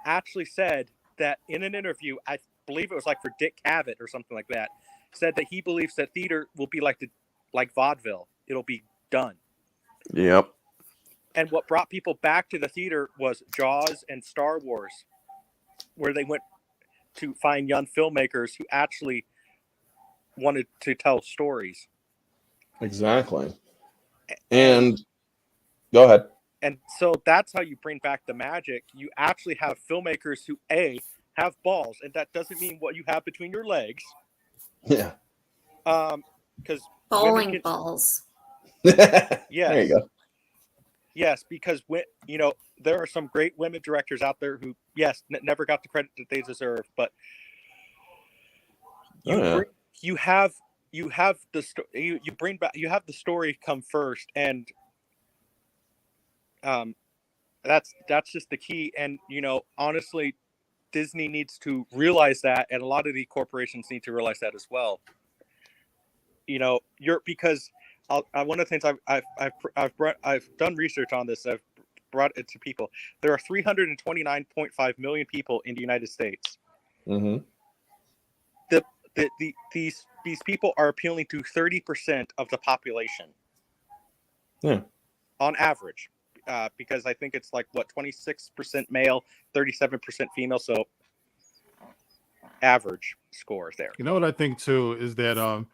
actually said that in an interview, I believe it was like for Dick Cavett or something like that, said that he believes that theater will be like vaudeville. It'll be done. Yep. And what brought people back to the theater was Jaws and Star Wars, where they went to find young filmmakers who actually wanted to tell stories. Exactly. And go ahead. And so that's how you bring back the magic. You actually have filmmakers who have balls, and that doesn't mean what you have between your legs. Yeah. Because bowling balls. Yes. There you go. Yes, because there are some great women directors out there who, yes, never got the credit that they deserve, but you have the story come first, and that's just the key. And honestly, Disney needs to realize that, and a lot of the corporations need to realize that as well. Because one of the things I've done research on this. I've brought it to people. There are 329.5 million people in the United States. Mm-hmm. These people are appealing to 30% of the population. Yeah. On average, because I think it's like 26% male, 37% female. So average score there. You know what I think too is that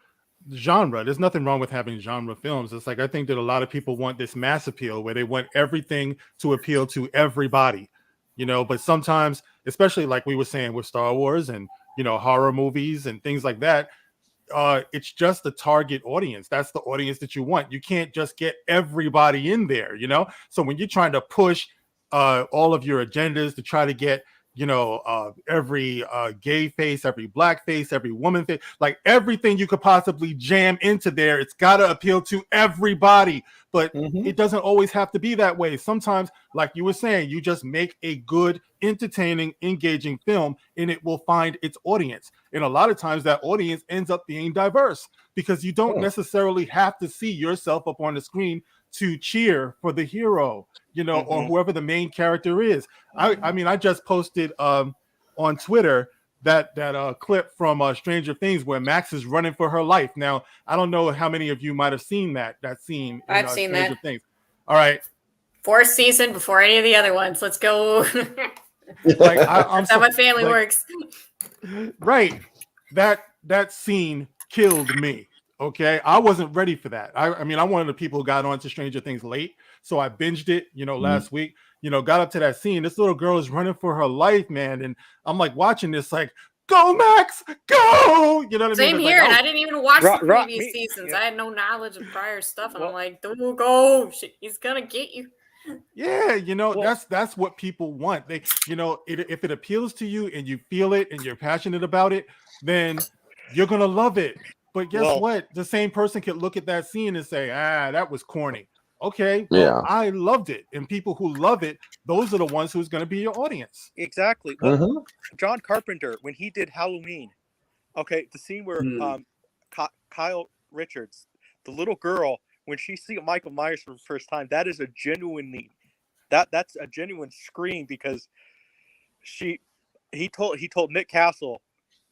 genre. There's nothing wrong with having genre films. It's like I think that a lot of people want this mass appeal where they want everything to appeal to everybody, but sometimes, especially like we were saying with Star Wars and horror movies and things like that, it's just the target audience. That's the audience that you want. You can't just get everybody in there, so when you're trying to push all of your agendas to try to get every gay face, every black face, every woman face, like everything you could possibly jam into there, it's got to appeal to everybody. But it doesn't always have to be that way. Sometimes, like you were saying, you just make a good, entertaining, engaging film, and it will find its audience. And a lot of times that audience ends up being diverse, because you don't necessarily have to see yourself up on the screen to cheer for the hero, or whoever the main character is. I mean, I just posted on Twitter that clip from Stranger Things where Max is running for her life. Now, I don't know how many of you might have seen that scene in I've seen Stranger that. Things. All right. Fourth season before any of the other ones. Let's go. Like That's how my family works. Right. That scene killed me. Okay. I wasn't ready for that. I mean, I'm one of the people who got onto Stranger Things late. So I binged it, last week, got up to that scene. This little girl is running for her life, man. And I'm like watching this, like, go, Max, go. You know what I mean? Same here, and I didn't even watch the previous seasons. I had no knowledge of prior stuff, and I'm like, don't go. He's gonna get you. Yeah, that's what people want. They, if it appeals to you and you feel it and you're passionate about it, then you're gonna love it. But guess what? The same person could look at that scene and say, that was corny. Okay, well, I loved it. And people who love it, those are the ones who's going to be your audience. Exactly. Well, John Carpenter, when he did Halloween, okay, the scene where Kyle Richards, the little girl, when she sees Michael Myers for the first time, that is a genuinely, that's a genuine scream, because he told Nick Castle,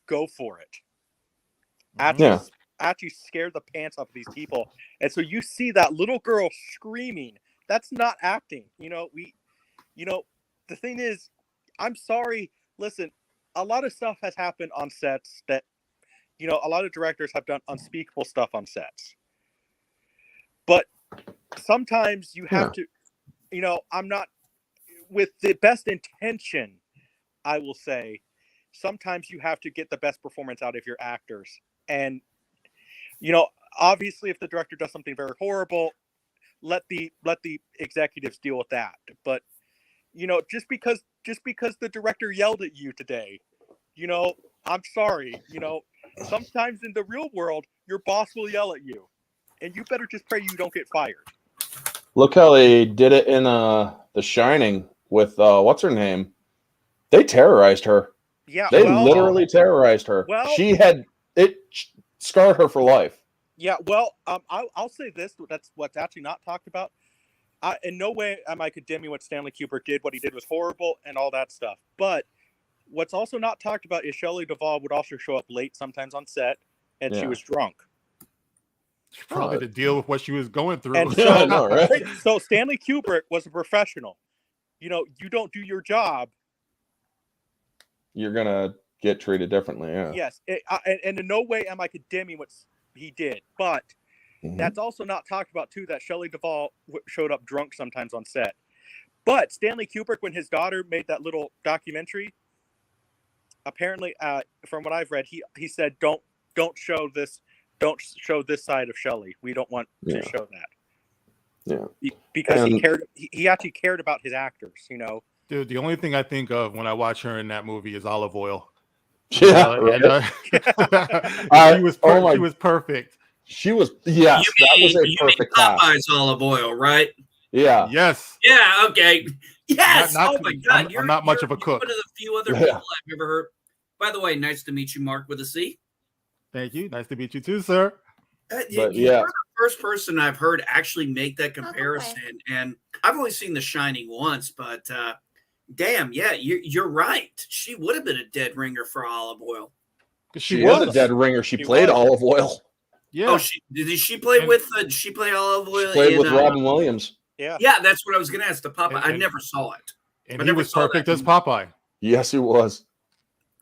go for it. Actually scared the pants off of these people. And so you see that little girl screaming. That's not acting. The thing is, I'm sorry. Listen, a lot of stuff has happened on sets that, a lot of directors have done unspeakable stuff on sets. But sometimes you have to, I'm not, with the best intention, I will say, sometimes you have to get the best performance out of your actors. And obviously, if the director does something very horrible, let the executives deal with that. But just because the director yelled at you today, I'm sorry. Sometimes in the real world, your boss will yell at you, and you better just pray you don't get fired. Look how they did it in The Shining with what's her name? They terrorized her. Yeah, they literally terrorized her. Well, It scarred her for life. Yeah, well, I'll say this. That's what's actually not talked about. In no way am I condemning what Stanley Kubrick did. What he did was horrible and all that stuff. But what's also not talked about is Shelley Duvall would also show up late sometimes on set, and she was drunk. Probably to deal with what she was going through. And so, so Stanley Kubrick was a professional. You don't do your job, you're gonna get treated differently. Yeah. Yes, and in no way am I condemning what he did, but that's also not talked about too. That Shelley Duvall showed up drunk sometimes on set. But Stanley Kubrick, when his daughter made that little documentary, apparently, from what I've read, he said, "Don't show this side of Shelley. We don't want to show that." Yeah, because he cared. He actually cared about his actors. Dude, the only thing I think of when I watch her in that movie is olive oil. Yeah, she was perfect. She was, that was a perfect Popeye's olive oil, right? Yeah. Yes. Yeah. Okay. Yes. Oh my God. I'm not much of a cook. One of the few other people I've ever heard. By the way, nice to meet you, Mark, with a C. Thank you. Nice to meet you too, sir. You're the first person I've heard actually make that comparison, and I've only seen The Shining once, but damn, yeah, you're right. She would have been a dead ringer for olive oil. She was a dead ringer. She played olive oil. Yeah. Oh, did she play with? She play olive oil? She played with Robin Williams. Yeah. Yeah, that's what I was going to ask. The Popeye. I never saw it. And he was perfect as Popeye. Yes, he was.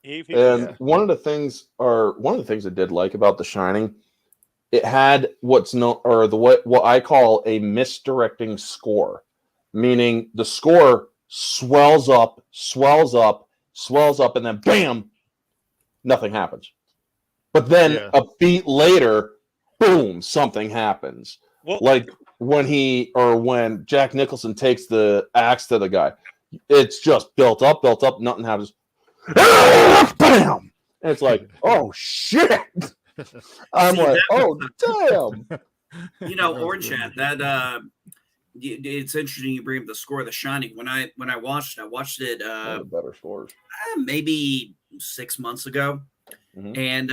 And one of the things I did like about The Shining, it had what I call a misdirecting score, meaning the score swells up, and then bam, nothing happens. But then a beat later, boom, something happens. Well, like when Jack Nicholson takes the axe to the guy, it's just built up, nothing happens. Bam! And it's like, oh shit. I'm like, oh damn. Orange Hat, that it's interesting you bring up the score of The Shining. When I watched it better scores. Maybe 6 months ago. And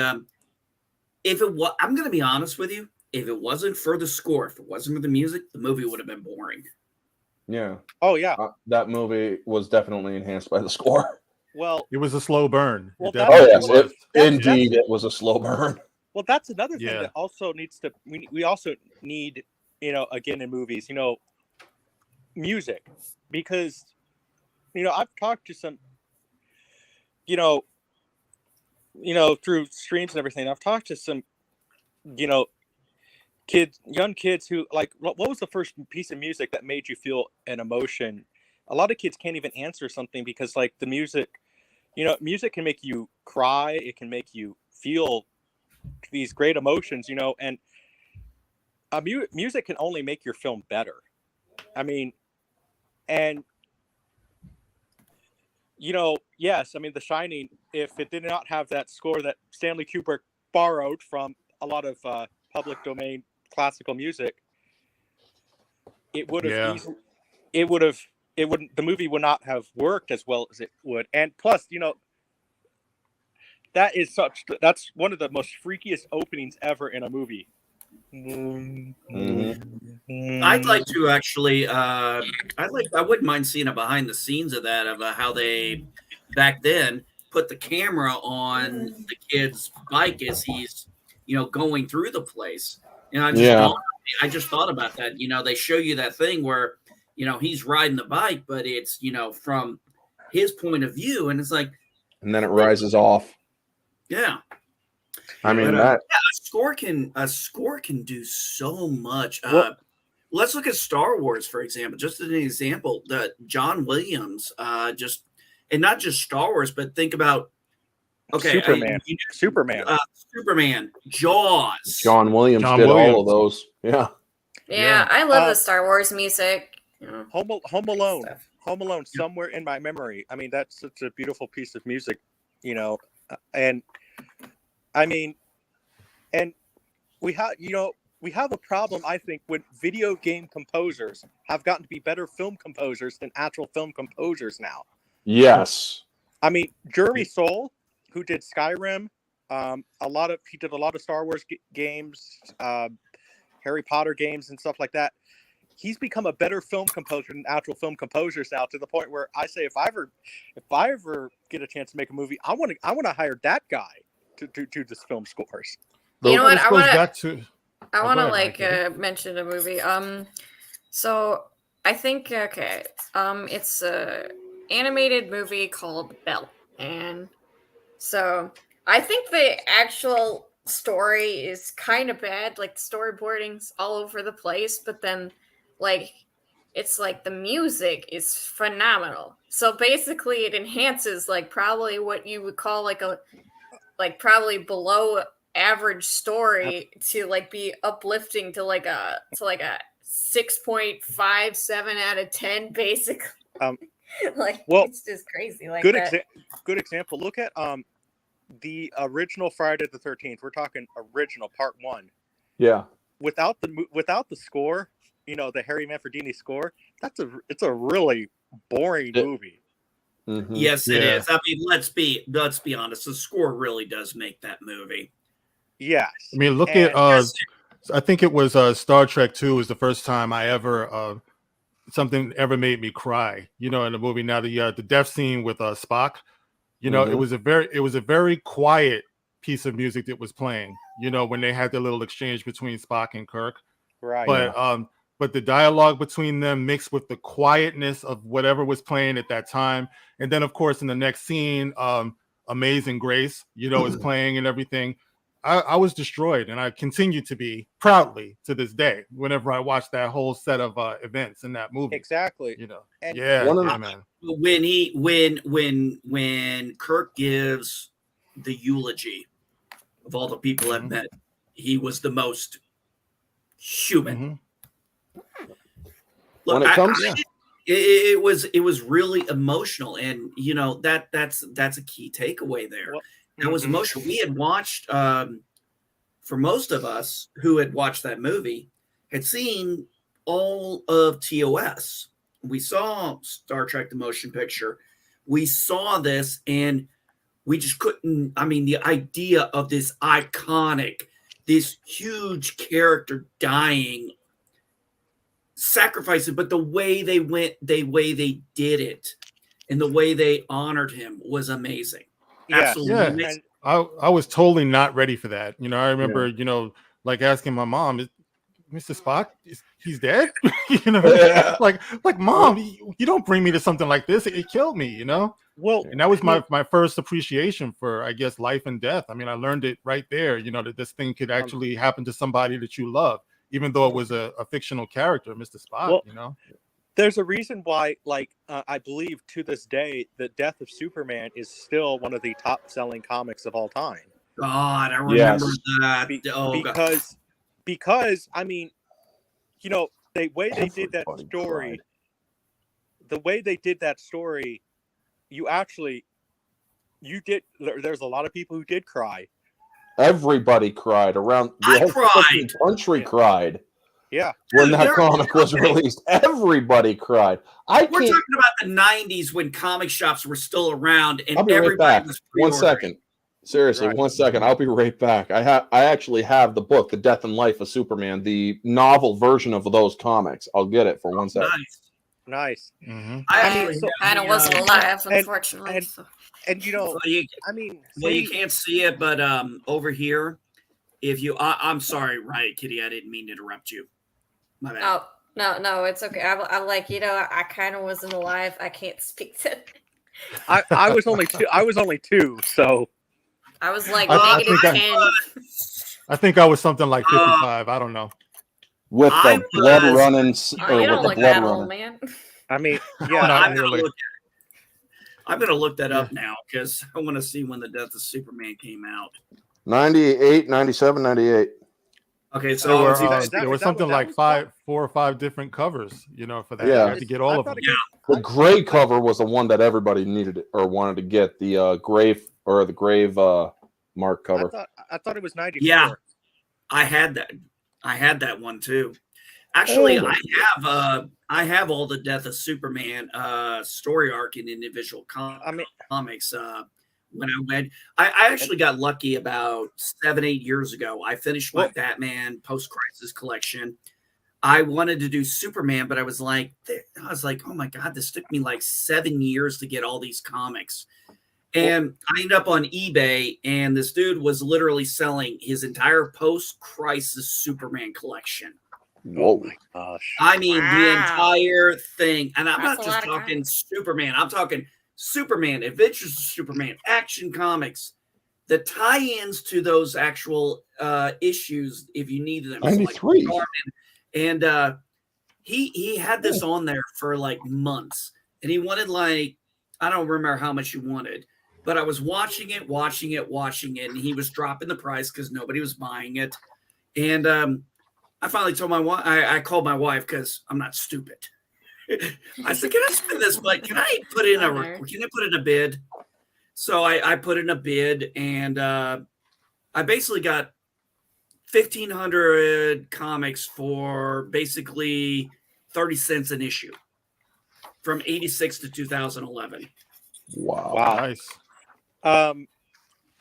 if it was, I'm going to be honest with you, if it wasn't for the score, if it wasn't for the music, the movie would have been boring. Yeah. Oh yeah. That movie was definitely enhanced by the score. Well, it was a slow burn. Well, indeed, it was a slow burn. Well, that's another thing that also needs to. We also need, again in movies, music, because I've talked to some through streams and everything. I've talked to some young kids who like, what was the first piece of music that made you feel an emotion? A lot of kids can't even answer something because like the music, music can make you cry, it can make you feel these great emotions, and music can only make your film better. I mean, and yes, I mean, The Shining, if it did not have that score that Stanley Kubrick borrowed from a lot of public domain classical music, it would have the movie would not have worked as well as it would. And plus, that's one of the most freakiest openings ever in a movie. I'd like to actually I wouldn't mind seeing a behind the scenes of that, of how they back then put the camera on the kid's bike as he's going through the place. I just thought about that. They show you that thing where he's riding the bike, but it's from his point of view, and it's like, and then it rises off. Yeah. I mean, a score can do so much. Let's look at Star Wars, for example. Just as an example, the John Williams, and not just Star Wars, but think about Superman, Jaws. John Williams did all of those. Yeah. Yeah, I love the Star Wars music. Home Alone. Home Alone, somewhere in my memory. I mean, that's such a beautiful piece of music, and I mean, and we have a problem, I think, when video game composers have gotten to be better film composers than actual film composers now. Yes. I mean, Jeremy Soule, who did Skyrim, he did a lot of Star Wars games, Harry Potter games and stuff like that. He's become a better film composer than actual film composers now, to the point where I say, if I ever get a chance to make a movie, I want to hire that guy to do this film scores. You know what? I want to mention a movie. So I think it's a animated movie called Belle, and so I think the actual story is kind of bad. Like, the storyboarding's all over the place, but then it's like the music is phenomenal. So basically, it enhances probably what you would call probably below average story to be uplifting to a 6.57 out of 10, basically. It's just crazy. Good example. Look at the original Friday the 13th. We're talking original part 1. Yeah. Without the score, the Harry Manfredini score, it's a really boring movie. Mm-hmm. Yes, it is. I mean, let's be honest. The score really does make that movie. Yes. I mean, look at I think it was Star Trek 2 was the first time I ever something ever made me cry. In a movie. Now the death scene with Spock. It was a very quiet piece of music that was playing. When they had their little exchange between Spock and Kirk. Right. But the dialogue between them mixed with the quietness of whatever was playing at that time, and then of course in the next scene, Amazing Grace, is playing and everything. I was destroyed, and I continue to be proudly to this day whenever I watch that whole set of events in that movie. Exactly. And man. When Kirk gives the eulogy of all the people I've met, he was the most human. Look, it was really emotional, and that's a key takeaway there. That was emotional. We had watched, for most of us who had watched that movie, had seen all of TOS. We saw Star Trek: The Motion Picture. We saw this, and we just couldn't. I mean, the idea of this iconic, this huge character dying, sacrificing, but the way they went, the way they did it, and the way they honored him was amazing. Absolutely. I was totally not ready for that. I remember, asking my mom, Mr. Spock, he's dead. You know, Yeah. like Mom, you don't bring me to something like this. It killed me, you know. Well, and that was my first appreciation for, I guess, life and death. I mean, I learned it right there, you know, that this thing could actually happen to somebody that you love, even though it was a fictional character, Mr. Spock. Well, you know, there's a reason why, like, I believe to this day, the Death of Superman is still one of the top-selling comics of all time. God, I remember that. Because I mean, you know, the way they did that story, there's a lot of people who did cry. Everybody cried around the whole fucking country cried. Yeah. When that comic was released, everybody cried. We're talking about the 90s when comic shops were still around and I'll be right everybody back. was 1 second. Seriously, 1 second. I'll be right back. I actually have the book, The Death and Life of Superman, the novel version of those comics. I'll get it for 1 second. Nice. Mm-hmm. I wasn't alive, unfortunately. And you know, well, you can't see it, but over here, if you, I'm sorry, Riot Kitty, I didn't mean to interrupt you. My bad. Oh no, it's okay. I'm like, you know, I kind of wasn't alive. I can't speak to. I was only two. I was only 2, so. I was like -10. I think I was something like 55. I don't know. With the blood running, you don't look that old, man. I mean, yeah, I'm gonna look that up now because I want to see when the Death of Superman came out. 98, 97, 98. Okay, so there was something like 4 or 5 different covers, you know, for that. Yeah. You had to get all of them. The gray cover was the one that everybody needed or wanted to get. The grave mark cover. I thought it was 94. Yeah, I had that. I had that one too. Actually, I have all the Death of Superman story arc in individual comics. When I went, I actually got lucky about 7-8 years ago. I finished my Batman post-crisis collection. I wanted to do Superman, but I was like, oh my God, this took me like 7 years to get all these comics. And I ended up on eBay, and this dude was literally selling his entire post-crisis Superman collection. Whoa. Oh my gosh. I mean, the entire thing. And I'm not just talking Superman. I'm talking Superman, Adventures of Superman, Action Comics, the tie-ins to those actual issues, if you needed them. 93. And he had this on there for like months. And he wanted like, I don't remember how much he wanted. But I was watching it, and he was dropping the price because nobody was buying it. And I finally told my wife, I called my wife because I'm not stupid. I said, "Can I spend this? But can I put in a bid?" So I put in a bid, and I basically got 1,500 comics for basically 30 cents an issue from 86 to 2011. Wow. Nice.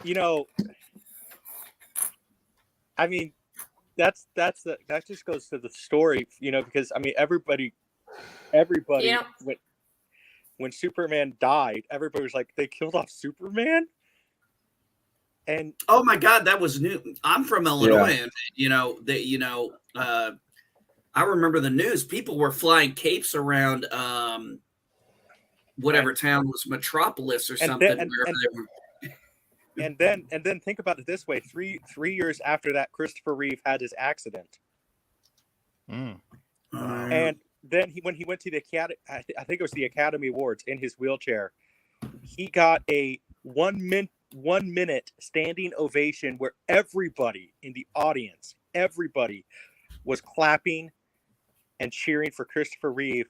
You know, I mean, that just goes to the story, you know, because I mean, everybody, Yeah. when Superman died, everybody was like, they killed off Superman. And oh my God, that was new. I'm from Illinois, and I remember the news. People were flying capes around whatever town was Metropolis or something. And then think about it this way: three years after that, Christopher Reeve had his accident, and then when he went to the Academy, I think it was the Academy Awards, in his wheelchair, he got a 1 minute standing ovation where everybody in the audience, everybody was clapping and cheering for Christopher Reeve,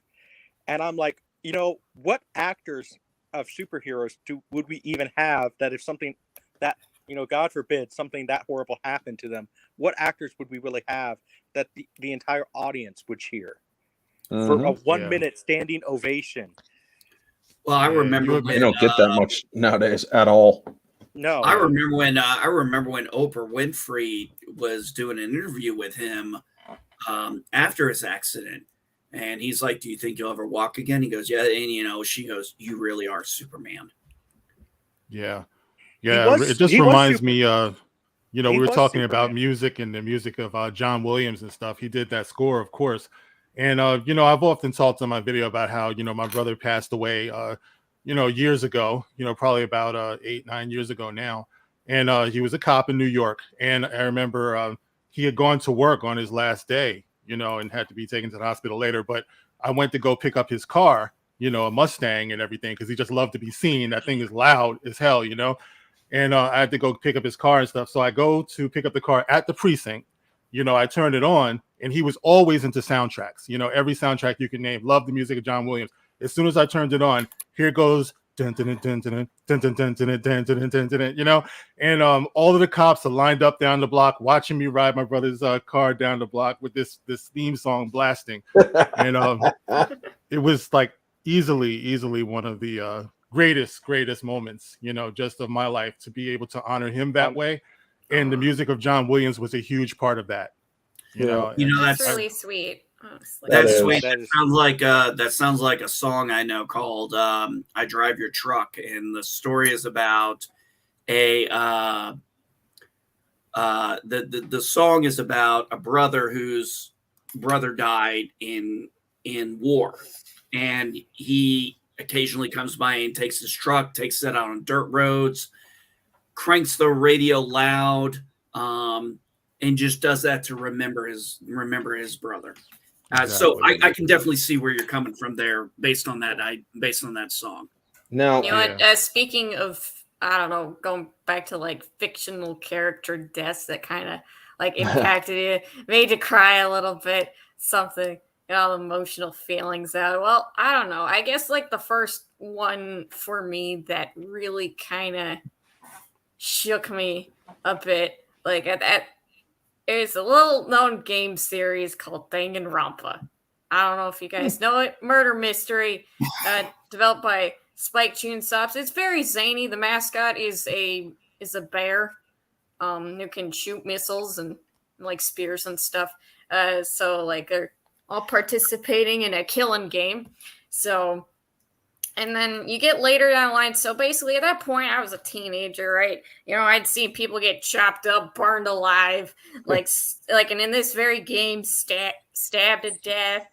and I'm like, you know, what actors of superheroes would we even have that if something that, you know, God forbid, something that horrible happened to them, what actors would we really have that the entire audience would cheer for a 1 minute standing ovation? Well, I remember you don't get that much nowadays at all. No, I remember when Oprah Winfrey was doing an interview with him after his accident. And he's like, "Do you think you'll ever walk again?" He goes, "Yeah." And, you know, she goes, "You really are Superman." Yeah. Yeah. It just reminds me of You know, He we were was talking about Superman. music and the music of John Williams and stuff. He did that score, of course. And you know, I've often talked in my video about how, you know, my brother passed away you know, years ago, you know, probably about 8-9 years ago now. And he was a cop in New York. And I remember he had gone to work on his last day, you know, and had to be taken to the hospital later. But I went to go pick up his car, you know, a Mustang and everything, because he just loved to be seen. That thing is loud as hell, you know. And I had to go pick up his car and stuff. So I go to pick up the car at the precinct. You know, I turned it on, and he was always into soundtracks. You know, every soundtrack you can name. Loved the music of John Williams. As soon as I turned it on, here goes dun dun dun dun dun dun dun dun dun dun dun dun, you know. And all of the cops are lined up down the block watching me ride my brother's car down the block with this theme song blasting. And it was like easily one of the greatest moments, you know, just of my life, to be able to honor him that way. And the music of John Williams was a huge part of that. You know, that's really sweet. Honestly. That's sweet. That sounds like a song I know called "I Drive Your Truck," and the story is about the song is about a brother whose brother died in war, and he occasionally comes by and takes his truck, takes it out on dirt roads, cranks the radio loud, and just does that to remember his brother. So I can definitely see where you're coming from there based on that song. Now, you know what? Speaking of, I don't know, going back to like fictional character deaths that kind of like impacted you, made you cry a little bit, something, get all the emotional feelings out. Well, I don't know. I guess like the first one for me that really kind of shook me a bit, like at that. It's a little known game series called Danganronpa. I don't know if you guys know it. Murder mystery, developed by Spike Chunsoft. It's very zany. The mascot is a bear, who can shoot missiles and like spears and stuff. So like they're all participating in a killing game. So. And then you get later down the line. So basically, at that point, I was a teenager, right? You know, I'd seen people get chopped up, burned alive, like, and in this very game, stabbed to death,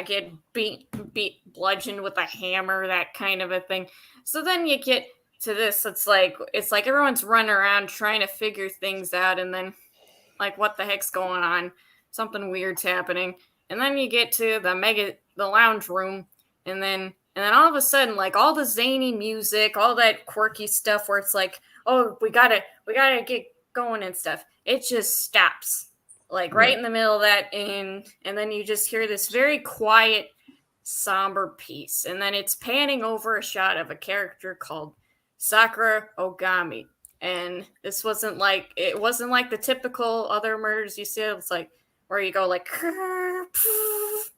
get beat, bludgeoned with a hammer, that kind of a thing. So then you get to this. It's like everyone's running around trying to figure things out, and then like, what the heck's going on? Something weird's happening. And then you get to the lounge room, and then all of a sudden, like all the zany music, all that quirky stuff where it's like, oh, we gotta get going and stuff. It just stops, like right in the middle of that, and then you just hear this very quiet, somber piece, and then it's panning over a shot of a character called Sakura Ogami. And this wasn't like the typical other murders you see. It's like where you go like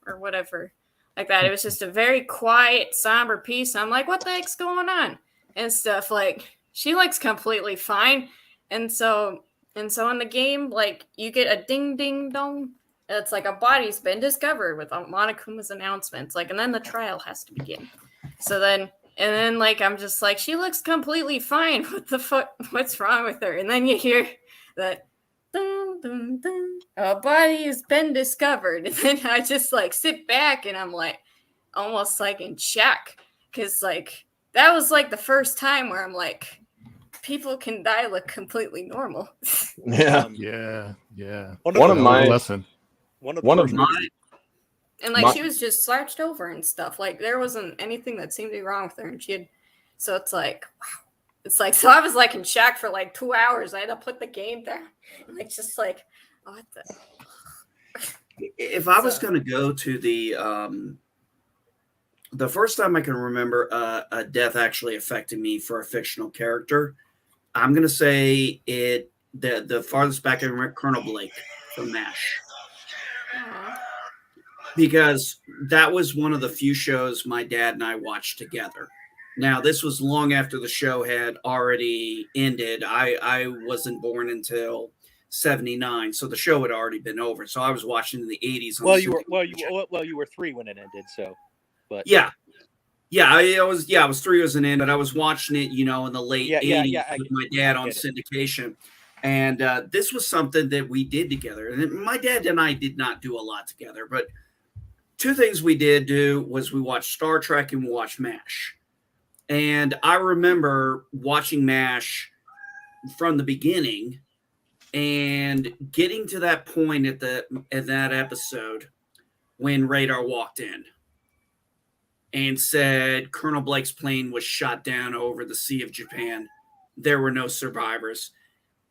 or whatever like that. It was just a very quiet, somber piece. I'm like, what the heck's going on and stuff. Like she looks completely fine, and so in the game, like you get a ding ding dong. It's like a body's been discovered with Monokuma's announcements. Like, and then the trial has to begin. So then. And then, like, I'm just like, she looks completely fine. What the fuck? What's wrong with her? And then you hear that, dun, dun, dun, a body has been discovered. And then I just, like, sit back and I'm, like, almost, like, in shock. Because, like, that was, like, the first time where I'm, like, people can die look completely normal. Yeah. One of my And like she was just slouched over and stuff. Like there wasn't anything that seemed to be wrong with her. And she had, so it's like, wow. It's like, so I was like in shock for like 2 hours. I had to put the game down. And like, just like, what the? If I was going to go to the first time I can remember a death actually affecting me for a fictional character, I'm going to say the farthest back I remember, Colonel Blake from MASH. Because that was one of the few shows my dad and I watched together. Now, this was long after the show had already ended. I wasn't born until 79, so the show had already been over. So I was watching in the 80s. You were 3 when it ended. So, but yeah. Yeah, I was 3 years in, but I was watching it, in the late '80s with my dad on syndication. And this was something that we did together. And my dad and I did not do a lot together, but two things we did do was we watched Star Trek and we watched MASH. And I remember watching MASH from the beginning and getting to that point at that episode when Radar walked in and said Colonel Blake's plane was shot down over the Sea of Japan. There were no survivors.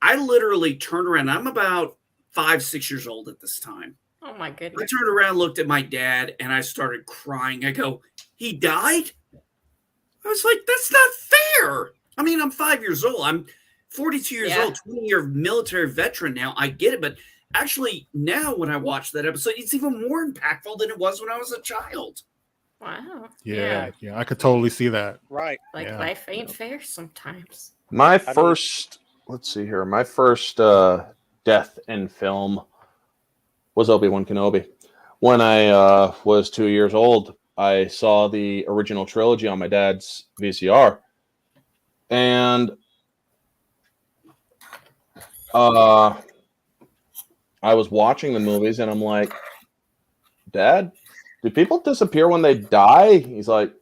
I literally turned around. I'm about 5, 6 years old at this time. Oh my I goodness. turned around, looked at my dad, and I started crying. I go, he died? I was like, that's not fair. I mean, I'm 5 years old. I'm 42 years old, 20-year military veteran now. I get it. But actually, now when I watch that episode, it's even more impactful than it was when I was a child. Wow. Yeah, I could totally see that. Right. Like life ain't fair sometimes. My first, let's see here, my first death in film was Obi-Wan Kenobi. When I was 2 years old, I saw the original trilogy on my dad's VCR. And I was watching the movies and I'm like, Dad, do people disappear when they die? He's like,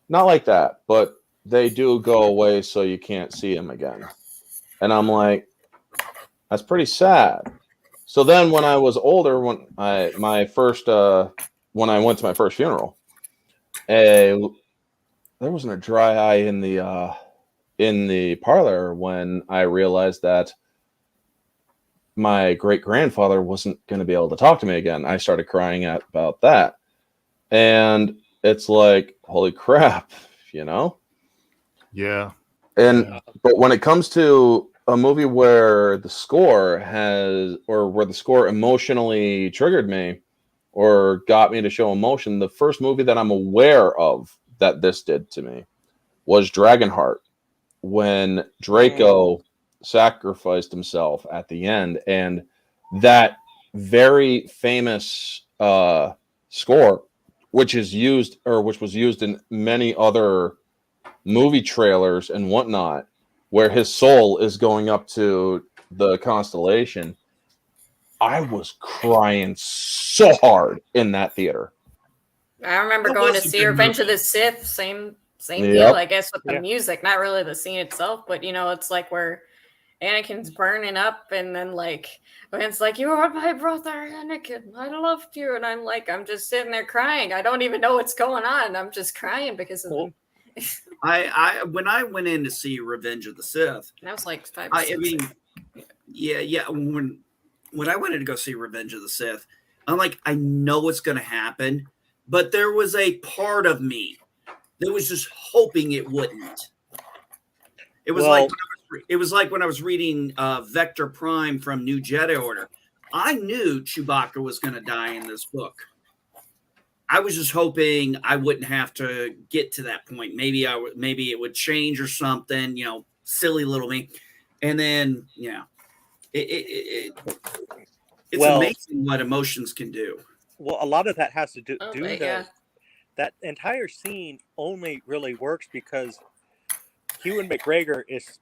not like that, but they do go away so you can't see them again. And I'm like, that's pretty sad. So then when I was older, when I went to my first funeral, there wasn't a dry eye in the parlor when I realized that my great-grandfather wasn't going to be able to talk to me again. I started crying about that. And it's like, holy crap, Yeah. And but when it comes to a movie where the score emotionally triggered me or got me to show emotion, the first movie that I'm aware of that this did to me was Dragonheart, when Draco sacrificed himself at the end, and that very famous score, which was used in many other movie trailers and whatnot, where his soul is going up to the constellation. I was crying so hard in that theater. I remember going to see Revenge of the Sith. Same Yep. deal, I guess, with the music. Not really the scene itself, but it's like where Anakin's burning up, and then when it's like, you are my brother, Anakin, I loved you, and I'm just sitting there crying. I don't even know what's going on. I'm just crying because of them. When I went in to see Revenge of the Sith, that was like 5 or 6. I mean, yeah. When I went in to go see Revenge of the Sith, I'm like, I know what's going to happen, but there was a part of me that was just hoping it wouldn't. It was like when I was reading Vector Prime from New Jedi Order. I knew Chewbacca was going to die in this book. I was just hoping I wouldn't have to get to that point. Maybe it would change or something, silly little me. And then, it's amazing what emotions can do. Well, a lot of that has to do that entire scene only really works because Ewan McGregor is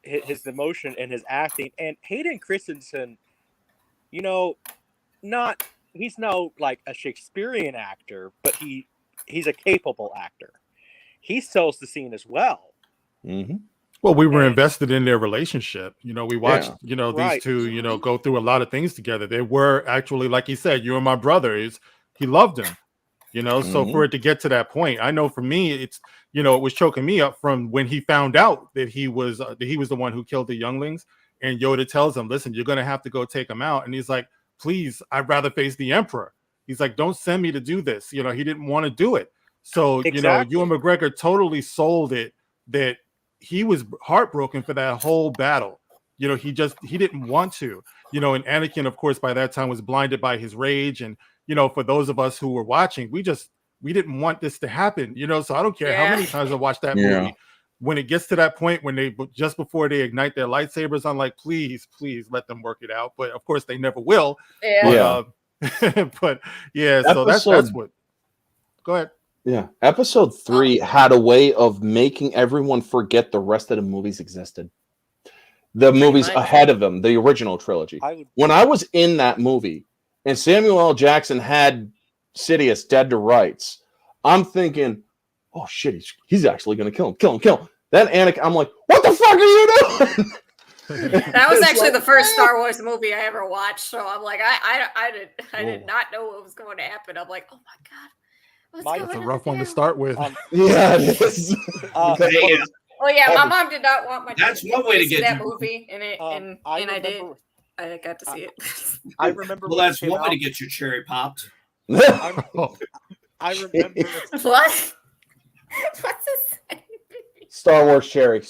his emotion and his acting, and Hayden Christensen, he's no like a Shakespearean actor, but he's a capable actor. He sells the scene as well. Mm-hmm. Well, we were invested in their relationship. We watched, these two, go through a lot of things together. They were actually, like he said, you and my brother. He loved him, so for it to get to that point, I know for me, it's, it was choking me up from when he found out that he was the one who killed the younglings, and Yoda tells him, listen, you're going to have to go take him out. And he's like, please, I'd rather face the Emperor. He's like, don't send me to do this. He didn't want to do it. So, exactly. Ewan McGregor totally sold it that he was heartbroken for that whole battle. He didn't want to, and Anakin, of course, by that time was blinded by his rage. And, for those of us who were watching, we didn't want this to happen, so I don't care how many times I watched that movie. When it gets to that point, when just before they ignite their lightsabers, I'm like, please let them work it out. But of course they never will. Yeah. But yeah, so that's what, go ahead. Yeah, episode 3 had a way of making everyone forget the rest of the movies existed. The movies ahead of them, the original trilogy. When I was in that movie and Samuel L. Jackson had Sidious dead to rights, I'm thinking, oh shit, he's actually going to kill him. Then Anakin, I'm like, what the fuck are you doing? That was actually the first Star Wars movie I ever watched, so I'm like, I did not know what was going to happen. I'm like, oh my god. It's a rough one to start with. Yeah, it is. Well, yeah, my mom did not want my That's one way to see get that movie, and I did. I got to see it. I remember. Well, that's one way to get your cherry popped. I remember. What? What's this? Star Wars cherry.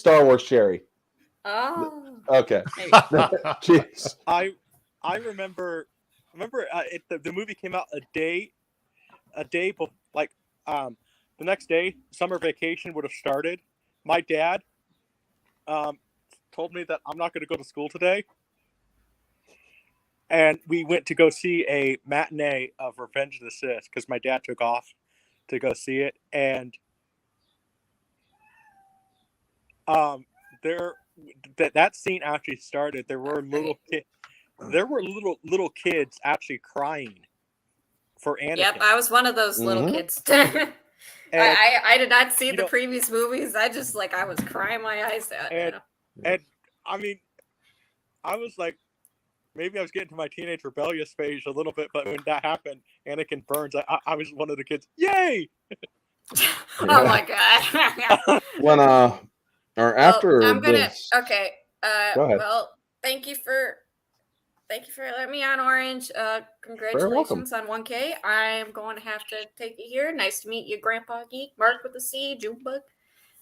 Oh. Okay. Jeez. I remember. The movie came out a day before, like the next day. Summer vacation would have started. My dad told me that I'm not going to go to school today, and we went to go see a matinee of Revenge of the Sith because my dad took off to go see it, and that scene actually started. There were little kids actually crying for Anakin. Yep, I was one of those little kids. I did not see the previous movies. I was crying my eyes out. And I mean, I was like, maybe I was getting to my teenage rebellious phase a little bit, but when that happened, Anakin burns. I was one of the kids. Yay! Oh my god! When or after I'm gonna. this. Okay. Go ahead. Well, thank you for letting me on, Orange. Congratulations on 1K. I'm going to have to take you here. Nice to meet you, Grandpa Geek. Mark with a C, Junebug.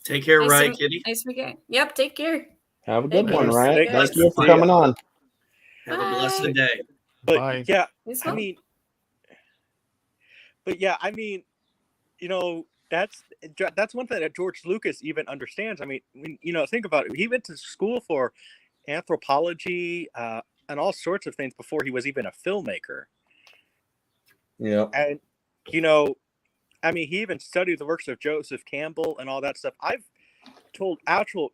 Take care, nice Ryan Kitty. Nice to meet you. Yep, take care. Have a good Thank one, you. Ryan. Thank Thank you for coming on. Have a blessed day. But yeah, I mean, that's one thing that George Lucas even understands. I mean, think about it. He went to school for anthropology and all sorts of things before he was even a filmmaker. Yeah. And he even studied the works of Joseph Campbell and all that stuff. I've told actual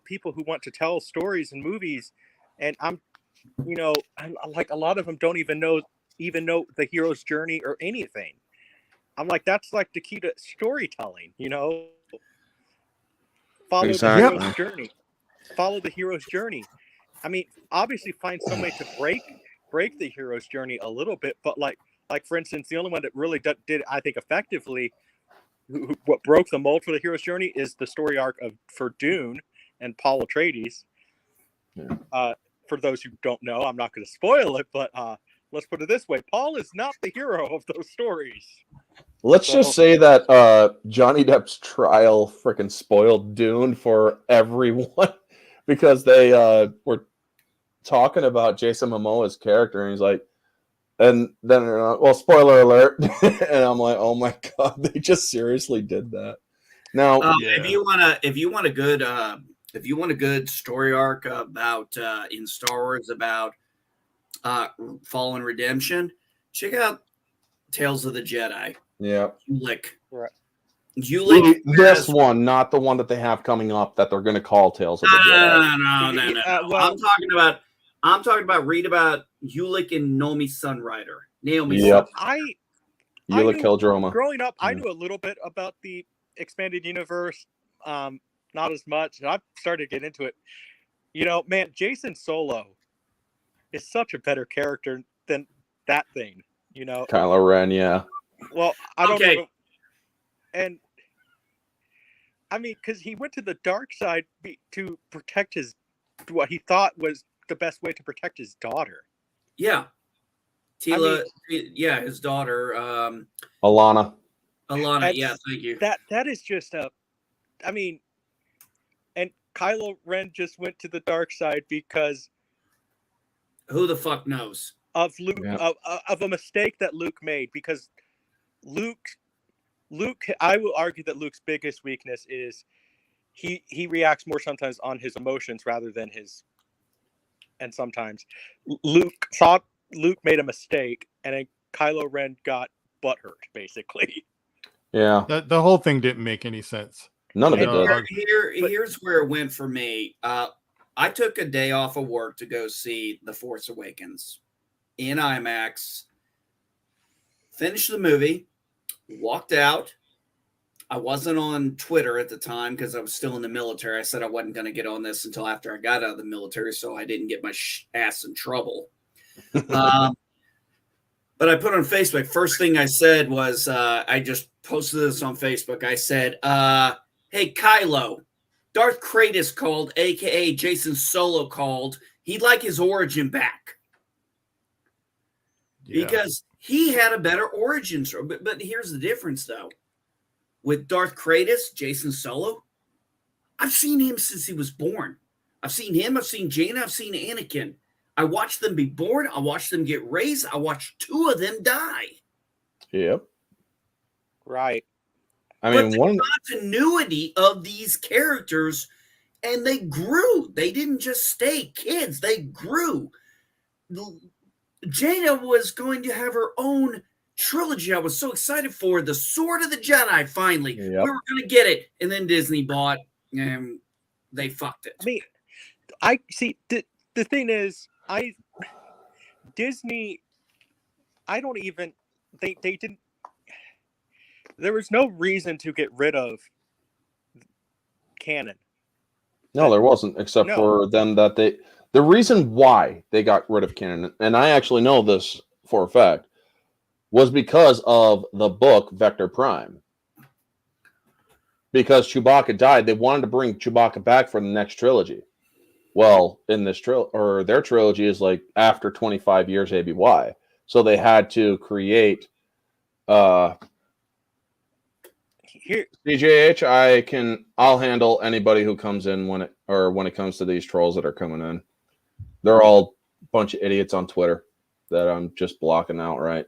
people who want to tell stories and movies, and I'm like, a lot of them don't even know the hero's journey or anything. I'm like, that's like the key to storytelling, follow the hero's journey. Follow the hero's journey. I mean, obviously find some way to break the hero's journey a little bit, but like for instance, the only one that really did I think effectively, what broke the mold for the hero's journey is the story arc for Dune and Paul Atreides. Yeah. For those who don't know, I'm not going to spoil it, but let's put it this way: Paul is not the hero of those stories. Let's just say that Johnny Depp's trial freaking spoiled Dune for everyone because they were talking about Jason Momoa's character, and he's like, and then well, spoiler alert, and I'm like, oh my god, they just seriously did that. Now, if you want a good story arc about in Star Wars about Fallen Redemption, check out Tales of the Jedi. Yeah. Ulick. This one, not the one that they have coming up that they're going to call Tales of the Jedi. No. I'm talking about read about Ulick and Naomi's Sunrider. Yep. Ulick Kildroma. Growing up, I knew a little bit about the expanded universe. Not as much. I've started to get into it. Man, Jason Solo is such a better character than that thing. Kylo Ren, yeah. Well, I don't know. And I mean, because he went to the dark side to protect what he thought was the best way to protect his daughter. Yeah. Tila, his daughter. Alana, yeah, thank you. That is just and Kylo Ren just went to the dark side because who the fuck knows? Of Luke, of a mistake that Luke made, because Luke, I will argue that Luke's biggest weakness is he reacts more sometimes on his emotions rather than and sometimes Luke thought Luke made a mistake, and then Kylo Ren got butthurt, basically. Yeah. The whole thing didn't make any sense. None of it You know, does. Here's where it went for me. I took a day off of work to go see The Force Awakens in IMAX, finished the movie, walked out. I wasn't on Twitter at the time because I was still in the military. I said I wasn't going to get on this until after I got out of the military, so I didn't get my ass in trouble. But I put on Facebook. First thing I said was, I just posted this on Facebook. I said, hey, Kylo, Darth Kratos called, a.k.a. Jason Solo called. He'd like his origin back. Yeah. Because he had a better origin story. But here's the difference, though. With Darth Kratos, Jason Solo, I've seen him since he was born. I've seen him. I've seen Jaina. I've seen Anakin. I watched them be born. I watched them get raised. I watched 2 of them die. Yep. Right. I mean, the continuity of these characters, and they grew. They didn't just stay kids. They grew. Jaina was going to have her own trilogy. I was so excited for the Sword of the Jedi. Finally, we were going to get it, and then Disney bought, and they fucked it. I mean, I see. The thing is, Disney. I don't even. They didn't. There was no reason to get rid of canon. No, there wasn't, except for them that the reason why they got rid of canon, and I actually know this for a fact, was because of the book Vector Prime. Because Chewbacca died, they wanted to bring Chewbacca back for the next trilogy. Well, in this their trilogy is like after 25 years ABY. So they had to create CJH. I'll handle anybody who comes in when it comes to these trolls that are coming in. They're all a bunch of idiots on Twitter that I'm just blocking outright.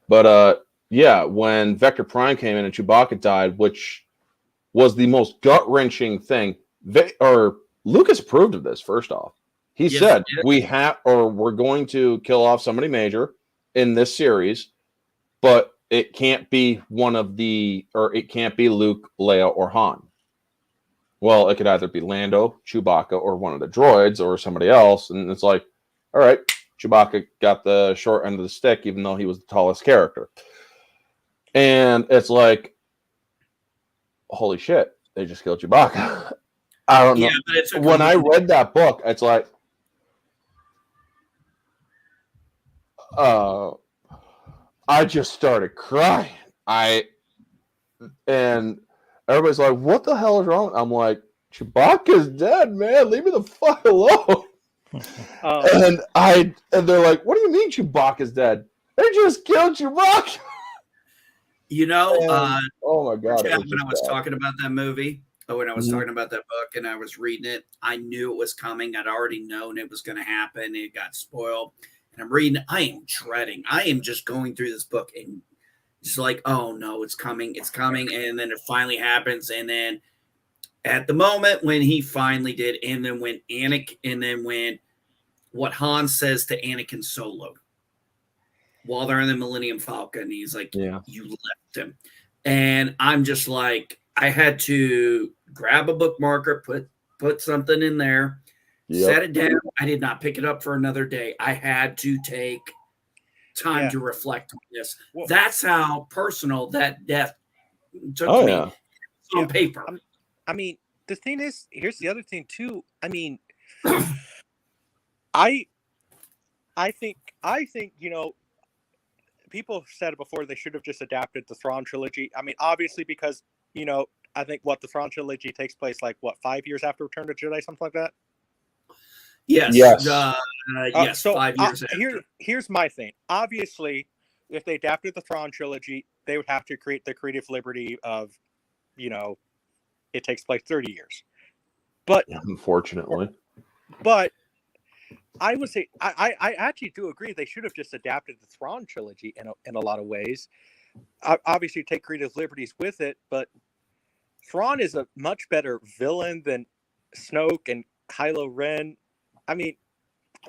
But yeah, when Vector Prime came in and Chewbacca died, which was the most gut-wrenching thing, Lucas approved of this. First off, he said we're going to kill off somebody major in this series, but it can't be it can't be Luke, Leia, or Han. Well, it could either be Lando, Chewbacca, or one of the droids, or somebody else. And it's like, all right, Chewbacca got the short end of the stick, even though he was the tallest character. And it's like, holy shit, they just killed Chewbacca. I don't know. But when I read that book, it's like, I just started crying. And everybody's like, what the hell is wrong? I'm like, Chewbacca's dead, man. Leave me the fuck alone. And they're like, what do you mean Chewbacca's dead? They just killed Chewbacca. You know, oh my god! When I was talking about that movie, when I was talking about that book, and I was reading it, I knew it was coming. I'd already known it was going to happen. It got spoiled, and I'm reading. I am dreading. I am just going through this book and just like, oh no, it's coming, and then it finally happens, and then at the moment when he finally did, and then when what Han says to Anakin Solo while they're in the Millennium Falcon, he's like, you left him. And I'm just like, I had to grab a bookmarker, put something in there, set it down. I did not pick it up for another day. I had to take time to reflect on this. Well, that's how personal that death took me on paper. I mean, the thing is, here's the other thing too. I mean, I think, you know, people have said it before, they should have just adapted the Thrawn trilogy. I mean, obviously, because, you know, I think the Thrawn trilogy takes place like 5 years after Return of the Jedi, something like that. Yes. Yes. So 5 years after. Here's my thing. Obviously, if they adapted the Thrawn trilogy, they would have to create the creative liberty of, you know, it takes place 30 years. But unfortunately, I would say I actually do agree they should have just adapted the Thrawn trilogy in a lot of ways. Obviously, take creative liberties with it, but Thrawn is a much better villain than Snoke and Kylo Ren. I mean,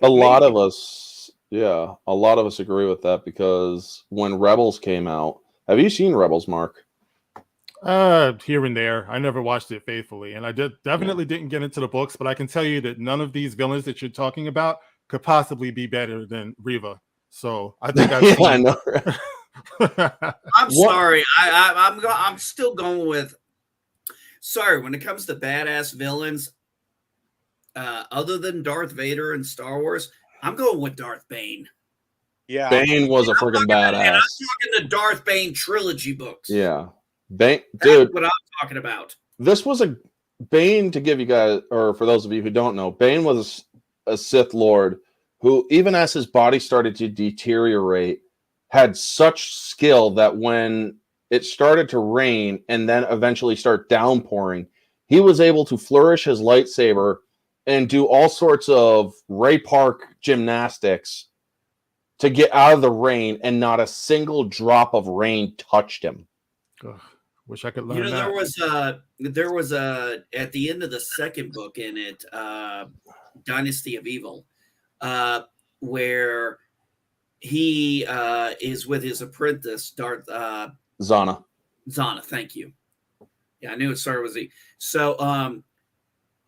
a lot of us agree with that, because when Rebels came out, have you seen Rebels, Mark? Here and there. I never watched it faithfully, and I definitely didn't get into the books. But I can tell you that none of these villains that you're talking about could possibly be better than Riva. So I think I've seen. I know. I'm sorry. I'm still going with. Sorry, when it comes to badass villains, other than Darth Vader and Star Wars, I'm going with Darth Bane. Yeah, Bane was a freaking badass. And I'm talking the Darth Bane trilogy books. Yeah, Bane, dude. That's what I'm talking about. This was a Bane, to give you guys, or for those of you who don't know, Bane was a Sith Lord who, even as his body started to deteriorate, had such skill that when it started to rain and then eventually start downpouring, he was able to flourish his lightsaber and do all sorts of Ray Park gymnastics to get out of the rain, and not a single drop of rain touched him. Ugh, wish I could learn You know, that. there was a at the end of the second book in it, Dynasty of Evil, where he is with his apprentice Darth Zana. Zana, thank you. Yeah, I knew it started with Z. So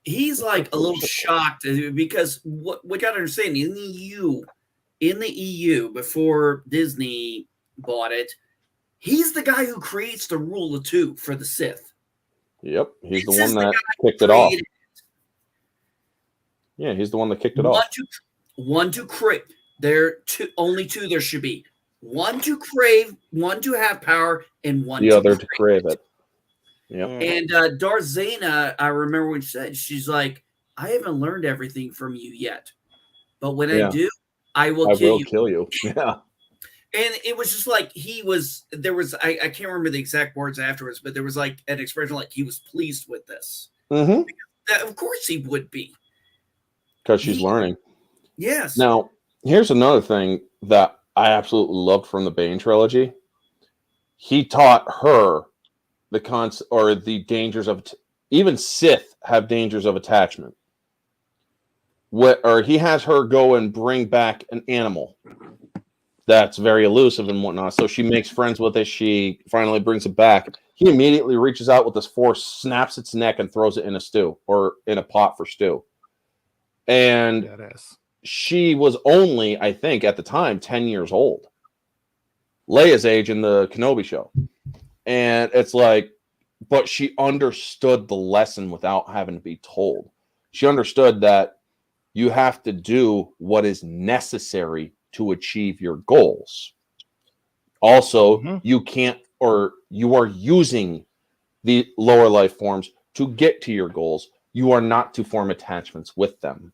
he's like a little shocked because what we got to understand, in the EU before Disney bought it, he's the guy who creates the rule of two for the Sith. Yep, he's the one that kicked it off. Yeah, he's the one that kicked it off. One to crave. There only two there should be. One to crave, one to have power, and one the to other to crave it. Yep. And Darth Zana, I remember when she said, she's like, I haven't learned everything from you yet, but when I do, I will kill you. Yeah. And it was just like I can't remember the exact words afterwards, but there was like an expression like he was pleased with this. Mm-hmm. Of course he would be. Because she's learning. Yes. Now, here's another thing that I absolutely loved from the Bane trilogy. He taught her the dangers of even Sith have dangers of attachment. Or he has her go and bring back an animal that's very elusive and whatnot. So she makes friends with it. She finally brings it back. He immediately reaches out with this force, snaps its neck, and throws it in a stew or in a pot for stew. And she was only, I think, at the time, 10 years old. Leia's age in the Kenobi show. And it's like, but she understood the lesson without having to be told. She understood that you have to do what is necessary to achieve your goals. Also, you can't, or you are using the lower life forms to get to your goals. You are not to form attachments with them.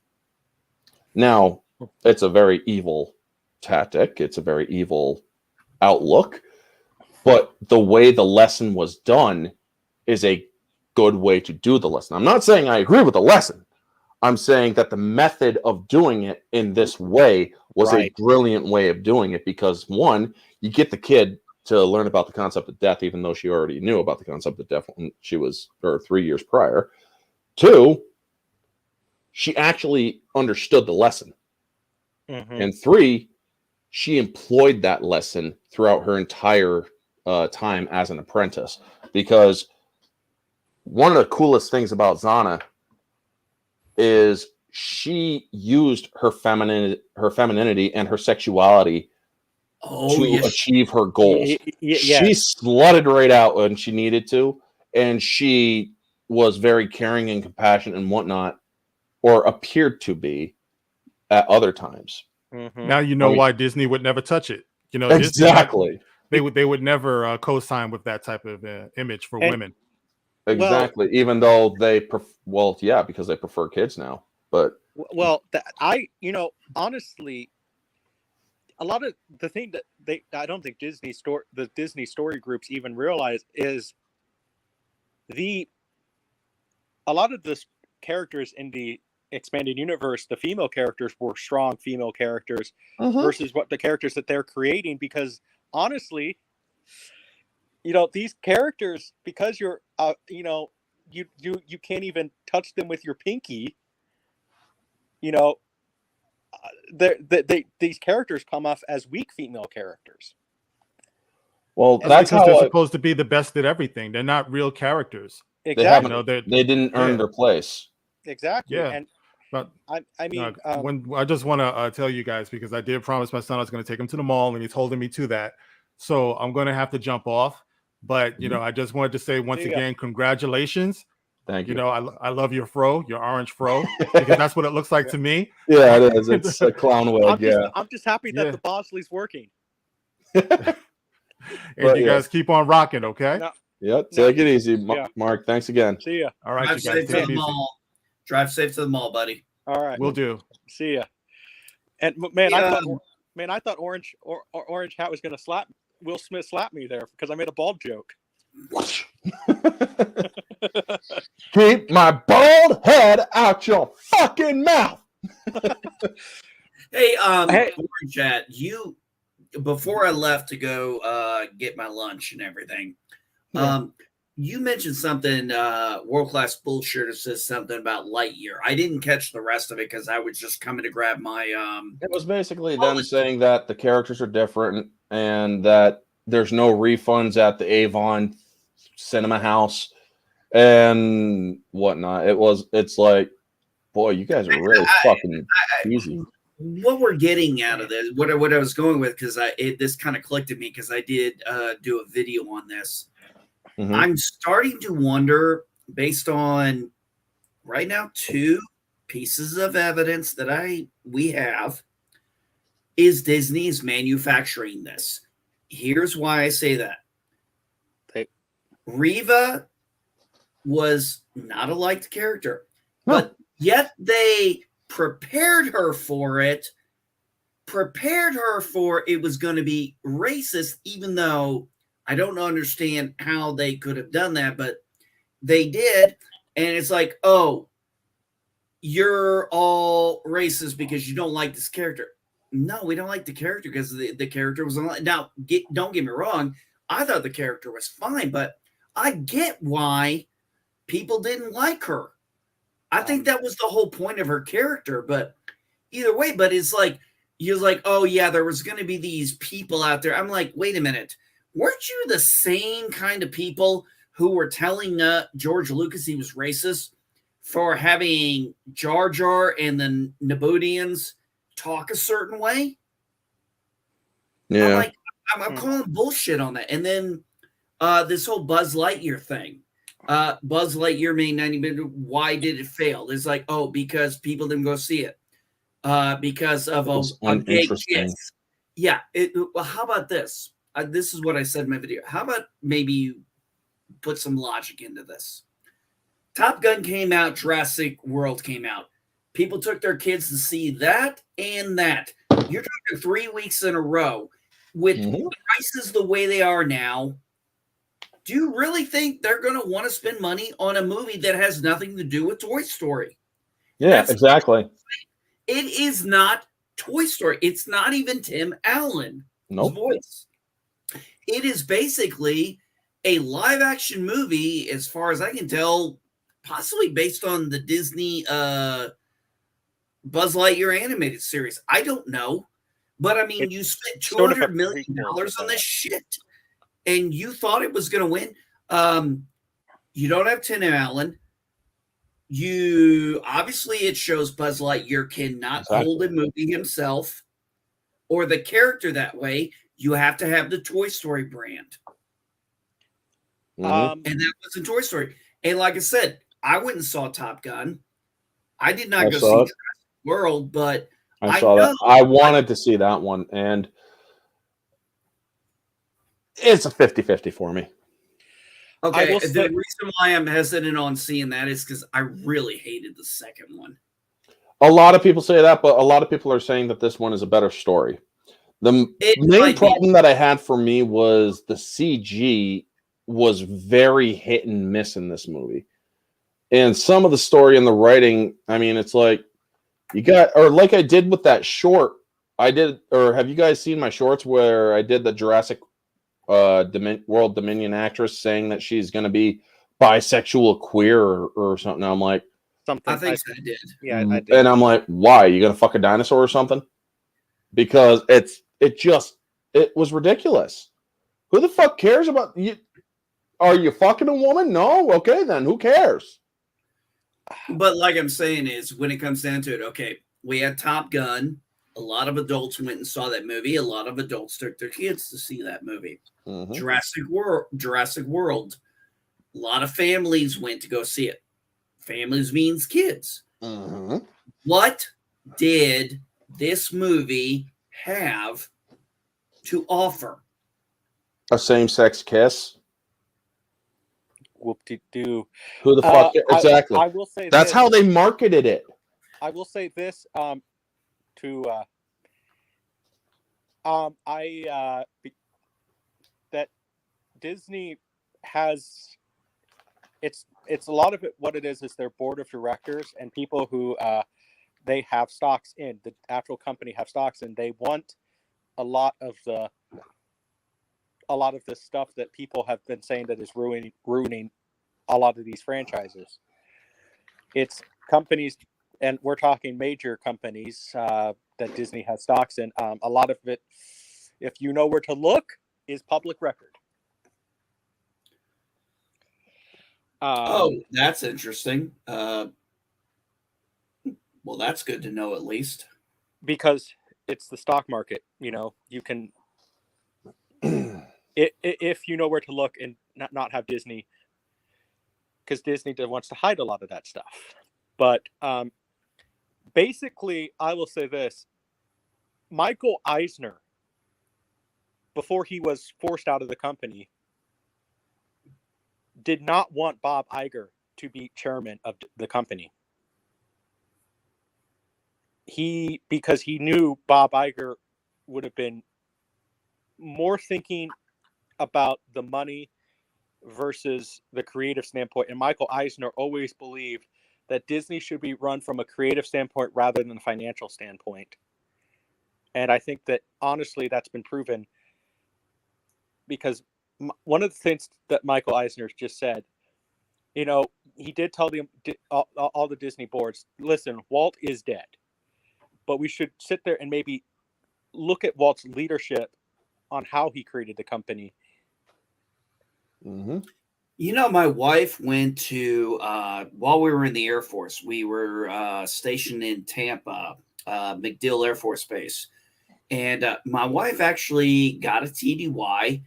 Now, it's a very evil tactic. It's a very evil outlook. But the way the lesson was done is a good way to do the lesson. I'm not saying I agree with the lesson. I'm saying that the method of doing it in this way was a brilliant way of doing it because, one, you get the kid to learn about the concept of death, even though she already knew about the concept of death when she was 3 years prior. Two, she actually understood the lesson. And three, she employed that lesson throughout her entire time as an apprentice. Because one of the coolest things about Zana is she used her femininity and her sexuality to achieve her goals. She slutted right out when she needed to, and she was very caring and compassionate and whatnot, or appeared to be at other times. Now you know why Disney would never touch it. You know, exactly. They would never co-sign with that type of image for women. Exactly. Well, even though they because they prefer kids now. But honestly, a lot of the thing that I don't think the Disney story groups even realize is a lot of the characters in the expanded universe, the female characters were strong female characters versus what the characters that they're creating, because honestly, these characters, because you're you can't even touch them with your pinky, these characters come off as weak female characters. Well, that's because they're supposed to be the best at everything. They're not real characters. Exactly. They didn't earn their place. Exactly. Yeah. And but I mean, when I just want to tell you guys, because I did promise my son I was going to take him to the mall, and he's holding me to that. So I'm going to have to jump off. But I just wanted to say once again, congratulations. Thank you. I love your fro, your orange fro, because that's what it looks like to me. Yeah, it is. It's a clown wig. I'm just happy that the Bosley's working. And you guys keep on rocking, okay? Take it easy, Mark. Thanks again. See ya. All right, Drive safe to the mall. Drive safe to the mall, buddy. All right, we'll do. See ya. And man, I thought Orange Hat was gonna slap Will Smith slap me there because I made a bald joke. Keep my bald head out your fucking mouth. Hey, Orange Hat, before I left to go get my lunch and everything, you mentioned something, World Class Bullshitter says something about Lightyear. I didn't catch the rest of it because I was just coming to grab my It was basically them saying that the characters are different and that there's no refunds at the Avon Cinema House and whatnot. It's like, boy, you guys are really fucking easy. What we're getting out of this, what I was going with, because this kind of clicked at me because I did do a video on this. Mm-hmm. I'm starting to wonder, based on right now 2 pieces of evidence that we have, is Disney is manufacturing this. Here's why I say that. Reva was not a liked character, but yet they prepared her for it was going to be racist, even though I don't understand how they could have done that, but they did. And it's like, oh, you're all racist because you don't like this character. No, we don't like the character because the character was now. Don't get me wrong. I thought the character was fine, but I get why people didn't like her. I think that was the whole point of her character. But either way, but it's like you're like, oh yeah, there was going to be these people out there. I'm like, wait a minute, weren't you the same kind of people who were telling George Lucas he was racist for having Jar Jar and the Nabootians talk a certain way? Yeah. I'm calling bullshit on that. And then this whole Buzz Lightyear thing. Buzz Lightyear made 90 million. Why did it fail? It's like, oh, because people didn't go see it. Because of a gay kiss. Yeah. Well, how about this? This is what I said in my video. How about maybe you put some logic into this? Top Gun came out. Jurassic World came out. People took their kids to see that and that. You're talking 3 weeks in a row. With prices the way they are now, do you really think they're going to want to spend money on a movie that has nothing to do with Toy Story? Yeah, exactly. It is not Toy Story. It's not even Tim Allen's voice. It is basically a live-action movie, as far as I can tell, possibly based on the Disney Buzz Lightyear animated series. I don't know. But, I mean, you spent $200 million on this shit, and you thought it was going to win. You don't have Tim Allen. Obviously, it shows Buzz Lightyear cannot hold a movie himself or the character that way. You have to have the Toy Story brand. And that wasn't Toy Story. And like I said, I went and saw Top Gun. I did not go see Jurassic World, but I saw that. I wanted to see that one, and it's a 50-50 for me. Okay, the reason why I'm hesitant on seeing that is because I really hated the second one. A lot of people say that, but a lot of people are saying that this one is a better story. The main problem that I had for me was the CG was very hit and miss in this movie. And some of the story and the writing, I mean, it's like, like I did with that short, have you guys seen my shorts where I did the Jurassic World Dominion actress saying that she's going to be bisexual, queer, or something? I'm like, I think I did. Yeah, I did. And I'm like, why? You going to fuck a dinosaur or something? Because it was ridiculous. Who the fuck cares about you? Are you fucking a woman? No? Okay, then. Who cares? But like I'm saying is, when it comes down to it, okay, we had Top Gun. A lot of adults went and saw that movie. A lot of adults took their kids to see that movie. Mm-hmm. Jurassic World. A lot of families went to go see it. Families means kids. Mm-hmm. What did this movie have to offer? A same-sex kiss. Whoop-de-doo. Who the fuck? Exactly. I will say that's this. how they marketed it. I will say this. That Disney has. It's a lot of it. What it is their board of directors and people who they have stocks in. The actual company have stocks in. They want a lot of the stuff that people have been saying that is ruining a lot of these franchises. It's companies, and we're talking major companies that Disney has stocks in. A lot of it, if you know where to look, is public record. That's interesting. Well, that's good to know at least. Because it's the stock market, you can, if you know where to look and not have Disney, because Disney wants to hide a lot of that stuff. But basically, I will say this. Michael Eisner, before he was forced out of the company, did not want Bob Iger to be chairman of the company. Because he knew Bob Iger would have been more thinking about the money versus the creative standpoint. And Michael Eisner always believed that Disney should be run from a creative standpoint rather than a financial standpoint. And I think that, honestly, that's been proven, because one of the things that Michael Eisner just said, he did tell all the Disney boards, listen, Walt is dead, but we should sit there and maybe look at Walt's leadership on how he created the company. Mm-hmm. My wife went to, while we were in the Air Force, we were stationed in Tampa, MacDill Air Force Base. And my wife actually got a TDY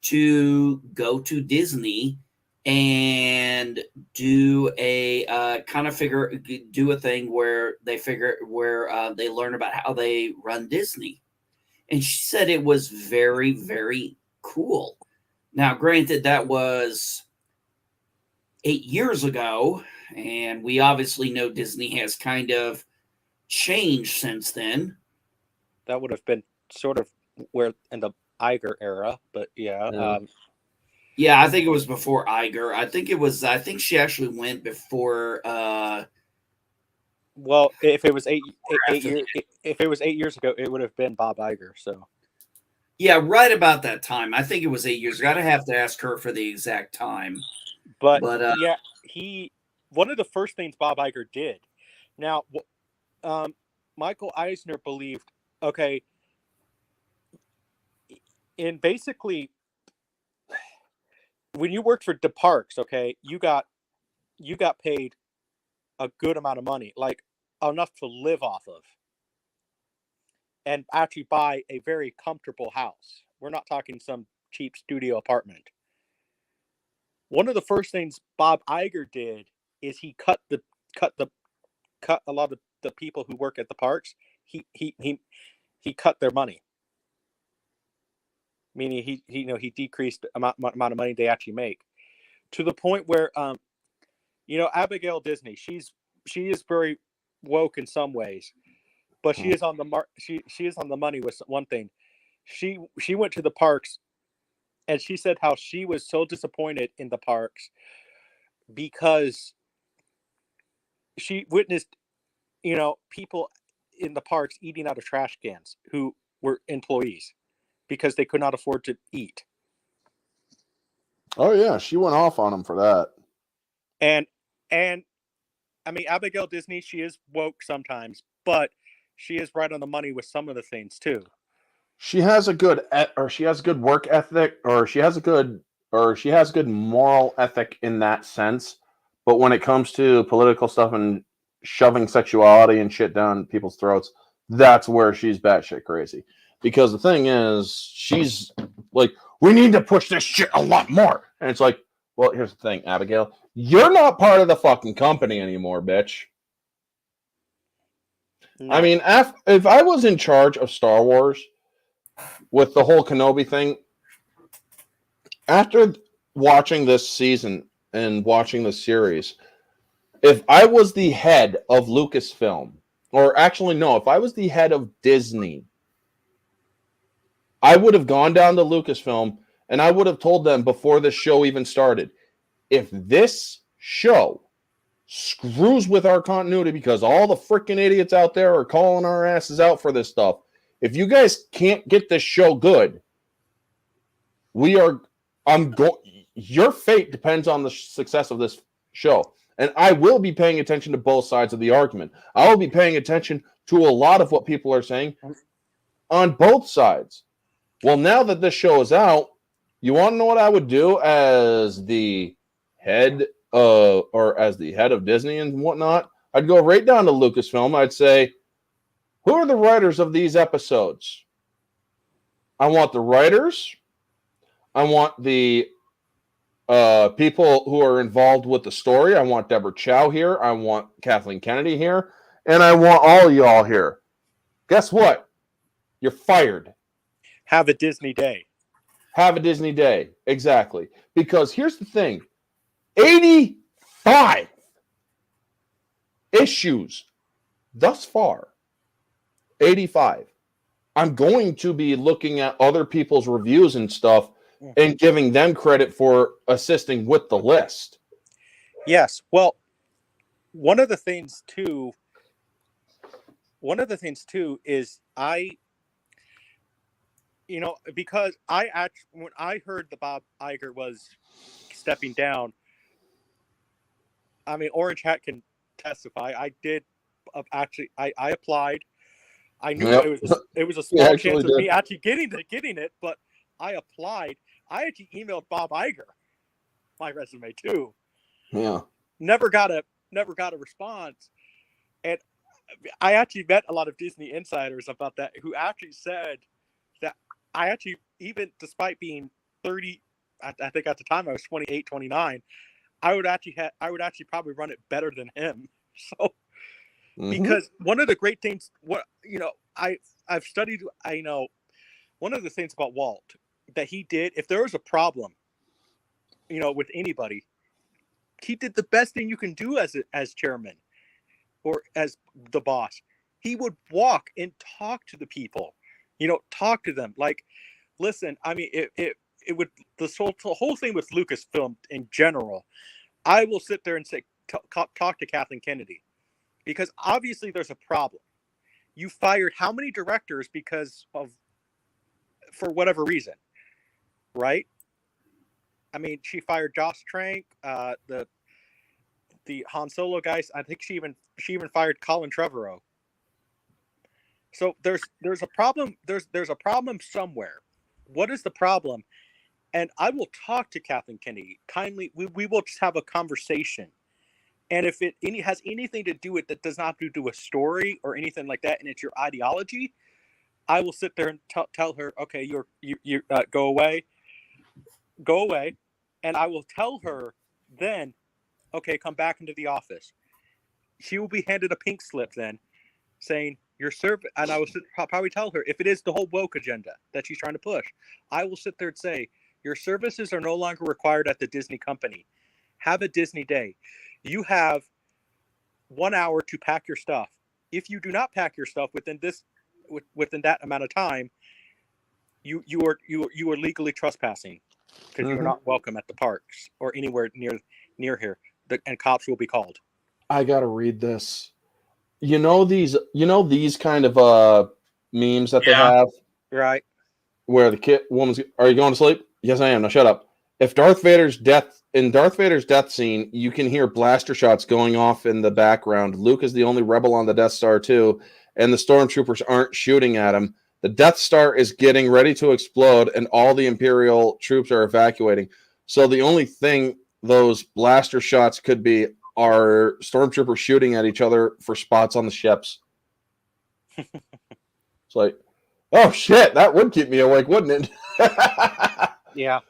to go to Disney and do a do a thing where they learn about how they run Disney. And she said it was very, very cool. Now, granted, that was 8 years ago, and we obviously know Disney has kind of changed since then. That would have been sort of where in the Iger era, but yeah. Yeah, I think it was before Iger. I think she actually went before. Well, if it was 8 years ago, it would have been Bob Iger. So. Yeah, right about that time. I think it was 8 years ago. I'd have to ask her for the exact time. But yeah, one of the first things Bob Iger did. Now, Michael Eisner believed, okay, and basically, when you worked for the parks, okay, you got paid a good amount of money, like enough to live off of, and actually buy a very comfortable house. We're not talking some cheap studio apartment. One of the first things Bob Iger did is he cut a lot of the people who work at the parks. He cut their money, meaning he decreased the amount of money they actually make, to the point where Abigail Disney, she is very woke in some ways, but she is on the she is on the money with one thing. She went to the parks, and she said how she was so disappointed in the parks because she witnessed people in the parks eating out of trash cans who were employees because they could not afford to eat. Oh yeah, she went off on him for that. And I mean, Abigail Disney, she is woke sometimes, but she is right on the money with some of the things too. she has a good work ethic, or she has good moral ethic in that sense. But when it comes to political stuff and shoving sexuality and shit down people's throats, that's where she's batshit crazy. Because the thing is, she's like, we need to push this shit a lot more. And it's like, well, here's the thing, Abigail. You're not part of the fucking company anymore, bitch. No. I mean, if I was in charge of Star Wars with the whole Kenobi thing, after watching this season and watching the series, if I was the head of Lucasfilm, or actually, no, if I was the head of Disney, I would have gone down to Lucasfilm and I would have told them before the show even started, if this show screws with our continuity because all the freaking idiots out there are calling our asses out for this stuff, if you guys can't get this show good, your fate depends on the success of this show. And I will be paying attention to both sides of the argument. I will be paying attention to a lot of what people are saying on both sides. Well, now that this show is out, you want to know what I would do as the head as the head of Disney and whatnot? I'd go right down to Lucasfilm. I'd say, who are the writers of these episodes? I want the writers. I want the people who are involved with the story. I want Deborah Chow here. I want Kathleen Kennedy here. And I want all of y'all here. Guess what? You're fired. Have a Disney day. Have a Disney day. Exactly. Because here's the thing. 85 issues thus far. 85. I'm going to be looking at other people's reviews and stuff and giving them credit for assisting with the list. Yes. Well, one of the things too is because when I heard that Bob Iger was stepping down, I mean, Orange Hat can testify. I did I applied. I knew it was a small chance of me actually getting it, but I applied. I actually emailed Bob Iger my resume too. Yeah. Never got a response. And I actually met a lot of Disney insiders about that who actually said that I actually, even despite being 30, I think at the time I was 28, 29, I would actually probably run it better than him. So because one of the great things, I've studied, one of the things about Walt that he did, if there was a problem, with anybody, he did the best thing you can do as chairman or as the boss. He would walk and talk to the people, talk to them. Like, listen, I mean, it would, the whole thing with Lucasfilm in general, I will sit there and say, talk to Kathleen Kennedy, because obviously there's a problem. You fired how many directors for whatever reason, right? I mean, she fired Josh Trank, the Han Solo guys. I think she even fired Colin Trevorrow. So there's a problem. There's a problem somewhere. What is the problem? And I will talk to Kathleen Kennedy kindly. We will just have a conversation. And if it has anything to do with that does not have to do a story or anything like that, and it's your ideology, I will sit there and tell her, okay, you go away, and I will tell her then, okay, come back into the office. She will be handed a pink slip then, saying your service, and I will probably tell her if it is the whole woke agenda that she's trying to push, I will sit there and say your services are no longer required at the Disney company. Have a Disney day. You have 1 hour to pack your stuff. If you do not pack your stuff within that amount of time, you are legally trespassing, because you are not welcome at the parks or anywhere near here. And cops will be called. I gotta read this. These kind of memes that they have, right? Where the woman's, are you going to sleep? Yes, I am. Now shut up. If Darth Vader's death scene, you can hear blaster shots going off in the background. Luke is the only rebel on the Death Star too, and the stormtroopers aren't shooting at him. The Death Star is getting ready to explode, and all the Imperial troops are evacuating. So the only thing those blaster shots could be are stormtroopers shooting at each other for spots on the ships. It's like, oh shit, that would keep me awake, wouldn't it? Yeah.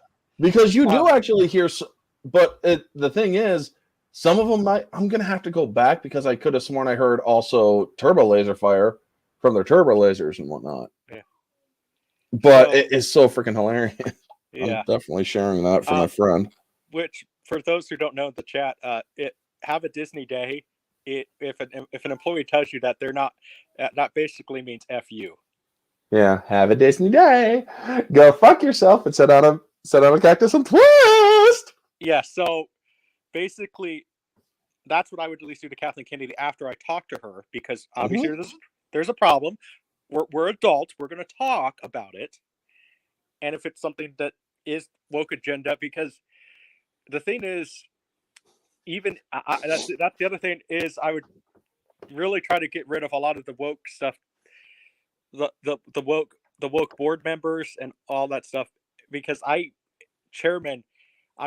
Because you do actually hear, but the thing is, some of them I'm going to have to go back because I could have sworn I heard also turbo laser fire from their turbo lasers and whatnot. Yeah. But it is so freaking hilarious. Yeah. I'm definitely sharing that for my friend. Which, for those who don't know in the chat, have a Disney day. If an employee tells you that they're not, that basically means F you. Yeah, have a Disney day. Go fuck yourself and sit on a cactus and twist. Yeah, so basically, that's what I would at least do to Kathleen Kennedy after I talk to her, because obviously there's a problem. We're adults. We're going to talk about it, and if it's something that is woke agenda, because the thing is, even that's the other thing is, I would really try to get rid of a lot of the woke stuff, the woke board members and all that stuff, because I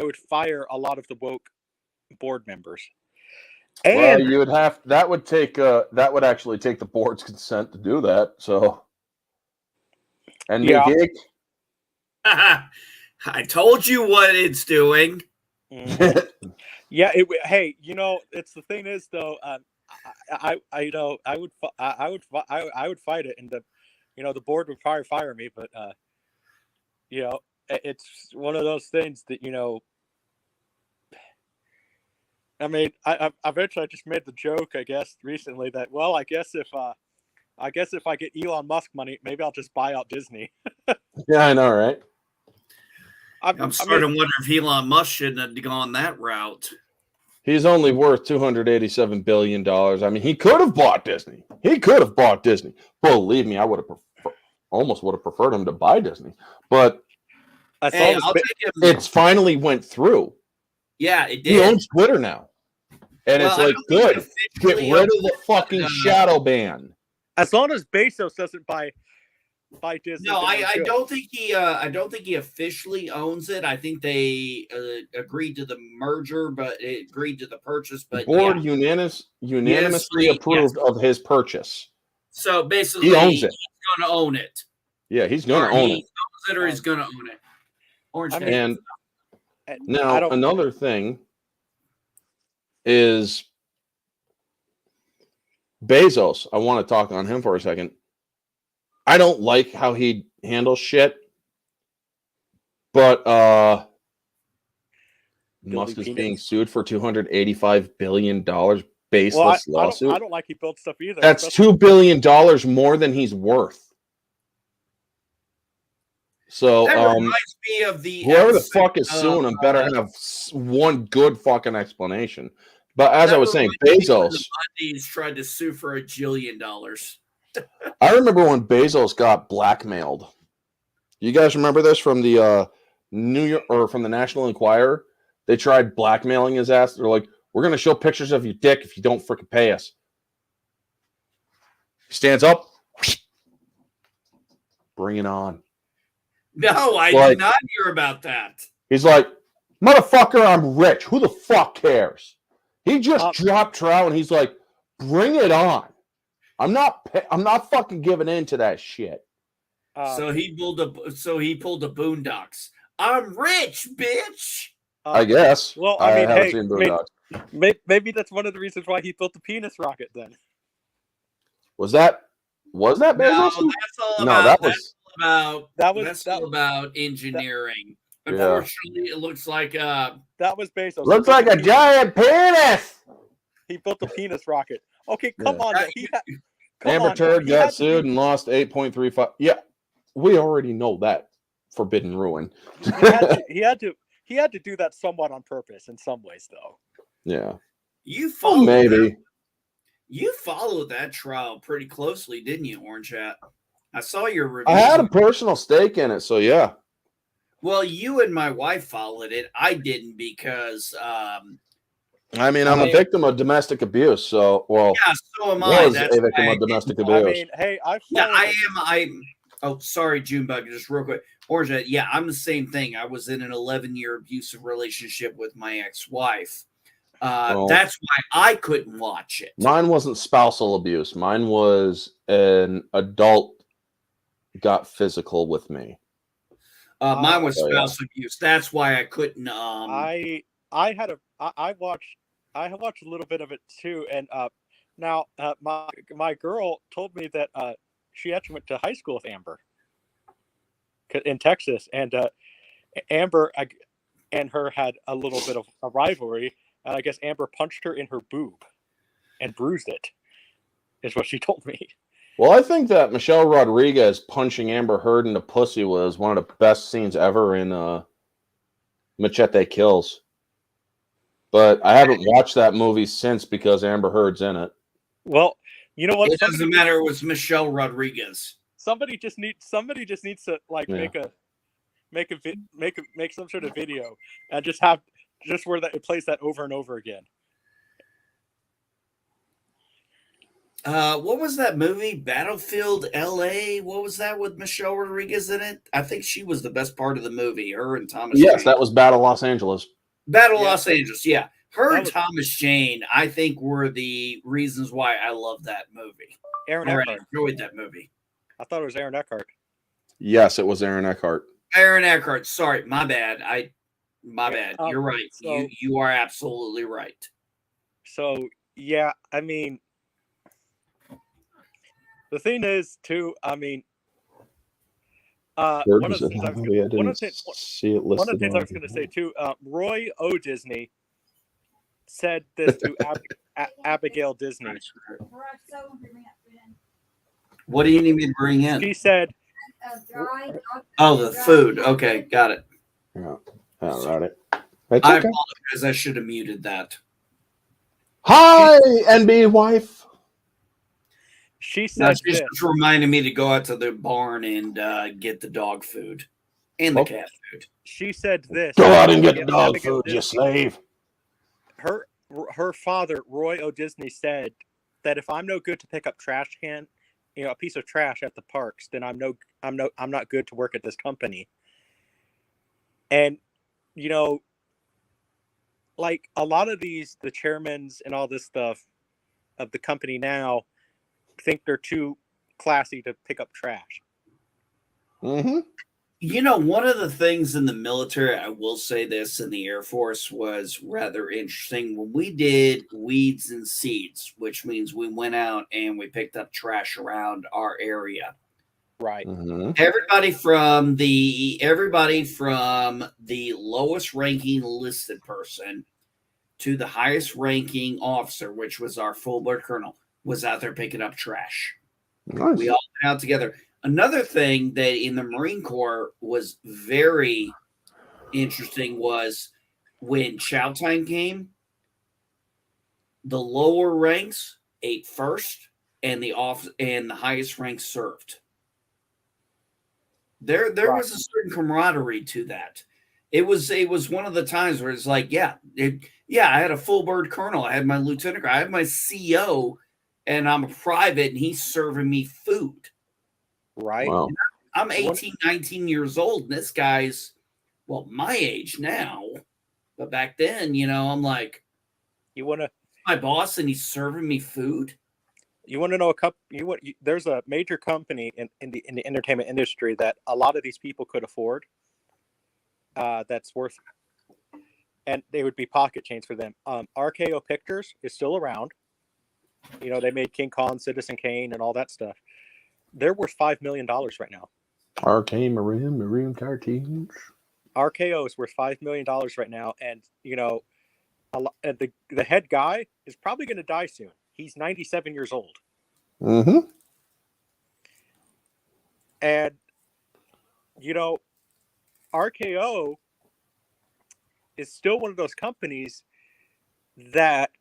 would fire a lot of the woke board members. And well, you would have that would actually take the board's consent to do that. So, and Yeah. Nick, I told you what it's doing. Yeah. Hey, it's the thing is though. I would fight it, and the board would probably fire me, but it's one of those things that I mean, I eventually just made the joke, I guess, recently that, well, I guess if I get Elon Musk money, maybe I'll just buy out Disney. Yeah, I know, right? I'm starting to wonder if Elon Musk shouldn't have gone that route. He's only worth $287 billion. I mean, he could have bought Disney. Believe me, I would have almost would have preferred him to buy Disney. But it's finally went through. Yeah, it did. He owns Twitter now. And it's like, good. Get rid of the fucking shadow ban. As long as Bezos doesn't buy Disney. No, I don't think he officially owns it. I think they agreed to the merger, but it agreed to the purchase. But the board unanimously approved of his purchase. So basically, he owns it. He's going to own it. Yeah, he's going to own it. He owns it, or he's going to own it. And now another thing is Bezos. I want to talk on him for a second. I don't like how he handles shit, but Musk is being sued for $285 billion baseless lawsuit. I don't like he built stuff either. That's $2 billion more than he's worth. So that reminds me of whoever the fuck is suing him better have one good fucking explanation. But as I was saying, Bezos. The Bundys tried to sue for $1 jillion. I remember when Bezos got blackmailed. You guys remember this from the New York or from the National Enquirer? They tried blackmailing his ass. They're like, "We're going to show pictures of your dick if you don't freaking pay us." He stands up. Bring it on. No, I did not hear about that. He's like, "Motherfucker, I'm rich. Who the fuck cares?" He just dropped trout and he's like, "Bring it on. I'm not fucking giving in to that shit." So he pulled the Boondocks. I'm rich, bitch. I guess. Well, I mean, haven't seen Boondocks. Maybe that's one of the reasons why he built the penis rocket. Then was that Bezos? No, that's all about engineering. Unfortunately, it looks like that was Bezos. Looks like a giant penis. He built the penis rocket. Okay, come on. Amber Turd got sued and lost 8.35. Yeah, we already know that. Forbidden Ruin. He had to do that somewhat on purpose in some ways, though. Yeah. You followed maybe. You followed that trial pretty closely, didn't you, Orange Hat? I saw your review. I had a personal stake in it, so yeah. Well, you and my wife followed it. I didn't because I mean, I'm a victim of domestic abuse, so yeah, so am I. That's a victim of domestic abuse. I mean, hey, Oh, sorry, Junebug, just real quick. Orange, yeah, I'm the same thing. I was in an 11-year abusive relationship with my ex-wife. That's why I couldn't watch it. Mine wasn't spousal abuse. Mine was an adult got physical with me. Mine was spousal abuse. That's why I couldn't. I watched a little bit of it too, and now my girl told me that she actually went to high school with Amber in Texas, and Amber and her had a little bit of a rivalry, and I guess Amber punched her in her boob and bruised it, is what she told me. Well, I think that Michelle Rodriguez punching Amber Heard in the pussy was one of the best scenes ever in Machete Kills. But I haven't watched that movie since because Amber Heard's in it. Well, you know what? It doesn't matter. It was Michelle Rodriguez. Somebody just needs to like make some sort of video and just where that it plays that over and over again. What was that movie? Battlefield LA? What was that with Michelle Rodriguez in it? I think she was the best part of the movie. Her and Thomas Yes, Jane. that was Battle Los Angeles. Los Angeles, yeah. Her and Thomas Jane, I think, were the reasons why I love that movie. Aaron I Eckhart. enjoyed that movie. I thought it was Aaron Eckhart. Yes, it was Aaron Eckhart. Aaron Eckhart. Sorry, my bad. My bad. You're right. So, you are absolutely right. So yeah, I mean, the thing is too. I mean, one of the things I was going to say too. Roy O. Disney said this to Abigail Disney. What do you need me to bring in? She said, "Oh, the food." Okay, got it. Yeah, all right. I apologize. I should have muted that. Hi, NB wife. She said she's just reminding me to go out to the barn and get the dog food and the cat food. She said this. Go out and get the dog food, you slave. Her father, Roy O. Disney, said that if I'm no good to pick up trash can, a piece of trash at the parks, then I'm not good to work at this company. And like a lot of the chairmans and all this stuff of the company now think they're too classy to pick up trash. Mm-hmm. One of the things in the military, I will say this, in the Air Force was rather interesting. When we did weeds and seeds, which means we went out and we picked up trash around our area. Right. Mm-hmm. Everybody from the lowest ranking listed person to the highest ranking officer, which was our full bird colonel, was out there picking up trash. Nice. We all went out together. Another thing that in the Marine Corps was very interesting was when chow time came, the lower ranks ate first, and the highest ranks served. There was a certain camaraderie to that. It was one of the times where it's like, I had a full bird colonel, I had my lieutenant, I had my CO, and I'm a private, and he's serving me food. Right. Wow. I'm 18, 19 years old, and this guy's, my age now. But back then, I'm like, my boss, and he's serving me food. You want to know there's a major company in the entertainment industry that a lot of these people could afford. That's worth, and they would be pocket change for them. RKO Pictures is still around. They made King Kong, Citizen Kane, and all that stuff. They're worth $5 million right now. Arcane Marine cartoons. RKO is worth $5 million right now, and the head guy is probably going to die soon. He's 97 years old. Mm-hmm. And RKO is still one of those companies that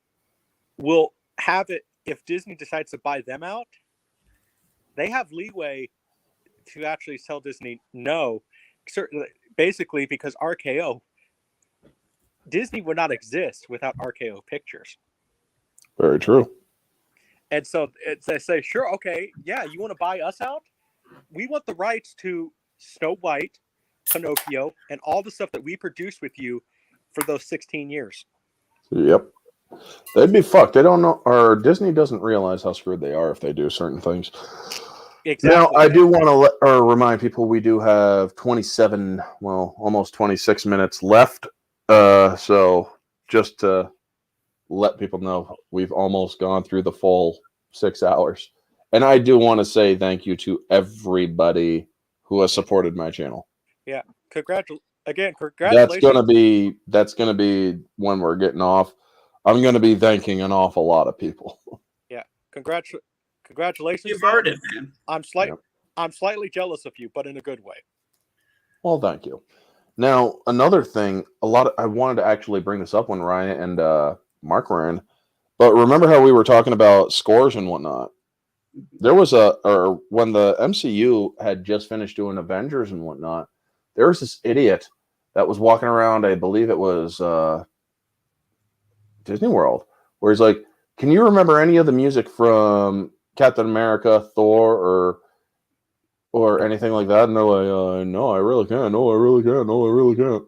will have it if Disney decides to buy them out. They have leeway to actually tell Disney no, certainly, basically because Disney would not exist without RKO Pictures. Very true. And so they say, sure, okay, yeah, you want to buy us out? we want the rights to Snow White, Pinocchio, and all the stuff that we produced with you for those 16 years. Yep. They'd be fucked. They don't know, or Disney doesn't realize how screwed they are if they do certain things. Exactly. Now, I do want to remind people we do have 27, well, almost 26 minutes left. So just to let people know, we've almost gone through the full 6 hours. And I do want to say thank you to everybody who has supported my channel. Yeah. Congratulations. That's gonna be when we're getting off. I'm gonna be thanking an awful lot of people. Yeah. Congratulations. You've heard it, man. I'm slightly jealous of you, but in a good way. Well, thank you. Now, another thing, I wanted to actually bring this up when Ryan and Mark were in, but remember how we were talking about scores and whatnot? There was when the MCU had just finished doing Avengers and whatnot, there was this idiot that was walking around, I believe it was Disney World, where he's like, can you remember any of the music from Captain America, Thor, or anything like that? And they're like, no, I really can't. No, I really can't. No, I really can't.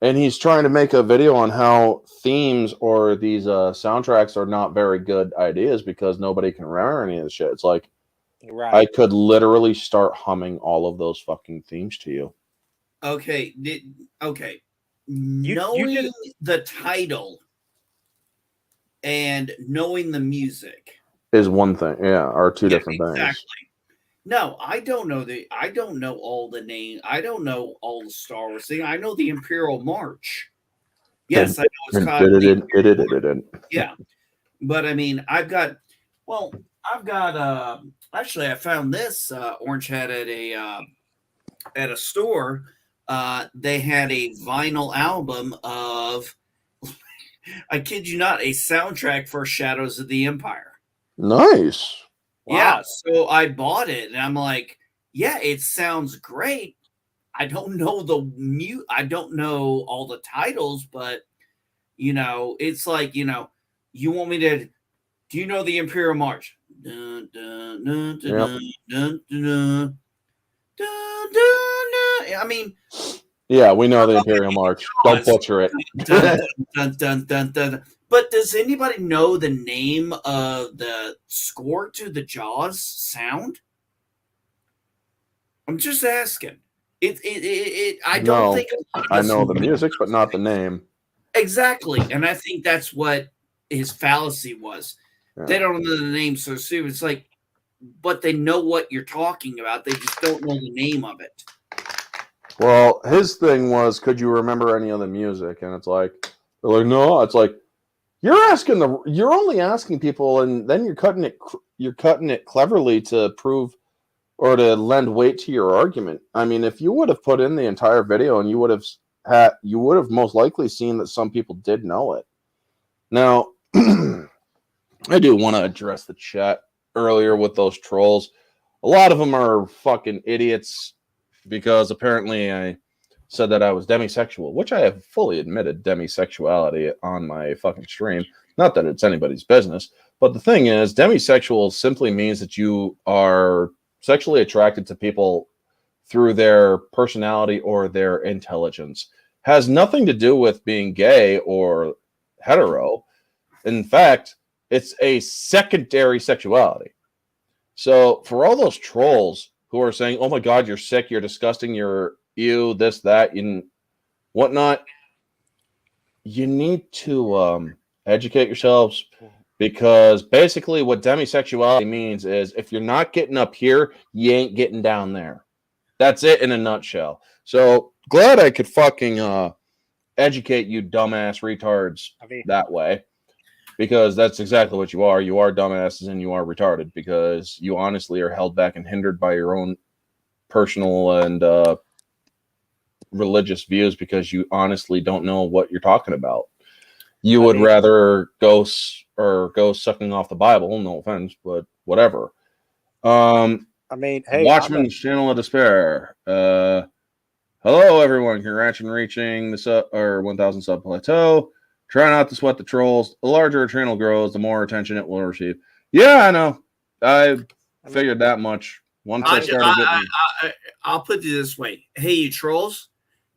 And he's trying to make a video on how themes or these soundtracks are not very good ideas because nobody can remember any of the shit. It's like, right. I could literally start humming all of those fucking themes to you. Okay. Knowing the title and knowing the music is one thing. Yeah, are two different things. Exactly. No, I don't know all the name. I don't know all the Star Wars thing. I know the Imperial March. Yes, I know it's called. Yeah, but I mean, actually, I found this orange hat at a store. They had a vinyl album of, I kid you not, a soundtrack for Shadows of the Empire. Nice. Wow. Yeah, so I bought it, and I'm like, yeah, it sounds great. I don't know I don't know all the titles, but it's like, you want me to? Do you know the Imperial March? Dun, dun, dun, dun, Yep. dun, dun, dun, dun, dun. I mean, yeah, we know the Imperial March. Don't butcher it. Dun, dun, dun, dun, dun. But does anybody know the name of the score to the Jaws sound? I'm just asking. I don't think I know the music, but not the name. Exactly, and I think that's what his fallacy was. Yeah. They don't know the name, so it's like, but they know what you're talking about. They just don't know the name of it. Well, his thing was, could you remember any of the music? And it's like, they're like, no. It's like, you're only asking people, and then you're cutting it cleverly to prove or to lend weight to your argument. I mean, if you would have put in the entire video, and you would have most likely seen that some people did know it. Now, I do want to address the chat earlier with those trolls. A lot of them are fucking idiots because apparently I said that I was demisexual, which I have fully admitted demisexuality on my fucking stream. Not that it's anybody's business, but the thing is, demisexual simply means that you are sexually attracted to people through their personality or their intelligence. Has nothing to do with being gay or hetero. In fact, it's a secondary sexuality. So for all those trolls who are saying, oh my God, you're sick, you're disgusting, you're ew, this, that, and whatnot, you need to educate yourselves, because basically what demisexuality means is if you're not getting up here, you ain't getting down there. That's it in a nutshell. So glad I could fucking educate you dumbass retards that way, because that's exactly what you are. You are dumbasses and you are retarded because you honestly are held back and hindered by your own personal and religious views, because you honestly don't know what you're talking about. You would rather go sucking off the Bible, no offense, but whatever. Hey, Watchman's Channel of Despair. Hello, everyone. Congrats on reaching the 1,000 sub plateau. Try not to sweat the trolls. The larger a channel grows, the more attention it will receive. Yeah, I know. I figured that much Once I started getting, I'll put it this way. Hey, you trolls,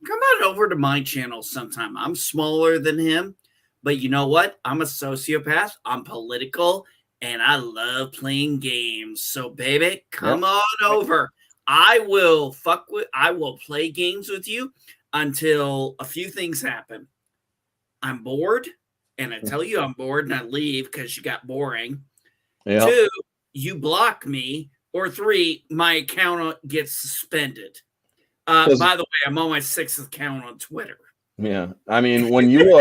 come on over to my channel sometime. I'm smaller than him, but you know what? I'm a sociopath. I'm political, and I love playing games. So, baby, come on over. I will play games with you until a few things happen. I'm bored, and I tell you I'm bored, and I leave because you got boring. Yep. 2, you block me. Or 3, my account gets suspended. By the way, I'm on my 6th account on Twitter. Yeah. I mean, when you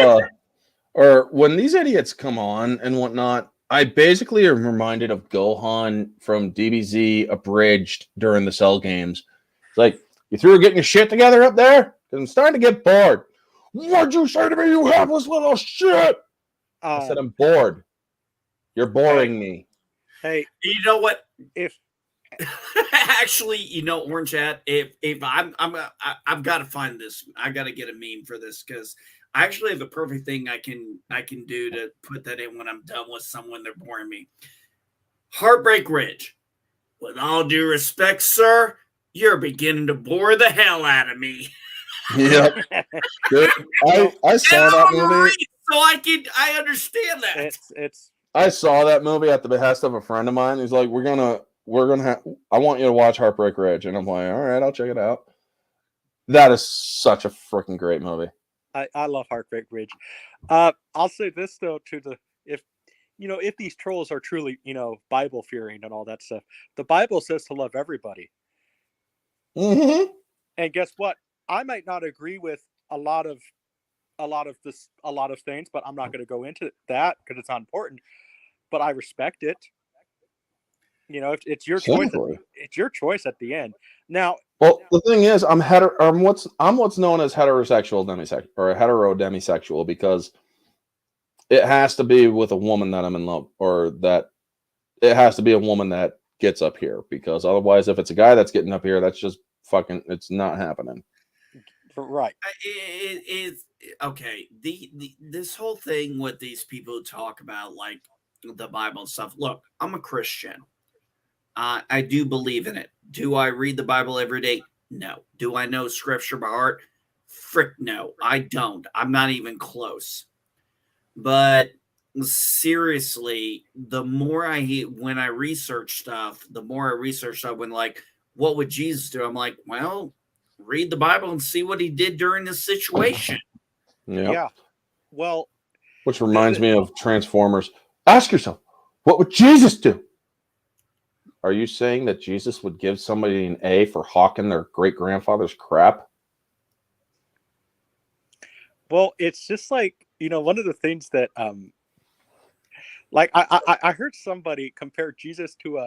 or when these idiots come on and whatnot, I basically am reminded of Gohan from DBZ Abridged during the Cell games. It's like, you through getting your shit together up there? Because I'm starting to get bored. What'd you say to me, you hapless little shit? I said, I'm bored. You're boring me. Hey, you know what? If actually, you know, Orange Hat, if I've got to find this. I got to get a meme for this because I actually have a perfect thing I can do to put that in when I'm done with someone they're boring me. Heartbreak Ridge. With all due respect, sir, you're beginning to bore the hell out of me. Yep. I saw that movie. So I understand that. I saw that movie at the behest of a friend of mine. He's like, we're gonna I want you to watch Heartbreak Ridge. And I'm like, all right, I'll check it out. That is such a freaking great movie. I love Heartbreak Ridge. I'll say this though, if these trolls are truly, Bible fearing and all that stuff, the Bible says to love everybody. Mm-hmm. And guess what? I might not agree with a lot of things, but I'm not going to go into that because it's not important. But I respect it. It's your choice. It's your choice at the end. Now, well, the thing is, I'm what's known as heterosexual demisexual or a hetero demisexual because it has to be with a woman that I'm in love, or that it has to be a woman that gets up here, because otherwise, if it's a guy that's getting up here, that's just fucking, it's not happening. Right. It's okay. This whole thing with these people who talk about like the Bible and stuff. Look, I'm a Christian. I do believe in it. Do I read the Bible every day? No. Do I know scripture by heart? Frick no, I don't. I'm not even close. But seriously, the more when I research stuff, when like, what would Jesus do? I'm like, well, read the Bible and see what he did during this situation. Yeah. Well, which reminds me of Transformers. Ask yourself, what would Jesus do? Are you saying that Jesus would give somebody an A for hawking their great-grandfather's crap? Well, it's just like, one of the things that, like I heard somebody compare Jesus to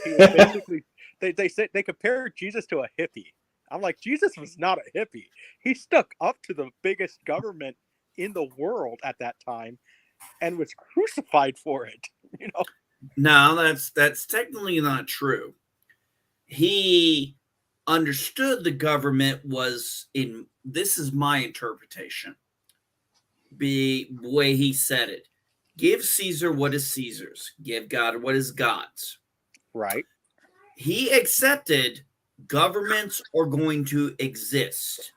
basically, they said they compared Jesus to a hippie. I'm like, Jesus was not a hippie. He stuck up to the biggest government in the world at that time and was crucified for it, No, that's technically not true. He understood the government was in, this is my interpretation, the way he said it. Give Caesar what is Caesar's. Give God what is God's. Right. He accepted governments are going to exist,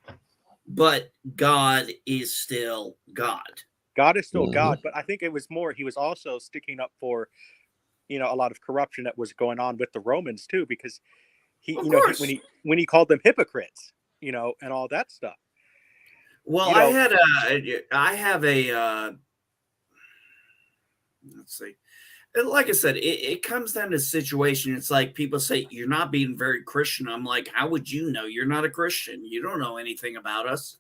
but God is still God. God is still God, but I think it was more, he was also sticking up for, a lot of corruption that was going on with the Romans too, because he, when he called them hypocrites, and all that stuff. Well, I have a let's see. Like I said, it comes down to situation. It's like people say, you're not being very Christian. I'm like, how would you know? You're not a Christian. You don't know anything about us.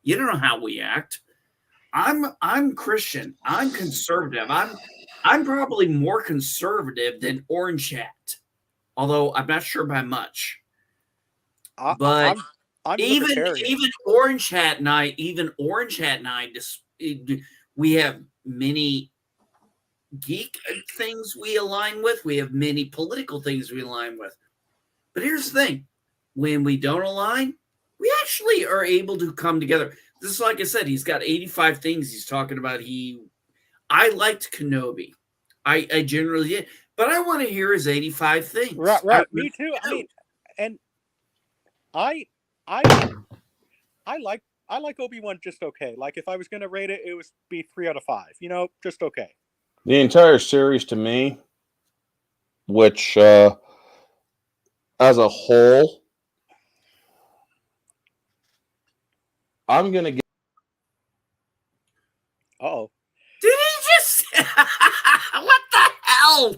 You don't know how we act. I'm Christian. I'm conservative. I'm probably more conservative than Orange Hat, although I'm not sure by much. But I'm even Orange Hat and I, we have many geek things we align with. We have many political things we align with. But here's the thing. When we don't align, we actually are able to come together. This is, like I said, he's got 85 things he's talking about. I liked Kenobi. I generally did. But I want to hear his 85 things. Right. Me too. I mean, and I like Obi-Wan just okay. Like if I was gonna rate it, it would be 3 out of 5. You know, just okay. The entire series to me, which as a whole, I'm gonna give. Uh-oh. Did he just? What the hell?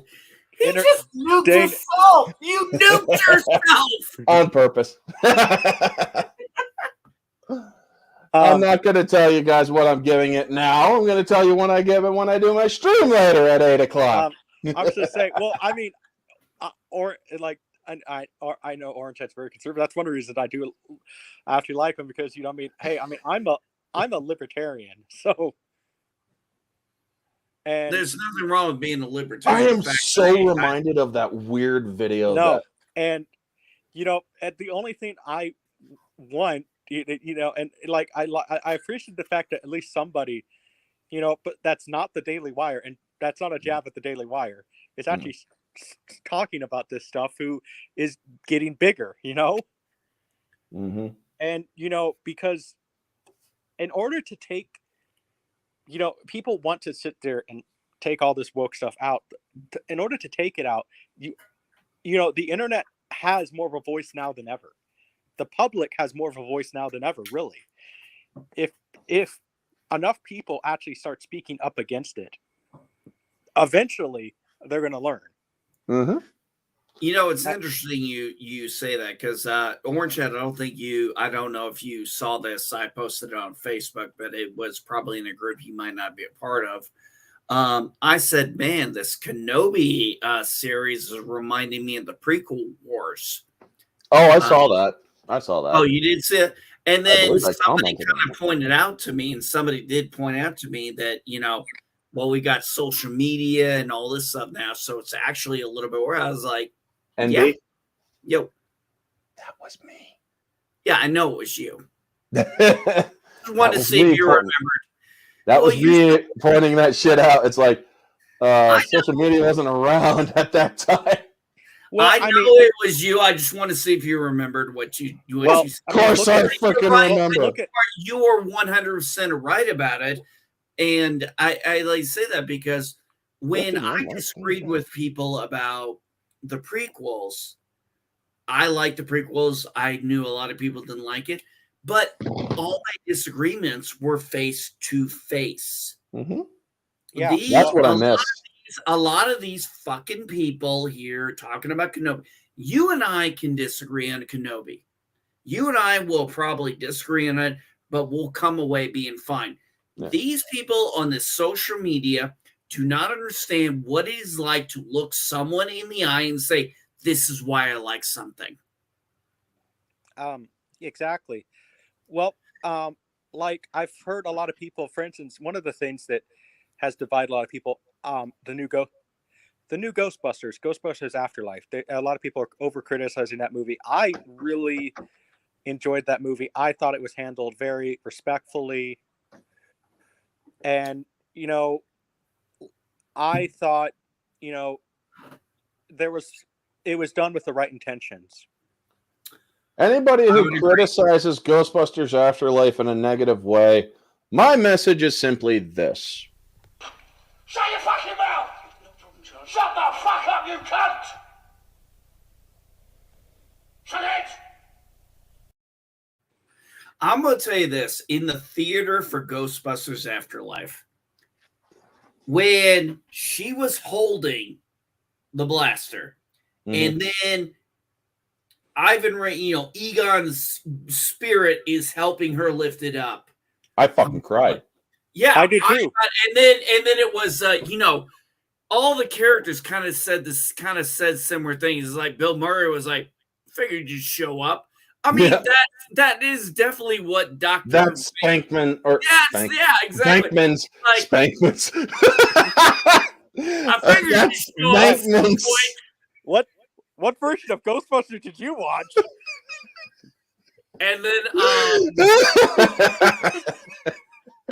He just nuked himself. You nuked yourself. On purpose. I'm not going to tell you guys what I'm giving it now. I'm going to tell you when I give it when I do my stream later at 8 o'clock. I was just saying. Well, I mean, or like. I know Orange Head's very conservative. That's one of the reasons I do actually like him because I mean, hey, I mean, I'm a libertarian, so. And there's nothing wrong with being a libertarian. I am so reminded of that weird video. No, and at the only thing I want, and like I appreciate the fact that at least somebody, but that's not the Daily Wire, and that's not a jab at the Daily Wire. It's actually talking about this stuff who is getting bigger, Mm-hmm. And because in order to take, people want to sit there and take all this woke stuff out. In order to take it out, the internet has more of a voice now than ever. The public has more of a voice now than ever, really. If enough people actually start speaking up against it, eventually they're going to learn. Mm-hmm. It's interesting you say that because Orange Head, I don't know if you saw this. I posted it on Facebook, but it was probably in a group you might not be a part of. I said, man, this Kenobi series is reminding me of the prequel wars. Oh, I saw that. Oh, you did see it? And then somebody kind of pointed out to me, and somebody did point out to me that, well, we got social media and all this stuff now, so it's actually a little bit where I was like, and yeah, that was me. Yeah, I know it was you. I wanted to see if you remembered. That was me pointing that shit out. It's like social media wasn't around at that time. Well, I know it was you. I just want to see if you remembered what you said. Of course I fucking remember. You are 100% right about it. And I like to say that because when I disagreed with people about the prequels, I liked the prequels. I knew a lot of people didn't like it. But all my disagreements were face to face. Mm-hmm. Yeah, that's what I missed. A lot of these fucking people here talking about Kenobi. You and I can disagree on Kenobi. You and I will probably disagree on it, but we'll come away being fine. Yeah. These people on this social media do not understand what it is like to look someone in the eye and say, this is why I like something. Exactly. Well, like I've heard a lot of people, for instance, one of the things that has divided a lot of people, the new Ghostbusters Afterlife. A lot of people are over criticizing that movie. I really enjoyed that movie. I thought it was handled very respectfully. And, I thought, it was done with the right intentions. Anybody who criticizes Ghostbusters Afterlife in a negative way, my message is simply this. Shut your fucking mouth! Shut the fuck up, you cunt! Shut it! I'm going to tell you this. In the theater for Ghostbusters Afterlife, when she was holding the blaster, and then Ivan Ray, Egon's spirit is helping her lift it up. I fucking cried. Yeah, I did too. And then it was, all the characters kind of said similar things. It's like Bill Murray was like, figured you'd show up. I mean, that is definitely what Dr. That's Spankman or yeah, exactly. Spankman's Spankman's. I figured you'd show up. What version of Ghostbusters did you watch? And then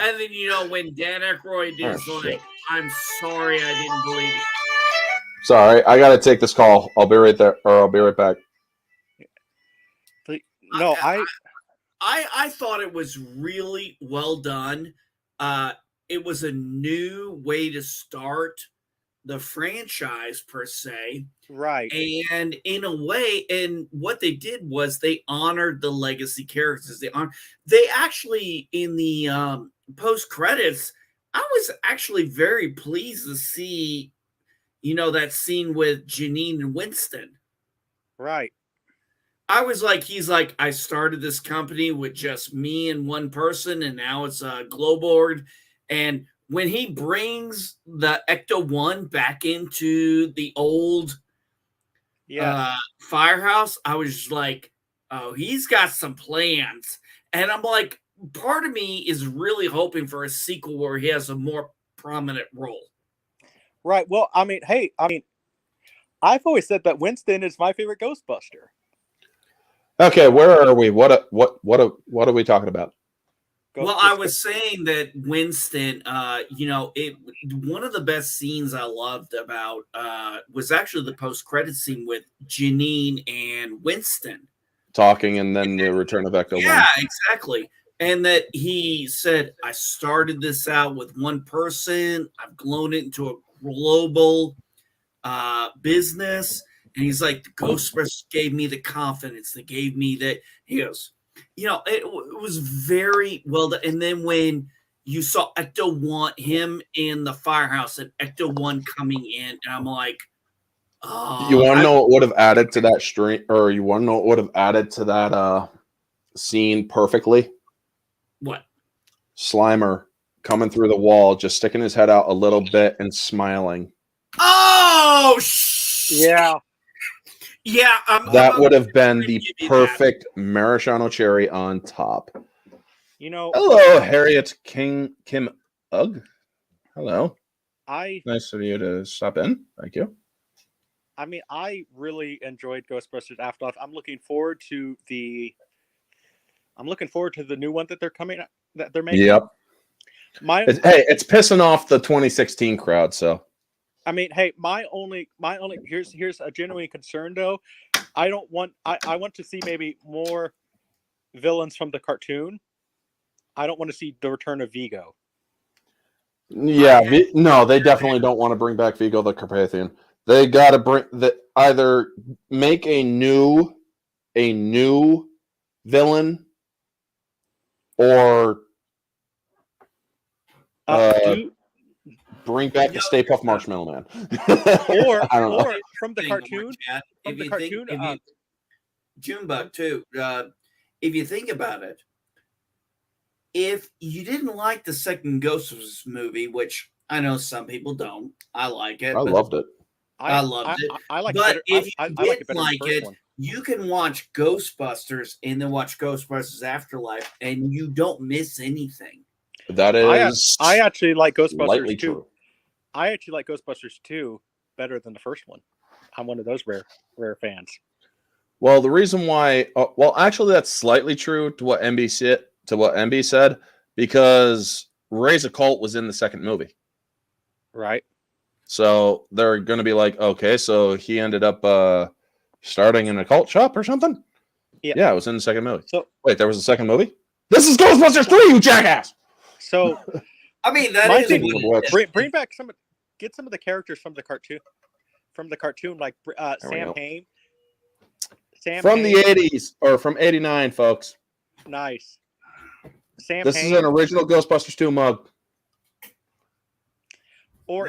and then when Dan Aykroyd is like, I'm sorry I didn't believe Sorry, I gotta take this call. I'll be right there, or I'll be right back. No, I thought it was really well done. It was a new way to start the franchise per se. Right. And in a way, and what they did was they honored the legacy characters. They actually in the post credits, I was actually very pleased to see, that scene with Janine and Winston. Right. I was like, he's like, I started this company with just me and one person, and now it's a global. And when he brings the Ecto-1 back into the old firehouse, I was like, oh, he's got some plans. And I'm like, part of me is really hoping for a sequel where he has a more prominent role. Right. Well, I've always said that Winston is my favorite Ghostbuster. Okay, where are we? What are we talking about? Well, I was saying that Winston, one of the best scenes I loved about was actually the post-credit scene with Janine and Winston Talking, and then the return of Ecto-1. Yeah, exactly. And that he said, I started this out with one person. I've grown it into a global business. And he's like, the Ghostbusters gave me the confidence. They gave me that. He goes, it was very well done. And then when you saw Ecto-1, him in the firehouse, and Ecto-1 coming in, and I'm like, oh. You want to know what would have added to that stream, or you want to know what would have added to that scene perfectly? What? Slimer coming through the wall, just sticking his head out a little bit and smiling. Oh, yeah. Yeah. That would have been the perfect maraschino cherry on top. Hello, Harriet Kim Ugg. Hello. Nice of you to stop in. Thank you. I really enjoyed Ghostbusters Afterlife. I'm looking forward to the new one that they're making. Yep. It's pissing off the 2016 crowd, so. My only here's a genuine concern though. I want to see maybe more villains from the cartoon. I don't want to see the return of Vigo. Yeah, no, they definitely don't want to bring back Vigo the Carpathian. They got to either make a new villain, or bring back the Stay Puft Marshmallow Man. or I don't know. Or from the cartoon. Junebug too. If you think about it, if you didn't like the second Ghostbusters movie, which I know some people don't, I like it. I loved it. I loved it. But if you didn't like it, you can watch Ghostbusters and then watch Ghostbusters Afterlife, and you don't miss anything. That is, I actually like Ghostbusters 2. True. I actually like Ghostbusters 2 better than the first one. I'm one of those rare fans. Well, the reason why, actually, that's slightly true to what MB said, because Ray's a Cult was in the second movie, right? So they're going to be like, okay, so he ended up starting in a cult shop or something. Yeah, it was in the second movie. So wait, there was a second movie? This is Ghostbusters 3, you jackass! So, that is bring back get some of the characters from the cartoon, like Sam Hain. From the 80s, or from 89, folks. Nice. This is an original Ghostbusters 2 mug. Or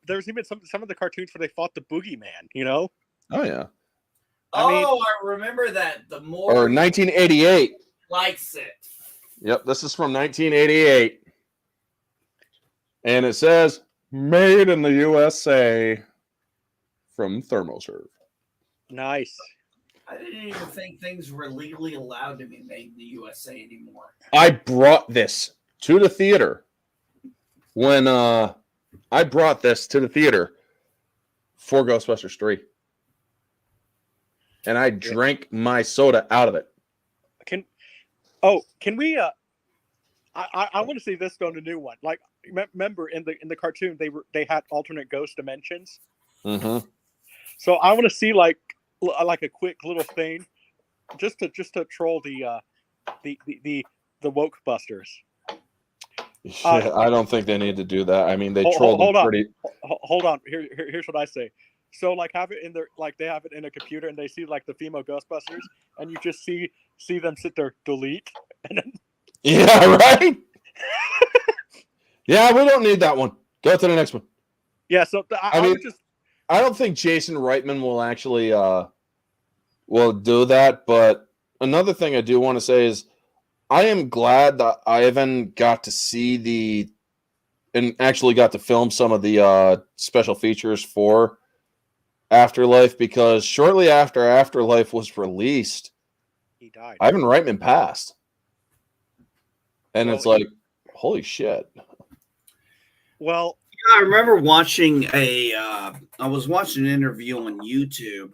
there's even some of the cartoons where they fought the Boogeyman, Oh, yeah. I remember that. The more or 1988. Likes it. Yep, this is from 1988. And it says, made in the USA from ThermoServe. Nice. I didn't even think things were legally allowed to be made in the USA anymore. I brought this to the theater when I brought this to the theater for Ghostbusters 3. And I drank my soda out of it. Can we I want to see this on a new one. Like, remember in the cartoon they had alternate ghost dimensions. Mm-hmm. So I want to see like a quick little thing, just to troll the woke busters. Yeah, I don't think they need to do that. I mean, they trolled them pretty. Hold on. Here's what I say. So like have it in their they have it in a computer and they see like the female Ghostbusters and you just see them sit there delete and then yeah, right. Yeah, we don't need that one. Go to the next one. Yeah. So I mean, I don't think Jason Reitman will actually will do that. But another thing I do want to say is I am glad that Ivan got to see and actually got to film some of the special features for Afterlife, because shortly after Afterlife was released, he died. Ivan Reitman passed. And it's like, holy shit. Well, I remember watching I was watching an interview on YouTube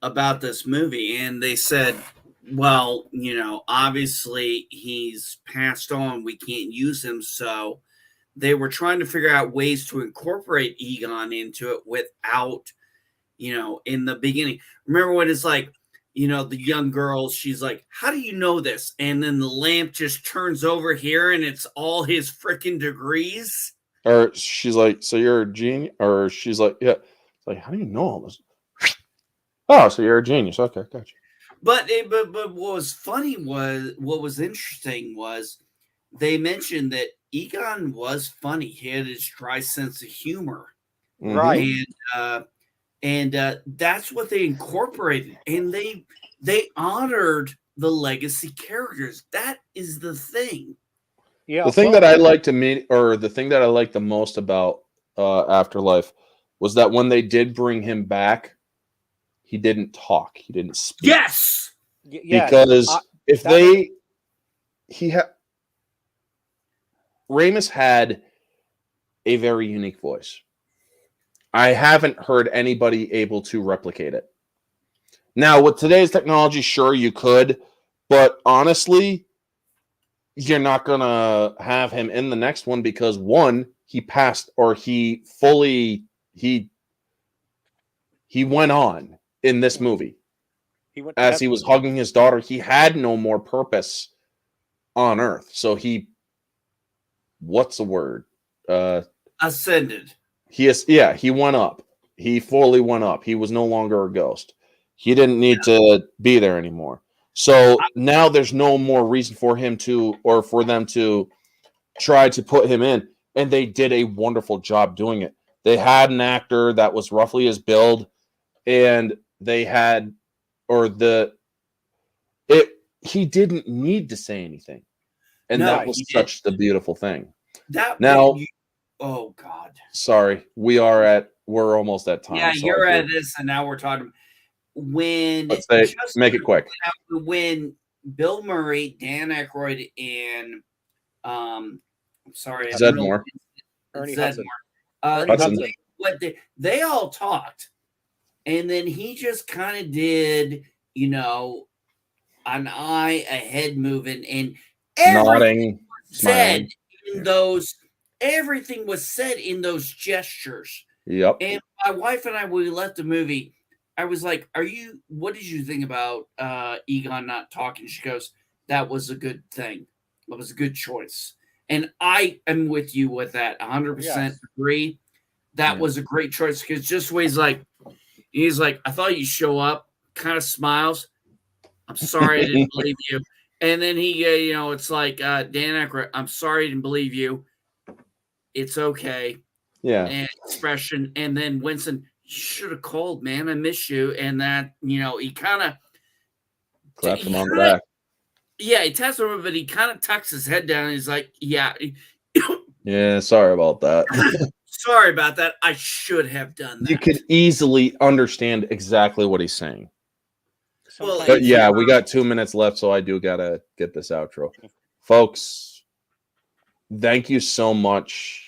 about this movie, and they said, well, obviously he's passed on. We can't use him. So they were trying to figure out ways to incorporate Egon into it without, in the beginning. Remember what it's like, the young girl, she's like, how do you know this? And then the lamp just turns over here and it's all his freaking degrees. Or she's like, so you're a genius? Or she's like, yeah. It's like, how do you know all this? Oh, so you're a genius. Okay, gotcha. But what was funny what was interesting was they mentioned that Egon was funny. He had his dry sense of humor. Right. And that's what they incorporated. And they honored the legacy characters. That is the thing. Yeah. The thing that I like the thing that I like the most about Afterlife was that when they did bring him back, he didn't talk. He didn't speak. Yes. Because Ramis had a very unique voice. I haven't heard anybody able to replicate it. Now, with today's technology, sure, you could, but honestly, you're not going to have him in the next one because, one, he passed, or he went on in this movie. As he was hugging his daughter, he had no more purpose on Earth. So what's the word? Ascended. He went up. He fully went up. He was no longer a ghost. He didn't need to be there anymore. So now there's no more reason for him for them to try to put him in. And they did a wonderful job doing it. They had an actor that was roughly his build, and they had, he didn't need to say anything. And that was such the beautiful thing. Oh God. Sorry. We're almost at time. Yeah, so you're at this, and now we're talking. Let's make it quick. When Bill Murray, Dan Aykroyd, and Zedmore. Ernie Hudson. They all talked, and then he just kind of did, an eye, a head moving, and nodding, said in those. Everything was said in those gestures. Yep. And my wife and I, when we left the movie, I was like, what did you think about Egon not talking? She goes, that was a good thing. That was a good choice. And I am with you with that. 100% agree. That was a great choice, because just the way he's like, I thought you'd show up, kind of smiles. I'm sorry I didn't believe you. And then he, it's like, Dan Aykroyd, I'm sorry I didn't believe you. It's okay. Yeah. And expression. And then Winston, you should have called, man. I miss you. And that, he kind of clapped him on the back. Yeah, he taps him, but he kind of tucks his head down. And he's like, yeah. Yeah, sorry about that. Sorry about that. I should have done that. You could easily understand exactly what he's saying. Well, but yeah, we got 2 minutes left, so I do gotta get this outro. Folks, thank you so much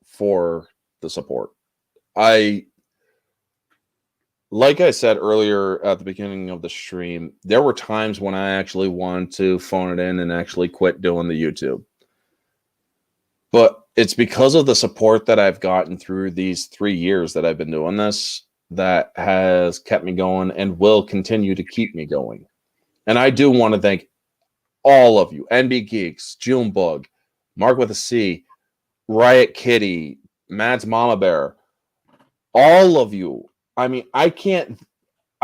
for the support. Like I said earlier at the beginning of the stream, there were times when I actually wanted to phone it in and actually quit doing the YouTube. But it's because of the support that I've gotten through these 3 years that I've been doing this that has kept me going and will continue to keep me going. And I do want to thank all of you, NB Geeks, Junebug, Mark with a C, Riot Kitty, Matt's Mama Bear, all of you. I mean, I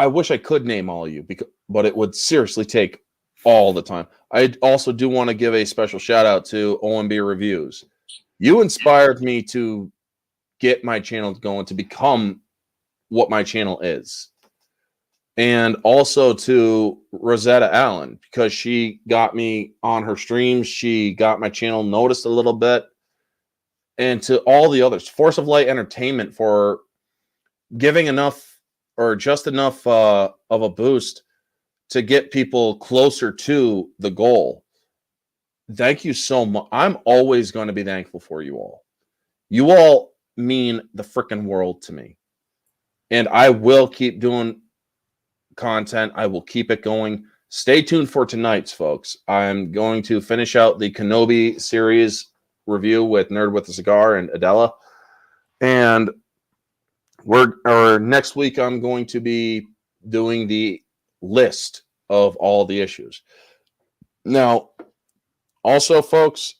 wish I could name all of you, but it would seriously take all the time. I also do want to give a special shout out to OMB Reviews. You inspired me to get my channel going, to become what my channel is. And also to Rosetta Allen, because she got me on her streams. She got my channel noticed a little bit. And to all the others, Force of Light Entertainment for giving enough or just enough of a boost to get people closer to the goal. Thank you so much. I'm always going to be thankful for you all. You all mean the freaking world to me. And I will keep doing content. I will keep it going. Stay tuned for tonight's, folks. I'm going to finish out the Kenobi series review with Nerd with a Cigar and Adela. And next week I'm going to be doing the list of all the issues. Now, also, folks,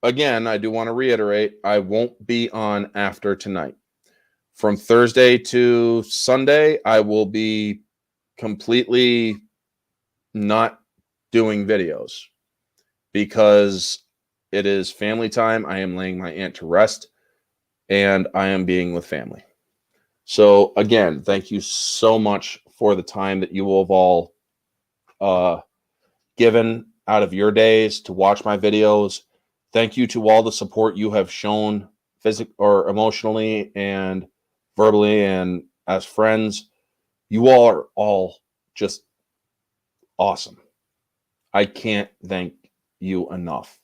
again, I do want to reiterate, I won't be on after tonight. From Thursday to Sunday, I will be completely not doing videos because it is family time. I am laying my aunt to rest and I am being with family. So again, thank you so much for the time that you have all given out of your days to watch my videos. Thank you to all the support you have shown physically or emotionally and verbally and as friends. You all are all just awesome. I can't thank you enough.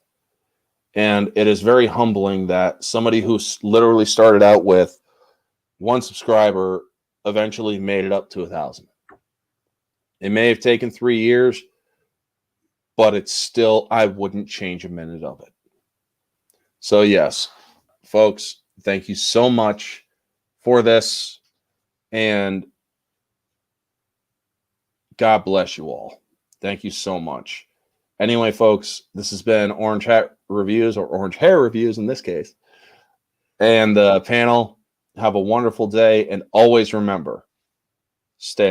And it is very humbling that somebody who literally started out with 1 subscriber eventually made it up to 1,000. It may have taken 3 years, but it's still, I wouldn't change a minute of it. So yes, folks, thank you so much for this, and God bless you all. Thank you so much. Anyway, folks, this has been Orange Hat Reviews, or Orange Hair Reviews in this case. And the panel, have a wonderful day, and always remember, stay